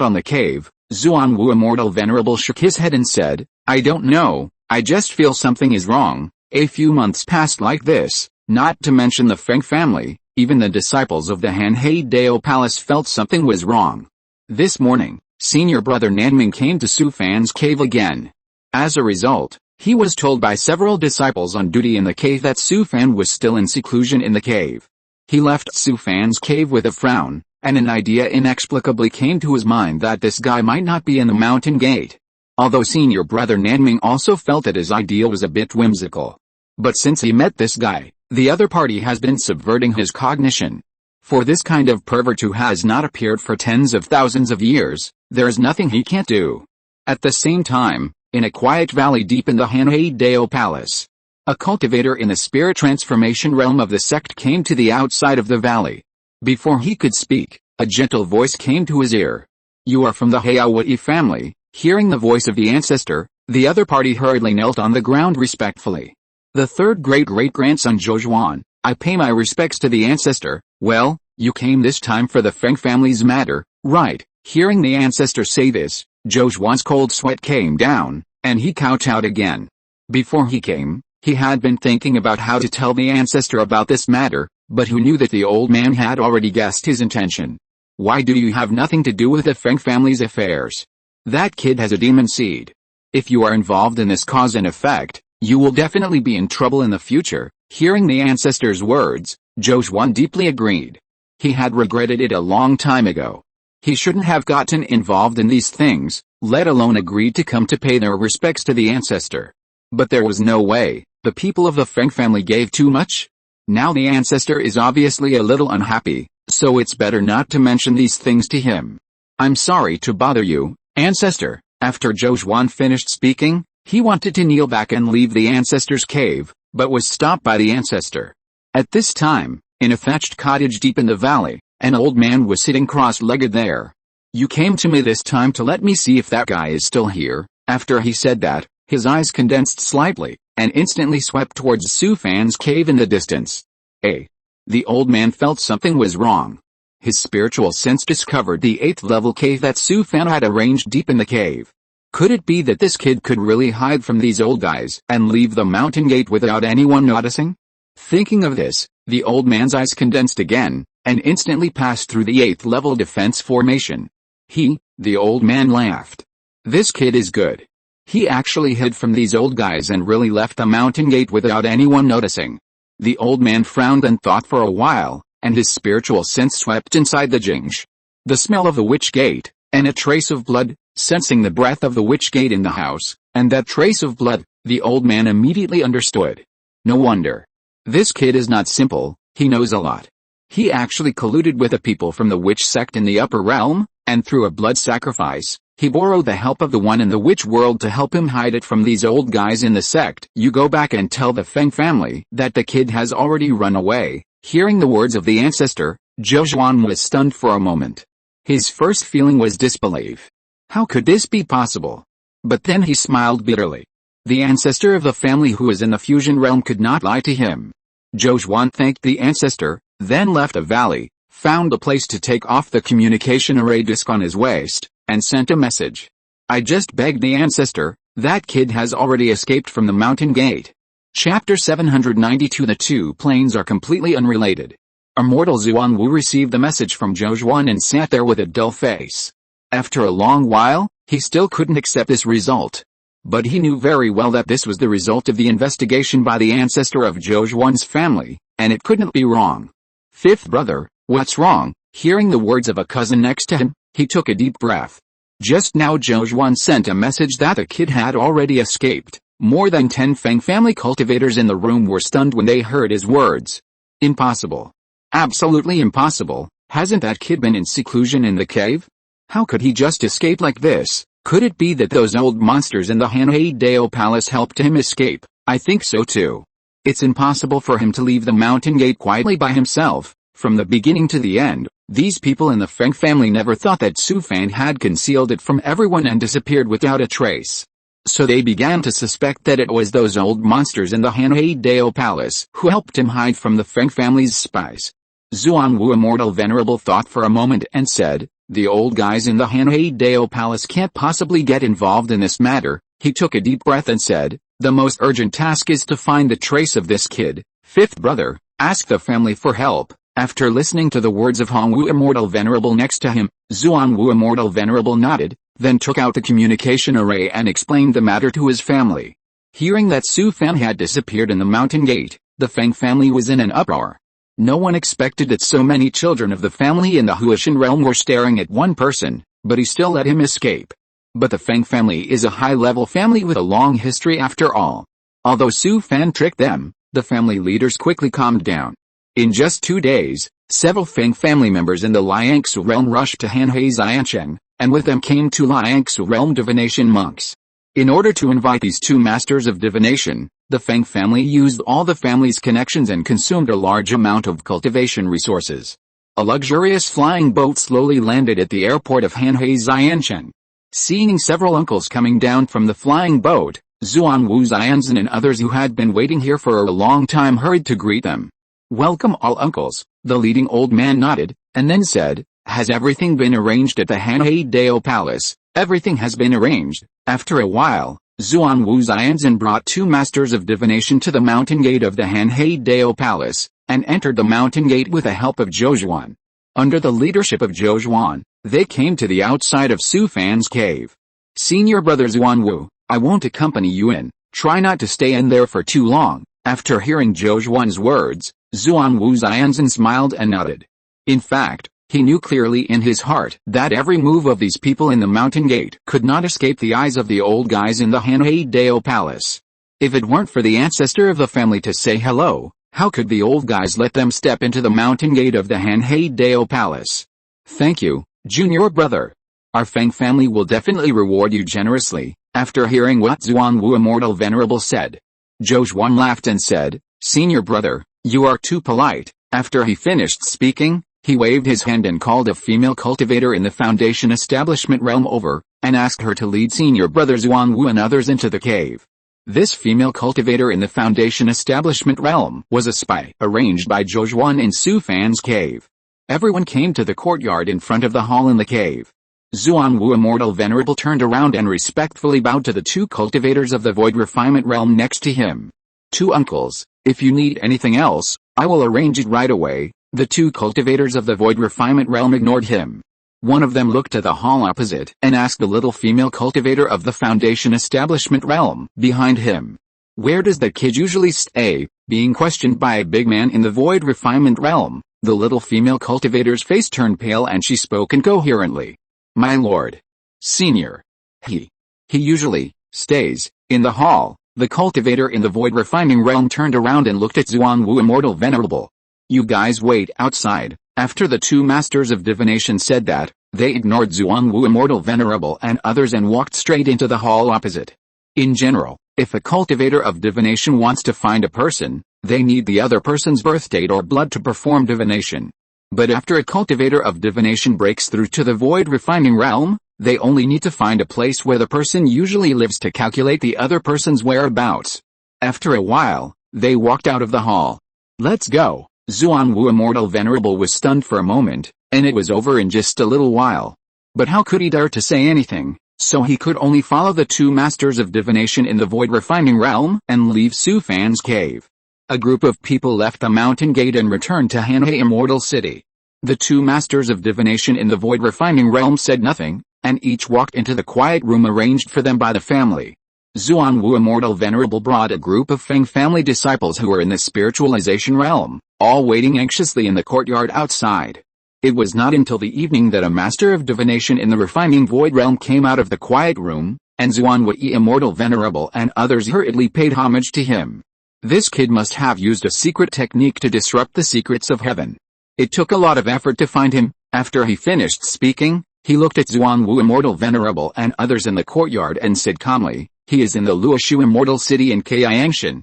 on the cave? Zuanwu Immortal Venerable shook his head and said, I don't know, I just feel something is wrong. A few months passed like this, not to mention the Feng family, even the disciples of the Hanhei-dao Palace felt something was wrong. This morning, senior brother Nanming came to Su Fan's cave again. As a result, he was told by several disciples on duty in the cave that Su Fan was still in seclusion in the cave. He left Su Fan's cave with a frown, and an idea inexplicably came to his mind that this guy might not be in the mountain gate. Although senior brother Nanming also felt that his idea was a bit whimsical. But since he met this guy, the other party has been subverting his cognition. For this kind of pervert who has not appeared for tens of thousands of years, there is nothing he can't do. At the same time, in a quiet valley deep in the Hanhei-dao Palace, a cultivator in the spirit transformation realm of the sect came to the outside of the valley. Before he could speak, a gentle voice came to his ear. You are from the Hayawai family. Hearing the voice of the ancestor, the other party hurriedly knelt on the ground respectfully. The third great-great-grandson Zhou, I pay my respects to the ancestor. Well, you came this time for the Feng family's matter, right? Hearing the ancestor say this, Zhou's cold sweat came down, and he kowtowed again. Before he came, he had been thinking about how to tell the ancestor about this matter, but who knew that the old man had already guessed his intention. Why do you have nothing to do with the Feng family's affairs? That kid has a demon seed. If you are involved in this cause and effect, you will definitely be in trouble in the future. Hearing the ancestor's words, Zhou deeply agreed. He had regretted it a long time ago. He shouldn't have gotten involved in these things, let alone agreed to come to pay their respects to the ancestor. But there was no way, the people of the Feng family gave too much. Now the ancestor is obviously a little unhappy, so it's better not to mention these things to him. I'm sorry to bother you, ancestor. After Zhou finished speaking, he wanted to kneel back and leave the ancestor's cave, but was stopped by the ancestor. At this time, in a thatched cottage deep in the valley, an old man was sitting cross-legged there. You came to me this time to let me see if that guy is still here. After he said that, his eyes condensed slightly, and instantly swept towards Su Fan's cave in the distance. The old man felt something was wrong. His spiritual sense discovered the 8th level cave that Su Fan had arranged deep in the cave. Could it be that this kid could really hide from these old guys and leave the mountain gate without anyone noticing? Thinking of this, the old man's eyes condensed again, and instantly passed through the 8th level defense formation. The old man laughed. This kid is good. He actually hid from these old guys and really left the mountain gate without anyone noticing. The old man frowned and thought for a while, and his spiritual sense swept inside the Jingsh. The smell of the witch gate, and a trace of blood, sensing the breath of the witch gate in the house, and that trace of blood, the old man immediately understood. No wonder. This kid is not simple, he knows a lot. He actually colluded with the people from the witch sect in the upper realm, and through a blood sacrifice, he borrowed the help of the one in the witch world to help him hide it from these old guys in the sect. You go back and tell the Feng family that the kid has already run away. Hearing the words of the ancestor, Zhou was stunned for a moment. His first feeling was disbelief. How could this be possible? But then he smiled bitterly. The ancestor of the family who was in the fusion realm could not lie to him. Zhou thanked the ancestor, then left the valley, found a place to take off the communication array disc on his waist, and sent a message. I just begged the ancestor, that kid has already escaped from the mountain gate. Chapter 792. The two planes are completely unrelated. Immortal Zuanwu received the message from Zhou and sat there with a dull face. After a long while, he still couldn't accept this result. But he knew very well that this was the result of the investigation by the ancestor of Zhou's family, and it couldn't be wrong. Fifth brother, what's wrong? Hearing the words of a cousin next to him, he took a deep breath. Just now Zhou sent a message that the kid had already escaped. More than 10 Feng family cultivators in the room were stunned when they heard his words. Impossible. Absolutely impossible. Hasn't that kid been in seclusion in the cave? How could he just escape like this? Could it be that those old monsters in the Hanhei-dao Palace helped him escape? I think so too. It's impossible for him to leave the mountain gate quietly by himself. From the beginning to the end, these people in the Feng family never thought that Su Fan had concealed it from everyone and disappeared without a trace. So they began to suspect that it was those old monsters in the Hanhei Dao Palace who helped him hide from the Feng family's spies. Xuanwu Immortal Venerable thought for a moment and said, "The old guys in the Hanhei Dao Palace can't possibly get involved in this matter." He took a deep breath and said, "The most urgent task is to find the trace of this kid. Fifth brother, ask the family for help." After listening to the words of Hongwu Immortal Venerable next to him, Xuanwu Immortal Venerable nodded, then took out the communication array and explained the matter to his family. Hearing that Su Fan had disappeared in the mountain gate, the Feng family was in an uproar. No one expected that so many children of the family in the Huashan realm were staring at one person, but he still let him escape. But the Feng family is a high-level family with a long history after all. Although Su Fan tricked them, the family leaders quickly calmed down. In just 2 days, several Feng family members in the Liangsu realm rushed to Hanhei Xiancheng, and with them came 2 Liangsu realm divination monks. In order to invite these 2 masters of divination, the Feng family used all the family's connections and consumed a large amount of cultivation resources. A luxurious flying boat slowly landed at the airport of Hanhei Xiancheng. Seeing several uncles coming down from the flying boat, Xuanwu Xianzhen and others who had been waiting here for a long time hurried to greet them. "Welcome all uncles," the leading old man nodded, and then said, "Has everything been arranged at the Hanhei Dao Palace?" "Everything has been arranged." After a while, Xuanwu Xianzhen brought 2 masters of divination to the mountain gate of the Hanhei Dao Palace, and entered the mountain gate with the help of Zhou Zhuan. Under the leadership of Zhou Zhuan, they came to the outside of Su Fan's cave. "Senior brother Xuanwu, I won't accompany you in. Try not to stay in there for too long." After hearing Zhou Zhuan's words, Xuanwu Xianzhen smiled and nodded. In fact, he knew clearly in his heart that every move of these people in the mountain gate could not escape the eyes of the old guys in the Hanhei Dao Palace. If it weren't for the ancestor of the family to say hello, how could the old guys let them step into the mountain gate of the Hanhei Dao Palace? "Thank you, junior brother. Our Feng family will definitely reward you generously." After hearing what Xuanwu Immortal Venerable said, Zhou Zhuan laughed and said, "Senior brother, you are too polite." After he finished speaking, he waved his hand and called a female cultivator in the Foundation Establishment realm over, and asked her to lead senior brother Xuanwu and others into the cave. This female cultivator in the Foundation Establishment realm was a spy arranged by Zhou Zhuan in Su Fan's cave. Everyone came to the courtyard in front of the hall in the cave. Xuanwu Immortal Venerable turned around and respectfully bowed to the 2 cultivators of the Void Refinement realm next to him. "2 uncles, if you need anything else, I will arrange it right away." The 2 cultivators of the Void Refinement realm ignored him. One of them looked at the hall opposite and asked the little female cultivator of the Foundation Establishment realm behind him, "Where does the kid usually stay?" Being questioned by a big man in the Void Refinement realm, the little female cultivator's face turned pale and she spoke incoherently. "My lord. Senior. He usually stays in the hall." The cultivator in the Void Refining realm turned around and looked at Xuanwu Immortal Venerable. "You guys wait outside." After the 2 masters of divination said that, they ignored Xuanwu Immortal Venerable and others and walked straight into the hall opposite. In general, if a cultivator of divination wants to find a person, they need the other person's birth date or blood to perform divination. But after a cultivator of divination breaks through to the Void Refining realm, they only need to find a place where the person usually lives to calculate the other person's whereabouts. After a while, they walked out of the hall. "Let's go." Xuanwu Immortal Venerable was stunned for a moment, and it was over in just a little while. But how could he dare to say anything? So he could only follow the 2 masters of divination in the Void Refining realm and leave Su Fan's cave. A group of people left the mountain gate and returned to Hanhei Immortal City. The 2 masters of divination in the Void Refining realm said nothing, and each walked into the quiet room arranged for them by the family. Xuanwu Immortal Venerable brought a group of Feng family disciples who were in the spiritualization realm, all waiting anxiously in the courtyard outside. It was not until the evening that a master of divination in the refining void realm came out of the quiet room, and Xuanwu Immortal Venerable and others hurriedly paid homage to him. This kid must have used a secret technique to disrupt the secrets of heaven. It took a lot of effort to find him. After he finished speaking, he looked at Xuanwu Immortal Venerable and others in the courtyard and said calmly, "He is in the Luoshu Immortal City in Kaiangshan.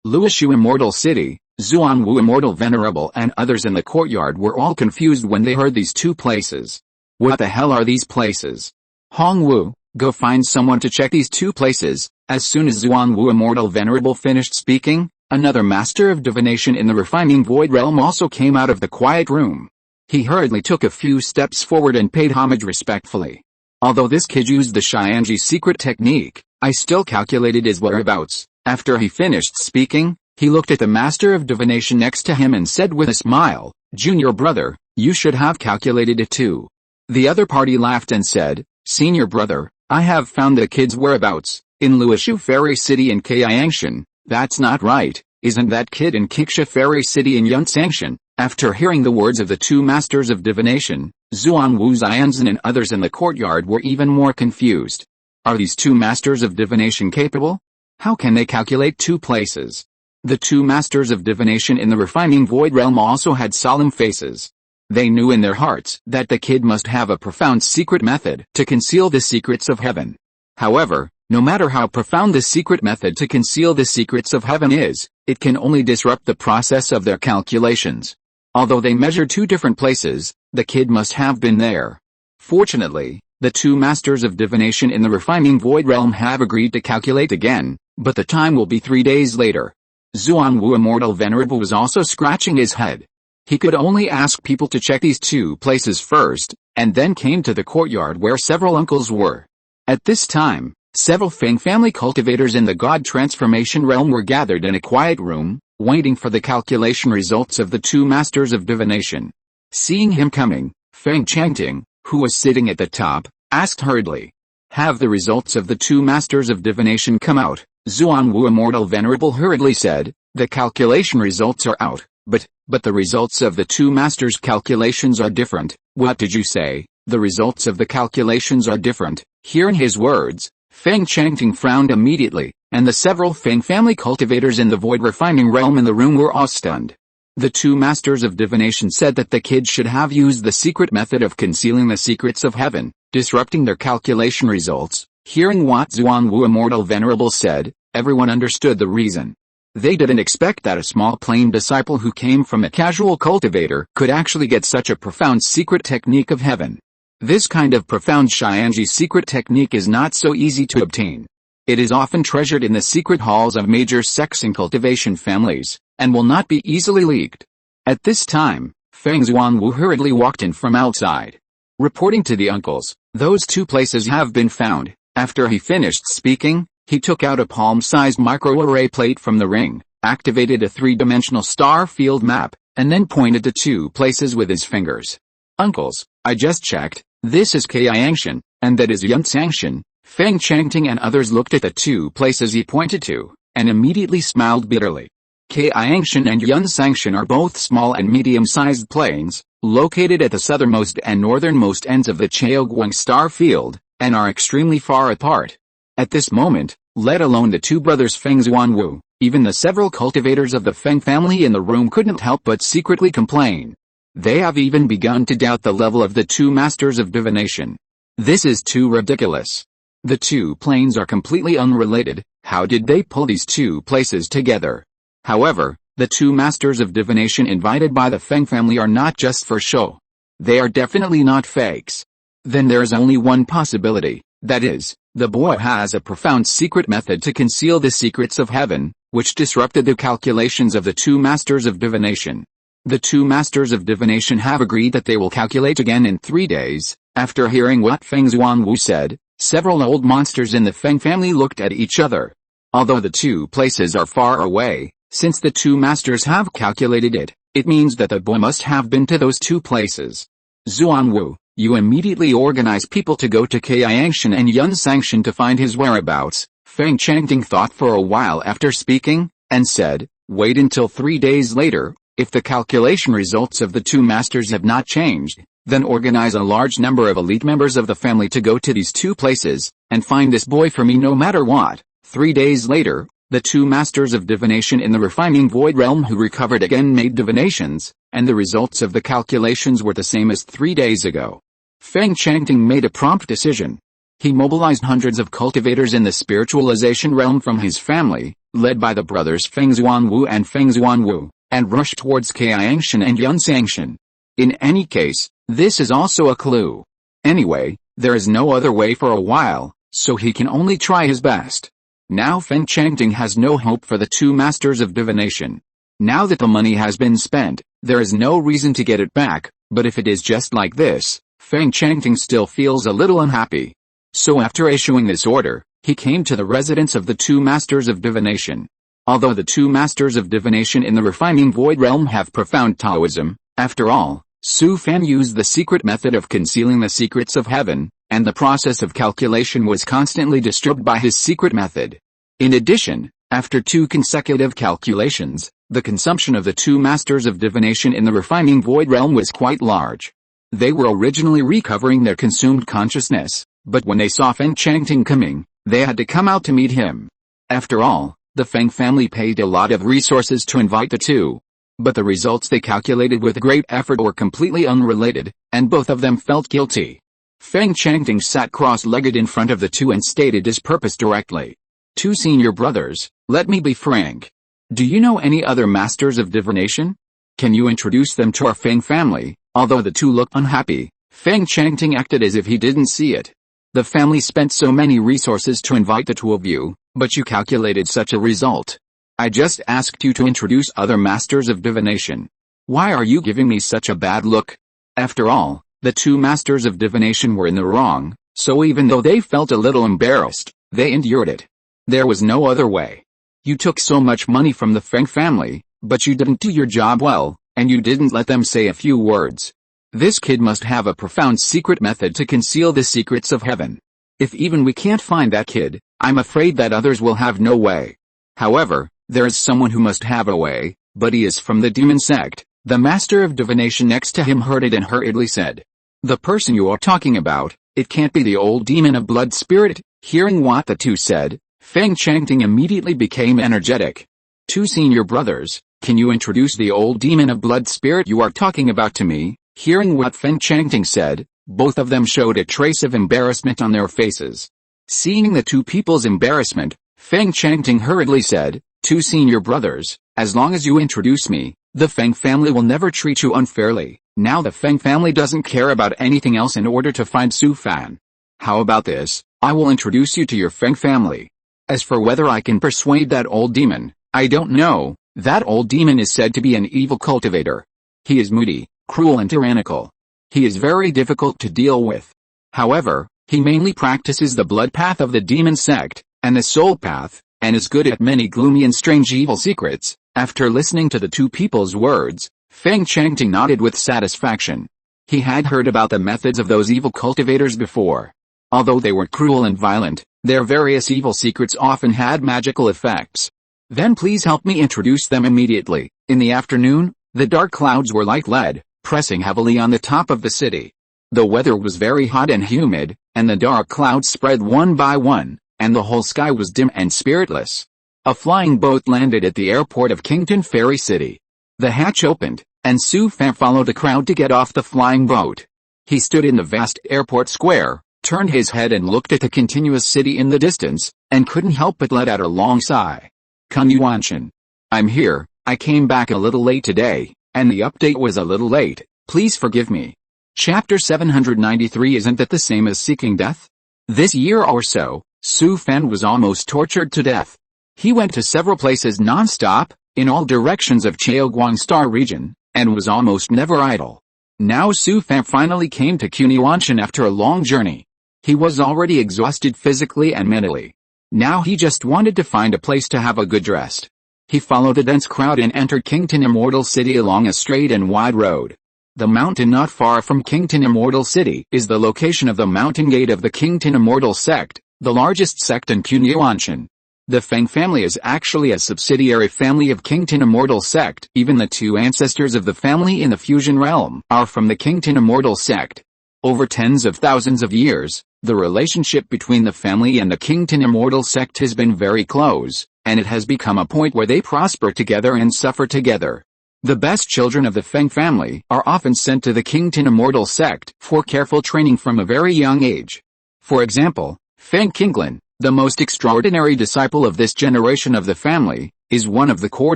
Luoshu Immortal City, Zuanwu Immortal Venerable and others in the courtyard were all confused when they heard these two places. What the hell are these places? Hongwu, go find someone to check these two places. As soon as Zuanwu Immortal Venerable finished speaking, another master of divination in the refining void realm also came out of the quiet room. He hurriedly took a few steps forward and paid homage respectfully. Although this kid used the Xianji's secret technique, I still calculated his whereabouts. After he finished speaking, he looked at the master of divination next to him and said with a smile, "Junior brother, you should have calculated it too." The other party laughed and said, "Senior brother, I have found the kid's whereabouts, in Luoshu Fairy City in Kaiangshan." "That's not right, isn't that kid in Kiksha Fairy City in Yunsangshan?" After hearing the words of the two masters of divination, Zuanwu Xianzan and others in the courtyard were even more confused. Are these two masters of divination capable? How can they calculate two places? The two masters of divination in the refining void realm also had solemn faces. They knew in their hearts that the kid must have a profound secret method to conceal the secrets of heaven. However, no matter how profound the secret method to conceal the secrets of heaven is, it can only disrupt the process of their calculations. Although they measured two different places, the kid must have been there. Fortunately, the two masters of divination in the refining void realm have agreed to calculate again, but the time will be 3 days later. Zuanwu Immortal Venerable was also scratching his head. He could only ask people to check these two places first, and then came to the courtyard where several uncles were. At this time, several Feng family cultivators in the God transformation realm were gathered in a quiet room, waiting for the calculation results of the two masters of divination. Seeing him coming, Feng Changting, who was sitting at the top, asked hurriedly, "Have the results of the two masters of divination come out?" Zuanwu Immortal Venerable hurriedly said, "The calculation results are out, but the results of the two masters' calculations are different." "What did you say? The results of the calculations are different?" Hearing his words, Feng Changting frowned immediately, and the several Feng family cultivators in the void refining realm in the room were awe-stunned. The two masters of divination said that the kid should have used the secret method of concealing the secrets of heaven, disrupting their calculation results. Hearing what Zuanwu Immortal Venerable said, everyone understood the reason. They didn't expect that a small plain disciple who came from a casual cultivator could actually get such a profound secret technique of heaven. This kind of profound Xianji secret technique is not so easy to obtain. It is often treasured in the secret halls of major sects and cultivation families, and will not be easily leaked. At this time, Feng Zuanwu hurriedly walked in from outside. Reporting to the uncles, "Those two places have been found." After he finished speaking, he took out a palm-sized microarray plate from the ring, activated a three-dimensional star field map, and then pointed to two places with his fingers. "Uncles, I just checked, this is Kaiangshan, and that is Yunsangshan." Feng Changting and others looked at the two places he pointed to, and immediately smiled bitterly. Kaiangshan and Yunsangshan are both small and medium-sized plains, located at the southernmost and northernmost ends of the Chaoguang star field, and are extremely far apart. At this moment, let alone the two brothers Feng Zuanwu, even the several cultivators of the Feng family in the room couldn't help but secretly complain. They have even begun to doubt the level of the two masters of divination. This is too ridiculous. The two planes are completely unrelated. How did they pull these two places together? However, the two masters of divination invited by the Feng family are not just for show. They are definitely not fakes. Then there is only one possibility, that is, the boy has a profound secret method to conceal the secrets of heaven, which disrupted the calculations of the two masters of divination. The two masters of divination have agreed that they will calculate again in 3 days. After hearing what Feng Zuanwu said, several old monsters in the Feng family looked at each other. Although the two places are far away, since the two masters have calculated it, it means that the boy must have been to those two places. "Zuanwu, you immediately organize people to go to Kaiangshan and Yunsangshan to find his whereabouts." Feng Changting thought for a while after speaking, and said, "Wait until 3 days later. If the calculation results of the two masters have not changed, then organize a large number of elite members of the family to go to these two places, and find this boy for me no matter what." 3 days later, the two masters of divination in the refining void realm who recovered again made divinations, and the results of the calculations were the same as 3 days ago. Feng Changting made a prompt decision. He mobilized hundreds of cultivators in the spiritualization realm from his family, led by the brothers Feng Xuanwu and Feng Xuanwu, and rushed towards Kaiangshan and Yunsangshan. In any case, this is also a clue. Anyway, there is no other way for a while, so he can only try his best. Now Feng Changting has no hope for the two masters of divination. Now that the money has been spent, there is no reason to get it back, but if it is just like this, Feng Changting still feels a little unhappy. So after issuing this order, he came to the residence of the two masters of divination. Although the two masters of divination in the refining void realm have profound Taoism, after all, Su Fan used the secret method of concealing the secrets of heaven, and the process of calculation was constantly disturbed by his secret method. In addition, after 2 consecutive calculations, the consumption of the two masters of divination in the refining void realm was quite large. They were originally recovering their consumed consciousness, but when they saw Feng Changting coming, they had to come out to meet him. After all, the Feng family paid a lot of resources to invite the two. But the results they calculated with great effort were completely unrelated, and both of them felt guilty. Feng Changting sat cross-legged in front of the two and stated his purpose directly. Two senior brothers, let me be frank. Do you know any other masters of divination? Can you introduce them to our Feng family? Although the two looked unhappy, Feng Changting acted as if he didn't see it. The family spent so many resources to invite the two of you, but you calculated such a result. I just asked you to introduce other masters of divination. Why are you giving me such a bad look? After all, the two masters of divination were in the wrong, so even though they felt a little embarrassed, they endured it. There was no other way. You took so much money from the Feng family, but you didn't do your job well, and you didn't let them say a few words. This kid must have a profound secret method to conceal the secrets of heaven. If even we can't find that kid, I'm afraid that others will have no way. However, there is someone who must have a way, but he is from the demon sect. The master of divination next to him heard it and hurriedly said, "The person you are talking about, it can't be the old demon of blood spirit." Hearing what the two said, Feng Changting immediately became energetic. Two senior brothers, can you introduce the old demon of blood spirit you are talking about to me? Hearing what Feng Changting said, both of them showed a trace of embarrassment on their faces. Seeing the two people's embarrassment, Feng Changting hurriedly said, "Two senior brothers, as long as you introduce me, the Feng family will never treat you unfairly." Now the Feng family doesn't care about anything else in order to find Su Fan. How about this? I will introduce you to your Feng family. As for whether I can persuade that old demon, I don't know. That old demon is said to be an evil cultivator. He is moody, cruel and tyrannical. He is very difficult to deal with. However, he mainly practices the blood path of the demon sect, and the soul path, and is good at many gloomy and strange evil secrets. After listening to the two people's words, Feng Changting nodded with satisfaction. He had heard about the methods of those evil cultivators before. Although they were cruel and violent, their various evil secrets often had magical effects. Then please help me introduce them immediately. In the afternoon, the dark clouds were like lead, pressing heavily on the top of the city. The weather was very hot and humid, and the dark clouds spread one by one, and the whole sky was dim and spiritless. A flying boat landed at the airport of Kington Ferry City. The hatch opened, and Su Fan followed the crowd to get off the flying boat. He stood in the vast airport square, turned his head and looked at the continuous city in the distance, and couldn't help but let out a long sigh. Kunyuanshan. I'm here. I came back a little late today, and the update was a little late. Please forgive me. Chapter 793. Isn't that the same as seeking death? This year or so, Su Fan was almost tortured to death. He went to several places non-stop, in all directions of Chaoguang Star region, and was almost never idle. Now Su Fan finally came to Kunyuanshan after a long journey. He was already exhausted physically and mentally. Now he just wanted to find a place to have a good rest. He followed a dense crowd and entered Kington Immortal City along a straight and wide road. The mountain not far from Kington Immortal City is the location of the mountain gate of the Kington Immortal sect, the largest sect in Kunyuanshan. The Feng family is actually a subsidiary family of Kington Immortal sect. Even the two ancestors of the family in the fusion realm are from the Kington Immortal sect. Over tens of thousands of years, the relationship between the family and the Kington Immortal sect has been very close, and it has become a point where they prosper together and suffer together. The best children of the Feng family are often sent to the Kington Immortal sect for careful training from a very young age. For example, Feng Qinglin, the most extraordinary disciple of this generation of the family, is one of the core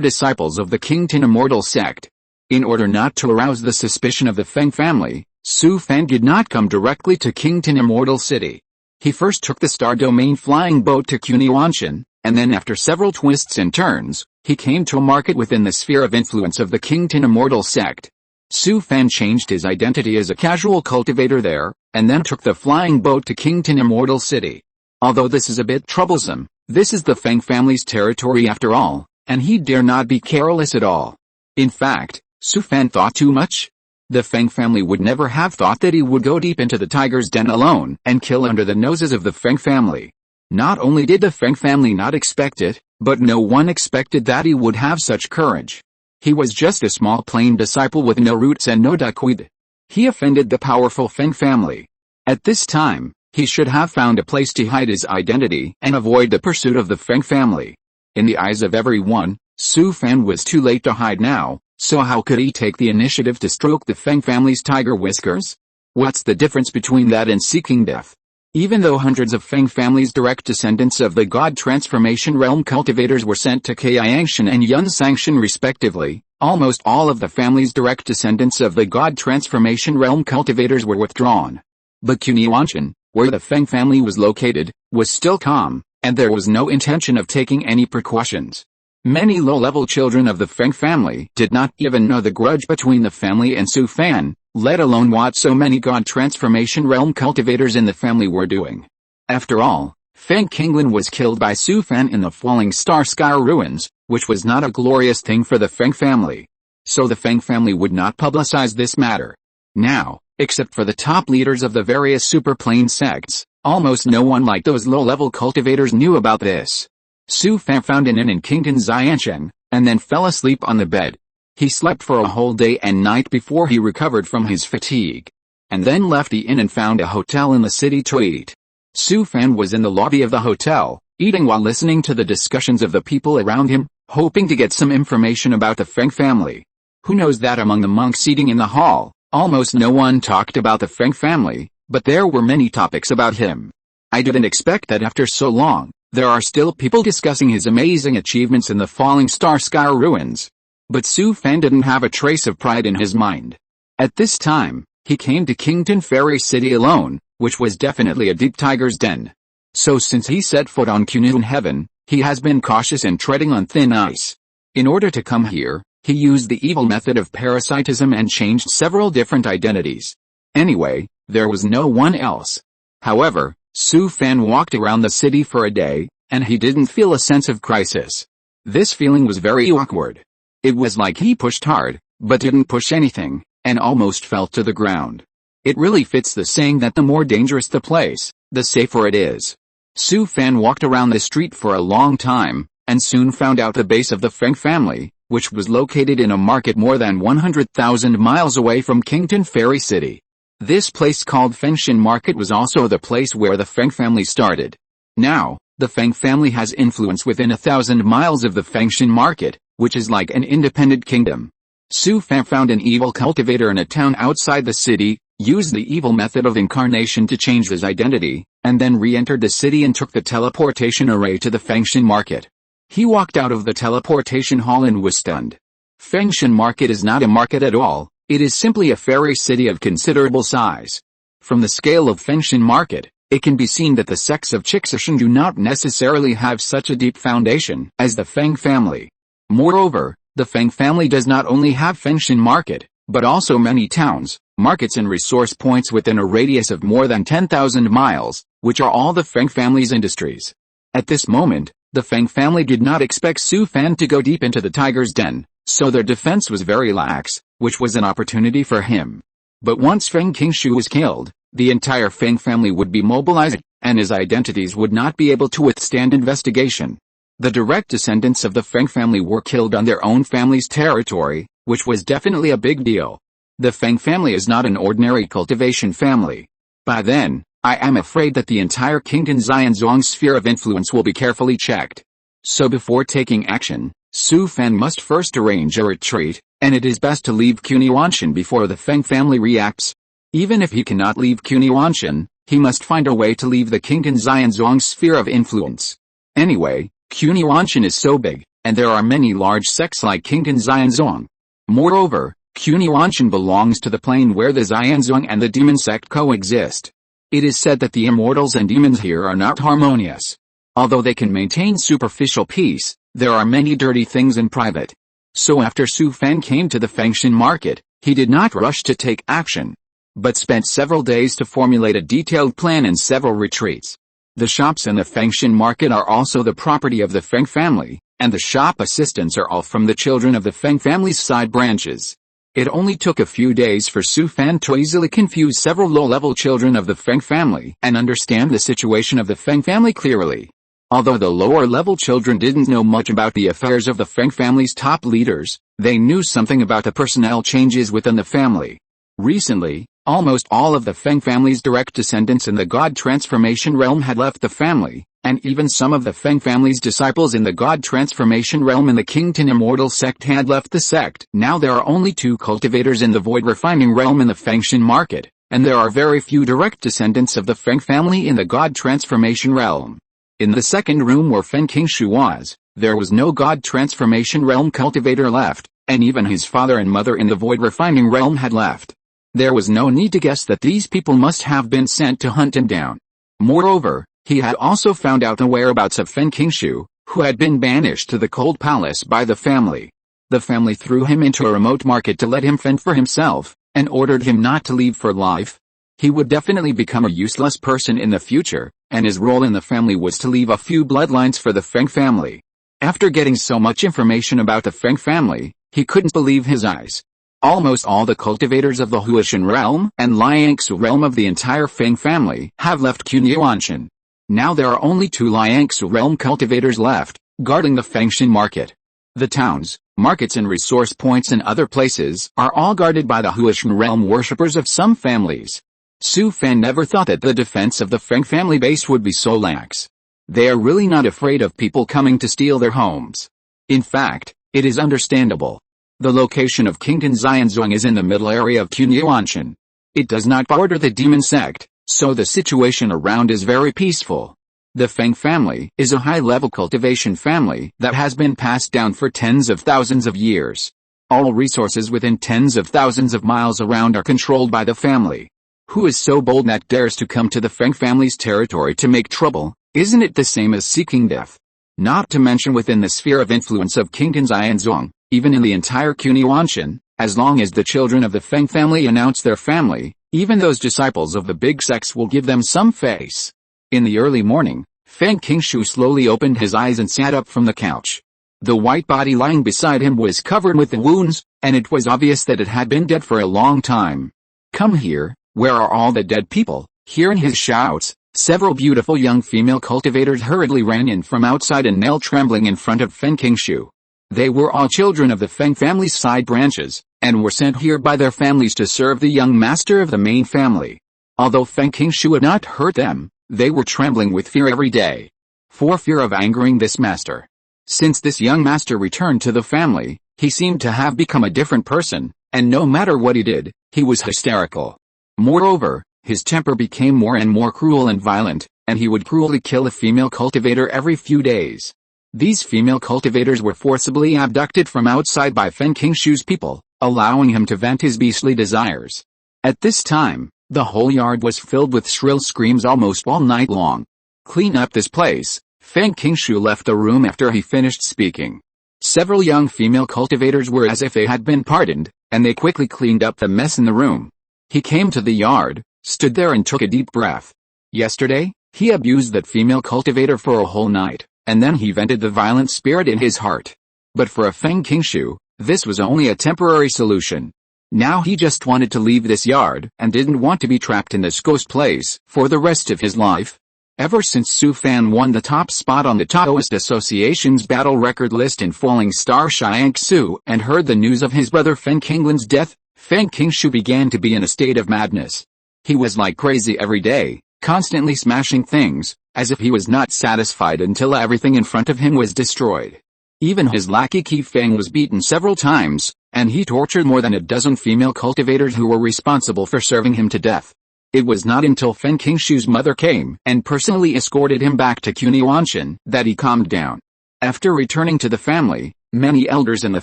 disciples of the Qingtin Immortal sect. In order not to arouse the suspicion of the Feng family, Su Fan did not come directly to Qingtin Immortal City. He first took the Star Domain flying boat to Quniwanshan, and then after several twists and turns, he came to a market within the sphere of influence of the Qingtin Immortal sect. Su Fan changed his identity as a casual cultivator there, and then took the flying boat to Qingtin Immortal City. Although this is a bit troublesome, this is the Feng family's territory after all, and he dare not be careless at all. In fact, Su Fan thought too much. The Feng family would never have thought that he would go deep into the tiger's den alone and kill under the noses of the Feng family. Not only did the Feng family not expect it, but no one expected that he would have such courage. He was just a small plain disciple with no roots and no daquid. He offended the powerful Feng family. At this time, he should have found a place to hide his identity and avoid the pursuit of the Feng family. In the eyes of everyone, Su Fan was too late to hide now, so how could he take the initiative to stroke the Feng family's tiger whiskers? What's the difference between that and seeking death? Even though hundreds of Feng family's direct descendants of the God Transformation Realm cultivators were sent to Kaiangshan and Yunsangshan respectively, almost all of the family's direct descendants of the God Transformation Realm cultivators were withdrawn. But Quniwanshan, where the Feng family was located, was still calm, and there was no intention of taking any precautions. Many low-level children of the Feng family did not even know the grudge between the family and Su Fan, let alone what so many God Transformation Realm cultivators in the family were doing. After all, Feng Qinglin was killed by Su Fan in the Falling Star Sky ruins, which was not a glorious thing for the Feng family. So the Feng family would not publicize this matter. Now, except for the top leaders of the various superplane sects, almost no one like those low-level cultivators knew about this. Su Fan found an inn in Qingtin Xianshan, and then fell asleep on the bed. He slept for a whole day and night before he recovered from his fatigue. And then left the inn and found a hotel in the city to eat. Su Fan was in the lobby of the hotel, eating while listening to the discussions of the people around him, hoping to get some information about the Feng family. Who knows that among the monks eating in the hall, almost no one talked about the Feng family, but there were many topics about him. I didn't expect that after so long, there are still people discussing his amazing achievements in the Falling Star Sky ruins. But Su Fan didn't have a trace of pride in his mind. At this time, he came to Qingtin Fairy City alone, which was definitely a deep tiger's den. So since he set foot on Qunun Heaven, he has been cautious and treading on thin ice. In order to come here, he used the evil method of parasitism and changed several different identities. Anyway, there was no one else. However, Su Fan walked around the city for a day, and he didn't feel a sense of crisis. This feeling was very awkward. It was like he pushed hard, but didn't push anything, and almost fell to the ground. It really fits the saying that the more dangerous the place, the safer it is. Su Fan walked around the street for a long time, and soon found out the base of the Feng family, which was located in a market more than 100,000 miles away from Qingtin Fairy City. This place called Fengshan Market was also the place where the Feng family started. Now, the Feng family has influence within 1,000 miles of the Fengshan Market, which is like an independent kingdom. Su Fan found an evil cultivator in a town outside the city, used the evil method of incarnation to change his identity, and then re-entered the city and took the teleportation array to the Fengshan Market. He walked out of the teleportation hall and was stunned. Fengshan Market is not a market at all, it is simply a fairy city of considerable size. From the scale of Fengshan Market, it can be seen that the sects of Chixishan do not necessarily have such a deep foundation as the Feng family. Moreover, the Feng family does not only have Fengshan Market, but also many towns, markets and resource points within a radius of more than 10,000 miles, which are all the Feng family's industries. At this moment, the Feng family did not expect Su Fan to go deep into the tiger's den, so their defense was very lax, which was an opportunity for him. But once Feng Qingshu was killed, the entire Feng family would be mobilized, and his identities would not be able to withstand investigation. The direct descendants of the Feng family were killed on their own family's territory, which was definitely a big deal. The Feng family is not an ordinary cultivation family. By then, I am afraid that the entire Qingtin Xianzhuang's sphere of influence will be carefully checked. So before taking action, Su Fan must first arrange a retreat, and it is best to leave Quniwanshan before the Feng family reacts. Even if he cannot leave Quniwanshan, He must find a way to leave the King Zhang's sphere of influence. Anyway, Cunyanshan is so big, and there are many large sects like King Zhang. Moreover, Cunyanshan belongs to the plane where the Xianzong and the demon sect coexist. It is said that the immortals and demons here are not harmonious. Although they can maintain superficial peace, there are many dirty things in private. So after Su Fan came to the Fengshan market, he did not rush to take action, but spent several days to formulate a detailed plan and several retreats. The shops in the Fengshan market are also the property of the Feng family, and the shop assistants are all from the children of the Feng family's side branches. It only took a few days for Su Fan to easily confuse several low-level children of the Feng family and understand the situation of the Feng family clearly. Although the lower-level children didn't know much about the affairs of the Feng family's top leaders, they knew something about the personnel changes within the family. Recently, almost all of the Feng family's direct descendants in the God Transformation realm had left the family, and even some of the Feng family's disciples in the God Transformation realm in the Kington Immortal sect had left the sect. Now there are only 2 cultivators in the Void Refining realm in the Fengshan market, and there are very few direct descendants of the Feng family in the God Transformation realm. In the second room where Feng Qingshu was, there was no God Transformation realm cultivator left, and even his father and mother in the Void Refining realm had left. There was no need to guess that these people must have been sent to hunt him down. Moreover, he had also found out the whereabouts of Feng Qingshu, who had been banished to the Cold Palace by the family. The family threw him into a remote market to let him fend for himself, and ordered him not to leave for life. He would definitely become a useless person in the future, and his role in the family was to leave a few bloodlines for the Feng family. After getting so much information about the Feng family, he couldn't believe his eyes. Almost all the cultivators of the Huashan realm and Liangsu realm of the entire Feng family have left Cunyanshan. Now there are only 2 Liangsu realm cultivators left, guarding the Fengshan market. The towns, markets and resource points in other places are all guarded by the Huashan realm worshippers of some families. Su Fan never thought that the defense of the Feng family base would be so lax. They are really not afraid of people coming to steal their homes. In fact, it is understandable. The location of Kington Xianzong is in the middle area of Cunyanshan. It does not border the demon sect, so the situation around is very peaceful. The Feng family is a high-level cultivation family that has been passed down for tens of thousands of years. All resources within tens of thousands of miles around are controlled by the family. Who is so bold that dares to come to the Feng family's territory to make trouble? Isn't it the same as seeking death? Not to mention within the sphere of influence of Kington Xianzong, even in the entire Cunyanshan, as long as the children of the Feng family announce their family, even those disciples of the big sects will give them some face. In the early morning, Feng Qingshu slowly opened his eyes and sat up from the couch. The white body lying beside him was covered with the wounds, and it was obvious that it had been dead for a long time. "Come here, where are all the dead people?" Hearing his shouts, several beautiful young female cultivators hurriedly ran in from outside and knelt trembling in front of Feng Qingshu. They were all children of the Feng family's side branches, and were sent here by their families to serve the young master of the main family. Although Feng Qingshu had not hurt them, they were trembling with fear every day. For fear of angering this master. Since this young master returned to the family, he seemed to have become a different person, and no matter what he did, he was hysterical. Moreover, his temper became more and more cruel and violent, and he would cruelly kill a female cultivator every few days. These female cultivators were forcibly abducted from outside by Feng Qingshu's people, allowing him to vent his beastly desires. At this time, the whole yard was filled with shrill screams almost all night long. "Clean up this place." Feng Qingshu left the room after he finished speaking. Several young female cultivators were as if they had been pardoned, and they quickly cleaned up the mess in the room. He came to the yard, stood there and took a deep breath. Yesterday, he abused that female cultivator for a whole night, and then he vented the violent spirit in his heart. But for a Feng Qingshu, this was only a temporary solution. Now he just wanted to leave this yard, and didn't want to be trapped in this ghost place for the rest of his life. Ever since Su Fan won the top spot on the Taoist Association's battle record list in Falling Star Shiangsu and heard the news of his brother Feng Qinglan's death, Feng Qingshu began to be in a state of madness. He was like crazy every day, constantly smashing things, as if he was not satisfied until everything in front of him was destroyed. Even his lackey Qi Feng was beaten several times, and he tortured more than a dozen female cultivators who were responsible for serving him to death. It was not until Feng Qingshu's mother came and personally escorted him back to Cunyanshan that he calmed down. After returning to the family, many elders in the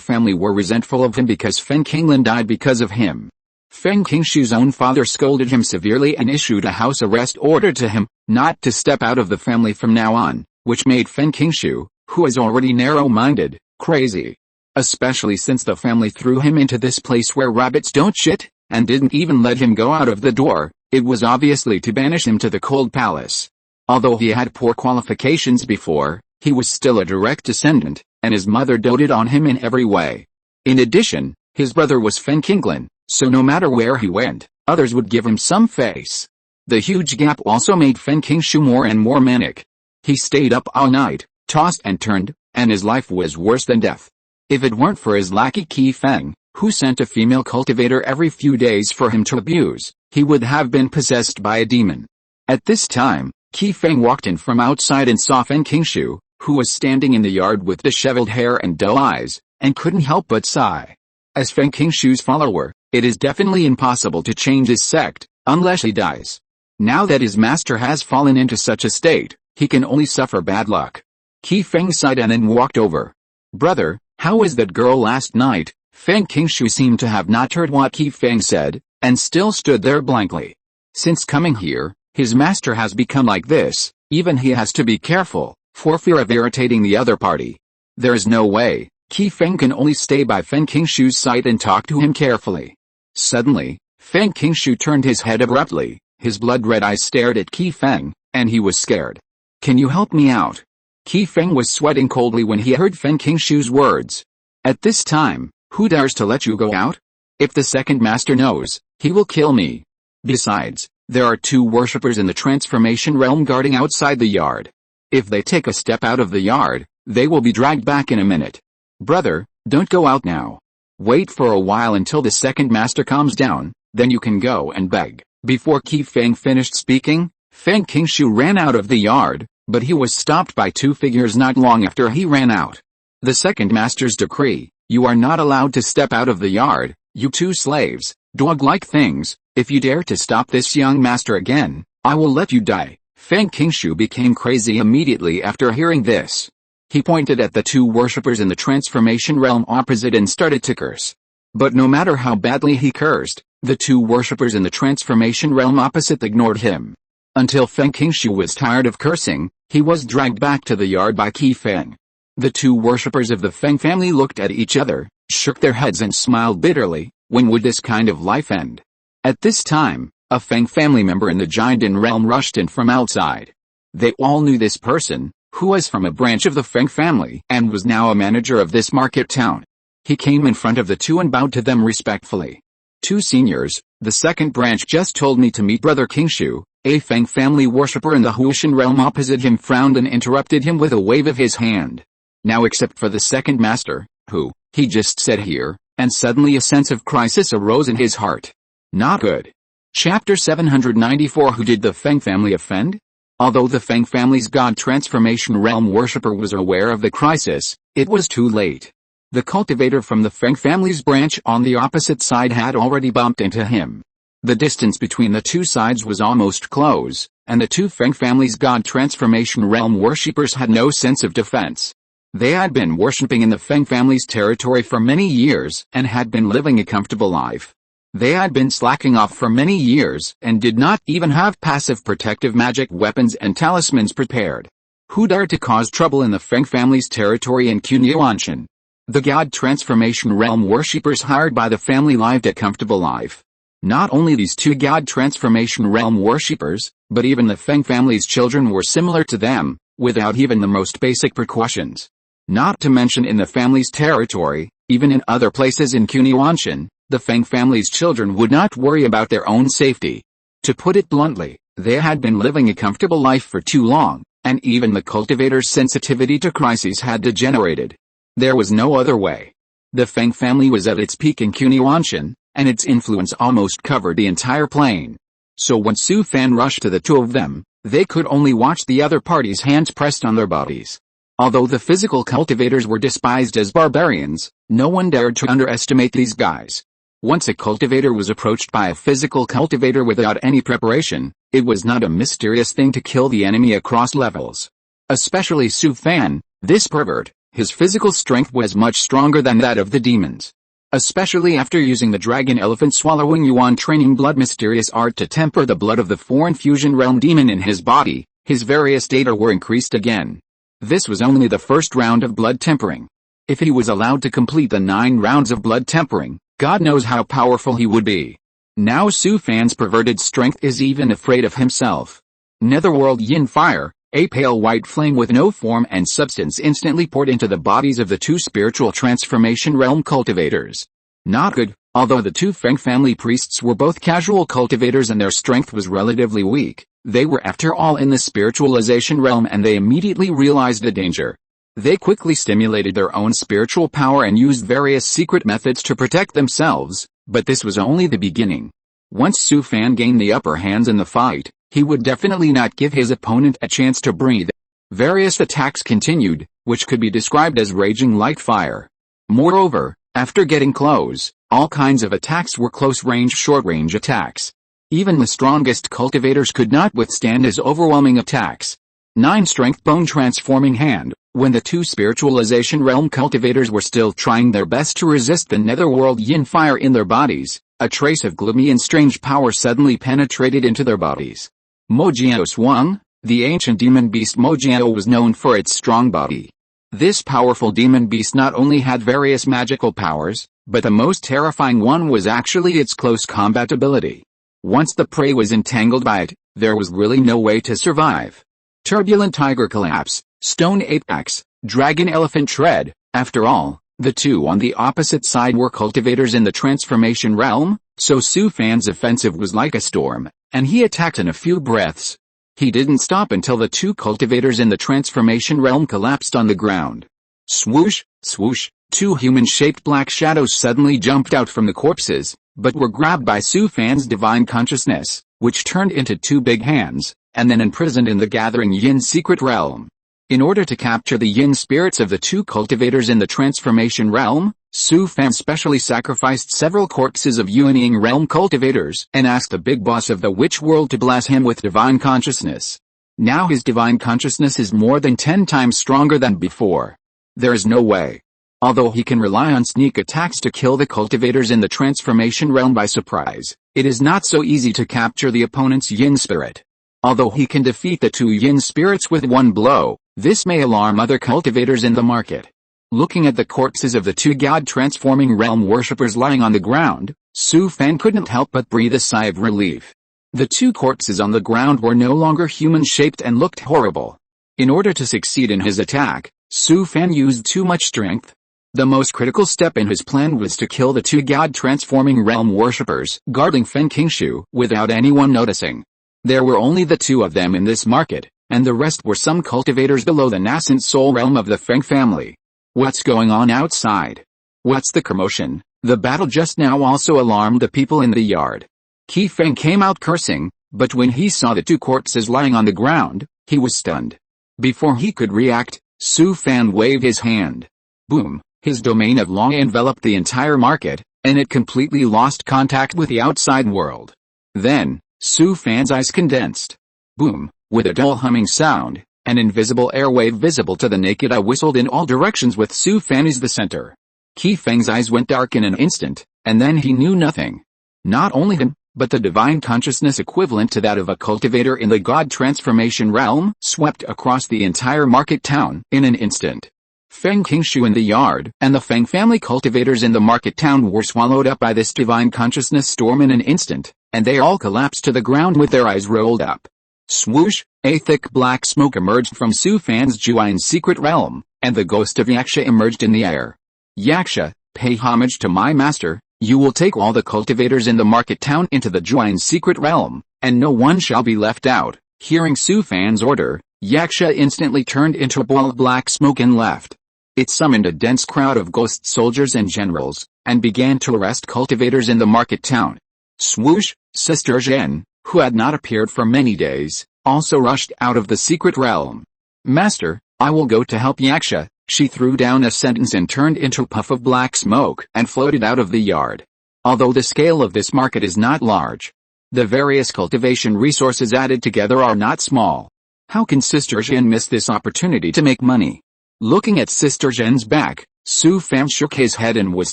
family were resentful of him because Feng Qinglin died because of him. Feng Qingshu's own father scolded him severely and issued a house arrest order to him, not to step out of the family from now on, which made Feng Qingshu, who was already narrow-minded, crazy. Especially since the family threw him into this place where rabbits don't shit, and didn't even let him go out of the door. It was obviously to banish him to the cold palace. Although he had poor qualifications before, he was still a direct descendant, and his mother doted on him in every way. In addition, his brother was Feng Qinglin, so no matter where he went, others would give him some face. The huge gap also made Feng Qingshu more and more manic. He stayed up all night, tossed and turned, and his life was worse than death. If it weren't for his lackey Qi Feng, who sent a female cultivator every few days for him to abuse, he would have been possessed by a demon. At this time, Qi Feng walked in from outside and saw Feng Qingshu, who was standing in the yard with disheveled hair and dull eyes, and couldn't help but sigh. As Feng Qingshu's follower, it is definitely impossible to change his sect, unless he dies. Now that his master has fallen into such a state, he can only suffer bad luck. Qi Feng sighed and then walked over. "Brother, how was that girl last night?" Feng Qingshu seemed to have not heard what Qi Feng said, and still stood there blankly. Since coming here, his master has become like this. Even he has to be careful, for fear of irritating the other party. There is no way. Qi Feng can only stay by Feng Qingshu's side and talk to him carefully. Suddenly, Feng Qingshu turned his head abruptly, his blood-red eyes stared at Qi Feng, and he was scared. "Can you help me out?" Qi Feng was sweating coldly when he heard Feng Qingshu's words. "At this time, who dares to let you go out? If the second master knows, he will kill me. Besides, there are 2 worshippers in the transformation realm guarding outside the yard. If they take a step out of the yard, they will be dragged back in a minute. Brother, don't go out now. Wait for a while until the second master calms down, then you can go and beg." Before Qi Feng finished speaking, Feng Qingshu ran out of the yard, but he was stopped by 2 figures not long after he ran out. "The second master's decree, you are not allowed to step out of the yard, you 2 slaves, dog-like things. If you dare to stop this young master again, I will let you die." Feng Qingshu became crazy immediately after hearing this. He pointed at the 2 worshippers in the transformation realm opposite and started to curse. But no matter how badly he cursed, the 2 worshippers in the transformation realm opposite ignored him. Until Feng Qingshu was tired of cursing, he was dragged back to the yard by Qi Feng. The 2 worshippers of the Feng family looked at each other, shook their heads and smiled bitterly. When would this kind of life end? At this time, a Feng family member in the Jiandan realm rushed in from outside. They all knew this person, who was from a branch of the Feng family and was now a manager of this market town. He came in front of the 2 and bowed to them respectfully. "2 seniors, the second branch just told me to meet Brother Qingshu." A Feng family worshipper in the Huishan realm opposite him frowned and interrupted him with a wave of his hand. "Now except for the second master, who," he just said here, and suddenly a sense of crisis arose in his heart. Not good. Chapter 794. Who did the Feng family offend? Although the Feng family's god transformation realm worshipper was aware of the crisis, it was too late. The cultivator from the Feng family's branch on the opposite side had already bumped into him. The distance between the 2 sides was almost close, and the 2 Feng family's god transformation realm worshippers had no sense of defense. They had been worshipping in the Feng family's territory for many years and had been living a comfortable life. They had been slacking off for many years and did not even have passive protective magic weapons and talismans prepared. Who dared to cause trouble in the Feng family's territory in Cunyanshan? The god transformation realm worshippers hired by the family lived a comfortable life. Not only these 2 god transformation realm worshippers, but even the Feng family's children were similar to them, without even the most basic precautions. Not to mention in the family's territory, even in other places in Cunyanshan, the Feng family's children would not worry about their own safety. To put it bluntly, they had been living a comfortable life for too long, and even the cultivator's sensitivity to crises had degenerated. There was no other way. The Feng family was at its peak in Cunyanshan, and its influence almost covered the entire plain. So when Su Fan rushed to the 2 of them, they could only watch the other party's hands pressed on their bodies. Although the physical cultivators were despised as barbarians, no one dared to underestimate these guys. Once a cultivator was approached by a physical cultivator without any preparation, it was not a mysterious thing to kill the enemy across levels. Especially Su Fan, this pervert, his physical strength was much stronger than that of the demons. Especially after using the dragon elephant swallowing yuan training blood mysterious art to temper the blood of the foreign fusion realm demon in his body, his various data were increased again. This was only the first round of blood tempering. If he was allowed to complete the 9 rounds of blood tempering, God knows how powerful he would be. Now Su Fan's perverted strength is even afraid of himself. Netherworld yin fire, a pale white flame with no form and substance instantly poured into the bodies of the 2 spiritual transformation realm cultivators. Not good, although the 2 Feng family priests were both casual cultivators and their strength was relatively weak, they were after all in the spiritualization realm and they immediately realized the danger. They quickly stimulated their own spiritual power and used various secret methods to protect themselves, but this was only the beginning. Once Su Fan gained the upper hands in the fight, he would definitely not give his opponent a chance to breathe. Various attacks continued, which could be described as raging like fire. Moreover, after getting close, all kinds of attacks were close-range short-range attacks. Even the strongest cultivators could not withstand his overwhelming attacks. 9 strength bone transforming hand. When the 2 spiritualization realm cultivators were still trying their best to resist the netherworld yin fire in their bodies, a trace of gloomy and strange power suddenly penetrated into their bodies. Mojiao swung. The ancient demon beast Mojiao was known for its strong body. This powerful demon beast not only had various magical powers, but the most terrifying one was actually its close combat ability. Once the prey was entangled by it, there was really no way to survive. Turbulent tiger collapse, stone apex, dragon elephant tread. After all, the 2 on the opposite side were cultivators in the transformation realm, so Su Fan's offensive was like a storm, and he attacked in a few breaths. He didn't stop until the 2 cultivators in the transformation realm collapsed on the ground. Swoosh, swoosh, 2 human-shaped black shadows suddenly jumped out from the corpses, but were grabbed by Su Fan's divine consciousness, which turned into 2 big hands, and then imprisoned in the gathering yin secret realm. In order to capture the yin spirits of the 2 cultivators in the transformation realm, Su Fan specially sacrificed several corpses of Yuanying realm cultivators and asked the big boss of the witch world to bless him with divine consciousness. Now his divine consciousness is more than 10 times stronger than before. There is no way. Although he can rely on sneak attacks to kill the cultivators in the transformation realm by surprise, it is not so easy to capture the opponent's yin spirit. Although he can defeat the 2 yin spirits with 1 blow, this may alarm other cultivators in the market. Looking at the corpses of the 2 god-transforming realm worshippers lying on the ground, Su Fan couldn't help but breathe a sigh of relief. The 2 corpses on the ground were no longer human-shaped and looked horrible. In order to succeed in his attack, Su Fan used too much strength. The most critical step in his plan was to kill the 2 god-transforming realm worshippers guarding Feng Qingshu without anyone noticing. There were only the 2 of them in this market, and the rest were some cultivators below the nascent soul realm of the Feng family. What's going on outside? What's the commotion? The battle just now also alarmed the people in the yard. Qi Feng came out cursing, but when he saw the 2 corpses lying on the ground, he was stunned. Before he could react, Su Fan waved his hand. Boom, his domain of Long enveloped the entire market, and it completely lost contact with the outside world. Then, Su Fan's eyes condensed. Boom, with a dull humming sound, an invisible airwave visible to the naked eye whistled in all directions with Su Fan as the center. Qi Feng's eyes went dark in an instant, and then he knew nothing. Not only him, but the divine consciousness equivalent to that of a cultivator in the god transformation realm swept across the entire market town in an instant. Feng Qingshu in the yard and the Feng family cultivators in the market town were swallowed up by this divine consciousness storm in an instant, and they all collapsed to the ground with their eyes rolled up. Swoosh, a thick black smoke emerged from Su Fan's Juayin secret realm, and the ghost of Yaksha emerged in the air. Yaksha, pay homage to my master, you will take all the cultivators in the market town into the Juayin secret realm, and no one shall be left out. Hearing Su Fan's order, Yaksha instantly turned into a ball of black smoke and left. It summoned a dense crowd of ghost soldiers and generals, and began to arrest cultivators in the market town. Swoosh, Sister Zhen, who had not appeared for many days, also rushed out of the secret realm. Master, I will go to help Yaksha. She threw down a sentence and turned into a puff of black smoke and floated out of the yard. although the scale of this market is not large. The various cultivation resources added together are not small. How can Sister Zhen miss this opportunity to make money? Looking at Sister Zhen's back, Su Fan shook his head and was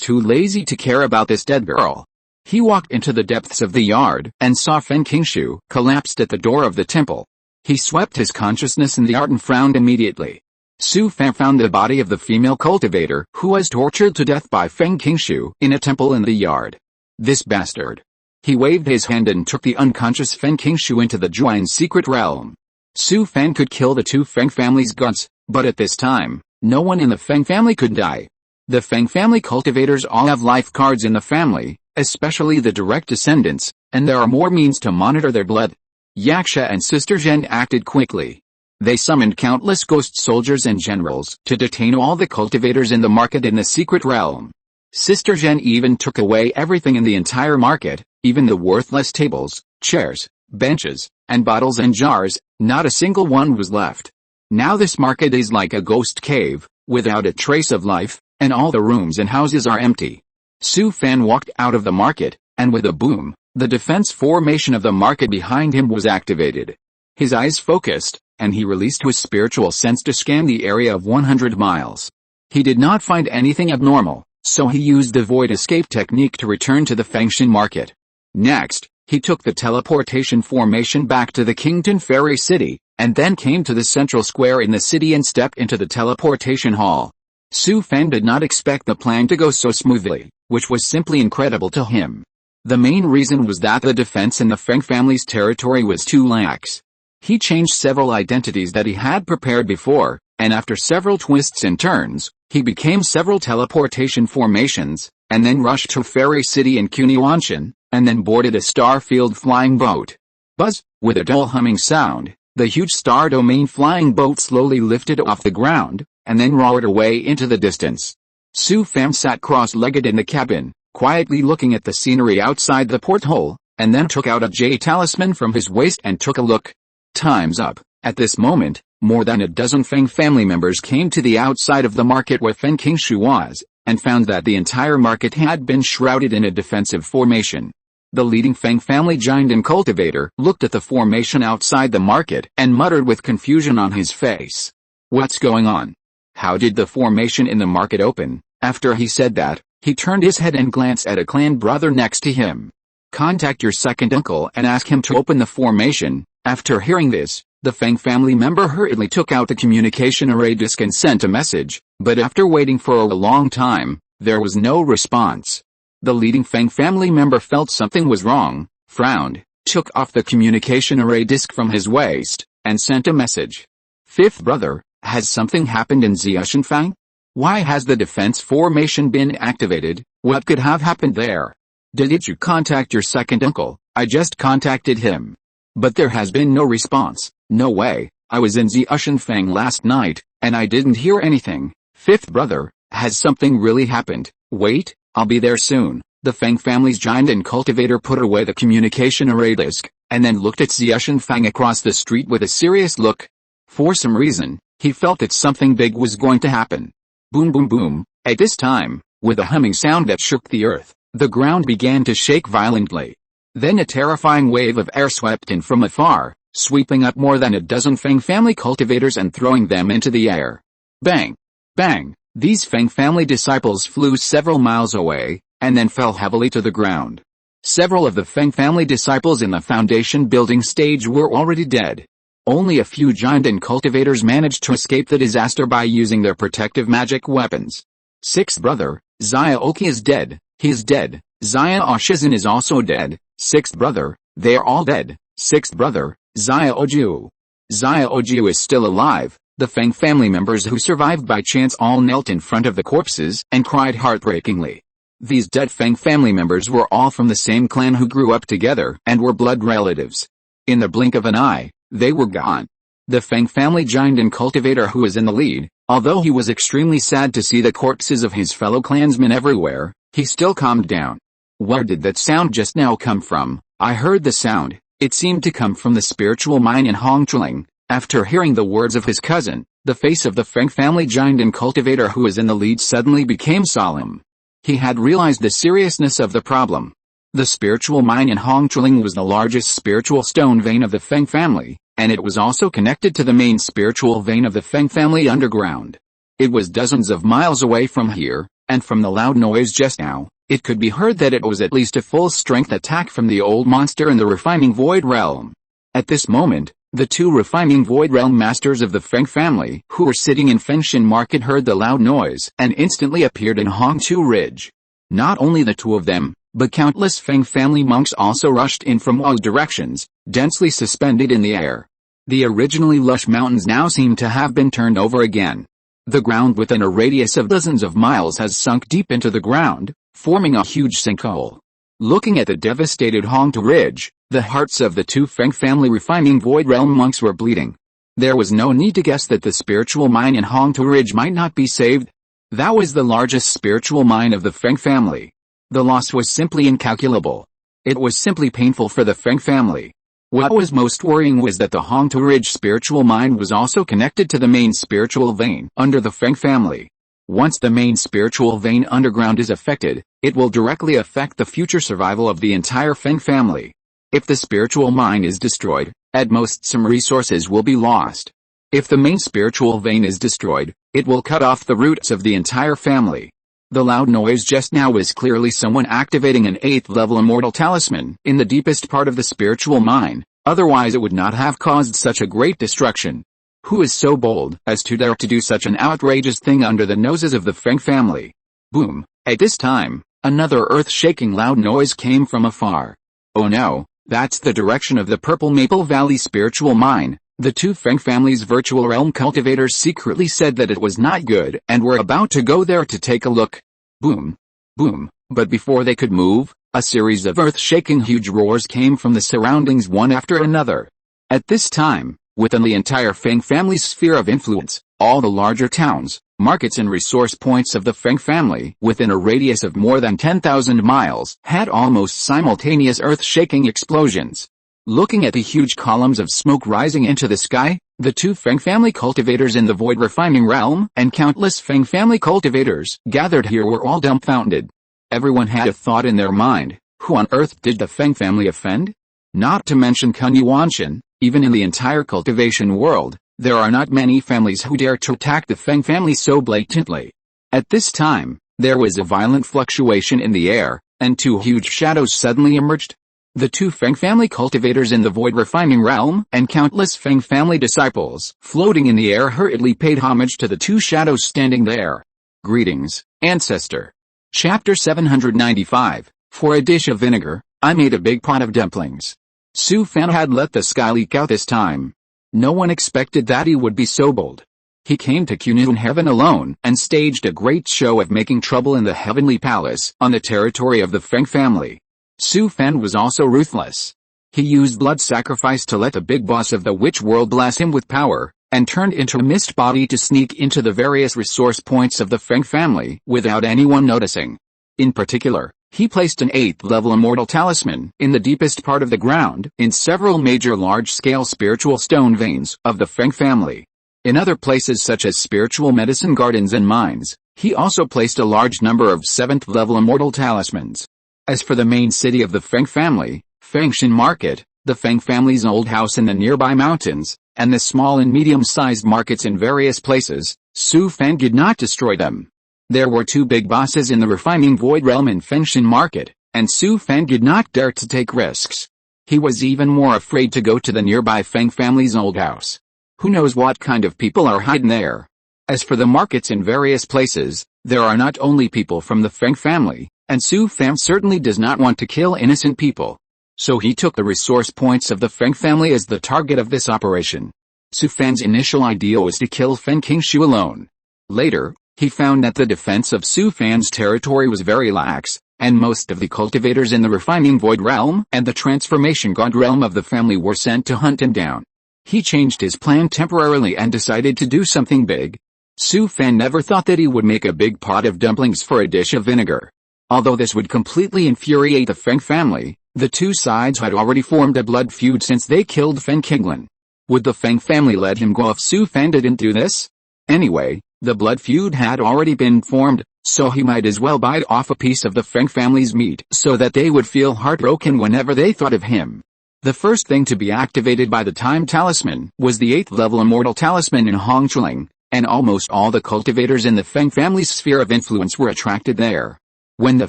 too lazy to care about this dead girl. He walked into the depths of the yard and saw Feng Qingshu collapsed at the door of the temple. He swept his consciousness in the art and frowned immediately. Su Fan found the body of the female cultivator who was tortured to death by Feng Qingshu in a temple in the yard. This bastard. He waved his hand and took the unconscious Feng Qingshu into the Juan's secret realm. Su Fan could kill the two Feng family's gods, but at this time, no one in the Feng family could die. The Feng family cultivators all have life cards in the family, especially the direct descendants, and there are more means to monitor their blood. Yaksha and Sister Zhen acted quickly. They summoned countless ghost soldiers and generals to detain all the cultivators in the market in the secret realm. Sister Zhen even took away everything in the entire market, even the worthless tables, chairs, benches, and bottles and jars. Not a single one was left. Now this market is like a ghost cave, without a trace of life, and all the rooms and houses are empty. Su Fan walked out of the market, and with a boom, the defense formation of the market behind him was activated. His eyes focused, and he released his spiritual sense to scan the area of 100 miles. He did not find anything abnormal, so he used the void escape technique to return to the Fengshan market. Next, he took the teleportation formation back to the Kington Fairy City, and then came to the central square in the city and stepped into the teleportation hall. Su Fan did not expect the plan to go so smoothly, which was simply incredible to him. The main reason was that the defense in the Feng family's territory was too lax. He changed several identities that he had prepared before, and after several twists and turns, he became several teleportation formations, and then rushed to Fairy City in Kuniwanshan, and then boarded a star-filled flying boat. Buzz, with a dull humming sound, the huge star domain flying boat slowly lifted off the ground, and then roared away into the distance. Su Fan sat cross-legged in the cabin, quietly looking at the scenery outside the porthole, and then took out a jade talisman from his waist and took a look. Time's up. At this moment, more than a dozen Feng family members came to the outside of the market where Feng Qingshu was, and found that the entire market had been shrouded in a defensive formation. The leading Feng family giant and cultivator looked at the formation outside the market and muttered with confusion on his face. What's going on? How did the formation in the market open? After he said that, he turned his head and glanced at a clan brother next to him. Contact your second uncle and ask him to open the formation. After hearing this, the Feng family member hurriedly took out the communication array disk and sent a message, but after waiting for a long time, there was no response. The leading Feng family member felt something was wrong, frowned, took off the communication array disk from his waist, and sent a message. Fifth brother, has something happened in Xiaoshenfang? Why has the defense formation been activated? What could have happened there? Did you contact your second uncle? I just contacted him. But there has been no response. No way, I was in Xiaoshenfang last night, and I didn't hear anything. Fifth brother, has something really happened? Wait, I'll be there soon. The Feng family's giant and cultivator put away the communication array disk, and then looked at Xiaoshenfang across the street with a serious look. For some reason, he felt that something big was going to happen. Boom boom boom. At this time, with a humming sound that shook the earth, the ground began to shake violently. Then a terrifying wave of air swept in from afar, sweeping up more than a dozen Feng family cultivators and throwing them into the air. Bang! Bang! These Feng family disciples flew several miles away, and then fell heavily to the ground. Several of the Feng family disciples in the foundation building stage were already dead. Only a few giant and cultivators managed to escape the disaster by using their protective magic weapons. Sixth brother, Xiaoqi is dead. He is dead. Xiao Shizhen is also dead. Sixth brother, they are all dead. Sixth brother, Xiaoju. Xiaoju is still alive. The Feng family members who survived by chance all knelt in front of the corpses and cried heartbreakingly. These dead Feng family members were all from the same clan who grew up together and were blood relatives. In the blink of an eye, they were gone. The Feng family giant and cultivator who was in the lead, although he was extremely sad to see the corpses of his fellow clansmen everywhere, he still calmed down. Where did that sound just now come from? I heard the sound. It seemed to come from the spiritual mine in Hongchuling. After hearing the words of his cousin, the face of the Feng family giant and cultivator who was in the lead suddenly became solemn. He had realized the seriousness of the problem. The spiritual mine in Hongchuling was the largest spiritual stone vein of the Feng family, and it was also connected to the main spiritual vein of the Feng family underground. It was dozens of miles away from here, and from the loud noise just now, it could be heard that it was at least a full-strength attack from the old monster in the refining void realm. At this moment, the two refining void realm masters of the Feng family, who were sitting in Fengshan Market, heard the loud noise and instantly appeared in Hongchu Ridge. Not only the two of them, but countless Feng family monks also rushed in from all directions, densely suspended in the air. The originally lush mountains now seem to have been turned over again. The ground within a radius of dozens of miles has sunk deep into the ground, forming a huge sinkhole. Looking at the devastated Hongtu Ridge, the hearts of the two Feng family refining void realm monks were bleeding. There was no need to guess that the spiritual mine in Hongtu Ridge might not be saved. That was the largest spiritual mine of the Feng family. The loss was simply incalculable. It was simply painful for the Feng family. What was most worrying was that the Hongtu Ridge spiritual mine was also connected to the main spiritual vein under the Feng family. Once the main spiritual vein underground is affected, it will directly affect the future survival of the entire Feng family. If the spiritual mine is destroyed, at most some resources will be lost. If the main spiritual vein is destroyed, it will cut off the roots of the entire family. The loud noise just now was clearly someone activating an 8th level immortal talisman in the deepest part of the spiritual mine, otherwise it would not have caused such a great destruction. Who is so bold as to dare to do such an outrageous thing under the noses of the Feng family? Boom! At this time, another earth-shaking loud noise came from afar. Oh no, that's the direction of the Purple Maple Valley spiritual mine. The two Feng family's virtual realm cultivators secretly said that it was not good and were about to go there to take a look. Boom! Boom! But before they could move, a series of earth-shaking huge roars came from the surroundings one after another. At this time, within the entire Feng family's sphere of influence, all the larger towns, markets and resource points of the Feng family within a radius of more than 10,000 miles had almost simultaneous earth-shaking explosions. Looking at the huge columns of smoke rising into the sky, the two Feng family cultivators in the void refining realm and countless Feng family cultivators gathered here were all dumbfounded. Everyone had a thought in their mind: who on earth did the Feng family offend? Not to mention Kun Yuanshan, even in the entire cultivation world, there are not many families who dare to attack the Feng family so blatantly. At this time, there was a violent fluctuation in the air, and two huge shadows suddenly emerged. The two Feng family cultivators in the void refining realm and countless Feng family disciples floating in the air hurriedly paid homage to the two shadows standing there. Greetings, Ancestor. Chapter 795. For a dish of vinegar, I made a big pot of dumplings. Su Fan had let the sky leak out this time. No one expected that he would be so bold. He came to Kunlun Heaven alone and staged a great show of making trouble in the heavenly palace on the territory of the Feng family. Su Fan was also ruthless. He used blood sacrifice to let the big boss of the witch world bless him with power, and turned into a mist body to sneak into the various resource points of the Feng family without anyone noticing. In particular, he placed an 8th level immortal talisman in the deepest part of the ground in several major large-scale spiritual stone veins of the Feng family. In other places such as spiritual medicine gardens and mines, he also placed a large number of 7th level immortal talismans. As for the main city of the Feng family, Fengshan Market, the Feng family's old house in the nearby mountains, and the small and medium-sized markets in various places, Su Fan did not destroy them. There were two big bosses in the refining void realm in Fengshan Market, and Su Fan did not dare to take risks. He was even more afraid to go to the nearby Feng family's old house. Who knows what kind of people are hiding there? As for the markets in various places, there are not only people from the Feng family, and Su Fan certainly does not want to kill innocent people. So he took the resource points of the Feng family as the target of this operation. Su Fan's initial idea was to kill Fen King Shu alone. Later, he found that the defense of Su Fan's territory was very lax, and most of the cultivators in the refining void realm and the transformation god realm of the family were sent to hunt him down. He changed his plan temporarily and decided to do something big. Su Fan never thought that he would make a big pot of dumplings for a dish of vinegar. Although this would completely infuriate the Feng family, the two sides had already formed a blood feud since they killed Fen Qinglan. Would the Feng family let him go if Su Fan didn't do this? Anyway, the blood feud had already been formed, so he might as well bite off a piece of the Feng family's meat so that they would feel heartbroken whenever they thought of him. The first thing to be activated by the Time Talisman was the 8th level Immortal Talisman in Hongchuling, and almost all the cultivators in the Feng family's sphere of influence were attracted there. When the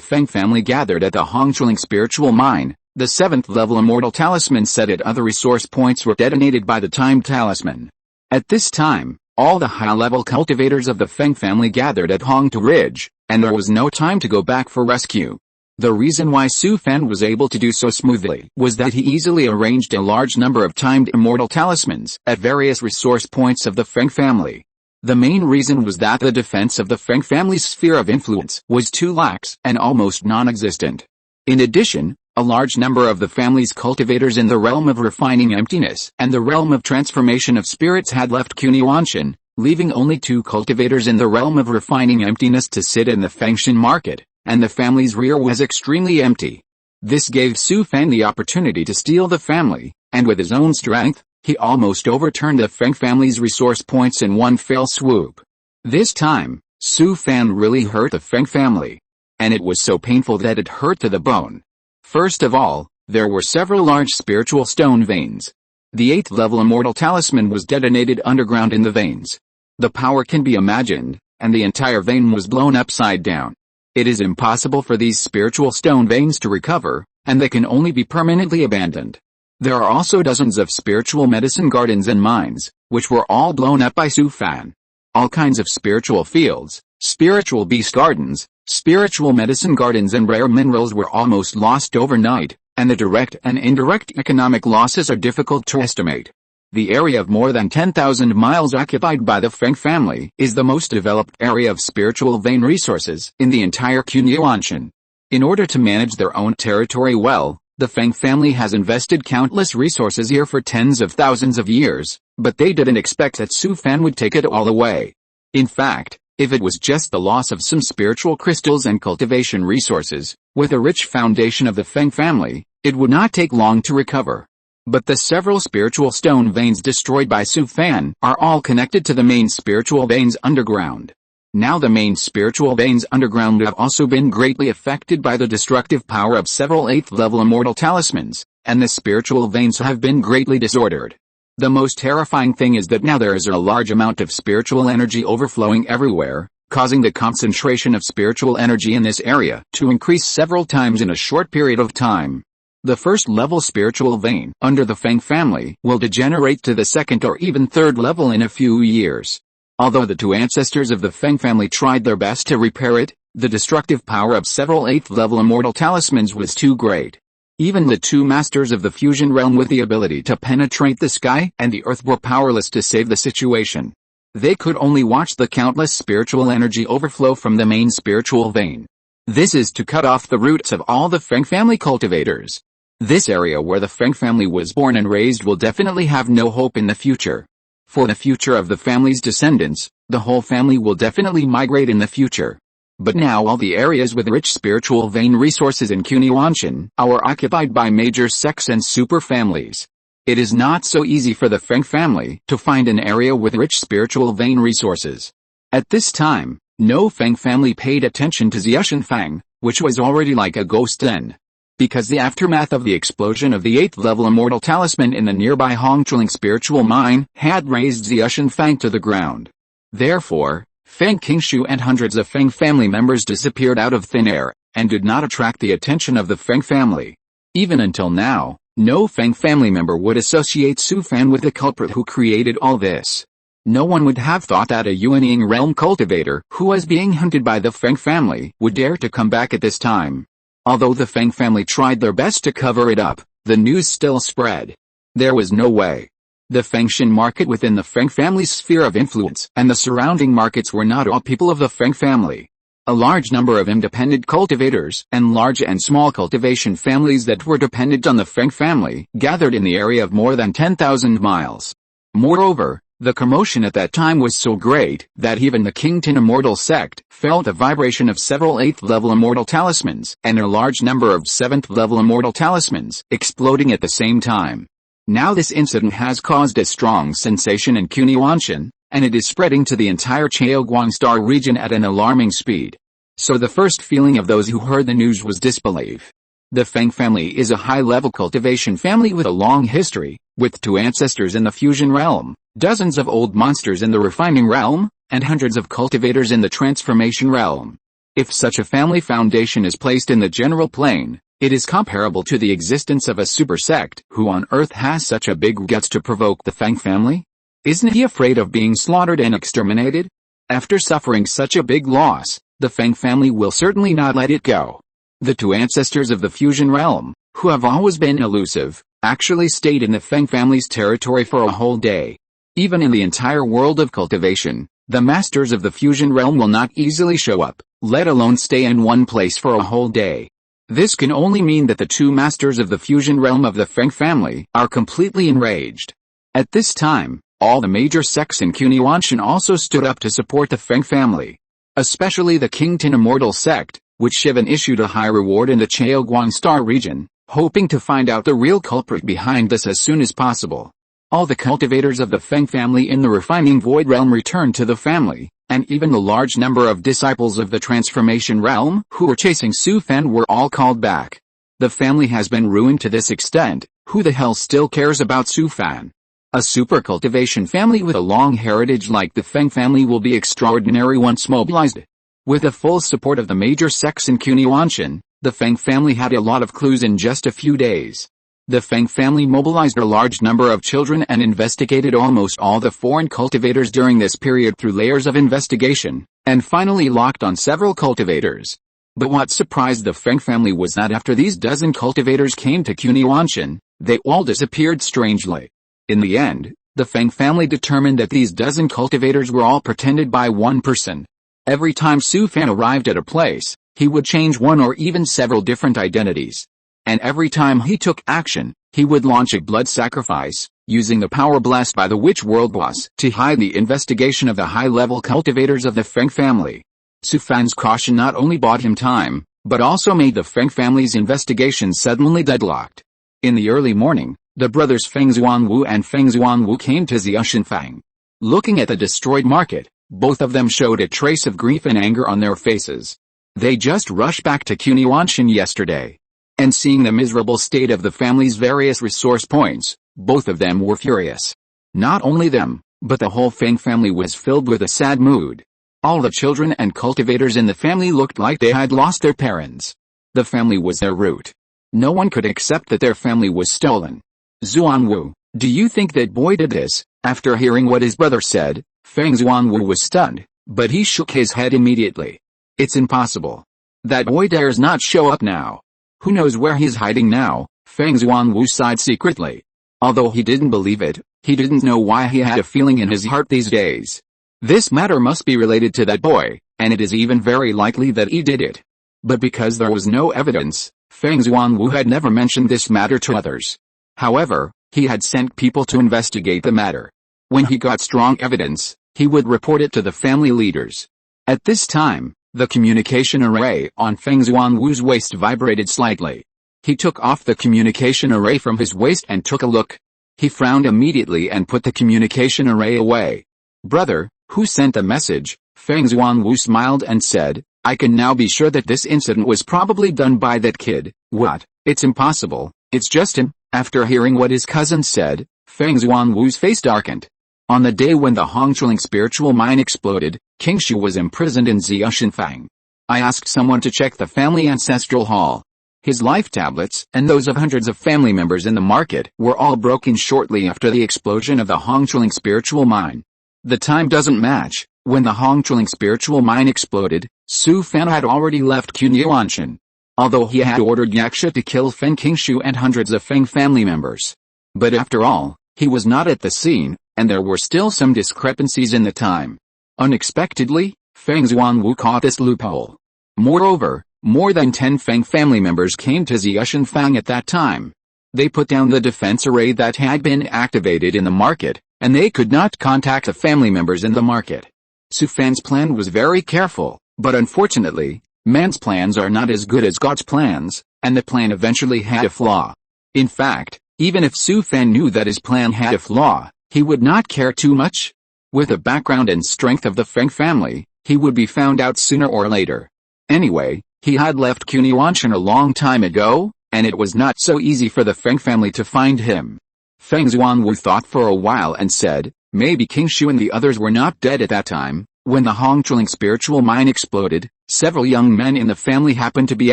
Feng family gathered at the Hongchuling spiritual mine, the 7th level Immortal Talisman set at other resource points were detonated by the Time Talisman. At this time, all the high-level cultivators of the Feng family gathered at Hongtu Ridge, and there was no time to go back for rescue. The reason why Su Fan was able to do so smoothly was that he easily arranged a large number of timed immortal talismans at various resource points of the Feng family. The main reason was that the defense of the Feng family's sphere of influence was too lax and almost non-existent. In addition, a large number of the family's cultivators in the realm of refining emptiness and the realm of transformation of spirits had left Cunyanshan, leaving only 2 cultivators in the realm of refining emptiness to sit in the Fengshan market, and the family's rear was extremely empty. This gave Su Fan the opportunity to steal the family, and with his own strength, he almost overturned the Feng family's resource points in one fell swoop. This time, Su Fan really hurt the Feng family. And it was so painful that it hurt to the bone. First of all, there were several large spiritual stone veins. The 8th level Immortal Talisman was detonated underground in the veins. The power can be imagined, and the entire vein was blown upside down. It is impossible for these spiritual stone veins to recover, and they can only be permanently abandoned. There are also dozens of spiritual medicine gardens and mines, which were all blown up by Su Fan. All kinds of spiritual fields, spiritual beast gardens, spiritual medicine gardens and rare minerals were almost lost overnight, and the direct and indirect economic losses are difficult to estimate. The area of more than 10,000 miles occupied by the Feng family is the most developed area of spiritual vein resources in the entire Cunyanshan. In order to manage their own territory well, the Feng family has invested countless resources here for tens of thousands of years, but they didn't expect that Su Fan would take it all away. In fact, if it was just the loss of some spiritual crystals and cultivation resources, with a rich foundation of the Feng family, it would not take long to recover. But the several spiritual stone veins destroyed by Su Fan are all connected to the main spiritual veins underground. Now the main spiritual veins underground have also been greatly affected by the destructive power of several 8th level immortal talismans, and the spiritual veins have been greatly disordered. The most terrifying thing is that now there is a large amount of spiritual energy overflowing everywhere, causing the concentration of spiritual energy in this area to increase several times in a short period of time. The first level spiritual vein under the Feng family will degenerate to the second or even third level in a few years. Although the 2 ancestors of the Feng family tried their best to repair it, the destructive power of several 8th level immortal talismans was too great. Even the 2 masters of the fusion realm with the ability to penetrate the sky and the earth were powerless to save the situation. They could only watch the countless spiritual energy overflow from the main spiritual vein. This is to cut off the roots of all the Feng family cultivators. This area where the Feng family was born and raised will definitely have no hope in the future. For the future of the family's descendants, the whole family will definitely migrate in the future. But now all the areas with rich spiritual vein resources in Cunyanshan are occupied by major sects and super families. It is not so easy for the Feng family to find an area with rich spiritual vein resources. At this time, no Feng family paid attention to Xiashanfang, which was already like a ghost then. Because the aftermath of the explosion of the 8th level immortal talisman in the nearby Hongchuling spiritual mine had razed Xiashanfang to the ground. Therefore, Feng Qingshu and hundreds of Feng family members disappeared out of thin air, and did not attract the attention of the Feng family. Even until now, no Feng family member would associate Su Fan with the culprit who created all this. No one would have thought that a Yuanying realm cultivator who was being hunted by the Feng family would dare to come back at this time. Although the Feng family tried their best to cover it up, the news still spread. There was no way. The Fengshan market within the Feng family's sphere of influence and the surrounding markets were not all people of the Feng family. A large number of independent cultivators and large and small cultivation families that were dependent on the Feng family gathered in the area of more than 10,000 miles. Moreover, the commotion at that time was so great that even the Qingtin immortal sect felt the vibration of several 8th level immortal talismans and a large number of 7th level immortal talismans exploding at the same time. Now this incident has caused a strong sensation in Cunyanshan, and it is spreading to the entire Chaoguang Star region at an alarming speed. So the first feeling of those who heard the news was disbelief. The Feng family is a high-level cultivation family with a long history, with 2 ancestors in the fusion realm, dozens of old monsters in the refining realm, and hundreds of cultivators in the transformation realm. If such a family foundation is placed in the general plane, it is comparable to the existence of a super sect. Who on earth has such a big guts to provoke the Feng family? Isn't he afraid of being slaughtered and exterminated? After suffering such a big loss, the Feng family will certainly not let it go. The 2 ancestors of the fusion realm, who have always been elusive, actually stayed in the Feng family's territory for a whole day. Even in the entire world of cultivation, the masters of the fusion realm will not easily show up, let alone stay in one place for a whole day. This can only mean that the 2 masters of the fusion realm of the Feng family are completely enraged. At this time, all the major sects in Cunyanshan also stood up to support the Feng family. Especially the Kington Immortal sect, which Shivan issued a high reward in the Chaoguang Star region, hoping to find out the real culprit behind this as soon as possible. All the cultivators of the Feng family in the refining void realm returned to the family, and even the large number of disciples of the transformation realm who were chasing Su Fan were all called back. The family has been ruined to this extent. Who the hell still cares about Su Fan? A super cultivation family with a long heritage like the Feng family will be extraordinary once mobilized. With the full support of the major sects in Cunyanshan, the Feng family had a lot of clues in just a few days. The Feng family mobilized a large number of children and investigated almost all the foreign cultivators during this period through layers of investigation, and finally locked on several cultivators. But what surprised the Feng family was that after these dozen cultivators came to Cunyanshan, they all disappeared strangely. In the end, the Feng family determined that these dozen cultivators were all pretended by one person. Every time Su Fan arrived at a place, he would change one or even several different identities. And every time he took action, he would launch a blood sacrifice, using the power blessed by the Witch World Boss to hide the investigation of the high-level cultivators of the Feng family. Su Fan's caution not only bought him time, but also made the Feng family's investigation suddenly deadlocked. In the early morning, the brothers Feng Xuanwu and Feng Xuanwu came to Xiaoshenfang. Looking at the destroyed market, both of them showed a trace of grief and anger on their faces. They just rushed back to Cunyanshan yesterday. And seeing the miserable state of the family's various resource points, both of them were furious. Not only them, but the whole Feng family was filled with a sad mood. All the children and cultivators in the family looked like they had lost their parents. The family was their root. No one could accept that their family was stolen. Xuanwu, do you think that boy did this? After hearing what his brother said, Feng Xuanwu was stunned, but he shook his head immediately. It's impossible. That boy dares not show up now. Who knows where he's hiding now? Feng Xuanwu sighed secretly. Although he didn't believe it, he didn't know why he had a feeling in his heart these days. This matter must be related to that boy, and it is even very likely that he did it. But because there was no evidence, Feng Xuanwu had never mentioned this matter to others. However, he had sent people to investigate the matter. When he got strong evidence, he would report it to the family leaders. At this time, the communication array on Feng Xuanwu's waist vibrated slightly. He took off the communication array from his waist and took a look. He frowned immediately and put the communication array away. Brother, who sent the message? Feng Xuanwu smiled and said, I can now be sure that this incident was probably done by that kid. What? It's impossible. It's just him. After hearing what his cousin said, Feng Xuanwu's face darkened. On the day when the Hongchuling spiritual mine exploded, King Shu was imprisoned in Xiaoshenfang. I asked someone to check the family ancestral hall. His life tablets, and those of hundreds of family members in the market, were all broken shortly after the explosion of the Hongchuling spiritual mine. The time doesn't match. When the Hongchuling spiritual mine exploded, Su Fan had already left Cunyanshan. Although he had ordered Yaksha to kill Feng Qingshu and hundreds of Feng family members. But after all, he was not at the scene, and there were still some discrepancies in the time. Unexpectedly, Feng Xuanwu caught this loophole. Moreover, more than 10 Feng family members came to Xiaoshenfang at that time. They put down the defense array that had been activated in the market, and they could not contact the family members in the market. Su Fan's plan was very careful, but unfortunately, man's plans are not as good as God's plans, and the plan eventually had a flaw. In fact, even if Su Fan knew that his plan had a flaw, he would not care too much. With the background and strength of the Feng family, he would be found out sooner or later. Anyway, he had left Cunyanshan a long time ago, and it was not so easy for the Feng family to find him. Feng Xuanwu thought for a while and said, maybe King Shu and the others were not dead at that time. When the Hongchuling spiritual mine exploded, several young men in the family happened to be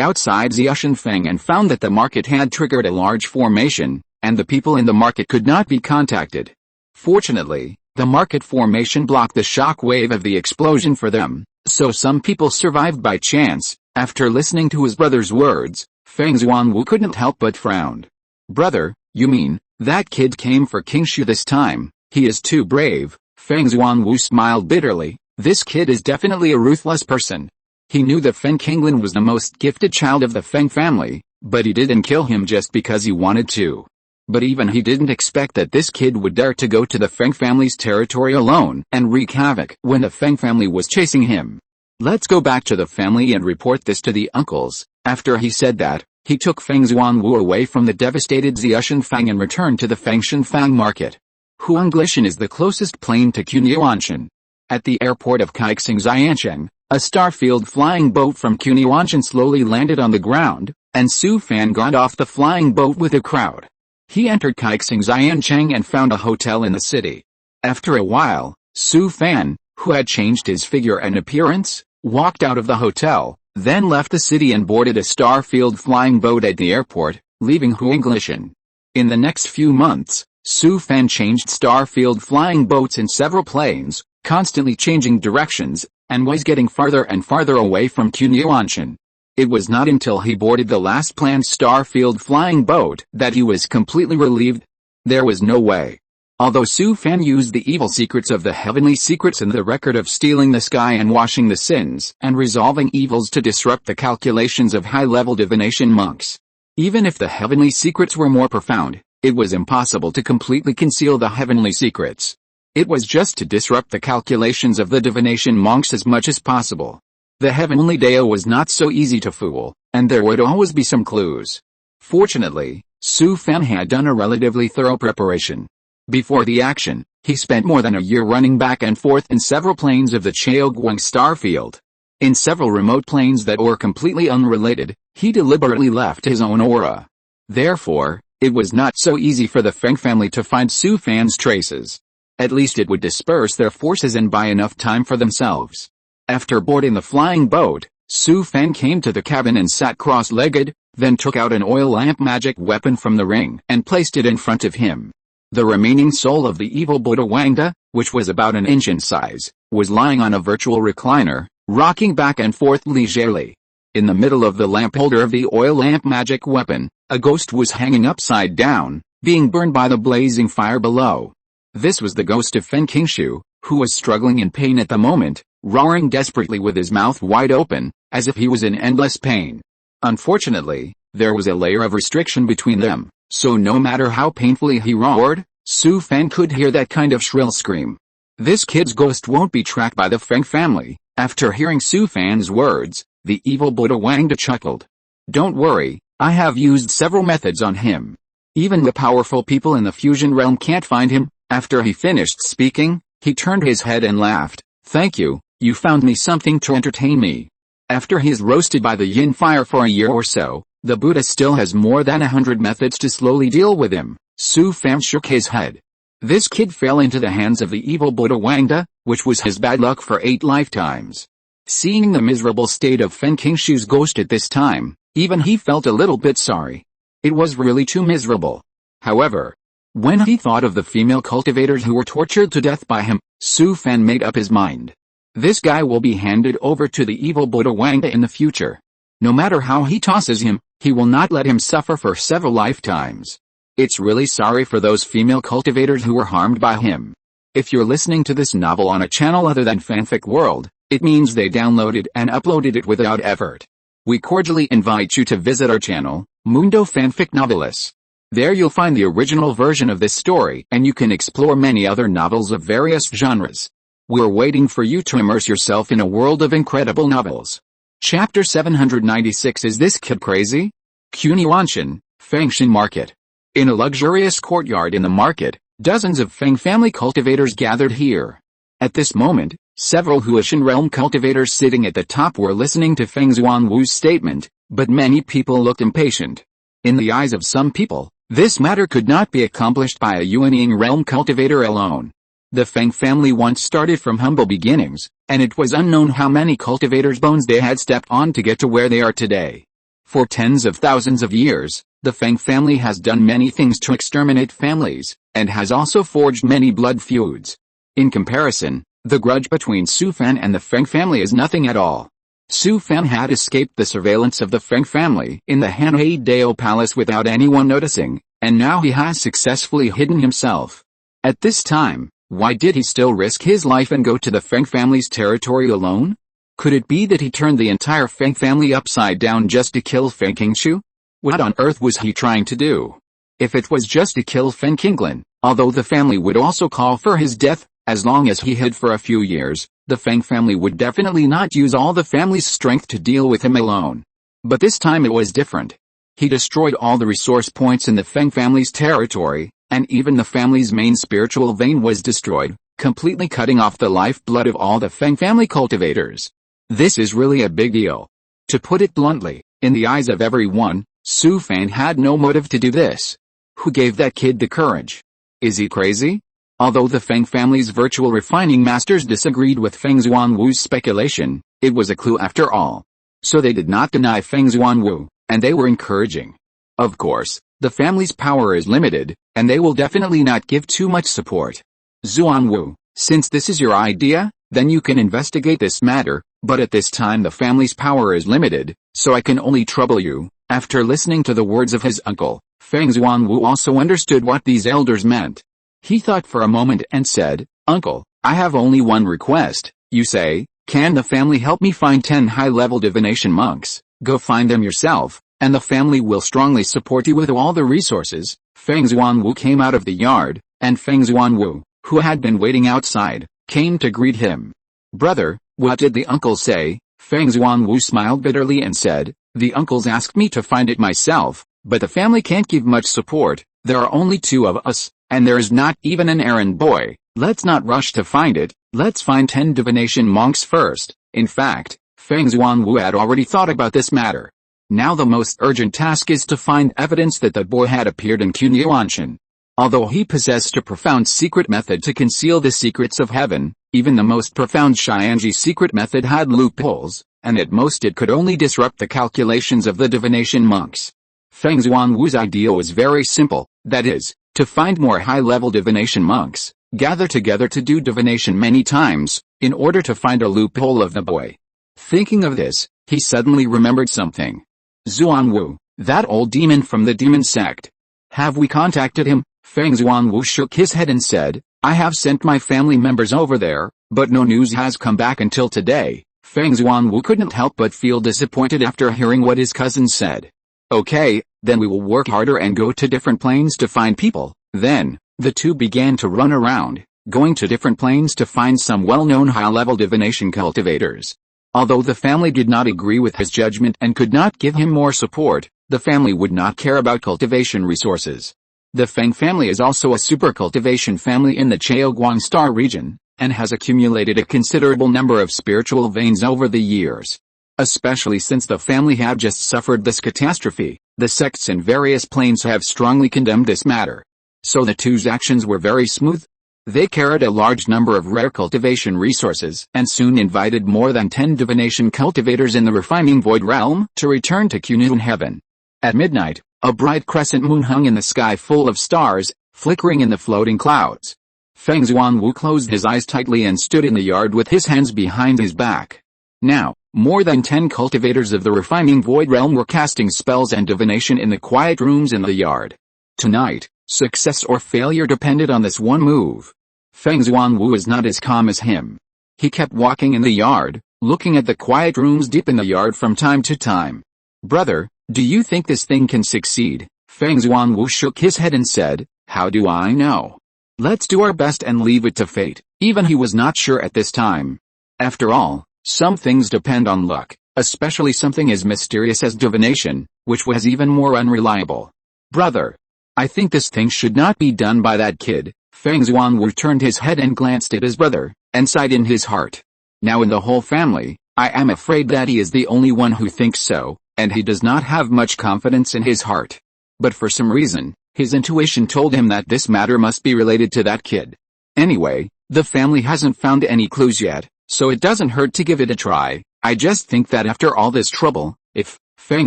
outside Xiaoshenfeng and found that the market had triggered a large formation, and the people in the market could not be contacted. Fortunately, the market formation blocked the shock wave of the explosion for them, so some people survived by chance. After listening to his brother's words, Feng Xuanwu couldn't help but frown. Brother, you mean, that kid came for King Shu this time? He is too brave. Feng Xuanwu smiled bitterly. This kid is definitely a ruthless person. He knew that Feng Qinglin was the most gifted child of the Feng family, but he didn't kill him just because he wanted to. But even he didn't expect that this kid would dare to go to the Feng family's territory alone and wreak havoc when the Feng family was chasing him. Let's go back to the family and report this to the uncles. After he said that, he took Feng Xuanwu away from the devastated Xiaoshenfang and returned to the Fengshenfang market. Huanglishan is the closest plane to Cunyanshan. At the airport of Kaixing Xiancheng, a Starfield flying boat from Cunyanshan slowly landed on the ground, and Su Fan got off the flying boat with a crowd. He entered Kaixing Xiancheng and found a hotel in the city. After a while, Su Fan, who had changed his figure and appearance, walked out of the hotel, then left the city and boarded a Starfield flying boat at the airport, leaving Huanglishan. In the next few months, Su Fan changed Starfield flying boats in several planes, constantly changing directions, and was getting farther and farther away from Cunyanshan. It was not until he boarded the last planned Starfield flying boat that he was completely relieved. There was no way. Although Su Fan used the evil secrets of the heavenly secrets and the record of stealing the sky and washing the sins and resolving evils to disrupt the calculations of high-level divination monks. Even if the heavenly secrets were more profound, it was impossible to completely conceal the heavenly secrets. It was just to disrupt the calculations of the divination monks as much as possible. The heavenly Dao was not so easy to fool, and there would always be some clues. Fortunately, Su Fan had done a relatively thorough preparation. Before the action, he spent more than a year running back and forth in several planes of the Chaoguang Starfield. In several remote planes that were completely unrelated, he deliberately left his own aura. Therefore, it was not so easy for the Feng family to find Su Fan's traces. At least it would disperse their forces and buy enough time for themselves. After boarding the flying boat, Su Fan came to the cabin and sat cross-legged, then took out an oil lamp magic weapon from the ring and placed it in front of him. The remaining soul of the evil Buddha Wangda, which was about an inch in size, was lying on a virtual recliner, rocking back and forth leisurely. In the middle of the lamp holder of the oil lamp magic weapon, a ghost was hanging upside down, being burned by the blazing fire below. This was the ghost of Feng Qingshu, who was struggling in pain at the moment, roaring desperately with his mouth wide open, as if he was in endless pain. Unfortunately, there was a layer of restriction between them, so no matter how painfully he roared, Su Fan could hear that kind of shrill scream. This kid's ghost won't be tracked by the Feng family. After hearing Su Fan's words, the evil Buddha Wangda chuckled. Don't worry, I have used several methods on him. Even the powerful people in the fusion realm can't find him. After he finished speaking, he turned his head and laughed. Thank you, you found me something to entertain me. After he is roasted by the yin fire for a year or so, the Buddha still has more than 100 methods to slowly deal with him. Su Fan shook his head. This kid fell into the hands of the evil Buddha Wangda, which was his bad luck for 8 lifetimes. Seeing the miserable state of Feng Qingshu's ghost at this time, even he felt a little bit sorry. It was really too miserable. However, when he thought of the female cultivators who were tortured to death by him, Su Fan made up his mind. This guy will be handed over to the evil Buddha Wangda in the future. No matter how he tosses him, he will not let him suffer for several lifetimes. It's really sorry for those female cultivators who were harmed by him. If you're listening to this novel on a channel other than Fanfic World, it means they downloaded and uploaded it without effort. We cordially invite you to visit our channel, Mundo Fanfic Novelis. There you'll find the original version of this story and you can explore many other novels of various genres. We're waiting for you to immerse yourself in a world of incredible novels. Chapter 796. Is this kid crazy? Cunyanshan, Fengshan Market. In a luxurious courtyard in the market, dozens of Feng family cultivators gathered here. At this moment, Several Huishan realm cultivators sitting at the top were listening to Feng Xuanwu's statement, but many people looked impatient. In the eyes of some people, this matter could not be accomplished by a Yuanying realm cultivator alone. The Feng family once started from humble beginnings, and it was unknown how many cultivators' bones they had stepped on to get to where they are today. For tens of thousands of years, the Feng family has done many things to exterminate families, and has also forged many blood feuds. In comparison, the grudge between Su Fan and the Feng family is nothing at all. Su Fan had escaped the surveillance of the Feng family in the Hanhei Dao Palace without anyone noticing, and now he has successfully hidden himself. At this time, why did he still risk his life and go to the Feng family's territory alone? Could it be that he turned the entire Feng family upside down just to kill Feng Qingshu? What on earth was he trying to do? If it was just to kill Feng Qinglin, although the family would also call for his death, as long as he hid for a few years, the Feng family would definitely not use all the family's strength to deal with him alone. But this time it was different. He destroyed all the resource points in the Feng family's territory, and even the family's main spiritual vein was destroyed, completely cutting off the lifeblood of all the Feng family cultivators. This is really a big deal. To put it bluntly, in the eyes of everyone, Su Fan had no motive to do this. Who gave that kid the courage? Is he crazy? Although the Feng family's virtual refining masters disagreed with Feng Xuanwu's speculation, it was a clue after all. So they did not deny Feng Xuanwu, and they were encouraging. Of course, the family's power is limited, and they will definitely not give too much support. Xuanwu, since this is your idea, then you can investigate this matter, but at this time the family's power is limited, so I can only trouble you. After listening to the words of his uncle, Feng Xuanwu also understood what these elders meant. He thought for a moment and said, "Uncle, I have only one request. You say, can the family help me find 10 high-level divination monks? Go find them yourself, and the family will strongly support you with all the resources." Feng Xuanwu came out of the yard, and Feng Xuanwu, who had been waiting outside, came to greet him. "Brother, what did the uncle say?" Feng Xuanwu smiled bitterly and said, "The uncles asked me to find it myself, but the family can't give much support. There are only 2 of us, and there is not even an errand boy. Let's not rush to find it. Let's find 10 divination monks first." In fact, Feng Xuanwu had already thought about this matter. Now the most urgent task is to find evidence that the boy had appeared in Kunyuanshan. Although he possessed a profound secret method to conceal the secrets of heaven, even the most profound Xianji secret method had loopholes, and at most it could only disrupt the calculations of the divination monks. Feng Xuanwu's idea was very simple, that is, to find more high-level divination monks, gather together to do divination many times, in order to find a loophole of the boy. Thinking of this, he suddenly remembered something. Xuanwu, that old demon from the demon sect. Have we contacted him? Feng Xuanwu shook his head and said, "I have sent my family members over there, but no news has come back until today." Feng Xuanwu couldn't help but feel disappointed after hearing what his cousin said. "Okay, then we will work harder and go to different planes to find people." Then, the two began to run around, going to different planes to find some well-known high-level divination cultivators. Although the family did not agree with his judgment and could not give him more support, the family would not care about cultivation resources. The Feng family is also a super cultivation family in the Chaoguang Star region, and has accumulated a considerable number of spiritual veins over the years. Especially since the family have just suffered this catastrophe, the sects in various planes have strongly condemned this matter. So the two's actions were very smooth. They carried a large number of rare cultivation resources and soon invited more than 10 divination cultivators in the refining void realm to return to Kunlun heaven. At midnight, a bright crescent moon hung in the sky full of stars, flickering in the floating clouds. Feng Xuanwu closed his eyes tightly and stood in the yard with his hands behind his back. Now, more than 10 cultivators of the refining void realm were casting spells and divination in the quiet rooms in the yard. Tonight, success or failure depended on this one move. Feng Xuanwu was not as calm as him. He kept walking in the yard, looking at the quiet rooms deep in the yard from time to time. "Brother, do you think this thing can succeed?" Feng Xuanwu shook his head and said, "How do I know? Let's do our best and leave it to fate." Even he was not sure at this time. After all, some things depend on luck, especially something as mysterious as divination, which was even more unreliable. "Brother, I think this thing should not be done by that kid." Feng Xuanwu turned his head and glanced at his brother, and sighed in his heart. Now in the whole family, I am afraid that he is the only one who thinks so, and he does not have much confidence in his heart. But for some reason, his intuition told him that this matter must be related to that kid. Anyway, the family hasn't found any clues yet, so it doesn't hurt to give it a try. I just think that after all this trouble, if Feng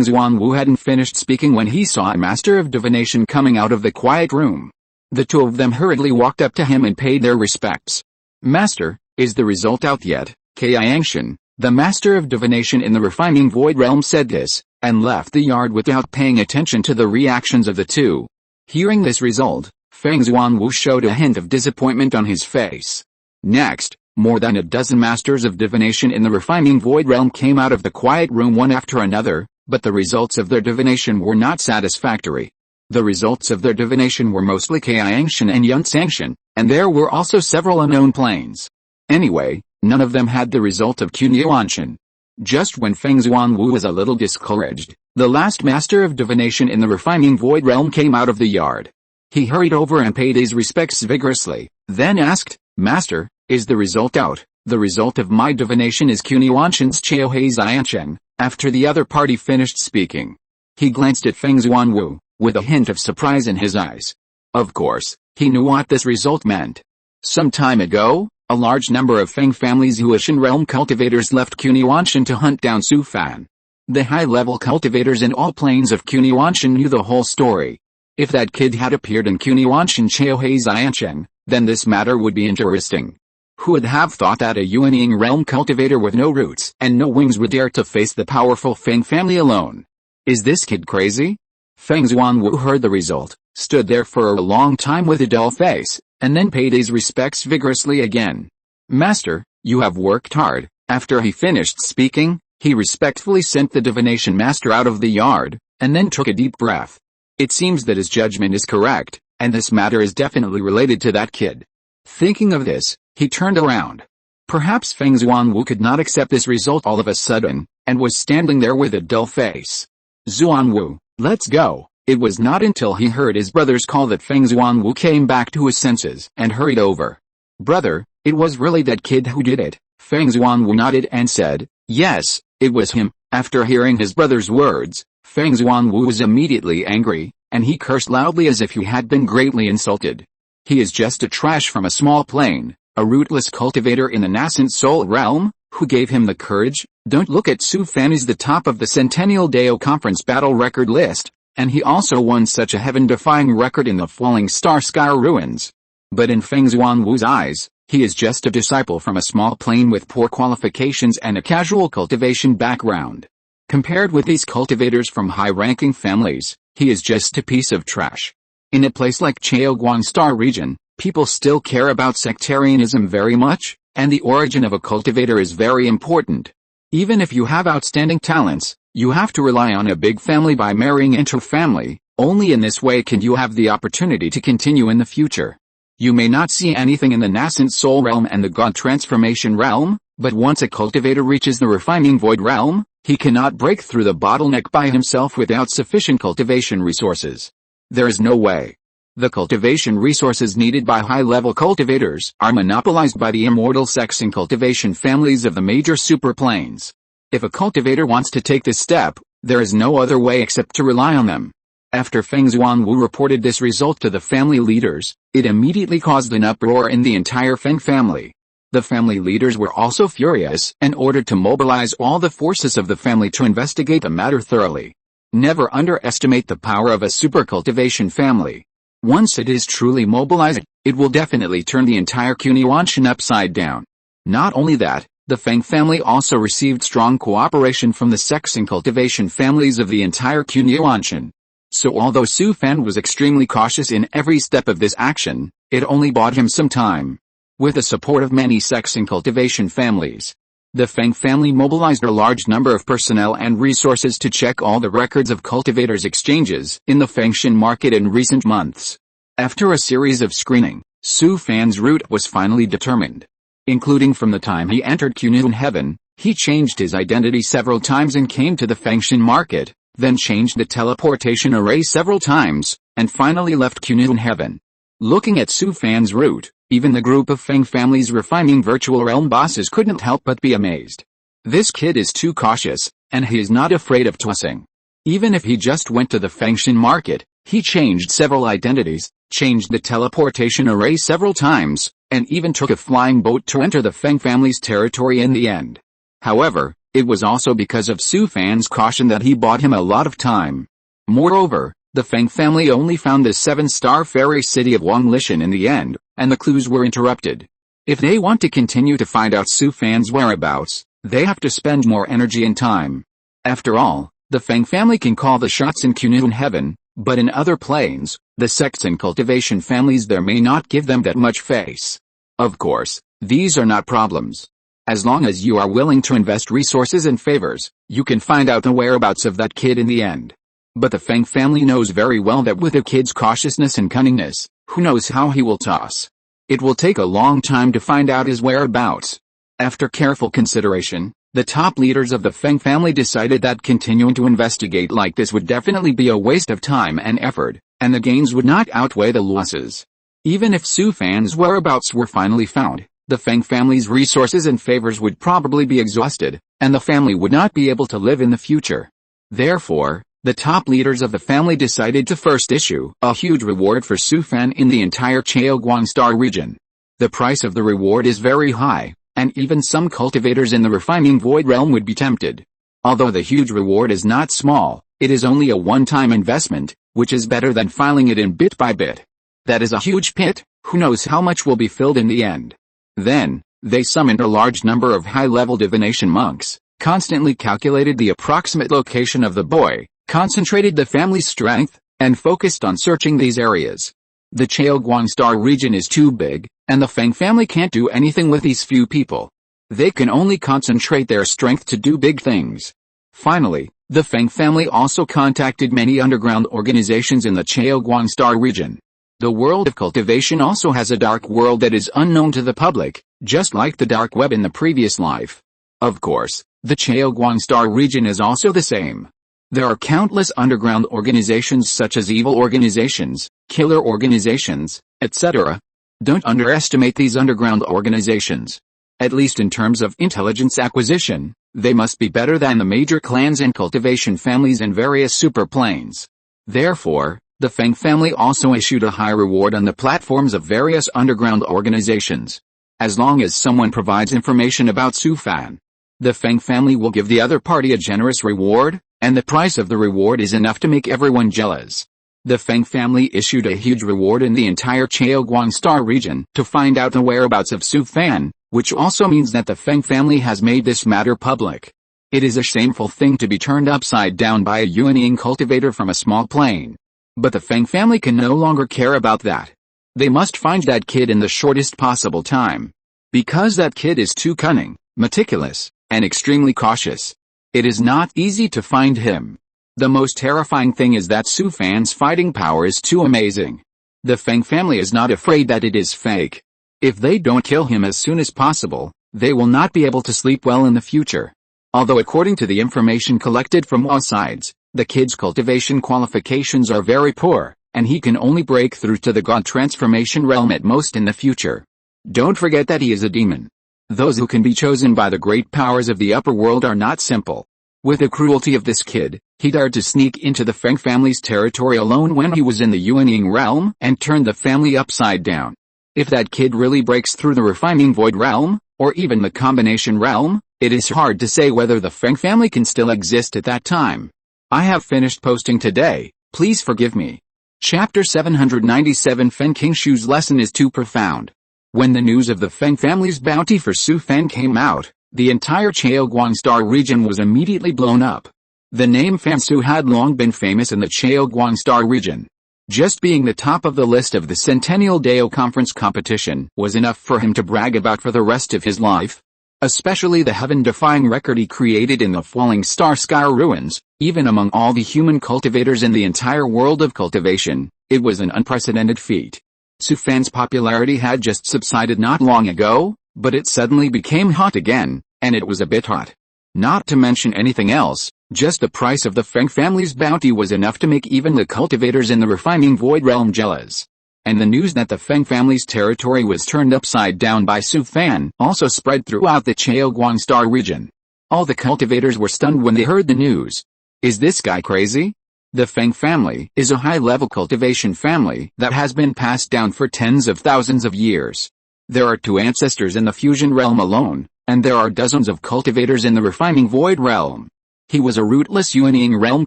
Xuanwu hadn't finished speaking when he saw a master of divination coming out of the quiet room. The two of them hurriedly walked up to him and paid their respects. Master, is the result out yet? Yangshan, the master of divination in the refining void realm, said this, and left the yard without paying attention to the reactions of the two. Hearing this result, Feng Xuanwu showed a hint of disappointment on his face. Next, more than a dozen masters of divination in the refining void realm came out of the quiet room one after another, but the results of their divination were not satisfactory. The results of their divination were mostly Yangshan and Yunsangshan, and there were also several unknown planes. Anyway, none of them had the result of Yuanshan. Just when Feng Xuanwu was a little discouraged, the last master of divination in the refining void realm came out of the yard. He hurried over and paid his respects vigorously, then asked, Master, is the result out? The result of my divination is Yuanshan's Chaohei Zianchen. After the other party finished speaking, he glanced at Feng Xuanwu, with a hint of surprise in his eyes. Of course, he knew what this result meant. Some time ago, a large number of Feng family's Huashan realm cultivators left Yuanshan to hunt down Su Fan. The high-level cultivators in all planes of Yuanshan knew the whole story. If that kid had appeared in Yuanshan Chaohei Zianchen, then this matter would be interesting. Who would have thought that a Yuanying realm cultivator with no roots and no wings would dare to face the powerful Feng family alone? Is this kid crazy? Feng Xuanwu heard the result, stood there for a long time with a dull face, and then paid his respects vigorously again. Master, you have worked hard. After he finished speaking, he respectfully sent the divination master out of the yard, and then took a deep breath. It seems that his judgment is correct, and this matter is definitely related to that kid. Thinking of this, he turned around. Perhaps Feng Xuanwu could not accept this result all of a sudden, and was standing there with a dull face. Xuanwu, let's go. It was not until he heard his brother's call that Feng Xuanwu came back to his senses and hurried over. Brother, it was really that kid who did it. Feng Xuanwu nodded and said, yes, it was him. After hearing his brother's words, Feng Xuanwu was immediately angry, and he cursed loudly as if he had been greatly insulted. He is just a trash from a small plane, a rootless cultivator in the nascent soul realm. Who gave him the courage? Don't look at Su Fan is the top of the Centennial Dao Conference battle record list, and he also won such a heaven-defying record in the Falling Star Sky ruins. But in Feng Xuanwu's eyes, he is just a disciple from a small plane with poor qualifications and a casual cultivation background. Compared with these cultivators from high-ranking families, he is just a piece of trash. In a place like Chaoguang Star region, people still care about sectarianism very much, and the origin of a cultivator is very important. Even if you have outstanding talents, you have to rely on a big family by marrying into a family. Only in this way can you have the opportunity to continue in the future. You may not see anything in the nascent soul realm and the god transformation realm, but once a cultivator reaches the refining void realm, he cannot break through the bottleneck by himself without sufficient cultivation resources. There is no way. The cultivation resources needed by high-level cultivators are monopolized by the immortal sex and cultivation families of the major superplanes. If a cultivator wants to take this step, there is no other way except to rely on them. After Feng Xuanwu reported this result to the family leaders, it immediately caused an uproar in the entire Feng family. The family leaders were also furious and ordered to mobilize all the forces of the family to investigate the matter thoroughly. Never underestimate the power of a super cultivation family. Once it is truly mobilized, it will definitely turn the entire Yuanshan upside down. Not only that, the Feng family also received strong cooperation from the sex and cultivation families of the entire Yuanshan. So although Su Fan was extremely cautious in every step of this action, it only bought him some time. With the support of many sex and cultivation families, the Feng family mobilized a large number of personnel and resources to check all the records of cultivators' exchanges in the Fengshan market in recent months. After a series of screening, Su Fan's route was finally determined. Including from the time he entered Kunun Heaven, he changed his identity several times and came to the Fengshan market, then changed the teleportation array several times, and finally left Kunun Heaven. Looking at Su Fan's route, Even the group of Feng family's refining virtual realm bosses couldn't help but be amazed. This kid is too cautious, and he is not afraid of tossing. Even if he just went to the Fengshan market, he changed several identities, changed the teleportation array several times, and even took a flying boat to enter the Feng family's territory in the end. However, it was also because of Su Fan's caution that he bought him a lot of time. Moreover, the Feng family only found the 7-star fairy city of Wanglishan in the end, and the clues were interrupted. If they want to continue to find out Su Fan's whereabouts, they have to spend more energy and time. After all, the Feng family can call the shots in Kunlun heaven, but in other planes, the sects and cultivation families there may not give them that much face. Of course, these are not problems. As long as you are willing to invest resources and favors, you can find out the whereabouts of that kid in the end. But the Feng family knows very well that with a kid's cautiousness and cunningness, who knows how he will toss. It will take a long time to find out his whereabouts. After careful consideration, the top leaders of the Feng family decided that continuing to investigate like this would definitely be a waste of time and effort, and the gains would not outweigh the losses. Even if Su Fan's whereabouts were finally found, the Feng family's resources and favors would probably be exhausted, and the family would not be able to live in the future. Therefore, the top leaders of the family decided to first issue a huge reward for Su Fan in the entire Chaoguang Star region. The price of the reward is very high, and even some cultivators in the refining void realm would be tempted. Although the huge reward is not small, it is only a one-time investment, which is better than filing it in bit by bit. That is a huge pit, who knows how much will be filled in the end. Then, they summoned a large number of high-level divination monks, constantly calculated the approximate location of the boy, concentrated the family's strength, and focused on searching these areas. The Chaoguang Star region is too big, and the Feng family can't do anything with these few people. They can only concentrate their strength to do big things. Finally, the Feng family also contacted many underground organizations in the Chaoguang Star region. The world of cultivation also has a dark world that is unknown to the public, just like the dark web in the previous life. Of course, the Chaoguang Star region is also the same. There are countless underground organizations such as evil organizations, killer organizations, etc. Don't underestimate these underground organizations. At least in terms of intelligence acquisition, they must be better than the major clans and cultivation families in various superplanes. Therefore, the Feng family also issued a high reward on the platforms of various underground organizations. As long as someone provides information about Su Fan, the Feng family will give the other party a generous reward, and the price of the reward is enough to make everyone jealous. The Feng family issued a huge reward in the entire Chaoguang Star region to find out the whereabouts of Su Fan, which also means that the Feng family has made this matter public. It is a shameful thing to be turned upside down by a Yuanying cultivator from a small plane. But the Feng family can no longer care about that. They must find that kid in the shortest possible time. Because that kid is too cunning, meticulous, and extremely cautious. It is not easy to find him. The most terrifying thing is that Su Fan's fighting power is too amazing. The Feng family is not afraid that it is fake. If they don't kill him as soon as possible, they will not be able to sleep well in the future. Although according to the information collected from all sides, the kid's cultivation qualifications are very poor, and he can only break through to the god transformation realm at most in the future. Don't forget that he is a demon. Those who can be chosen by the great powers of the upper world are not simple. With the cruelty of this kid, he dared to sneak into the Feng family's territory alone when he was in the Yuanying realm and turned the family upside down. If that kid really breaks through the refining void realm, or even the combination realm, it is hard to say whether the Feng family can still exist at that time. I have finished posting today, please forgive me. Chapter 797 Feng Qingshu's lesson is too profound. When the news of the Feng family's bounty for Su Fan came out, the entire Chaoguang Star region was immediately blown up. The name Fan Su had long been famous in the Chaoguang Star region. Just being the top of the list of the Centennial Dao Conference competition was enough for him to brag about for the rest of his life. Especially the heaven-defying record he created in the falling star sky ruins, even among all the human cultivators in the entire world of cultivation, it was an unprecedented feat. Su Fan's popularity had just subsided not long ago, but it suddenly became hot again, and it was a bit hot. Not to mention anything else, just the price of the Feng family's bounty was enough to make even the cultivators in the refining void realm jealous. and the news that the Feng family's territory was turned upside down by Su Fan also spread throughout the Chaoguangstar region. All the cultivators were stunned when they heard the news. Is this guy crazy? The Feng family is a high-level cultivation family that has been passed down for tens of thousands of years. There are 2 ancestors in the fusion realm alone, and there are dozens of cultivators in the refining void realm. He was a rootless Yuanying realm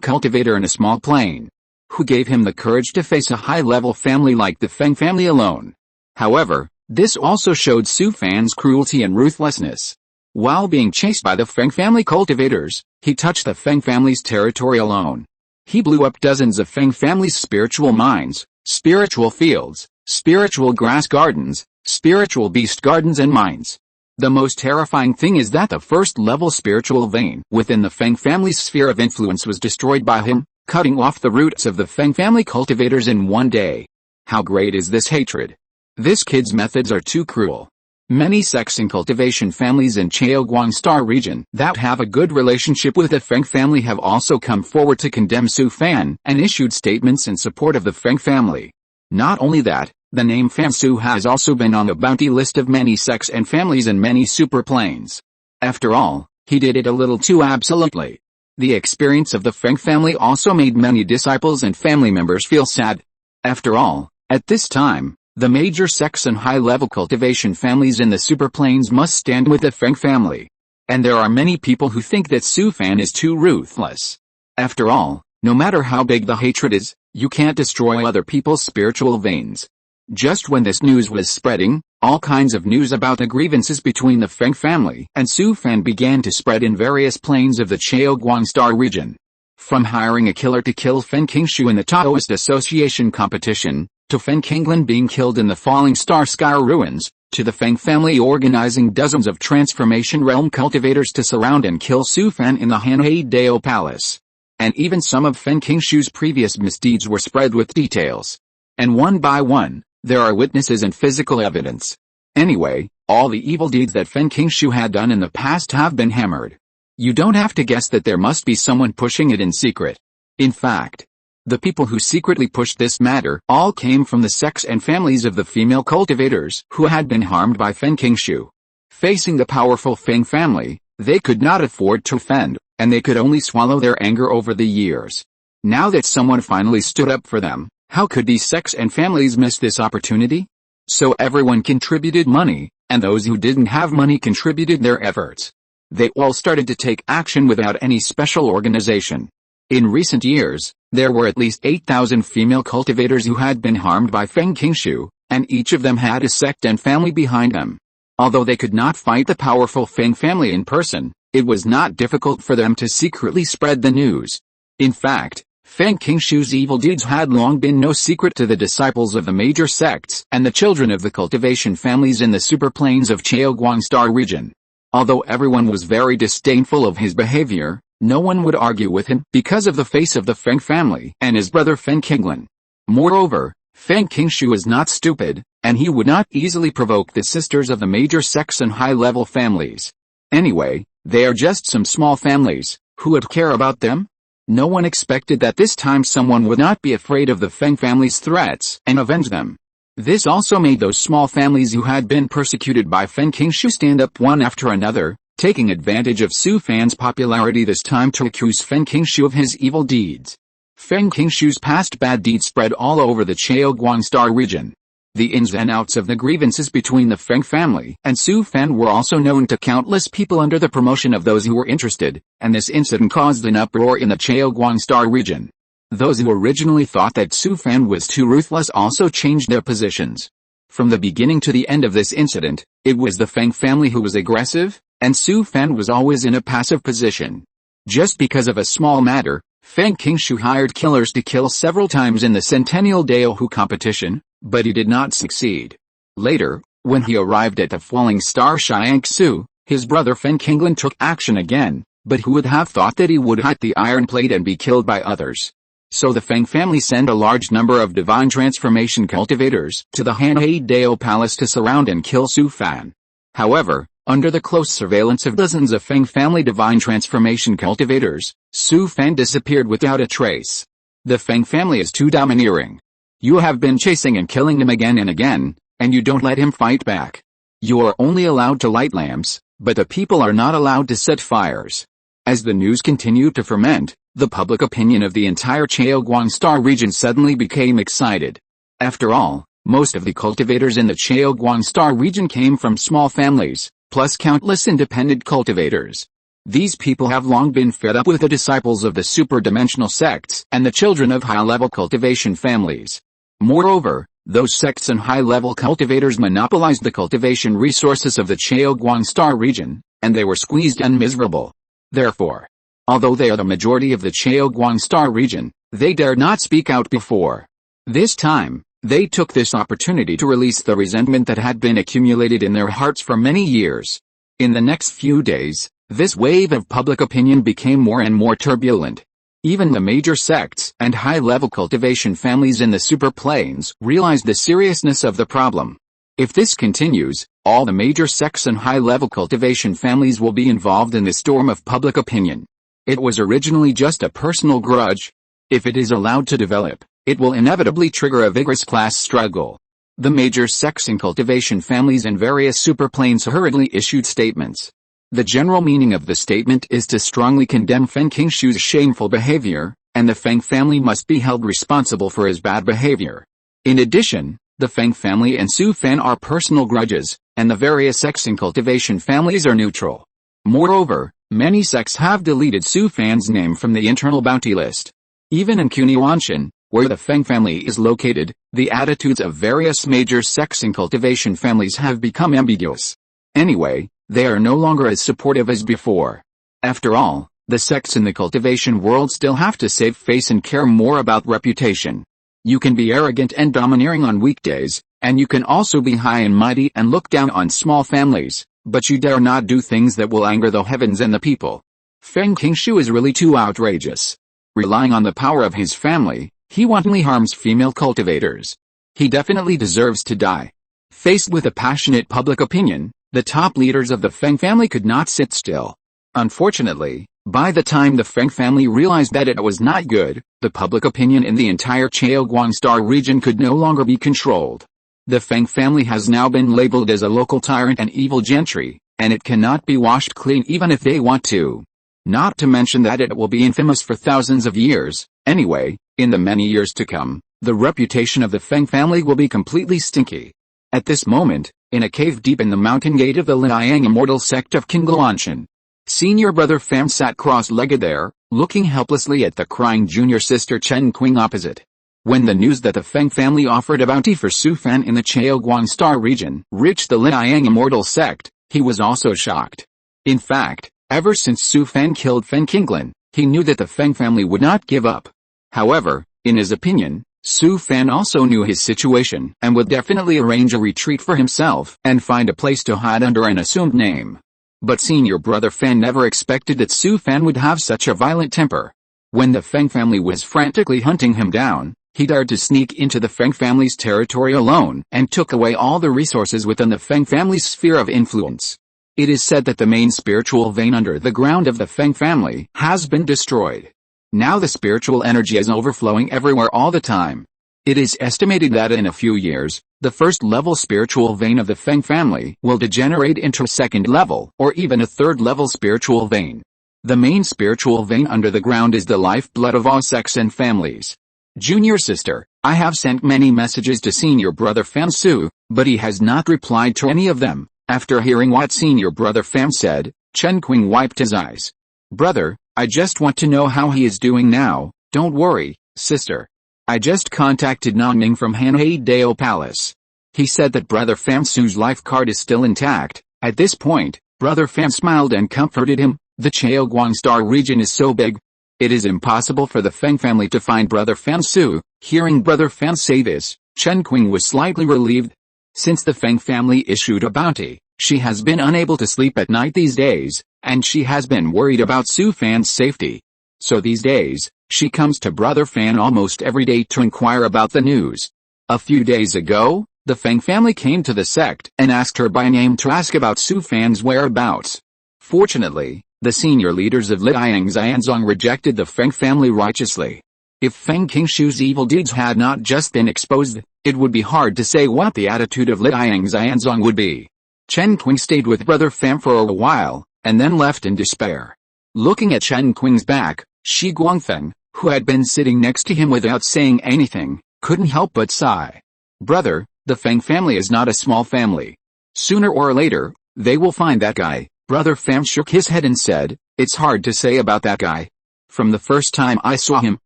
cultivator in a small plane. Who gave him the courage to face a high-level family like the Feng family alone? However, this also showed Su Fan's cruelty and ruthlessness. While being chased by the Feng family cultivators, he touched the Feng family's territory alone. He blew up dozens of Feng family's spiritual mines, spiritual fields, spiritual grass gardens, spiritual beast gardens and mines. The most terrifying thing is that the first-level spiritual vein within the Feng family's sphere of influence was destroyed by him, cutting off the roots of the Feng family cultivators in one day. How great is this hatred? This kid's methods are too cruel. Many sects and cultivation families in Chaoguangstar region that have a good relationship with the Feng family have also come forward to condemn Su Fan and issued statements in support of the Feng family. Not only that, the name Fan Su has also been on the bounty list of many sects and families in many superplanes. After all, he did it a little too absolutely. The experience of the Feng family also made many disciples and family members feel sad. After all, at this time, the major sects and high-level cultivation families in the superplanes must stand with the Feng family. And there are many people who think that Su Fan is too ruthless. After all, no matter how big the hatred is, you can't destroy other people's spiritual veins. Just when this news was spreading, all kinds of news about the grievances between the Feng family and Su Fan began to spread in various planes of the Chaoguangstar region. From hiring a killer to kill Fen Qingshu in the Taoist Association competition, to Fen Qinglin being killed in the Falling Star Sky ruins, to the Feng family organizing dozens of transformation realm cultivators to surround and kill Su Fan in the Hanhei Dao Palace. And even some of Fen Qingshu's previous misdeeds were spread with details. And one by one, there are witnesses and physical evidence. Anyway, all the evil deeds that Fen Qingshu had done in the past have been hammered. You don't have to guess that there must be someone pushing it in secret. In fact, the people who secretly pushed this matter all came from the sects and families of the female cultivators who had been harmed by Fen Qingshu. Facing the powerful Feng family, they could not afford to offend, and they could only swallow their anger over the years. Now that someone finally stood up for them, how could these sects and families miss this opportunity? So everyone contributed money, and those who didn't have money contributed their efforts. They all started to take action without any special organization. In recent years, there were at least 8,000 female cultivators who had been harmed by Feng Qingshu, and each of them had a sect and family behind them. Although they could not fight the powerful Feng family in person, it was not difficult for them to secretly spread the news. In fact, Feng Qingshu's evil deeds had long been no secret to the disciples of the major sects and the children of the cultivation families in the superplanes of Chaoguangstar region. Although everyone was very disdainful of his behavior, no one would argue with him because of the face of the Feng family and his brother Fen Qinglin. Moreover, Feng Qingshu is not stupid, and he would not easily provoke the sisters of the major sects and high-level families. Anyway, they are just some small families. Who would care about them? No one expected that this time someone would not be afraid of the Feng family's threats and avenge them. This also made those small families who had been persecuted by Fen Qingshu stand up one after another, taking advantage of Su Fan's popularity this time to accuse Fen Qingshu of his evil deeds. Fen Qingshu's past bad deeds spread all over the Chaoguangstar region. The ins and outs of the grievances between the Feng family and Su Fan were also known to countless people under the promotion of those who were interested, and this incident caused an uproar in the Chaoguangstar region. Those who originally thought that Su Fan was too ruthless also changed their positions. From the beginning to the end of this incident, it was the Feng family who was aggressive, and Su Fan was always in a passive position. Just because of a small matter, Fen Qingshu hired killers to kill several times in the Centennial Daohu competition, but he did not succeed. Later, when he arrived at the Falling Star Shiangsu, his brother Fen Qinglin took action again, but who would have thought that he would hit the iron plate and be killed by others? So the Feng family sent a large number of divine transformation cultivators to the Hanhei Dao Palace to surround and kill Su Fan. However, under the close surveillance of dozens of Feng family divine transformation cultivators, Su Fan disappeared without a trace. The Feng family is too domineering. You have been chasing and killing him again and again, and you don't let him fight back. You are only allowed to light lamps, but the people are not allowed to set fires. As the news continued to ferment, the public opinion of the entire Cheogwangstar region suddenly became excited. After all, most of the cultivators in the Cheogwangstar region came from small families, plus countless independent cultivators. These people have long been fed up with the disciples of the superdimensional sects and the children of high-level cultivation families. Moreover, those sects and high-level cultivators monopolized the cultivation resources of the Cheogwangstar region, and they were squeezed and miserable. Therefore, although they are the majority of the Cheogwangstar region, they dared not speak out before. This time, they took this opportunity to release the resentment that had been accumulated in their hearts for many years. In the next few days, this wave of public opinion became more and more turbulent. Even the major sects and high-level cultivation families in the super plains realized the seriousness of the problem. If this continues, all the major sects and high-level cultivation families will be involved in the storm of public opinion. It was originally just a personal grudge. If it is allowed to develop, it will inevitably trigger a vigorous class struggle. The major sects and cultivation families and various superplanes hurriedly issued statements. The general meaning of the statement is to strongly condemn Feng Qingshu's shameful behavior, and the Feng family must be held responsible for his bad behavior. In addition, the Feng family and Su Fan are personal grudges, and the various sects and cultivation families are neutral. Moreover, many sects have deleted Su Fan's name from the internal bounty list. Even in Kuniwanshan, where the Feng family is located, the attitudes of various major sects and cultivation families have become ambiguous. Anyway, they are no longer as supportive as before. After all, the sects in the cultivation world still have to save face and care more about reputation. You can be arrogant and domineering on weekdays, and you can also be high and mighty and look down on small families, but you dare not do things that will anger the heavens and the people. Feng Qingshu is really too outrageous. Relying on the power of his family, he wantonly harms female cultivators. He definitely deserves to die. Faced with a passionate public opinion, the top leaders of the Feng family could not sit still. Unfortunately, by the time the Feng family realized that it was not good, the public opinion in the entire Cheogwangstar region could no longer be controlled. The Feng family has now been labeled as a local tyrant and evil gentry, and it cannot be washed clean even if they want to. Not to mention that it will be infamous for thousands of years. Anyway, in the many years to come, the reputation of the Feng family will be completely stinky. At this moment, in a cave deep in the mountain gate of the Liang immortal sect of Kinglawanshan, senior brother Pham sat cross-legged there, looking helplessly at the crying junior sister Chen Qing opposite. When the news that the Feng family offered a bounty for Su Fan in the Cheogwangstar region reached the Liang immortal sect, he was also shocked. In fact, ever since Su Fan killed Feng Qinglan, he knew that the Feng family would not give up. However, in his opinion, Su Fan also knew his situation and would definitely arrange a retreat for himself and find a place to hide under an assumed name. But senior brother Fan never expected that Su Fan would have such a violent temper. When the Feng family was frantically hunting him down, he dared to sneak into the Feng family's territory alone and took away all the resources within the Feng family's sphere of influence. It is said that the main spiritual vein under the ground of the Feng family has been destroyed. Now the spiritual energy is overflowing everywhere all the time. It is estimated that in a few years, the first-level spiritual vein of the Feng family will degenerate into a second-level or even a third-level spiritual vein. The main spiritual vein under the ground is the lifeblood of all sects and families. Junior sister, I have sent many messages to senior brother Pham Su, but he has not replied to any of them. After hearing what senior brother Pham said, Chen Qing wiped his eyes. Brother, I just want to know how he is doing now. Don't worry, sister. I just contacted Nongning from Hanhei Dao Palace. He said that brother Pham Su's life card is still intact. At this point, brother Pham smiled and comforted him. The Cheogwangstar region is so big. It is impossible for the Feng family to find brother Pham Su. Hearing brother Pham say this, Chen Qing was slightly relieved. Since the Feng family issued a bounty, she has been unable to sleep at night these days, and she has been worried about Su Fan's safety. So these days, she comes to brother Fan almost every day to inquire about the news. A few days ago, the Feng family came to the sect and asked her by name to ask about Su Fan's whereabouts. Fortunately, the senior leaders of Liang Xianzong rejected the Feng family righteously. If Feng Qingshu's evil deeds had not just been exposed, it would be hard to say what the attitude of Liang Xianzong would be. Chen Qing stayed with Brother Pham for a while, and then left in despair. Looking at Chen Qing's back, Shi Guangfeng, who had been sitting next to him without saying anything, couldn't help but sigh. Brother, the Feng family is not a small family. Sooner or later, they will find that guy. Brother Pham shook his head and said, it's hard to say about that guy. From the first time I saw him,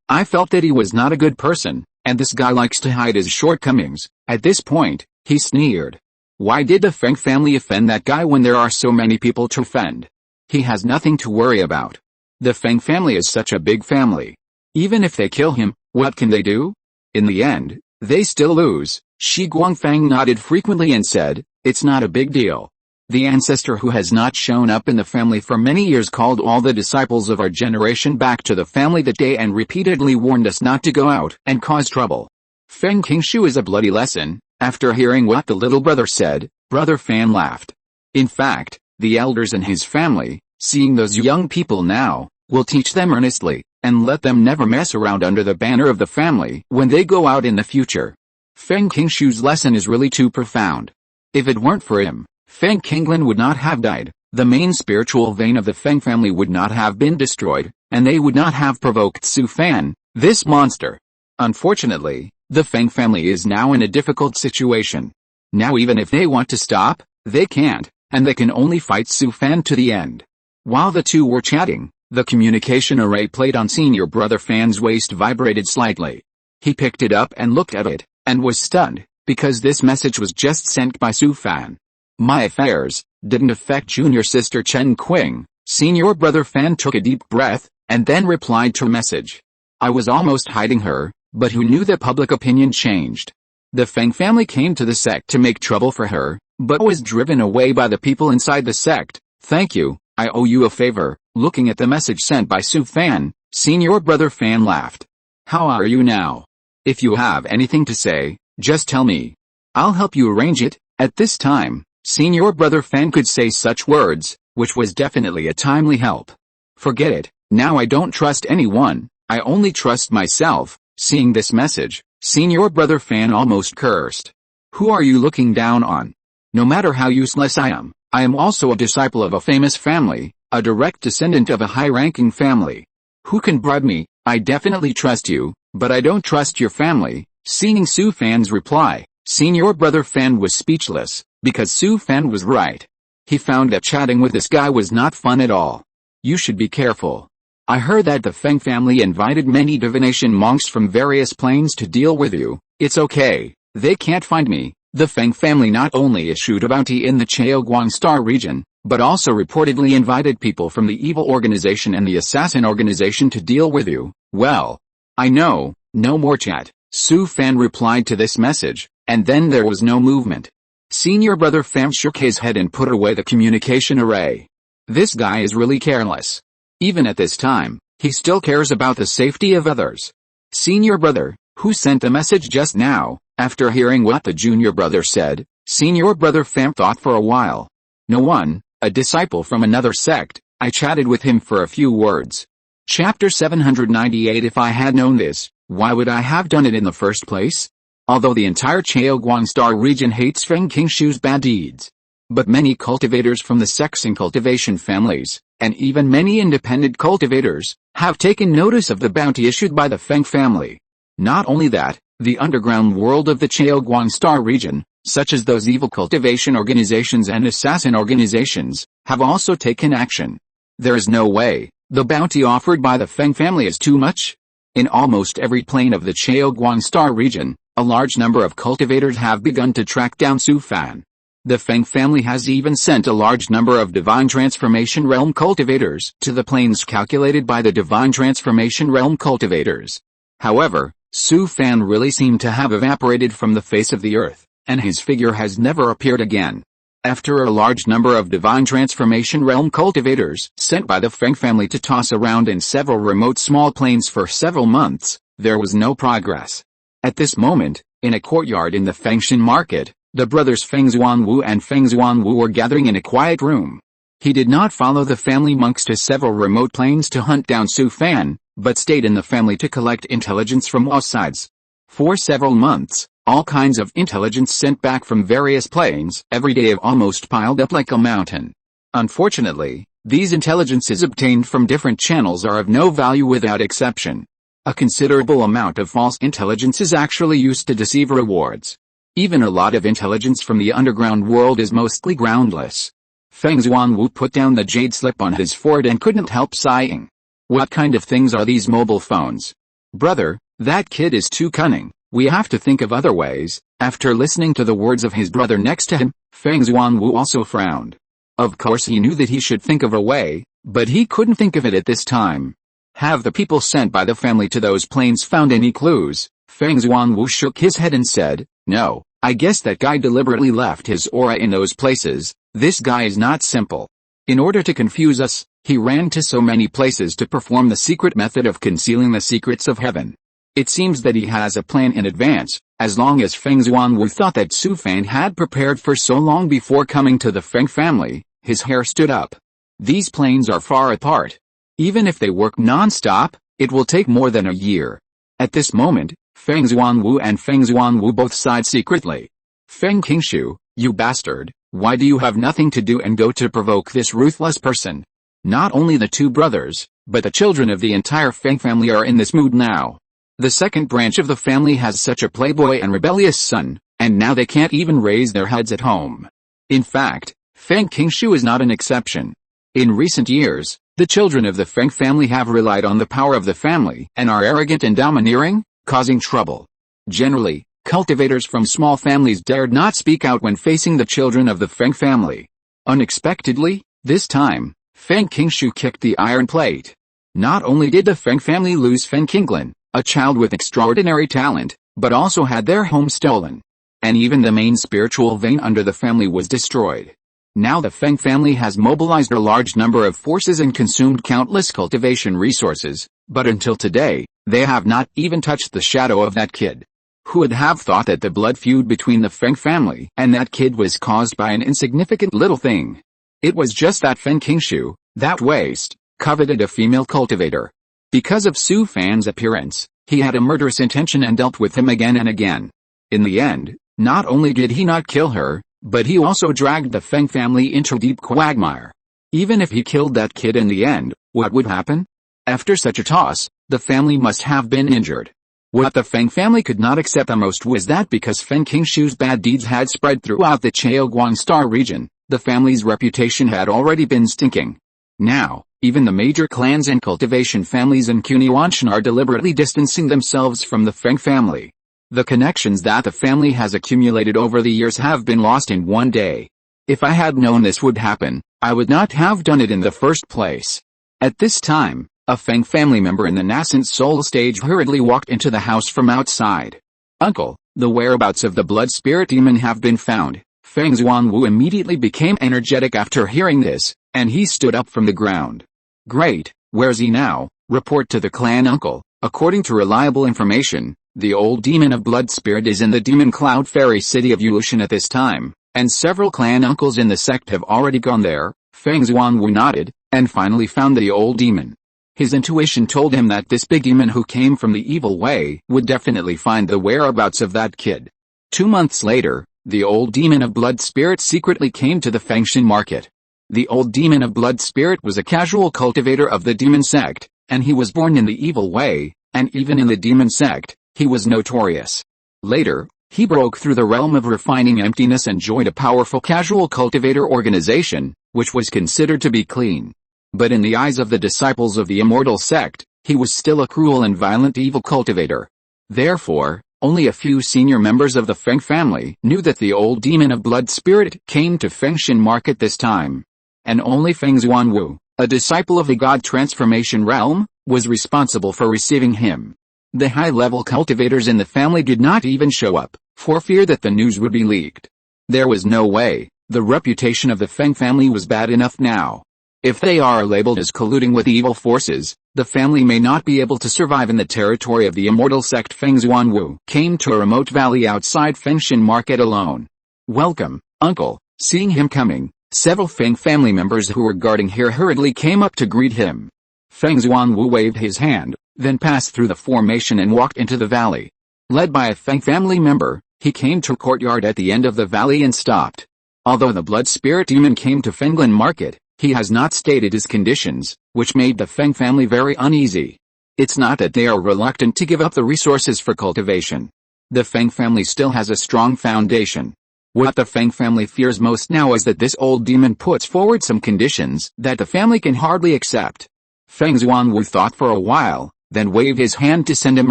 I felt that he was not a good person, and this guy likes to hide his shortcomings. At this point, he sneered. Why did the Feng family offend that guy when there are so many people to offend? He has nothing to worry about. The Feng family is such a big family. Even if they kill him, what can they do? In the end, they still lose. Shi Guangfeng nodded frequently and said, it's not a big deal. The ancestor who has not shown up in the family for many years called all the disciples of our generation back to the family that day and repeatedly warned us not to go out and cause trouble. Feng Qingshu is a bloody lesson. After hearing what the little brother said, Brother Pham laughed. In fact, the elders in his family, seeing those young people now, will teach them earnestly, and let them never mess around under the banner of the family when they go out in the future. Feng Qingshu's lesson is really too profound. If it weren't for him, Feng Qinglin would not have died, the main spiritual vein of the Feng family would not have been destroyed, and they would not have provoked Su Fan, this monster. Unfortunately, the Feng family is now in a difficult situation. Now even if they want to stop, they can't, and they can only fight Su Fan to the end. While the two were chatting, the communication array played on Senior Brother Fan's waist vibrated slightly. He picked it up and looked at it, and was stunned, because this message was just sent by Su Fan. My affairs didn't affect junior sister Chen Qing. Senior Brother Fan took a deep breath, and then replied to her message. I was almost hiding her, but who knew that public opinion changed? The Feng family came to the sect to make trouble for her, but was driven away by the people inside the sect. Thank you, I owe you a favor. Looking at the message sent by Su Fan, Senior Brother Fan laughed. How are you now? If you have anything to say, just tell me. I'll help you arrange it. At this time, Senior Brother Fan could say such words, which was definitely a timely help. Forget it, now I don't trust anyone, I only trust myself. Seeing this message, Senior Brother Fan almost cursed. Who are you looking down on? No matter how useless I am also a disciple of a famous family, a direct descendant of a high-ranking family. Who can bribe me? I definitely trust you, but I don't trust your family. Seeing Su Fan's reply, Senior Brother Fan was speechless, because Su Fan was right. He found that chatting with this guy was not fun at all. You should be careful. I heard that the Feng family invited many divination monks from various planes to deal with you. It's okay, they can't find me. The Feng family not only issued a bounty in the Chaoguang Star region, but also reportedly invited people from the evil organization and the assassin organization to deal with you. Well, I know, no more chat. Su Fan replied to this message, and then there was no movement. Senior Brother Pham shook his head and put away the communication array. This guy is really careless. Even at this time, he still cares about the safety of others. Senior Brother, who sent the message just now, after hearing what the junior brother said, Senior Brother Pham thought for a while. No one, a disciple from another sect, I chatted with him for a few words. Chapter 798. If I had known this, why would I have done it in the first place? Although the entire Chaoguang Star region hates Feng Qingshu's bad deeds, but many cultivators from the sects and cultivation families, and even many independent cultivators, have taken notice of the bounty issued by the Feng family. Not only that, the underground world of the Chaoguang Star region, such as those evil cultivation organizations and assassin organizations, have also taken action. There is no way the bounty offered by the Feng family is too much. In almost every plane of the Chaoguang Star region, a large number of cultivators have begun to track down Su Fan. The Feng family has even sent a large number of Divine Transformation Realm cultivators to the planes calculated by the Divine Transformation Realm cultivators. However, Su Fan really seemed to have evaporated from the face of the earth, and his figure has never appeared again. After a large number of Divine Transformation Realm cultivators sent by the Feng family to toss around in several remote small planes for several months, there was no progress. At this moment, in a courtyard in the Fengshan market, the brothers Feng Xuanwu and Feng Xuanwu were gathering in a quiet room. He did not follow the family monks to several remote planes to hunt down Su Fan, but stayed in the family to collect intelligence from all sides. For several months, all kinds of intelligence sent back from various planes every day almost piled up like a mountain. Unfortunately, these intelligences obtained from different channels are of no value without exception. A considerable amount of false intelligence is actually used to deceive rewards. Even a lot of intelligence from the underground world is mostly groundless. Feng Xuanwu put down the jade slip on his forehead and couldn't help sighing. What kind of things are these mobile phones? Brother, that kid is too cunning. We have to think of other ways. After listening to the words of his brother next to him, Feng Xuanwu also frowned. Of course he knew that he should think of a way, but he couldn't think of it at this time. Have the people sent by the family to those planes found any clues? Feng Xuanwu shook his head and said, no, I guess that guy deliberately left his aura in those places. This guy is not simple. In order to confuse us, he ran to so many places to perform the secret method of concealing the secrets of heaven. It seems that he has a plan in advance. As long as Feng Xuanwu thought that Su Fan had prepared for so long before coming to the Feng family, his hair stood up. These planes are far apart. Even if they work non-stop, it will take more than a year. At this moment, Feng Xuanwu and Feng Xuanwu both sighed secretly. Feng Qingshu, you bastard, why do you have nothing to do and go to provoke this ruthless person? Not only the two brothers, but the children of the entire Feng family are in this mood now. The second branch of the family has such a playboy and rebellious son, and now they can't even raise their heads at home. In fact, Feng Qingshu is not an exception. In recent years, the children of the Feng family have relied on the power of the family and are arrogant and domineering, causing trouble. Generally, cultivators from small families dared not speak out when facing the children of the Feng family. Unexpectedly, this time, Feng Qingshu kicked the iron plate. Not only did the Feng family lose Feng Qinglin, a child with extraordinary talent, but also had their home stolen. And even the main spiritual vein under the family was destroyed. Now the Feng family has mobilized a large number of forces and consumed countless cultivation resources, but until today, they have not even touched the shadow of that kid. Who would have thought that the blood feud between the Feng family and that kid was caused by an insignificant little thing? It was just that Feng Qingshu, that waste, coveted a female cultivator. Because of Su Fan's appearance, he had a murderous intention and dealt with him again and again. In the end, not only did he not kill her, but he also dragged the Feng family into deep quagmire. Even if he killed that kid in the end, what would happen? After such a toss, the family must have been injured. What the Feng family could not accept the most was that because Feng Qingshu's bad deeds had spread throughout the Chaoguang Star region, the family's reputation had already been stinking. Now, even the major clans and cultivation families in Quniwanshan are deliberately distancing themselves from the Feng family. The connections that the family has accumulated over the years have been lost in one day. If I had known this would happen, I would not have done it in the first place. At this time, a Feng family member in the nascent soul stage hurriedly walked into the house from outside. Uncle, the whereabouts of the blood spirit demon have been found. Feng Xuanwu immediately became energetic after hearing this, and he stood up from the ground. Great, where's he now? Report to the clan uncle. According to reliable information, the old demon of blood spirit is in the demon cloud fairy city of Yulushan at this time, and several clan uncles in the sect have already gone there. Feng Xuanwu nodded, and finally found the old demon. His intuition told him that this big demon who came from the evil way would definitely find the whereabouts of that kid. 2 months later, the old demon of blood spirit secretly came to the Fengshan market. The old demon of blood spirit was a casual cultivator of the demon sect, and he was born in the evil way, and even in the demon sect, he was notorious. Later, he broke through the realm of refining emptiness and joined a powerful casual cultivator organization, which was considered to be clean. But in the eyes of the disciples of the immortal sect, he was still a cruel and violent evil cultivator. Therefore, only a few senior members of the Feng family knew that the old demon of blood spirit came to Fengshan market this time. And only Feng Xuanwu, a disciple of the God transformation realm, was responsible for receiving him. The high-level cultivators in the family did not even show up, for fear that the news would be leaked. There was no way. The reputation of the Feng family was bad enough now. If they are labeled as colluding with evil forces, the family may not be able to survive in the territory of the immortal sect. Feng Xuanwu came to a remote valley outside Fengshan market alone. Welcome, uncle. Seeing him coming, several Feng family members who were guarding here hurriedly came up to greet him. Feng Xuanwu waved his hand, then passed through the formation and walked into the valley. Led by a Feng family member, he came to a courtyard at the end of the valley and stopped. Although the blood spirit demon came to Fenglan Market, he has not stated his conditions, which made the Feng family very uneasy. It's not that they are reluctant to give up the resources for cultivation. The Feng family still has a strong foundation. What the Feng family fears most now is that this old demon puts forward some conditions that the family can hardly accept. Feng Xuanwu thought for a while, then waved his hand to send him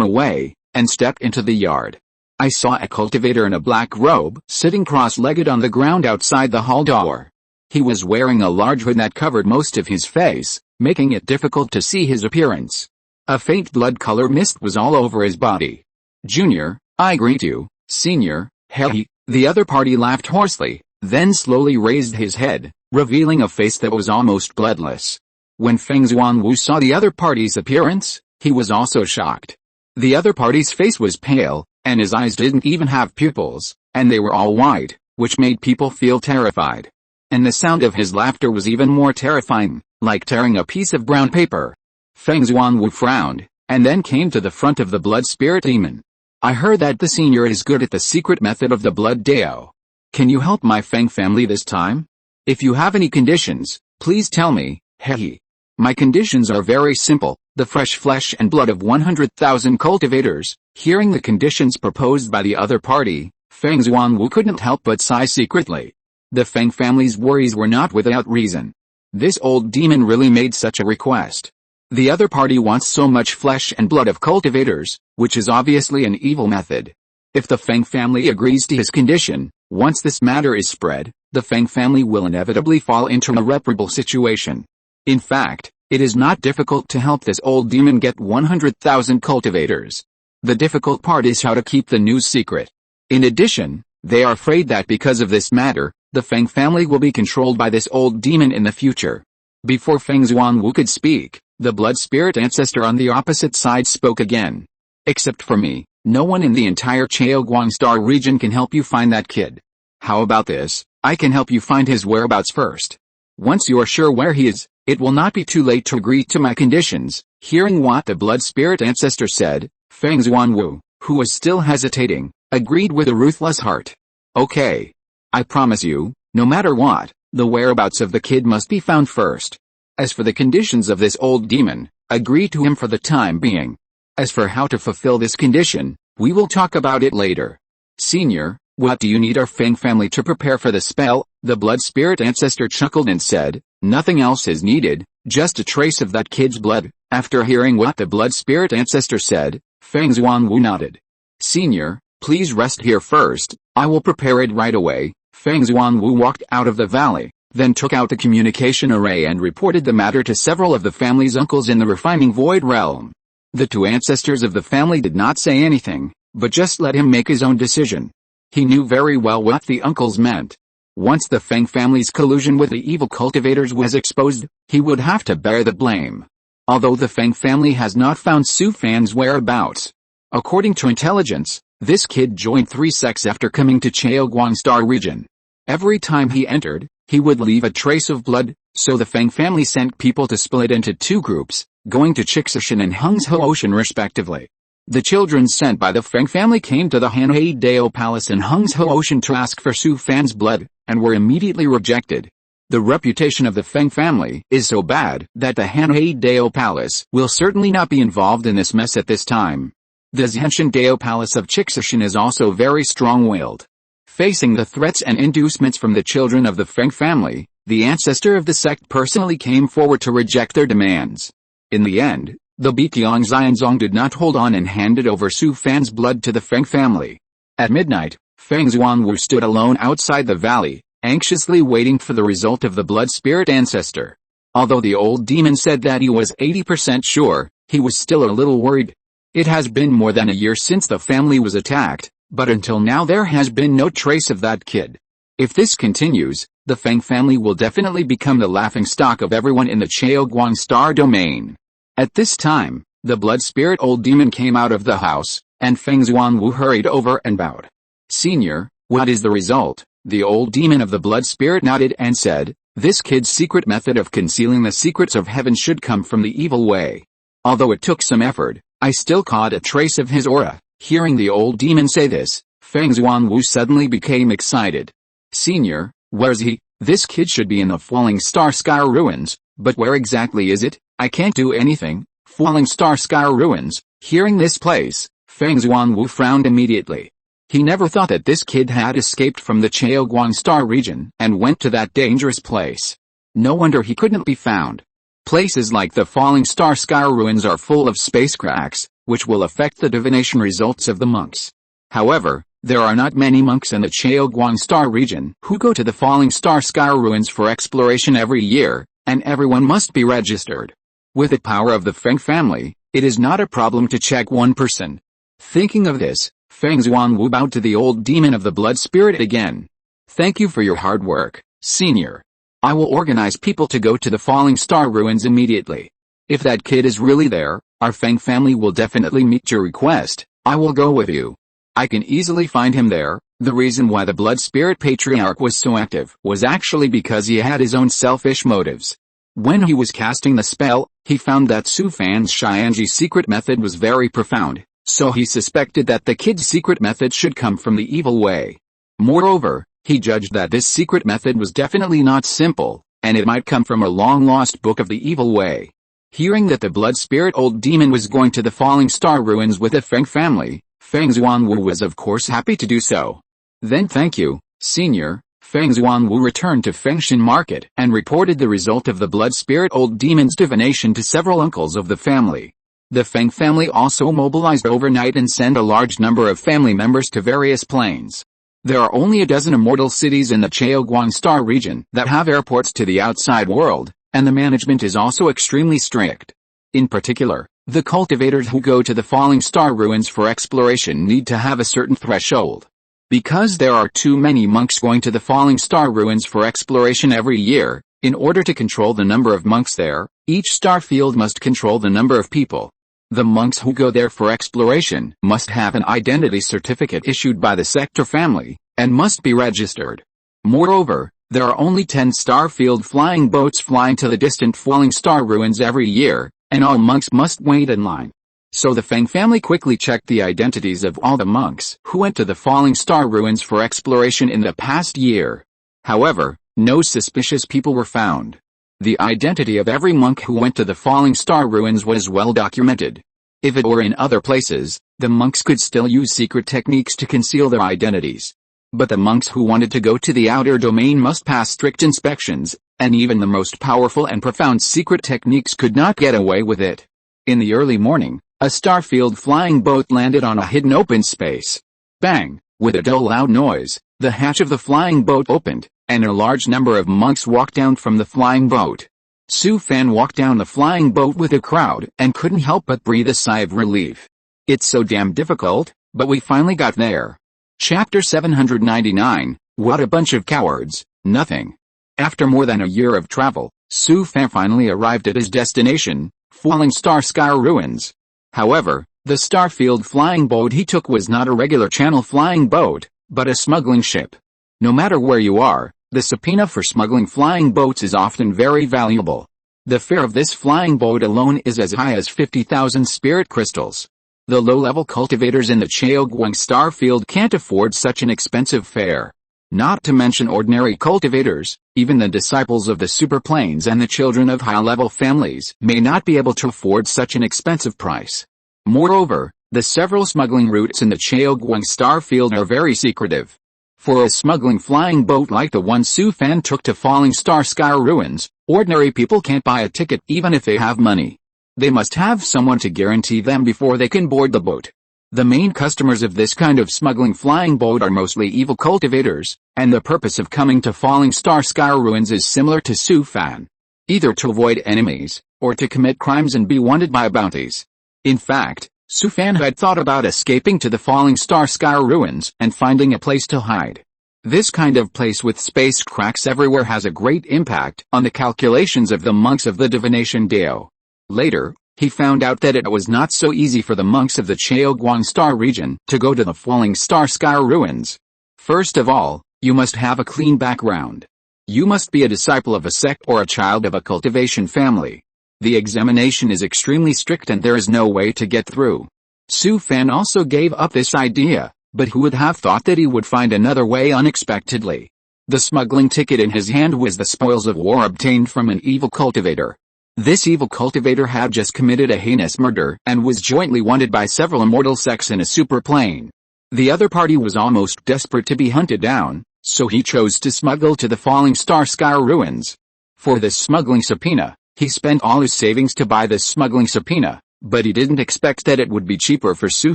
away, and stepped into the yard. I saw a cultivator in a black robe sitting cross-legged on the ground outside the hall door. He was wearing a large hood that covered most of his face, making it difficult to see his appearance. A faint blood-color mist was all over his body. "Junior, I greet you. Senior, hey." The other party laughed hoarsely, then slowly raised his head, revealing a face that was almost bloodless. When Feng Xuanwu saw the other party's appearance, he was also shocked. The other party's face was pale, and his eyes didn't even have pupils, and they were all white, which made people feel terrified. And the sound of his laughter was even more terrifying, like tearing a piece of brown paper. Feng Xuanwu frowned, and then came to the front of the blood spirit demon. "I heard that the senior is good at the secret method of the blood Dao. Can you help my Feng family this time? If you have any conditions, please tell me." "Hey. My conditions are very simple, the fresh flesh and blood of 100,000 cultivators." Hearing the conditions proposed by the other party, Feng Xuanwu couldn't help but sigh secretly. The Feng family's worries were not without reason. This old demon really made such a request. The other party wants so much flesh and blood of cultivators, which is obviously an evil method. If the Feng family agrees to his condition, once this matter is spread, the Feng family will inevitably fall into a irreparable situation. In fact, it is not difficult to help this old demon get 100,000 cultivators. The difficult part is how to keep the news secret. In addition, they are afraid that because of this matter, the Feng family will be controlled by this old demon in the future. Before Feng Xuanwu could speak, the blood spirit ancestor on the opposite side spoke again. "Except for me, no one in the entire Chaoguang Star region can help you find that kid. How about this? I can help you find his whereabouts first. Once you are sure where he is, it will not be too late to agree to my conditions." Hearing what the blood spirit ancestor said, Feng Xuanwu, who was still hesitating, agreed with a ruthless heart. "Okay. I promise you, no matter what, the whereabouts of the kid must be found first. As for the conditions of this old demon, agree to him for the time being. As for how to fulfill this condition, we will talk about it later. Senior, what do you need our Feng family to prepare for the spell?" The blood spirit ancestor chuckled and said, "Nothing else is needed, just a trace of that kid's blood." After hearing what the blood spirit ancestor said, Feng Xuanwu nodded. "Senior, please rest here first, I will prepare it right away." Feng Xuanwu walked out of the valley, then took out the communication array and reported the matter to several of the family's uncles in the refining void realm. The two ancestors of the family did not say anything, but just let him make his own decision. He knew very well what the uncles meant. Once the Feng family's collusion with the evil cultivators was exposed, he would have to bear the blame. Although the Feng family has not found Su Fan's whereabouts. According to intelligence, this kid joined 3 sects after coming to Chaoguang Star region. Every time he entered, he would leave a trace of blood, so the Feng family sent people to split into 2 groups, going to Cultivation and Cultivation respectively. The children sent by the Feng family came to the Hanhei Dao Palace in Cultivation to ask for Su Fan's blood, and were immediately rejected. The reputation of the Feng family is so bad that the Hanhei Dao Palace will certainly not be involved in this mess at this time. The Zhenshan Dao Palace of Cultivation is also very strong-willed. Facing the threats and inducements from the children of the Feng family, the ancestor of the sect personally came forward to reject their demands. In the end, the Biqiang Xianzong did not hold on and handed over Su Fan's blood to the Feng family. At midnight, Feng Xuanwu stood alone outside the valley, anxiously waiting for the result of the blood spirit ancestor. Although the old demon said that he was 80% sure, he was still a little worried. It has been more than a year since the family was attacked, but until now there has been no trace of that kid. If this continues, the Feng family will definitely become the laughingstock of everyone in the Chaoguang Star domain. At this time, the blood spirit old demon came out of the house, and Feng Xuanwu hurried over and bowed. "Senior, what is the result?" The old demon of the blood spirit nodded and said, "This kid's secret method of concealing the secrets of heaven should come from the evil way. Although it took some effort, I still caught a trace of his aura. Hearing the old demon say this, Feng Xuanwu suddenly became excited. Senior, where's he? This kid should be in the Falling Star Sky ruins, but where exactly is it? I can't do anything. Falling Star Sky ruins. Hearing this place, Feng Xuanwu frowned immediately. He never thought that this kid had escaped from the Chaoguang Star region and went to that dangerous place. No wonder he couldn't be found. Places like the Falling Star Sky ruins are full of space cracks, which will affect the divination results of the monks. However, there are not many monks in the Chaoguang Star region who go to the Falling Star Sky ruins for exploration every year, and everyone must be registered. With the power of the Feng family, it is not a problem to check one person. Thinking of this, Feng Xuanwu bowed to the old demon of the blood spirit again. Thank you for your hard work, Senior. I will organize people to go to the Falling Star ruins immediately. If that kid is really there, our Feng family will definitely meet your request. I will go with you. I can easily find him there. The reason why the blood spirit patriarch was so active was actually because he had his own selfish motives. When he was casting the spell, he found that Su Fan's Xianji's secret method was very profound, so he suspected that the kid's secret method should come from the evil way. Moreover, he judged that this secret method was definitely not simple, and it might come from a long-lost book of the evil way. Hearing that the blood spirit old demon was going to the Falling Star ruins with the Feng family, Feng Xuanwu was of course happy to do so. Then thank you, Senior. Feng Xuanwu returned to Fengshan Market and reported the result of the blood spirit old demon's divination to several uncles of the family. The Feng family also mobilized overnight and sent a large number of family members to various planes. There are only a dozen immortal cities in the Chaoguang Star region that have airports to the outside world, and the management is also extremely strict. In particular, the cultivators who go to the Falling Star ruins for exploration need to have a certain threshold. Because there are too many monks going to the Falling Star ruins for exploration every year, in order to control the number of monks there, each star field must control the number of people. The monks who go there for exploration must have an identity certificate issued by the sector family, and must be registered. Moreover, there are only 10 star-field flying boats flying to the distant Falling Star ruins every year, and all monks must wait in line. So the Feng family quickly checked the identities of all the monks who went to the Falling Star ruins for exploration in the past year. However, no suspicious people were found. The identity of every monk who went to the Falling Star ruins was well documented. If it were in other places, the monks could still use secret techniques to conceal their identities. But the monks who wanted to go to the outer domain must pass strict inspections, and even the most powerful and profound secret techniques could not get away with it. In the early morning, a starfield flying boat landed on a hidden open space. Bang! With a dull loud noise, the hatch of the flying boat opened, and a large number of monks walked down from the flying boat. Su Fan walked down the flying boat with the crowd and couldn't help but breathe a sigh of relief. It's so damn difficult, but we finally got there. Chapter 799, What a bunch of cowards, nothing. After more than a year of travel, Su Fan finally arrived at his destination, Falling Star Sky ruins. However, the starfield flying boat he took was not a regular channel flying boat, but a smuggling ship. No matter where you are, the subpoena for smuggling flying boats is often very valuable. The fare of this flying boat alone is as high as 50,000 spirit crystals. The low-level cultivators in the Chaoguang Star field can't afford such an expensive fare. Not to mention ordinary cultivators, even the disciples of the superplanes and the children of high-level families may not be able to afford such an expensive price. Moreover, the several smuggling routes in the Chaoguang Star field are very secretive. For a smuggling flying boat like the one Su Fan took to Falling Star Sky ruins, ordinary people can't buy a ticket even if they have money. They must have someone to guarantee them before they can board the boat. The main customers of this kind of smuggling flying boat are mostly evil cultivators, and the purpose of coming to Falling Star Sky ruins is similar to Su Fan. Either to avoid enemies, or to commit crimes and be wanted by bounties. In fact, Su Fan had thought about escaping to the Falling Star Sky ruins and finding a place to hide. This kind of place with space cracks everywhere has a great impact on the calculations of the monks of the divination Dao. Later, he found out that it was not so easy for the monks of the Chaoguang Star region to go to the Falling Star Sky ruins. First of all, you must have a clean background. You must be a disciple of a sect or a child of a cultivation family. The examination is extremely strict and there is no way to get through. Su Fan also gave up this idea, but who would have thought that he would find another way unexpectedly? The smuggling ticket in his hand was the spoils of war obtained from an evil cultivator. This evil cultivator had just committed a heinous murder and was jointly wanted by several immortal sects in a superplane. The other party was almost desperate to be hunted down, so he chose to smuggle to the falling star sky ruins. For this smuggling subpoena, he spent all his savings to buy this smuggling subpoena, but he didn't expect that it would be cheaper for Su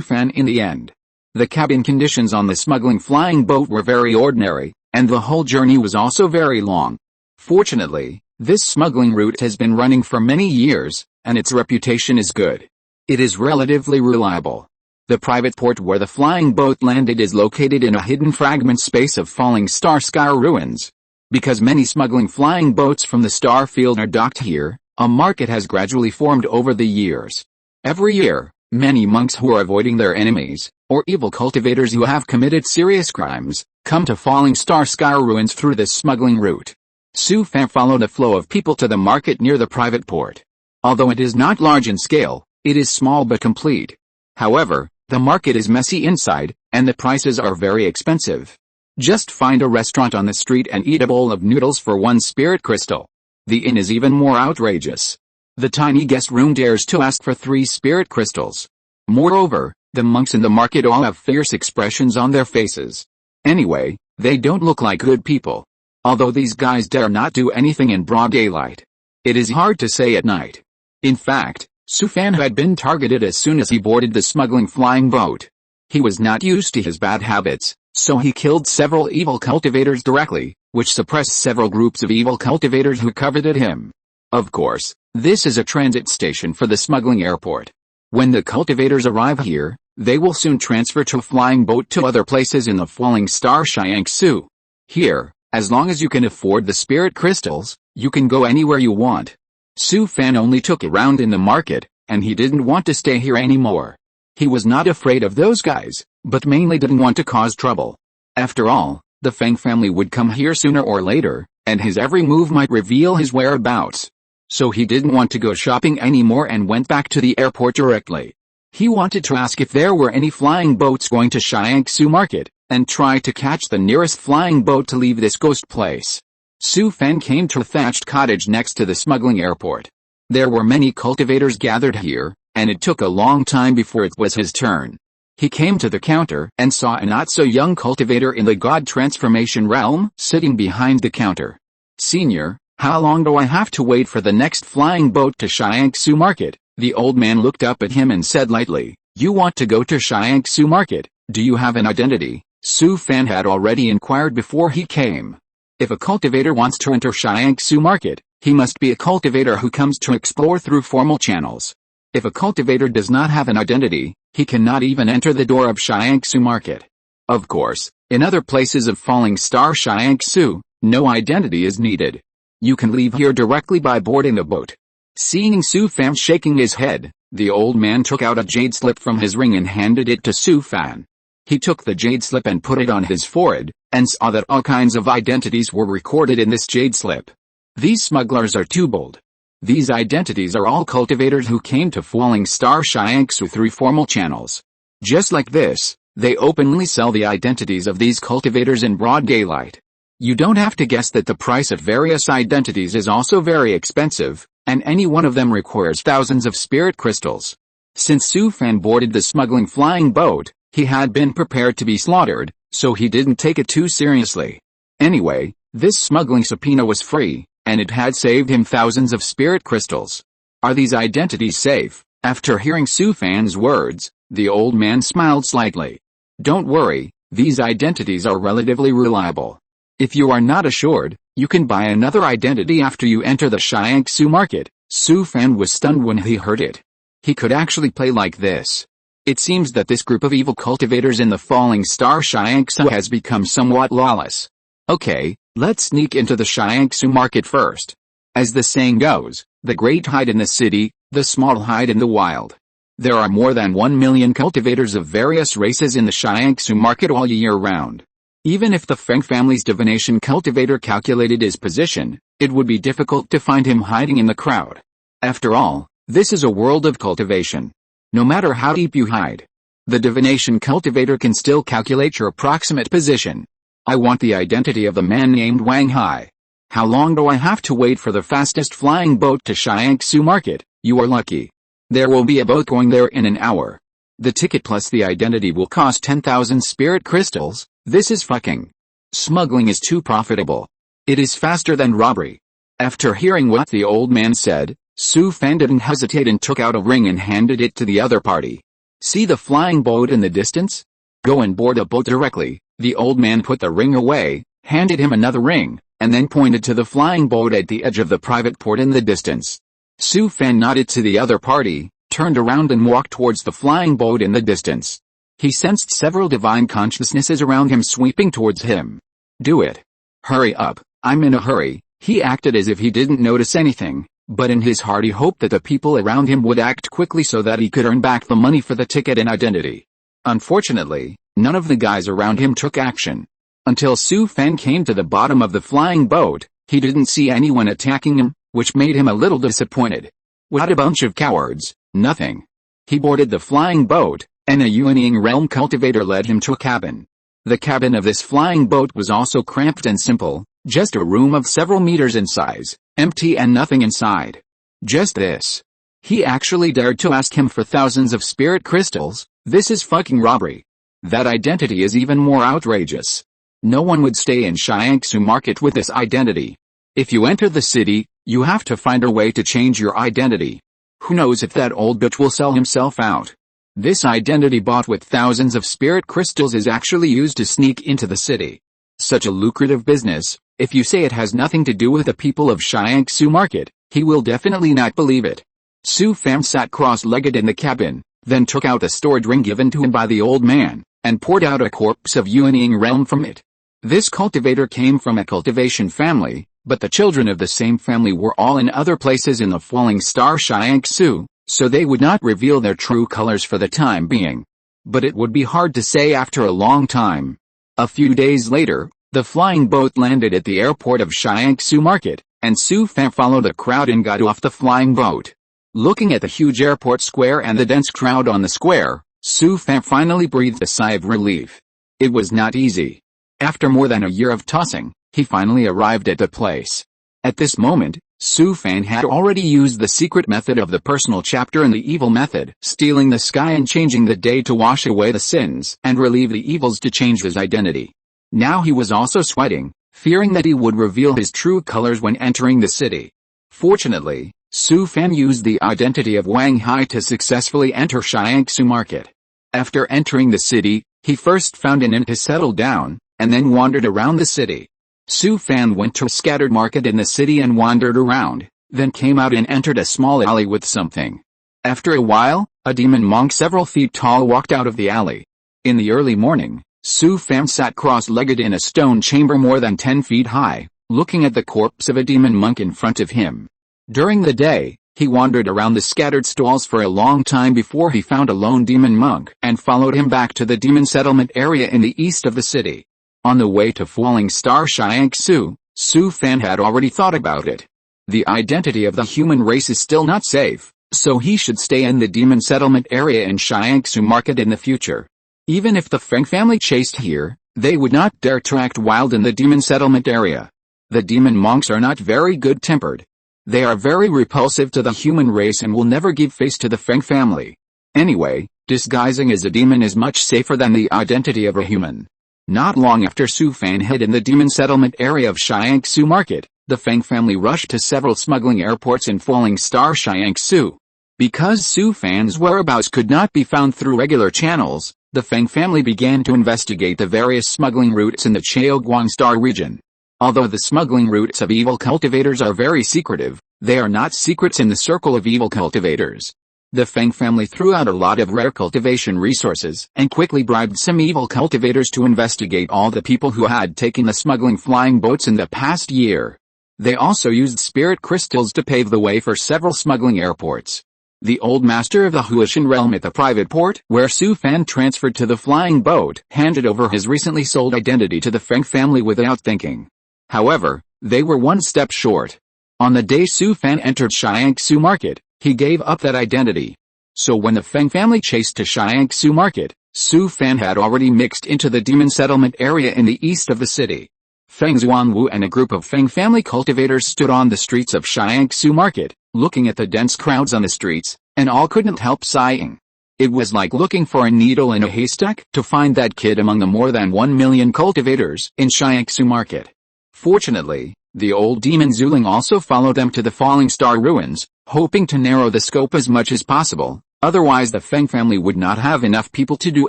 Fan in the end. The cabin conditions on the smuggling flying boat were very ordinary, and the whole journey was also very long. Fortunately, this smuggling route has been running for many years, and its reputation is good. It is relatively reliable. The private port where the flying boat landed is located in a hidden fragment space of falling star sky ruins. Because many smuggling flying boats from the star field are docked here, a market has gradually formed over the years. Every year, many monks who are avoiding their enemies, or evil cultivators who have committed serious crimes, come to falling star sky ruins through this smuggling route. Su Fan followed a flow of people to the market near the private port. Although it is not large in scale, it is small but complete. However, the market is messy inside, and the prices are very expensive. Just find a restaurant on the street and eat a bowl of noodles for 1 spirit crystal. The inn is even more outrageous. The tiny guest room dares to ask for 3 spirit crystals. Moreover, the monks in the market all have fierce expressions on their faces. Anyway, they don't look like good people. Although these guys dare not do anything in broad daylight. It is hard to say at night. In fact, Su Fan had been targeted as soon as he boarded the smuggling flying boat. He was not used to his bad habits, so he killed several evil cultivators directly, which suppressed several groups of evil cultivators who coveted him. Of course, this is a transit station for the smuggling airport. When the cultivators arrive here, they will soon transfer to a flying boat to other places in the falling star Shiangsu. Here, as long as you can afford the spirit crystals, you can go anywhere you want. Su Fan only took a round in the market, and he didn't want to stay here anymore. He was not afraid of those guys, but mainly didn't want to cause trouble. After all, the Feng family would come here sooner or later, and his every move might reveal his whereabouts. So he didn't want to go shopping anymore and went back to the airport directly. He wanted to ask if there were any flying boats going to Shiangsu Market, and try to catch the nearest flying boat to leave this ghost place. Su Fan came to a thatched cottage next to the smuggling airport. There were many cultivators gathered here, and it took a long time before it was his turn. He came to the counter and saw a not-so-young cultivator in the god transformation realm sitting behind the counter. "Senior, how long do I have to wait for the next flying boat to Shiangsu Market?" The old man looked up at him and said lightly, "You want to go to Shiangsu Market? Do you have an identity?" Su Fan had already inquired before he came. If a cultivator wants to enter Shiangsu Market, he must be a cultivator who comes to explore through formal channels. If a cultivator does not have an identity, he cannot even enter the door of Shiangsu Market. Of course, in other places of falling star Shiangsu, no identity is needed. You can leave here directly by boarding the boat. Seeing Su Fan shaking his head, the old man took out a jade slip from his ring and handed it to Su Fan. He took the jade slip and put it on his forehead, and saw that all kinds of identities were recorded in this jade slip. These smugglers are too bold. These identities are all cultivators who came to falling star Shiangsu through formal channels. Just like this, they openly sell the identities of these cultivators in broad daylight. You don't have to guess that the price of various identities is also very expensive, and any one of them requires thousands of spirit crystals. Since Su Fan boarded the smuggling flying boat, he had been prepared to be slaughtered, so he didn't take it too seriously. Anyway, this smuggling subpoena was free, and it had saved him thousands of spirit crystals. Are these identities safe? After hearing Su Fan's words, the old man smiled slightly. Don't worry, these identities are relatively reliable. If you are not assured, you can buy another identity after you enter the Shiangsu Market. Su Fan was stunned when he heard it. He could actually play like this. It seems that this group of evil cultivators in the falling star Shiangsu has become somewhat lawless. Okay, let's sneak into the Shiangsu Market first. As the saying goes, the great hide in the city, the small hide in the wild. There are more than 1 million cultivators of various races in the Shiangsu Market all year round. Even if the Feng family's divination cultivator calculated his position, it would be difficult to find him hiding in the crowd. After all, this is a world of cultivation. No matter how deep you hide, the divination cultivator can still calculate your approximate position. I want the identity of the man named Wang Hai. How long do I have to wait for the fastest flying boat to Shiangsu Market? You are lucky. There will be a boat going there in an hour. The ticket plus the identity will cost 10,000 spirit crystals. This is fucking. Smuggling is too profitable. It is faster than robbery. After hearing what the old man said, Su Fan didn't hesitate and took out a ring and handed it to the other party. See the flying boat in the distance? Go and board the boat directly. The old man put the ring away, handed him another ring, and then pointed to the flying boat at the edge of the private port in the distance. Su Fan nodded to the other party, turned around and walked towards the flying boat in the distance. He sensed several divine consciousnesses around him sweeping towards him. Do it. Hurry up, I'm in a hurry. He acted as if he didn't notice anything, but in his heart he hoped that the people around him would act quickly so that he could earn back the money for the ticket and identity. Unfortunately, none of the guys around him took action. Until Su Fan came to the bottom of the flying boat, he didn't see anyone attacking him, which made him a little disappointed. What a bunch of cowards, nothing. He boarded the flying boat, and a Yuanying realm cultivator led him to a cabin. The cabin of this flying boat was also cramped and simple, just a room of several meters in size, empty and nothing inside. Just this. He actually dared to ask him for thousands of spirit crystals. This is fucking robbery. That identity is even more outrageous. No one would stay in Shiangsu Market with this identity. If you enter the city, you have to find a way to change your identity. Who knows if that old bitch will sell himself out. This identity bought with thousands of spirit crystals is actually used to sneak into the city. Such a lucrative business. If you say it has nothing to do with the people of Shiangsu Market, he will definitely not believe it. Su Fan sat cross-legged in the cabin, then took out a stored ring given to him by the old man, and poured out a corpse of Yuanying realm from it. This cultivator came from a cultivation family, but the children of the same family were all in other places in the falling star Shiangsu, so they would not reveal their true colors for the time being. But it would be hard to say after a long time. A few days later, the flying boat landed at the airport of Shiangsu Market, and Su Fan followed the crowd and got off the flying boat. Looking at the huge airport square and the dense crowd on the square, Su Fan finally breathed a sigh of relief. It was not easy. After more than a year of tossing, he finally arrived at the place. At this moment, Su Fan had already used the secret method of the personal chapter and the evil method, stealing the sky and changing the day to wash away the sins and relieve the evils to change his identity. Now he was also sweating, fearing that he would reveal his true colors when entering the city. Fortunately, Su Fan used the identity of Wang Hai to successfully enter Shiangsu Market. After entering the city, he first found an inn to settle down, and then wandered around the city. Su Fan went to a scattered market in the city and wandered around, then came out and entered a small alley with something. After a while, a demon monk several feet tall walked out of the alley. In the early morning, Su Fan sat cross-legged in a stone chamber more than 10 feet high, looking at the corpse of a demon monk in front of him. During the day, he wandered around the scattered stalls for a long time before he found a lone demon monk and followed him back to the demon settlement area in the east of the city. On the way to Falling Star Shiangsu, Su Fan had already thought about it. The identity of the human race is still not safe, so he should stay in the demon settlement area in Shiangsu Market in the future. Even if the Feng family chased here, they would not dare to act wild in the demon settlement area. The demon monks are not very good-tempered. They are very repulsive to the human race and will never give face to the Feng family. Anyway, disguising as a demon is much safer than the identity of a human. Not long after Su Fan hid in the demon settlement area of Shiangsu Market, the Feng family rushed to several smuggling airports in Falling Star Shiangsu. Because Su Fan's whereabouts could not be found through regular channels, the Feng family began to investigate the various smuggling routes in the Chaoguang Star region. Although the smuggling routes of evil cultivators are very secretive, they are not secrets in the circle of evil cultivators. The Feng family threw out a lot of rare cultivation resources and quickly bribed some evil cultivators to investigate all the people who had taken the smuggling flying boats in the past year. They also used spirit crystals to pave the way for several smuggling airports. The old master of the Huashan realm at the private port where Su Fan transferred to the flying boat handed over his recently sold identity to the Feng family without thinking. However, they were one step short. On the day Su Fan entered Shiangsu Market, he gave up that identity. So when the Feng family chased to Shiangsu Market, Su Fan had already mixed into the demon settlement area in the east of the city. Feng Xuanwu and a group of Feng family cultivators stood on the streets of Shiangsu Market, looking at the dense crowds on the streets, and all couldn't help sighing. It was like looking for a needle in a haystack to find that kid among the more than 1 million cultivators in Shiangsu Market. Fortunately, the old demon Zuling also followed them to the Falling Star ruins, hoping to narrow the scope as much as possible, otherwise the Feng family would not have enough people to do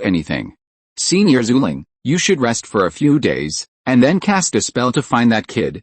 anything. Senior Zuling, you should rest for a few days, and then cast a spell to find that kid.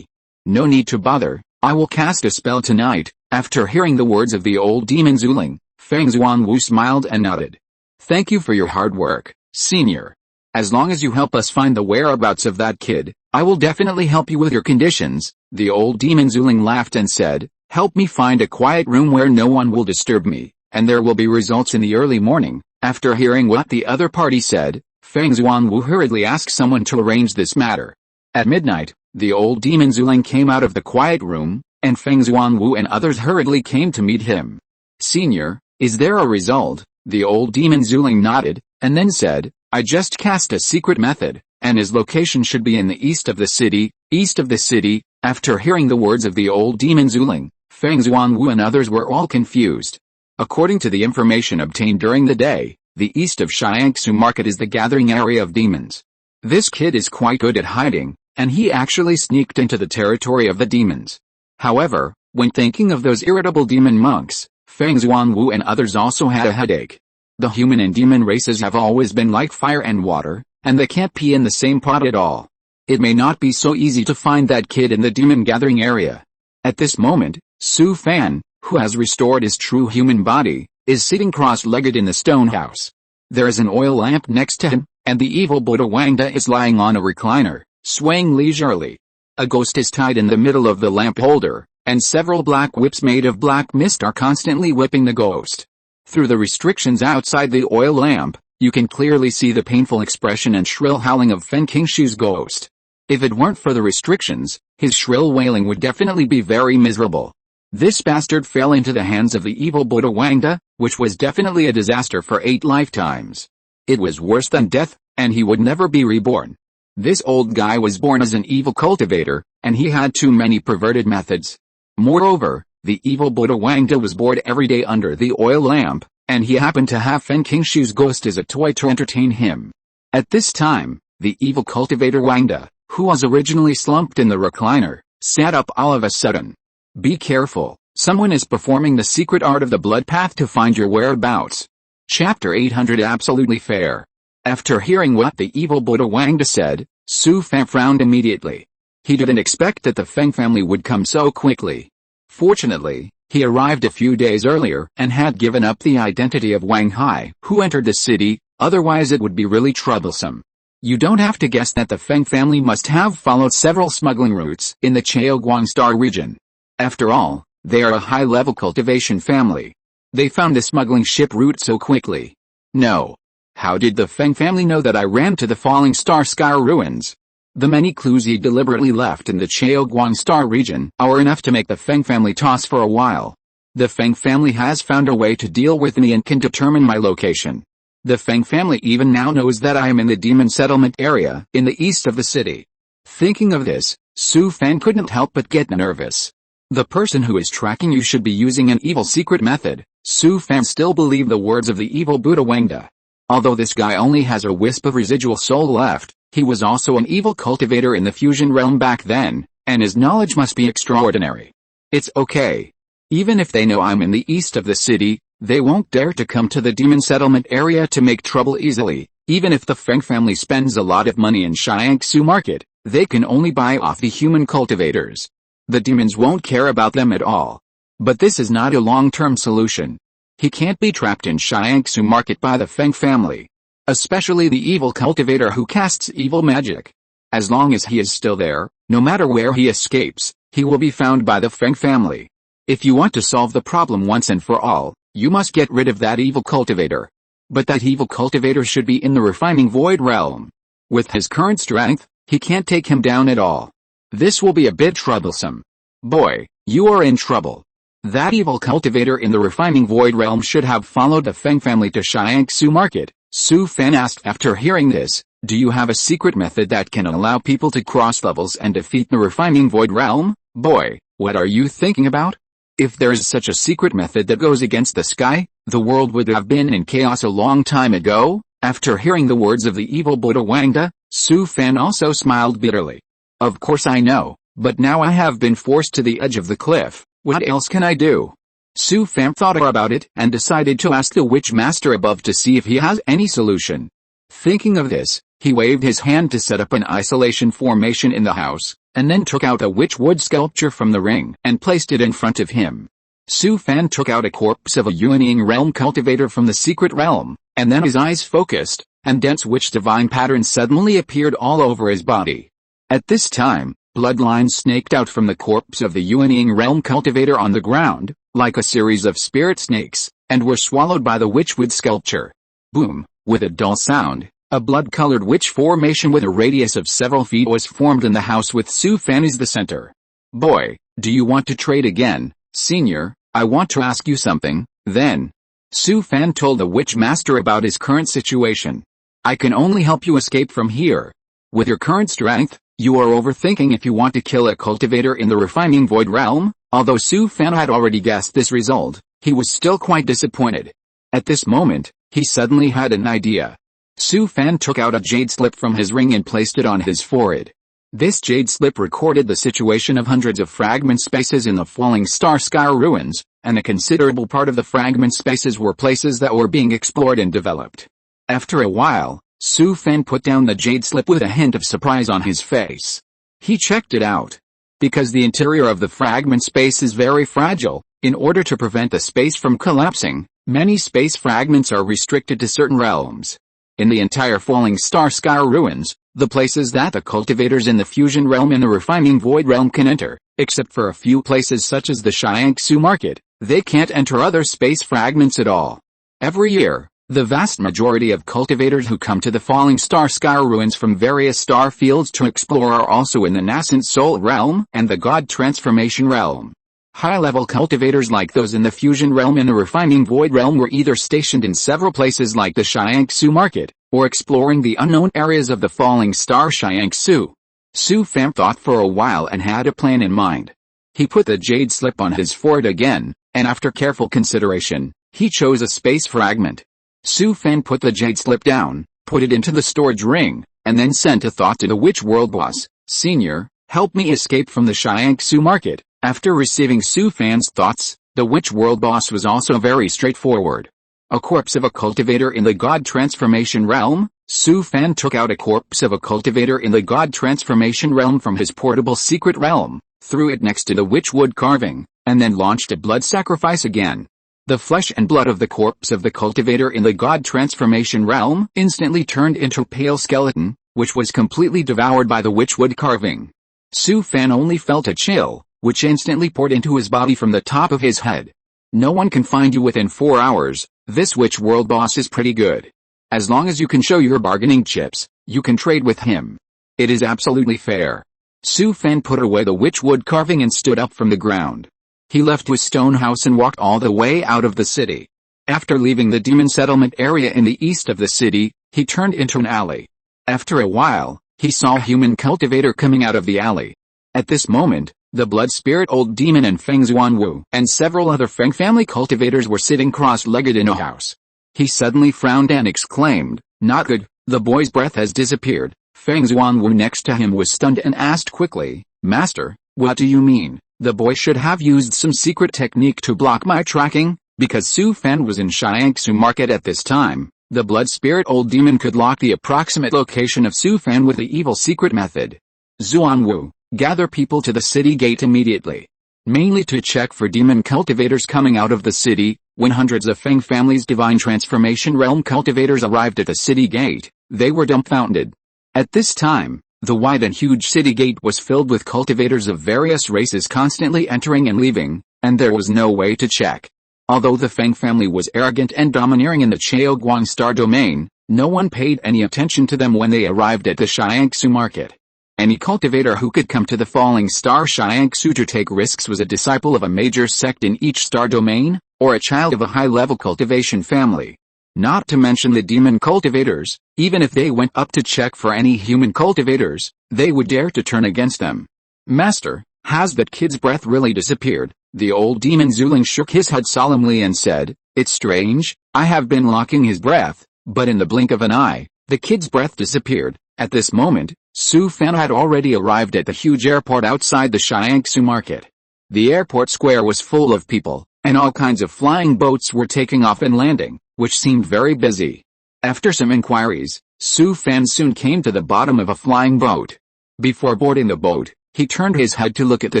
No need to bother, I will cast a spell tonight. After hearing the words of the old demon Zuling, Feng Xuanwu smiled and nodded. Thank you for your hard work, Senior. As long as you help us find the whereabouts of that kid, I will definitely help you with your conditions. The old demon Zuling laughed and said, help me find a quiet room where no one will disturb me, and there will be results in the early morning. After hearing what the other party said, Feng Xuanwu hurriedly asked someone to arrange this matter. At midnight, the old demon Zuling came out of the quiet room, and Feng Xuanwu and others hurriedly came to meet him. Senior, is there a result? The old demon Zuling nodded, and then said, I just cast a secret method, and his location should be in the east of the city. East of the city. After hearing the words of the old demon Zuling, Feng Xuanwu and others were all confused. According to the information obtained during the day, the east of Shiangsu Market is the gathering area of demons. This kid is quite good at hiding, and he actually sneaked into the territory of the demons. However, when thinking of those irritable demon monks, Feng Xuanwu and others also had a headache. The human and demon races have always been like fire and water, and they can't pee in the same pot at all. It may not be so easy to find that kid in the demon gathering area. At this moment, Su Fan, who has restored his true human body, is sitting cross-legged in the stone house. There is an oil lamp next to him, and the evil Buddha Wangda is lying on a recliner, swaying leisurely. A ghost is tied in the middle of the lamp holder, and several black whips made of black mist are constantly whipping the ghost. Through the restrictions outside the oil lamp, you can clearly see the painful expression and shrill howling of Fen Qingshu's ghost. If it weren't for the restrictions, his shrill wailing would definitely be very miserable. This bastard fell into the hands of the evil Buddha Wangda, which was definitely a disaster for 8 lifetimes. It was worse than death, and he would never be reborn. This old guy was born as an evil cultivator, and he had too many perverted methods. Moreover, the evil Buddha Wangda was bored every day under the oil lamp, and he happened to have Fen Qingshu's ghost as a toy to entertain him. At this time, the evil cultivator Wangda, who was originally slumped in the recliner, sat up all of a sudden. Be careful, someone is performing the secret art of the blood path to find your whereabouts. Chapter 800 Absolutely Fair. After hearing what the evil Buddha Wangda said, Su Fan frowned immediately. He didn't expect that the Feng family would come so quickly. Fortunately, he arrived a few days earlier and had given up the identity of Wang Hai, who entered the city, otherwise it would be really troublesome. You don't have to guess that the Feng family must have followed several smuggling routes in the Chaoguang Star region. After all, they are a high-level cultivation family. They found the smuggling ship route so quickly. No. How did the Feng family know that I ran to the Falling Star Sky ruins? The many clues he deliberately left in the Chaoguang Star region are enough to make the Feng family toss for a while. The Feng family has found a way to deal with me and can determine my location. The Feng family even now knows that I am in the demon settlement area in the east of the city. Thinking of this, Su Fan couldn't help but get nervous. The person who is tracking you should be using an evil secret method. Su Fan still believed the words of the evil Buddha Wangda. Although this guy only has a wisp of residual soul left, he was also an evil cultivator in the fusion realm back then, and his knowledge must be extraordinary. It's okay. Even if they know I'm in the east of the city, they won't dare to come to the demon settlement area to make trouble easily. Even if the Feng family spends a lot of money in Shiangsu Market, they can only buy off the human cultivators. The demons won't care about them at all. But this is not a long-term solution. He can't be trapped in Shiangsu Market by the Feng family. Especially the evil cultivator who casts evil magic. As long as he is still there, no matter where he escapes, he will be found by the Feng family. If you want to solve the problem once and for all, you must get rid of that evil cultivator. But that evil cultivator should be in the refining void realm. With his current strength, he can't take him down at all. This will be a bit troublesome. Boy, You are in trouble. That evil cultivator in the refining void realm should have followed the Feng family to Xiangsu market, Su Fan asked after hearing this. Do you have a secret method that can allow people to cross levels and defeat the refining void realm? Boy, what are you thinking about? If there is such a secret method that goes against the sky, the world would have been in chaos a long time ago. After hearing the words of the evil Buddha Wangda, Su Fan also smiled bitterly. Of course I know, but now I have been forced to the edge of the cliff. What else can I do? Su Fan thought about it and decided to ask the witch master above to see if he has any solution. Thinking of this, he waved his hand to set up an isolation formation in the house, and then took out a witch wood sculpture from the ring and placed it in front of him. Su Fan took out a corpse of a Yuanying realm cultivator from the secret realm, and then his eyes focused, and dense witch divine patterns suddenly appeared all over his body. At this time, bloodlines snaked out from the corpse of the Yuanying realm cultivator on the ground, like a series of spirit snakes, and were swallowed by the witchwood sculpture. Boom! With a dull sound, a blood-colored witch formation with a radius of several feet was formed in the house with Su Fan as the center. Boy, do you want to trade again, senior? I want to ask you something, then. Su Fan told the witch master about his current situation. I can only help you escape from here. With your current strength, you are overthinking if you want to kill a cultivator in the refining void realm. Although Su Fan had already guessed this result, he was still quite disappointed. At this moment, he suddenly had an idea. Su Fan took out a jade slip from his ring and placed it on his forehead. This jade slip recorded the situation of hundreds of fragment spaces in the falling star sky ruins, and a considerable part of the fragment spaces were places that were being explored and developed. After a while, Su Fan put down the jade slip with a hint of surprise on his face. He checked it out. Because the interior of the fragment space is very fragile, in order to prevent the space from collapsing, many space fragments are restricted to certain realms. In the entire falling star sky ruins, the places that the cultivators in the fusion realm and the refining void realm can enter, except for a few places such as the Xiangsu market, they can't enter other space fragments at all. Every year, the vast majority of cultivators who come to the falling star sky ruins from various star fields to explore are also in the nascent soul realm and the god transformation realm. High-level cultivators like those in the fusion realm and the refining void realm were either stationed in several places like the Xiangsu market, or exploring the unknown areas of the falling star Xiangsu. Su Fan thought for a while and had a plan in mind. He put the jade slip on his forehead again, and after careful consideration, he chose a space fragment. Su Fan put the jade slip down, put it into the storage ring, and then sent a thought to the witch world boss. Senior, help me escape from the Xiangsu market. After receiving Su Fan's thoughts, the witch world boss was also very straightforward. A corpse of a cultivator in the god transformation realm. Su Fan took out a corpse of a cultivator in the god transformation realm from his portable secret realm, threw it next to the witchwood carving, and then launched a blood sacrifice again. The flesh and blood of the corpse of the cultivator in the god transformation realm instantly turned into a pale skeleton, which was completely devoured by the witchwood carving. Su Fan only felt a chill, which instantly poured into his body from the top of his head. No one can find you within 4 hours. This witch world boss is pretty good. As long as you can show your bargaining chips, you can trade with him. It is absolutely fair. Su Fan put away the witchwood carving and stood up from the ground. He left his stone house and walked all the way out of the city. After leaving the demon settlement area in the east of the city, he turned into an alley. After a while, he saw a human cultivator coming out of the alley. At this moment, the blood spirit old demon and Feng Zuanwu and several other Feng family cultivators were sitting cross-legged in a house. He suddenly frowned and exclaimed, "Not good." The boy's breath has disappeared. Feng Zuanwu next to him was stunned and asked quickly, "Master, what do you mean? The boy should have used some secret technique to block my tracking." Because Su Fan was in Xiangsu market at this time, the blood spirit old demon could lock the approximate location of Su Fan with the evil secret method. Zuanwu, gather people to the city gate immediately. Mainly to check for demon cultivators coming out of the city. When hundreds of Feng family's divine transformation realm cultivators arrived at the city gate, they were dumbfounded. At this time, the wide and huge city gate was filled with cultivators of various races constantly entering and leaving, and there was no way to check. Although the Feng family was arrogant and domineering in the Chaoguang star domain, no one paid any attention to them when they arrived at the Xiangsu market. Any cultivator who could come to the falling star Shyanksu to take risks was a disciple of a major sect in each star domain, or a child of a high-level cultivation family. Not to mention the demon cultivators, even if they went up to check for any human cultivators, they would dare to turn against them. Master, has that kid's breath really disappeared? The old demon Zuling shook his head solemnly and said, "It's strange, I have been locking his breath, but in the blink of an eye, the kid's breath disappeared." At this moment, Su Fan had already arrived at the huge airport outside the Shyanksu market. The airport square was full of people, and all kinds of flying boats were taking off and landing, which seemed very busy. After some inquiries, Su Fan soon came to the bottom of a flying boat. Before boarding the boat, he turned his head to look at the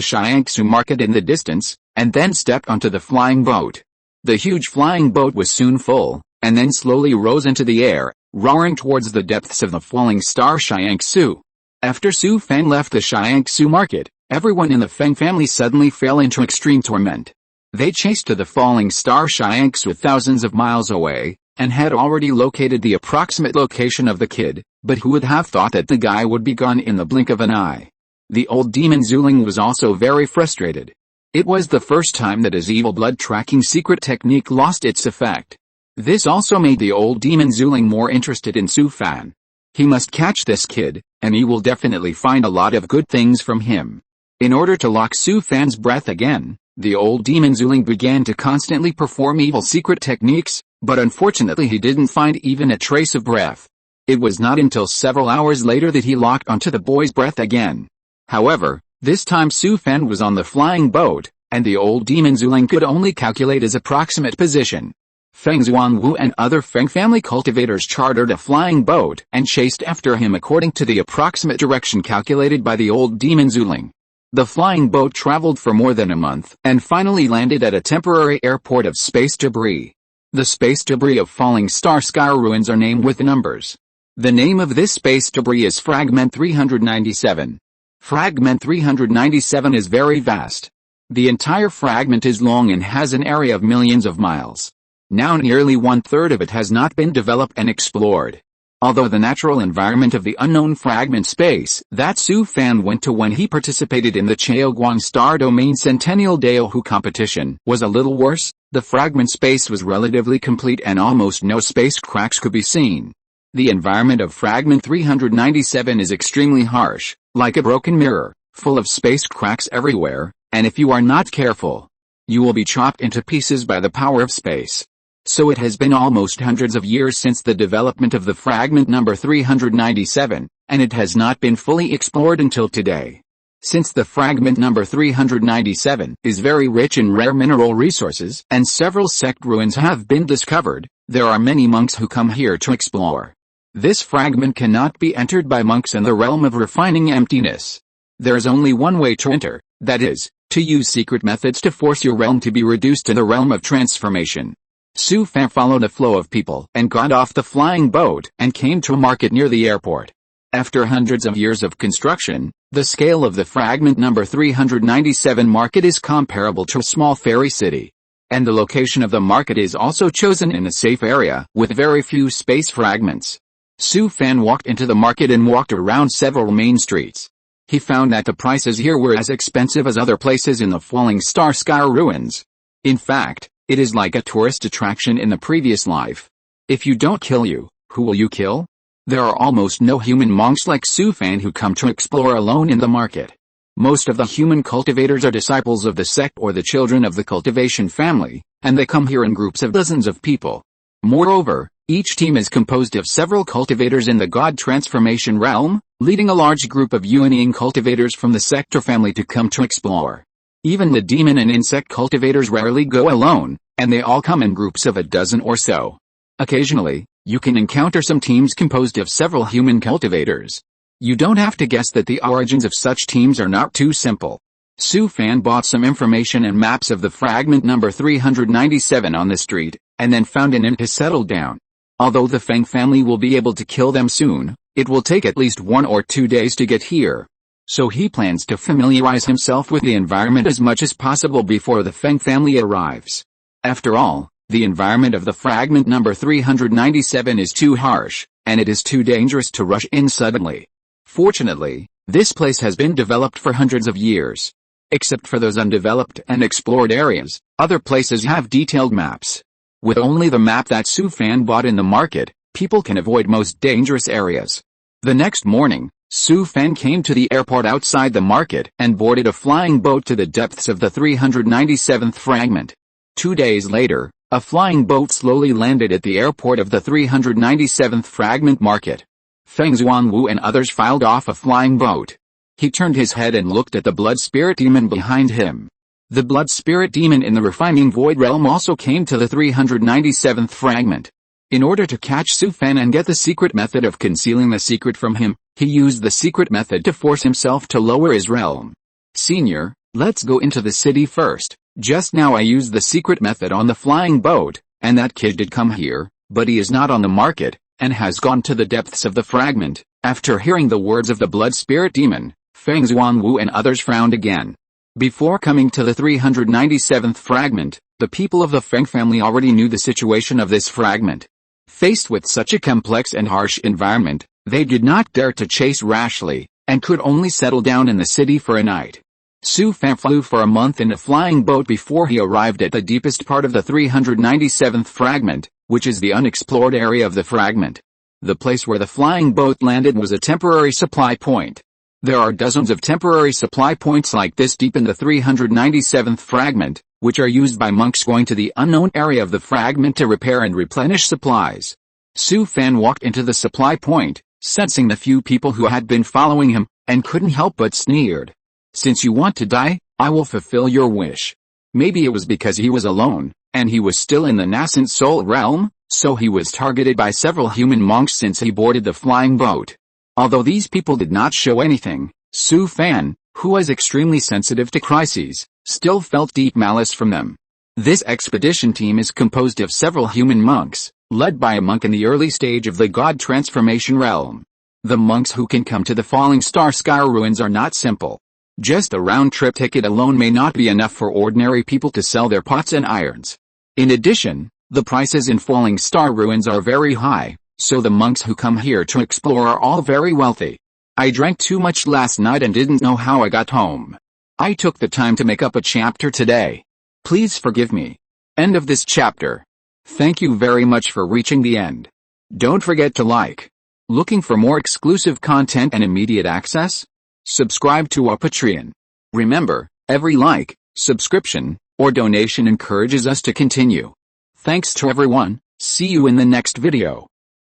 Shyanksu market in the distance, and then stepped onto the flying boat. The huge flying boat was soon full, and then slowly rose into the air, roaring towards the depths of the falling star Shyanksu. After Su Fan left the Shyanksu market, everyone in the Feng family suddenly fell into extreme torment. They chased to the falling star Shyanksu thousands of miles away, and had already located the approximate location of the kid, but who would have thought that the guy would be gone in the blink of an eye? The old demon Zuling was also very frustrated. It was the first time that his evil blood tracking secret technique lost its effect. This also made the old demon Zuling more interested in Su Fan. He must catch this kid, and he will definitely find a lot of good things from him. In order to lock Su Fan's breath again, the old demon Zuling began to constantly perform evil secret techniques, but unfortunately he didn't find even a trace of breath. It was not until several hours later that he locked onto the boy's breath again. However, this time Su Fan was on the flying boat, and the old demon Zuling could only calculate his approximate position. Feng Zhuangwu and other Feng family cultivators chartered a flying boat and chased after him according to the approximate direction calculated by the old demon Zuling. The flying boat traveled for more than a month and finally landed at a temporary airport of space debris. The space debris of falling star sky ruins are named with numbers. The name of this space debris is Fragment 397. Fragment 397 is very vast. The entire fragment is long and has an area of millions of miles. Now nearly one-third of it has not been developed and explored. Although the natural environment of the unknown fragment space that Su Fan went to when he participated in the Chaoguang Star Domain Centennial Daohu competition was a little worse, the fragment space was relatively complete and almost no space cracks could be seen. The environment of Fragment 397 is extremely harsh, like a broken mirror, full of space cracks everywhere, and if you are not careful, you will be chopped into pieces by the power of space. So it has been almost hundreds of years since the development of the fragment number 397, and it has not been fully explored until today. Since the fragment number 397 is very rich in rare mineral resources and several sect ruins have been discovered, there are many monks who come here to explore. This fragment cannot be entered by monks in the realm of refining emptiness. There is only one way to enter, that is, to use secret methods to force your realm to be reduced to the realm of transformation. Su Fan followed a flow of people and got off the flying boat and came to a market near the airport. After hundreds of years of construction, the scale of the fragment number 397 market is comparable to a small fairy city. And the location of the market is also chosen in a safe area with very few space fragments. Su Fan walked into the market and walked around several main streets. He found that the prices here were as expensive as other places in the falling star sky ruins. In fact, it is like a tourist attraction in the previous life. If you don't kill you, who will you kill? There are almost no human monks like Su Fan who come to explore alone in the market. Most of the human cultivators are disciples of the sect or the children of the cultivation family, and they come here in groups of dozens of people. Moreover, each team is composed of several cultivators in the God transformation realm, leading a large group of Yuanying cultivators from the sect or family to come to explore. Even the demon and insect cultivators rarely go alone, and they all come in groups of a dozen or so. Occasionally, you can encounter some teams composed of several human cultivators. You don't have to guess that the origins of such teams are not too simple. Su Fan bought some information and maps of the fragment number 397 on the street, and then found an inn to settle down. Although the Feng family will be able to kill them soon, it will take at least 1 or 2 days to get here. So he plans to familiarize himself with the environment as much as possible before the Feng family arrives. After all, the environment of the fragment number 397 is too harsh, and it is too dangerous to rush in suddenly. Fortunately, This place has been developed for hundreds of years. Except for those undeveloped and explored areas, other places have detailed maps. With only the map that Su Fan bought in the market, people can avoid most dangerous areas. The next morning, Su Fan came to the airport outside the market and boarded a flying boat to the depths of the 397th fragment. 2 days later, a flying boat slowly landed at the airport of the 397th fragment market. Feng Xuanwu and others filed off a flying boat. He turned his head and looked at the blood spirit demon behind him. The blood spirit demon in the refining void realm also came to the 397th fragment. In order to catch Su Fan and get the secret method of concealing the secret from him, he used the secret method to force himself to lower his realm. Senior, let's go into the city first. Just now I used the secret method on the flying boat, and that kid did come here, but he is not on the market, and has gone to the depths of the fragment. After hearing the words of the blood spirit demon, Feng Xuanwu and others frowned again. Before coming to the 397th fragment, the people of the Feng family already knew the situation of this fragment. Faced with such a complex and harsh environment, they did not dare to chase rashly, and could only settle down in the city for a night. Su Fan flew for a month in a flying boat before he arrived at the deepest part of the 397th fragment, which is the unexplored area of the fragment. The place where the flying boat landed was a temporary supply point. There are dozens of temporary supply points like this deep in the 397th fragment, which are used by monks going to the unknown area of the fragment to repair and replenish supplies. Su Fan walked into the supply point, sensing the few people who had been following him, and couldn't help but sneered. Since you want to die, I will fulfill your wish. Maybe it was because he was alone, and he was still in the nascent soul realm, so he was targeted by several human monks since he boarded the flying boat. Although these people did not show anything, Su Fan, who was extremely sensitive to crises, still felt deep malice from them. This expedition team is composed of several human monks, led by a monk in the early stage of the God Transformation realm. The monks who can come to the Falling Star Sky ruins are not simple. Just a round-trip ticket alone may not be enough for ordinary people to sell their pots and irons. In addition, the prices in Falling Star ruins are very high, so the monks who come here to explore are all very wealthy. I drank too much last night and didn't know how I got home. I took the time to make up a chapter today. Please forgive me. End of this chapter. Thank you very much for reaching the end. Don't forget to like. Looking for more exclusive content and immediate access? Subscribe to our Patreon. Remember, every like, subscription, or donation encourages us to continue. Thanks to everyone. See you in the next video.